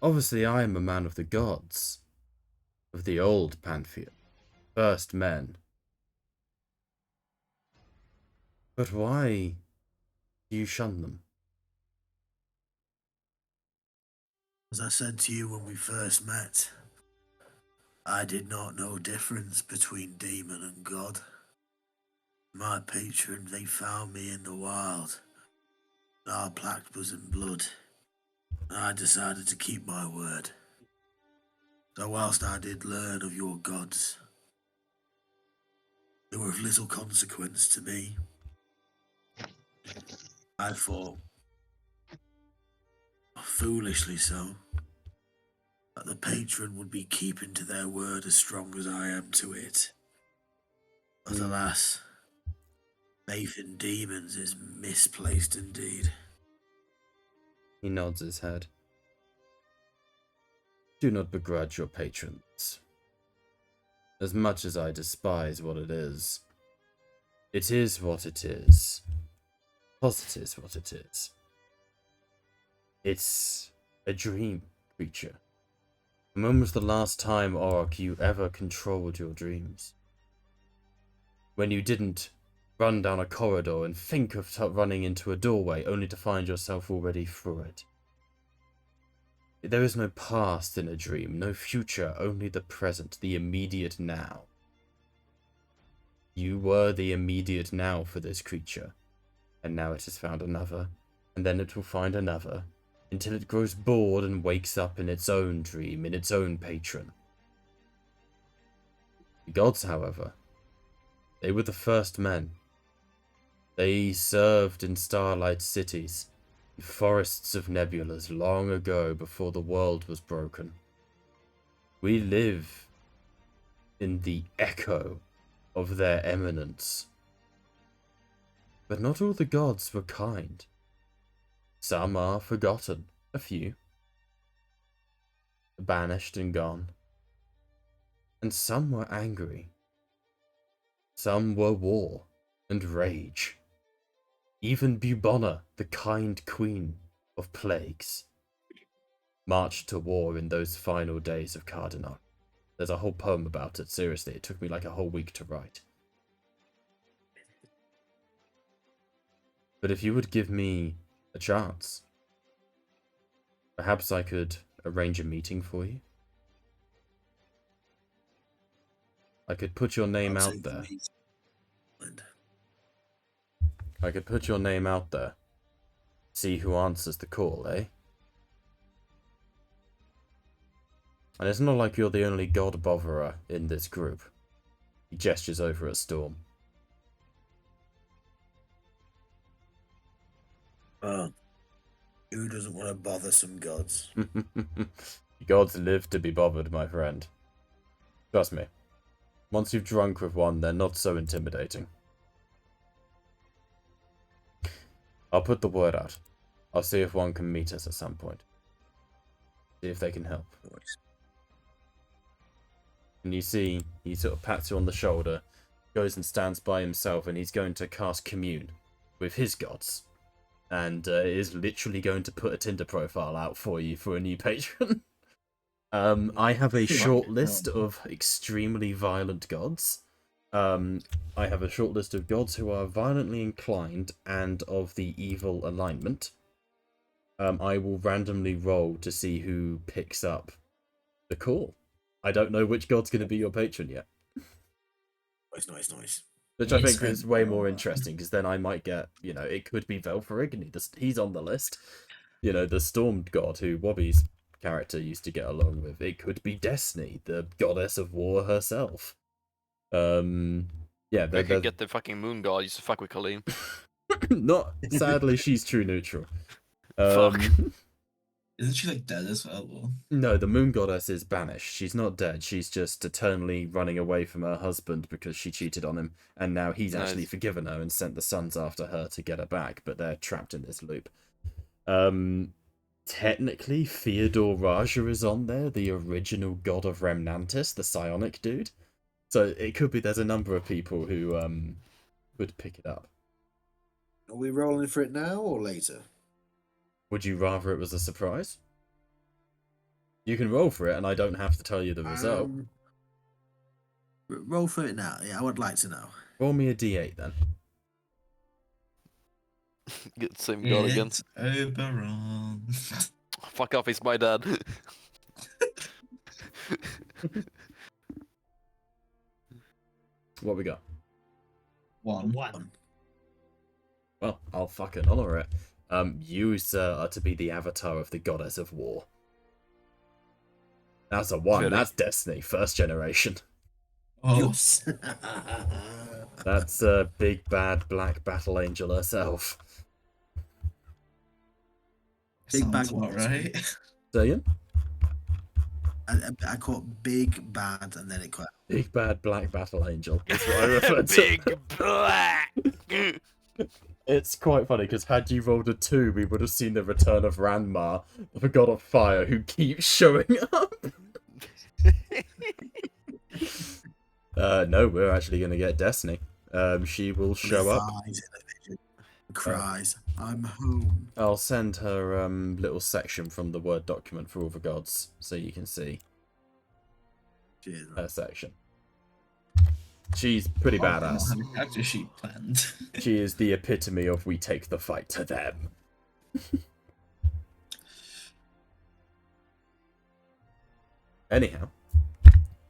Obviously, I am a man of the gods, of the old pantheon, first men. But why do you shun them? As I said to you when we first met, I did not know difference between demon and god. My patron, they found me in the wild. Our pact was in blood, and I decided to keep my word. So whilst I did learn of your gods, they were of little consequence to me. I thought, foolishly so, that the patron would be keeping to their word as strong as I am to it. But alas, faith in demons is misplaced indeed. He nods his head. Do not begrudge your patrons. As much as I despise what it is what it is. Plus, it is what it is. It's a dream, creature. When was the last time, Orc, you ever controlled your dreams? When you didn't run down a corridor and think of running into a doorway only to find yourself already through it. There is no past in a dream, no future, only the present, the immediate now. You were the immediate now for this creature, and now it has found another, and then it will find another, until it grows bored and wakes up in its own dream, in its own patron. The gods, however, they were the first men. They served in starlight cities, in forests of nebulas long ago before the world was broken. We live in the echo of their eminence. But not all the gods were kind. Some are forgotten, a few. Banished and gone. And some were angry. Some were war and rage. Even Bubona, the kind queen of plagues, marched to war in those final days of Cardinal. There's a whole poem about it, seriously. It took me like a whole week to write. But if you would give me a chance, perhaps I could arrange a meeting for you. I could put your name I'll out take the there. meat. And I could put your name out there. See who answers the call, eh? And it's not like you're the only god botherer in this group. He gestures over at Storm. Well, who doesn't want to bother some gods? Gods live to be bothered, my friend. Trust me. Once you've drunk with one, they're not so intimidating. I'll put the word out. I'll see if one can meet us at some point. See if they can help. Nice. And you see, he sort of pats you on the shoulder, goes and stands by himself, and he's going to cast Commune with his gods. And is literally going to put a Tinder profile out for you for a new patron. I have a short list of extremely violent gods. I have a short list of gods who are violently inclined and of the evil alignment. I will randomly roll to see who picks up the call. I don't know which god's going to be your patron yet. Nice. Which I Yes, think is way more interesting, because then I might get, it could be Velforig, and he's on the list. The Stormed God, who Wobby's character used to get along with. It could be Destiny, the goddess of war herself. Yeah, I could get the fucking moon god used to fuck with Colleen. not sadly, she's true neutral. Fuck. Isn't she like dead as well? Or... No, the moon goddess is banished. She's not dead. She's just eternally running away from her husband because she cheated on him, and now he's actually Nice. forgiven her and sent the sons after her to get her back, but they're trapped in this loop. Technically, Theodore Raja is on there, the original god of Remnantis, the psionic dude. So it could be there's a number of people who would pick it up. Are we rolling for it now or later? Would you rather it was a surprise? You can roll for it, and I don't have to tell you the result. Roll for it now. Yeah, I would like to know. Roll me a d8 then. Get the same god again. It's Oberon. Fuck off, he's my dad. What we got? One. One. Well, I'll fucking honor it. You, sir, are to be the avatar of the goddess of war. That's a 1. Really? That's Destiny, first generation. Oh, Yes. That's big bad black battle angel herself. Big bag sounds about monster. right. Say again? I caught big bad and then it cut. Big bad black battle angel. That's what I refer to. Big black. It's quite funny because had you rolled a 2, we would have seen the return of Ranmar, the god of fire, who keeps showing up. No, we're actually going to get Destiny. She will show up. Cries, I'm home. I'll send her little section from the Word document for all the gods so you can see Cheers. her section. She's pretty I don't badass. have a character sheet planned. She is the epitome of we take the fight to them. Anyhow,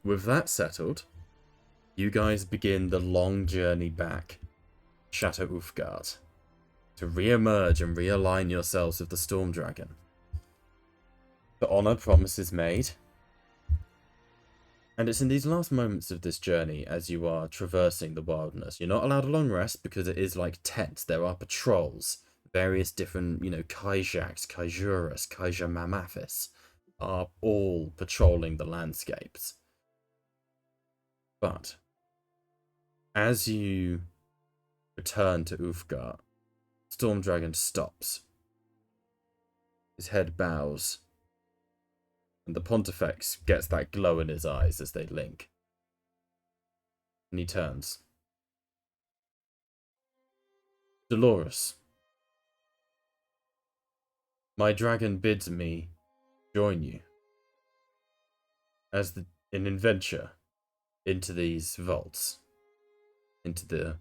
with that settled, you guys begin the long journey back, Chateau Ulfgard, to re-emerge and realign yourselves with the Storm Dragon. The honor promise is made, and it's in these last moments of this journey as you are traversing the wilderness. You're not allowed a long rest because it is like tense. There are patrols, various different, Kaijaks, Kaijuras, Kaija Mamafis, are all patrolling the landscapes. But as you return to Ulfgar, Storm Dragon stops. His head bows, and the Pontifex gets that glow in his eyes as they link. And he turns. Dolores, my dragon bids me join you as an adventure into these vaults, into the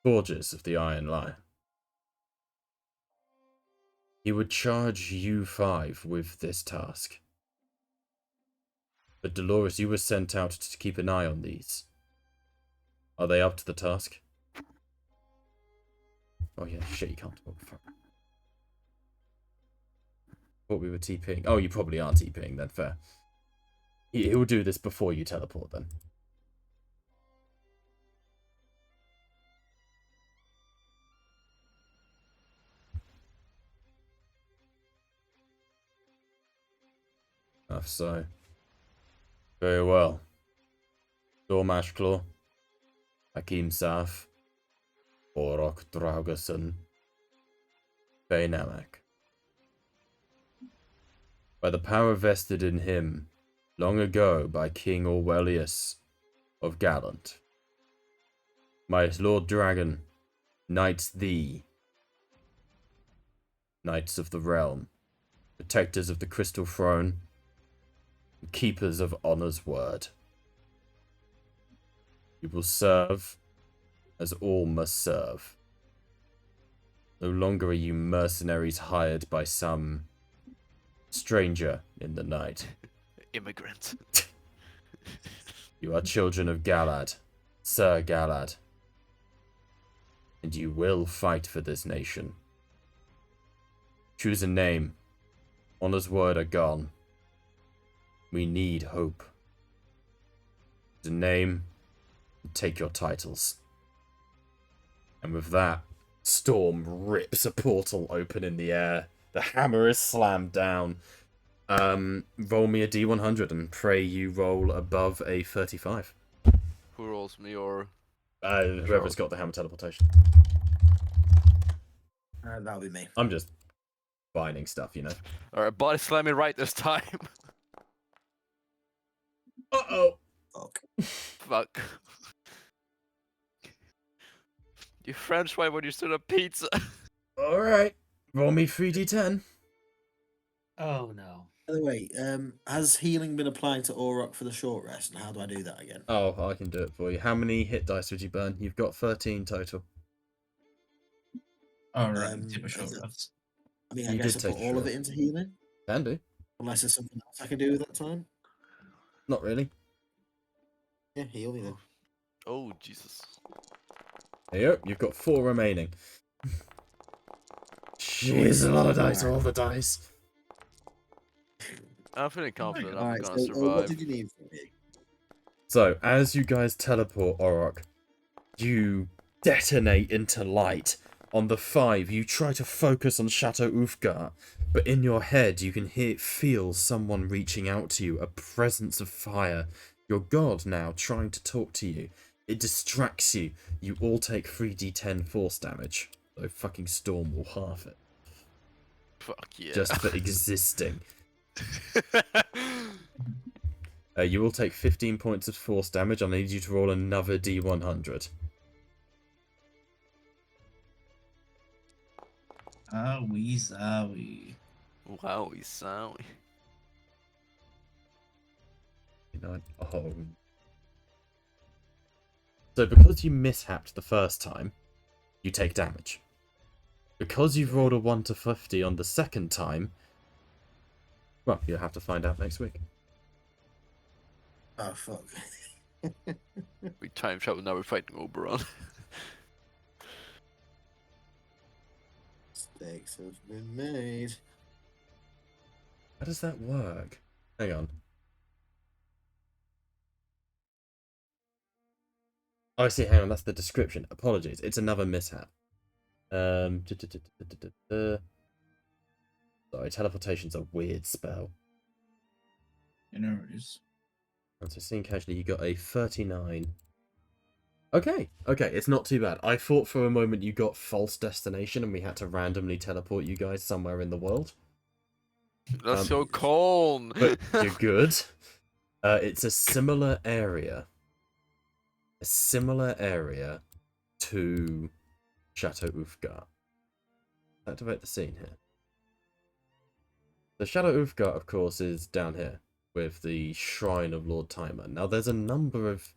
forges of the Iron Lion. He would charge you 5 with this task. But Dolores, you were sent out to keep an eye on these. Are they up to the task? Oh yeah, shit, you can't talk. Fuck. Thought we were TPing. Oh, you probably are TPing then, fair. He'll do this before you teleport then. So. Very well. Dormash Claw, Hakim Saf, Orok Draugason, Beinamak. By the power vested in him long ago by King Orwellius of Gallant, my Lord Dragon knights thee, Knights of the Realm, protectors of the Crystal Throne, and keepers of honor's word. You will serve as all must serve. No longer are you mercenaries hired by some stranger in the night. Immigrant. You are children of Galad, Sir Galad. And you will fight for this nation. Choose a name. Honor's word are gone. We need hope. Choose a name. Take your titles. And with that, Storm rips a portal open in the air. The hammer is slammed down. Roll me a D100 and pray you roll above a 35. Who rolls me or? Whoever's got the hammer teleportation. That'll be me. I'm just finding stuff, you know. Alright, body slam me right this time. Uh-oh. Fuck. Fuck. You French way when you stood up pizza. Alright. Roll me 3d10. Oh no. By the way, has healing been applied to Orok for the short rest, and how do I do that again? Oh, I can do it for you. How many hit dice would you burn? You've got 13 total. Alright, take a short is it- rest. I mean, I You guess did I take put a all of short. it into healing, Can do. unless there's something else I can do with that time. Not really. Yeah, heal me then. Oh, Jesus. There you go. You've got 4 remaining. Jeez, a lot of dice. All the dice. I'm feeling confident I'm Alright, gonna so what survive. did you need from me? So, as you guys teleport Orok, you detonate into light. On the 5, you try to focus on Chateau Ulfgar, but in your head you can feel someone reaching out to you, a presence of fire. Your god now trying to talk to you. It distracts you. You all take 3d10 force damage. So fucking Storm will half it. Fuck yeah. Just for existing. You will take 15 points of force damage. I need you to roll another d100. Owie zowie. Wowie sowie. Oh. So because you mishapped the first time, you take damage. Because you've rolled a 1 to 50 on the second time, well, you'll have to find out next week. Oh, fuck. We time travel now, we're fighting Oberon. Mistakes have been made. How does that work? Hang on. Oh, I see. Hang on. That's the description. Apologies. It's another mishap. Sorry, teleportation's a weird spell. No worries. And so seeing casually, you got a 39. Okay, it's not too bad. I thought for a moment you got false destination and we had to randomly teleport you guys somewhere in the world. That's so cold. But you're good. It's a similar area. A similar area to Chateau Ufgar. Activate the scene here. The Chateau Ufgar, of course, is down here with the Shrine of Lord Timer. Now, there's a number of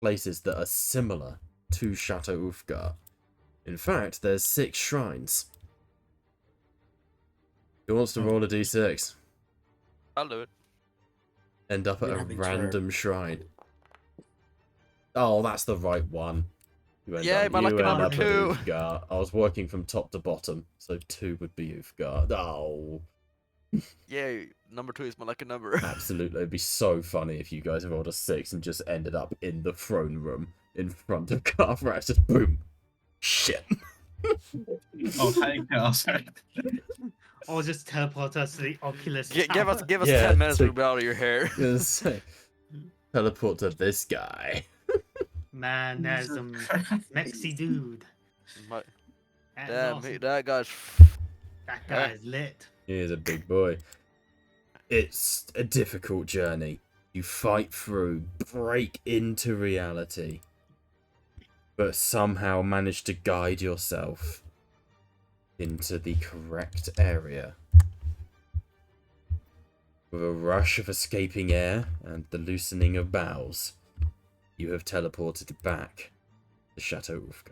places that are similar to Chateau Ufgar. In fact, there's 6 shrines. Who wants to roll a d6? I'll do it. End up at You're a having random shrine. Oh, that's the right one. You end Yay, up, my lucky you end number up at 2. Ufgar. I was working from top to bottom, so 2 would be Ufgar. Oh, Yay, number 2 is my lucky number. absolutely. It'd be so funny if you guys rolled a 6 and just ended up in the throne room in front of Carthrax. Just boom. Shit. Oh, hi, girl. Sorry. Or just teleport us to the Oculus Give us Tower. 10 minutes to- to be out of your hair. Gonna say, teleport to this guy. Man, there's some Mexi dude. My- That's Damn, awesome. that guy's. That guy's lit. He is a big boy. It's a difficult journey. You fight through, break into reality, but somehow manage to guide yourself into the correct area. With a rush of escaping air and the loosening of boughs, you have teleported back to Chateau Ufka.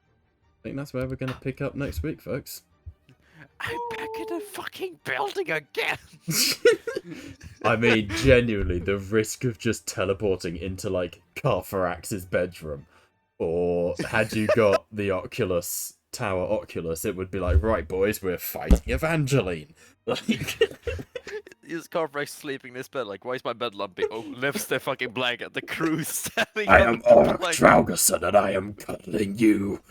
I think that's where we're going to pick up next week, folks. I'm back in the fucking building again. I mean, genuinely, the risk of just teleporting into, like, Carthrax's bedroom, or had you got the Tower Oculus, it would be like, right, boys, we're fighting Evangeline. Like, Is Carthrax sleeping in his bed? Like, why is my bed lumpy? Oh, lifts the fucking blanket. The crew's standing I on am the Orc blanket. Traugerson, and I am cuddling you.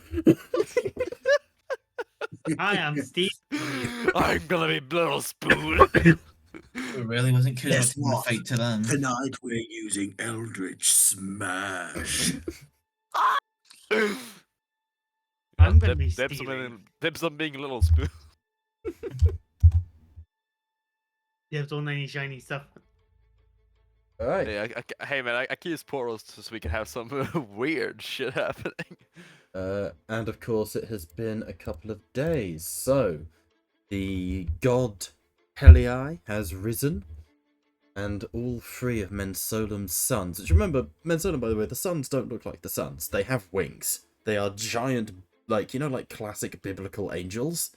I am Steve. I'm gonna be Little Spoon. It really wasn't cool Guess to the what? fight to them. Tonight we're using Eldritch Smash. I'm gonna be Dibs stealing. on being Little Spoon. There's on any shiny stuff. Alright. Hey man, I can use portals so we can have some weird shit happening. And of course, it has been a couple of days, so the god Helii has risen, and all 3 of Mensolem's sons, which remember, Mensolem, by the way, the sons don't look like the suns. They have wings. They are giant, like, you know, like classic biblical angels,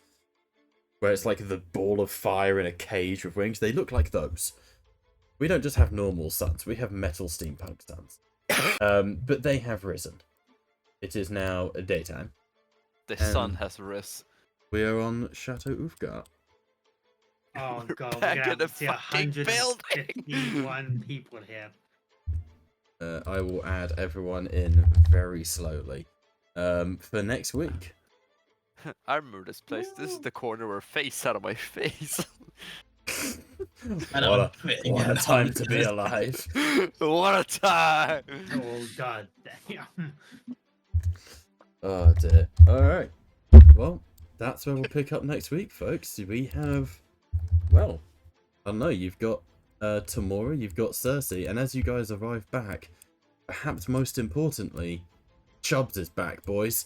where it's like the ball of fire in a cage with wings. They look like those. We don't just have normal suns, we have metal steampunk suns. But they have risen. It is now a daytime. The sun has risen. We are on Chateau Ufgar. Oh We're god, we're back gonna in have the to see fucking building. 151 people here. I will add everyone in very slowly. For next week. I remember this place. This is the corner where face out of my face. And What I'm a, quitting what a and time I'm to be alive. What a time! Oh god damn. Oh dear. Alright. Well, that's where we'll pick up next week, folks. We have, well, I don't know, you've got Tamora, you've got Cersei, and as you guys arrive back, perhaps most importantly, Chubbs is back, boys.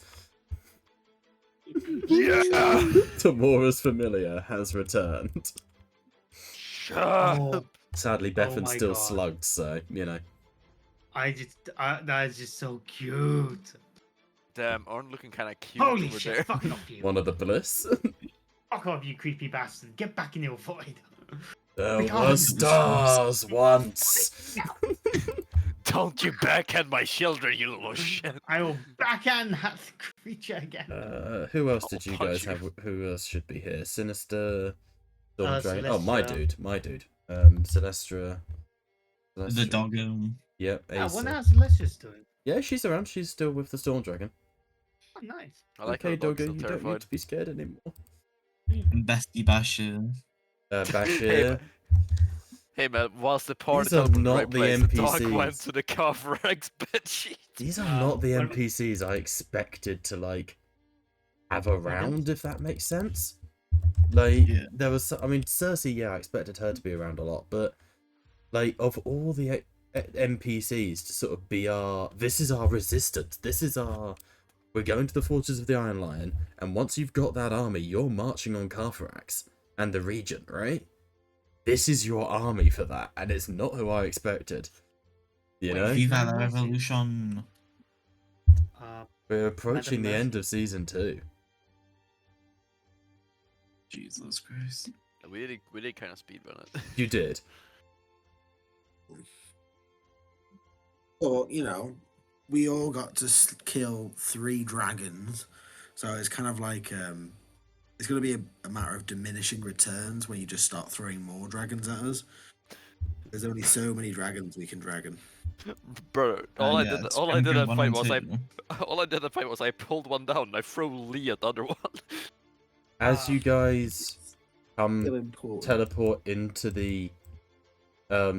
Yeah! Tamora's familiar has returned. Shut up! Oh, Sadly, Oh Bethan's my still God. slugged, so, you know. That is just so cute. Damn, aren't looking kind of cute Holy over shit, there. fuck off you. One of the bliss. Fuck off you creepy bastard. Get back in your void. There We were can't- stars once. Don't you backhand my children, you little shit. I will backhand that creature again. Who else did I'll you punch guys you. have? Who else should be here? Sinister, Storm Dragon. Oh, Celestia. my dude. Celestra. the doggo. Yep. Ah, Asa. what else is Celestia's doing? Yeah, she's around. She's still with the Storm Dragon. Oh, nice. I like okay, how the dog's Doggo, still you don't need terrified. to be scared anymore. And Bestie Basher. Bashir. Hey man, whilst the party These are teleported to the not right the place, the dog went NPCs. to the cover X bed sheet. These are not the What- NPCs I expected to like have around, if that makes sense. Like Yeah. there was, I mean, Cersei. Yeah, I expected her to be around a lot, but like of all the NPCs to sort of be this is our resistance. This is our. We're going to the Fortress of the Iron Lion, and once you've got that army, you're marching on Cartharax and the region, right? This is your army for that, and it's not who I expected. You Wait, know, Viva Madam la Mercy. Revolution. we're approaching the Mercy. end of season 2. Jesus Christ. We did kind of speedrun it. You did. But, you know, we all got to kill 3 dragons. So it's kind of like, it's going to be a matter of diminishing returns when you just start throwing more dragons at us. There's only so many dragons we can dragon. Bro, all I did Scrimgeour in that 1 fight and was 2. all I did in that fight was I pulled one down and I threw Lee at the other one. As you guys Still important. teleport into the I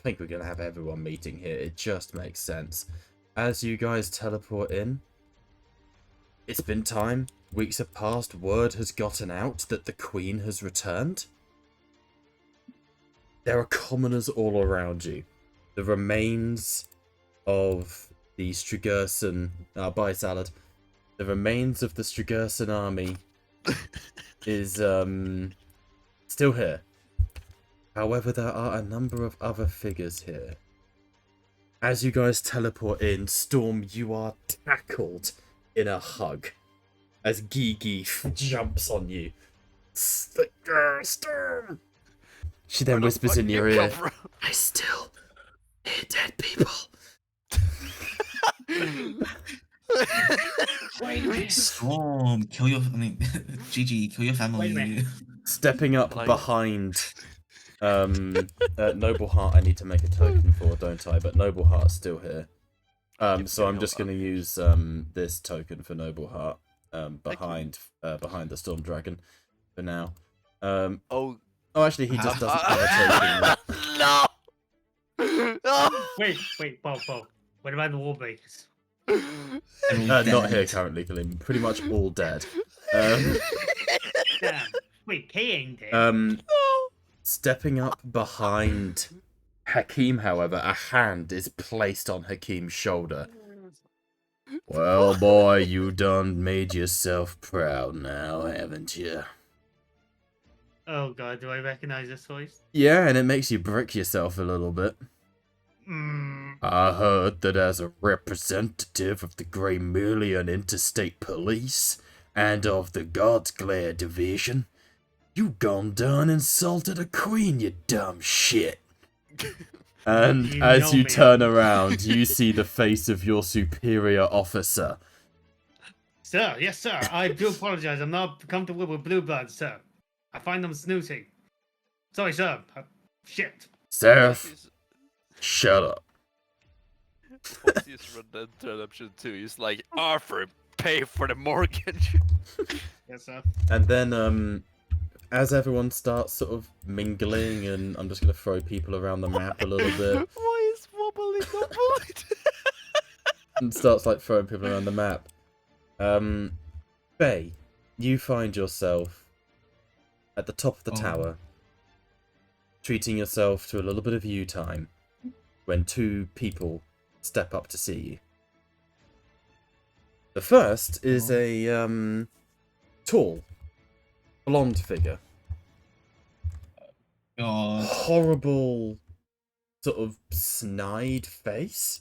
think we're gonna have everyone meeting here. It just makes sense. As you guys teleport in, it's been time. Weeks have passed. Word has gotten out that the Queen has returned. There are commoners all around you. The remains of the Strigerson bye salad. The remains of the Strigerson army is still here. However, there are a number of other figures here. As you guys teleport in, Storm, you are tackled in a hug. As Gigi jumps on you. Storm! She then Where the whispers fuck in did your you come ear, from? I still hear dead people. Storm, kill your. I mean, GG, kill your Wait a family. minute. Stepping up Like- behind Noble Heart, I need to make a token for, don't I? But Noble Heart's still here. So I'm just going to use this token for Noble Heart behind the Storm Dragon for now. Oh, Actually, he just doesn't have a token. no! No! Wait, Bo. What about the wall breakers? Not here currently, Kalim. Pretty much all dead. Damn. Wait, Kay ain't dead. No! Stepping up behind Hakim, however, a hand is placed on Hakim's shoulder. Well, boy, you done made yourself proud now, haven't you? Oh god, do I recognize this voice? Yeah, and it makes you brick yourself a little bit. I heard that as a representative of the Greymillion Interstate Police and of the Godsglare Division, you gone done insulted a queen, you dumb shit. And You as know you me. turn around, you see the face of your superior officer. Sir, yes sir, I do apologize. I'm not comfortable with blue blood, sir. I find them snooty. Sorry, sir. Shit. Seraph, shut up. What's his Red Dead Redemption 2? He's like, Arthur, pay for the mortgage. Yes, sir. And then, as everyone starts sort of mingling, and I'm just going to throw people around the map a little bit, Why is wobbly not right? and starts like throwing people around the map. Faye, you find yourself at the top of the tower, treating yourself to a little bit of you time, when 2 people step up to see you. The first is a tall, blonde figure. God. Horrible, sort of snide face.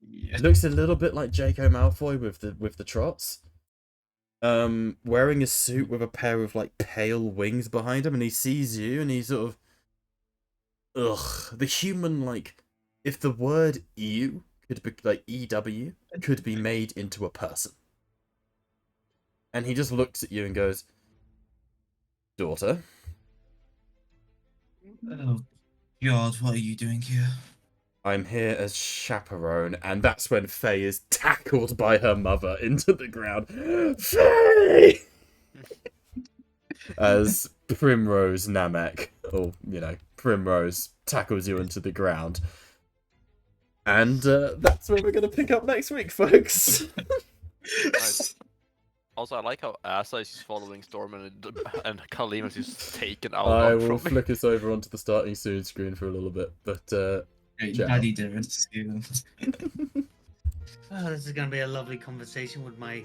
Yeah. Looks a little bit like Draco Malfoy with the trots. Wearing a suit with a pair of like pale wings behind him, and he sees you, and he's sort of, the human, like, if the word "ew" could be like EW could be made into a person, and he just looks at you and goes, "Daughter." Oh, God, what are you doing here? I'm here as chaperone, and that's when Faye is tackled by her mother into the ground. Faye! As Primrose Namek, or, Primrose tackles you into the ground. And that's where we're going to pick up next week, folks. Nice. Also, I like how Asa is following Storm and Kalim is just taken out I on will from me. flick us over onto the starting soon screen for a little bit, but Ciao. Daddy dearest. Oh, this is going to be a lovely conversation with my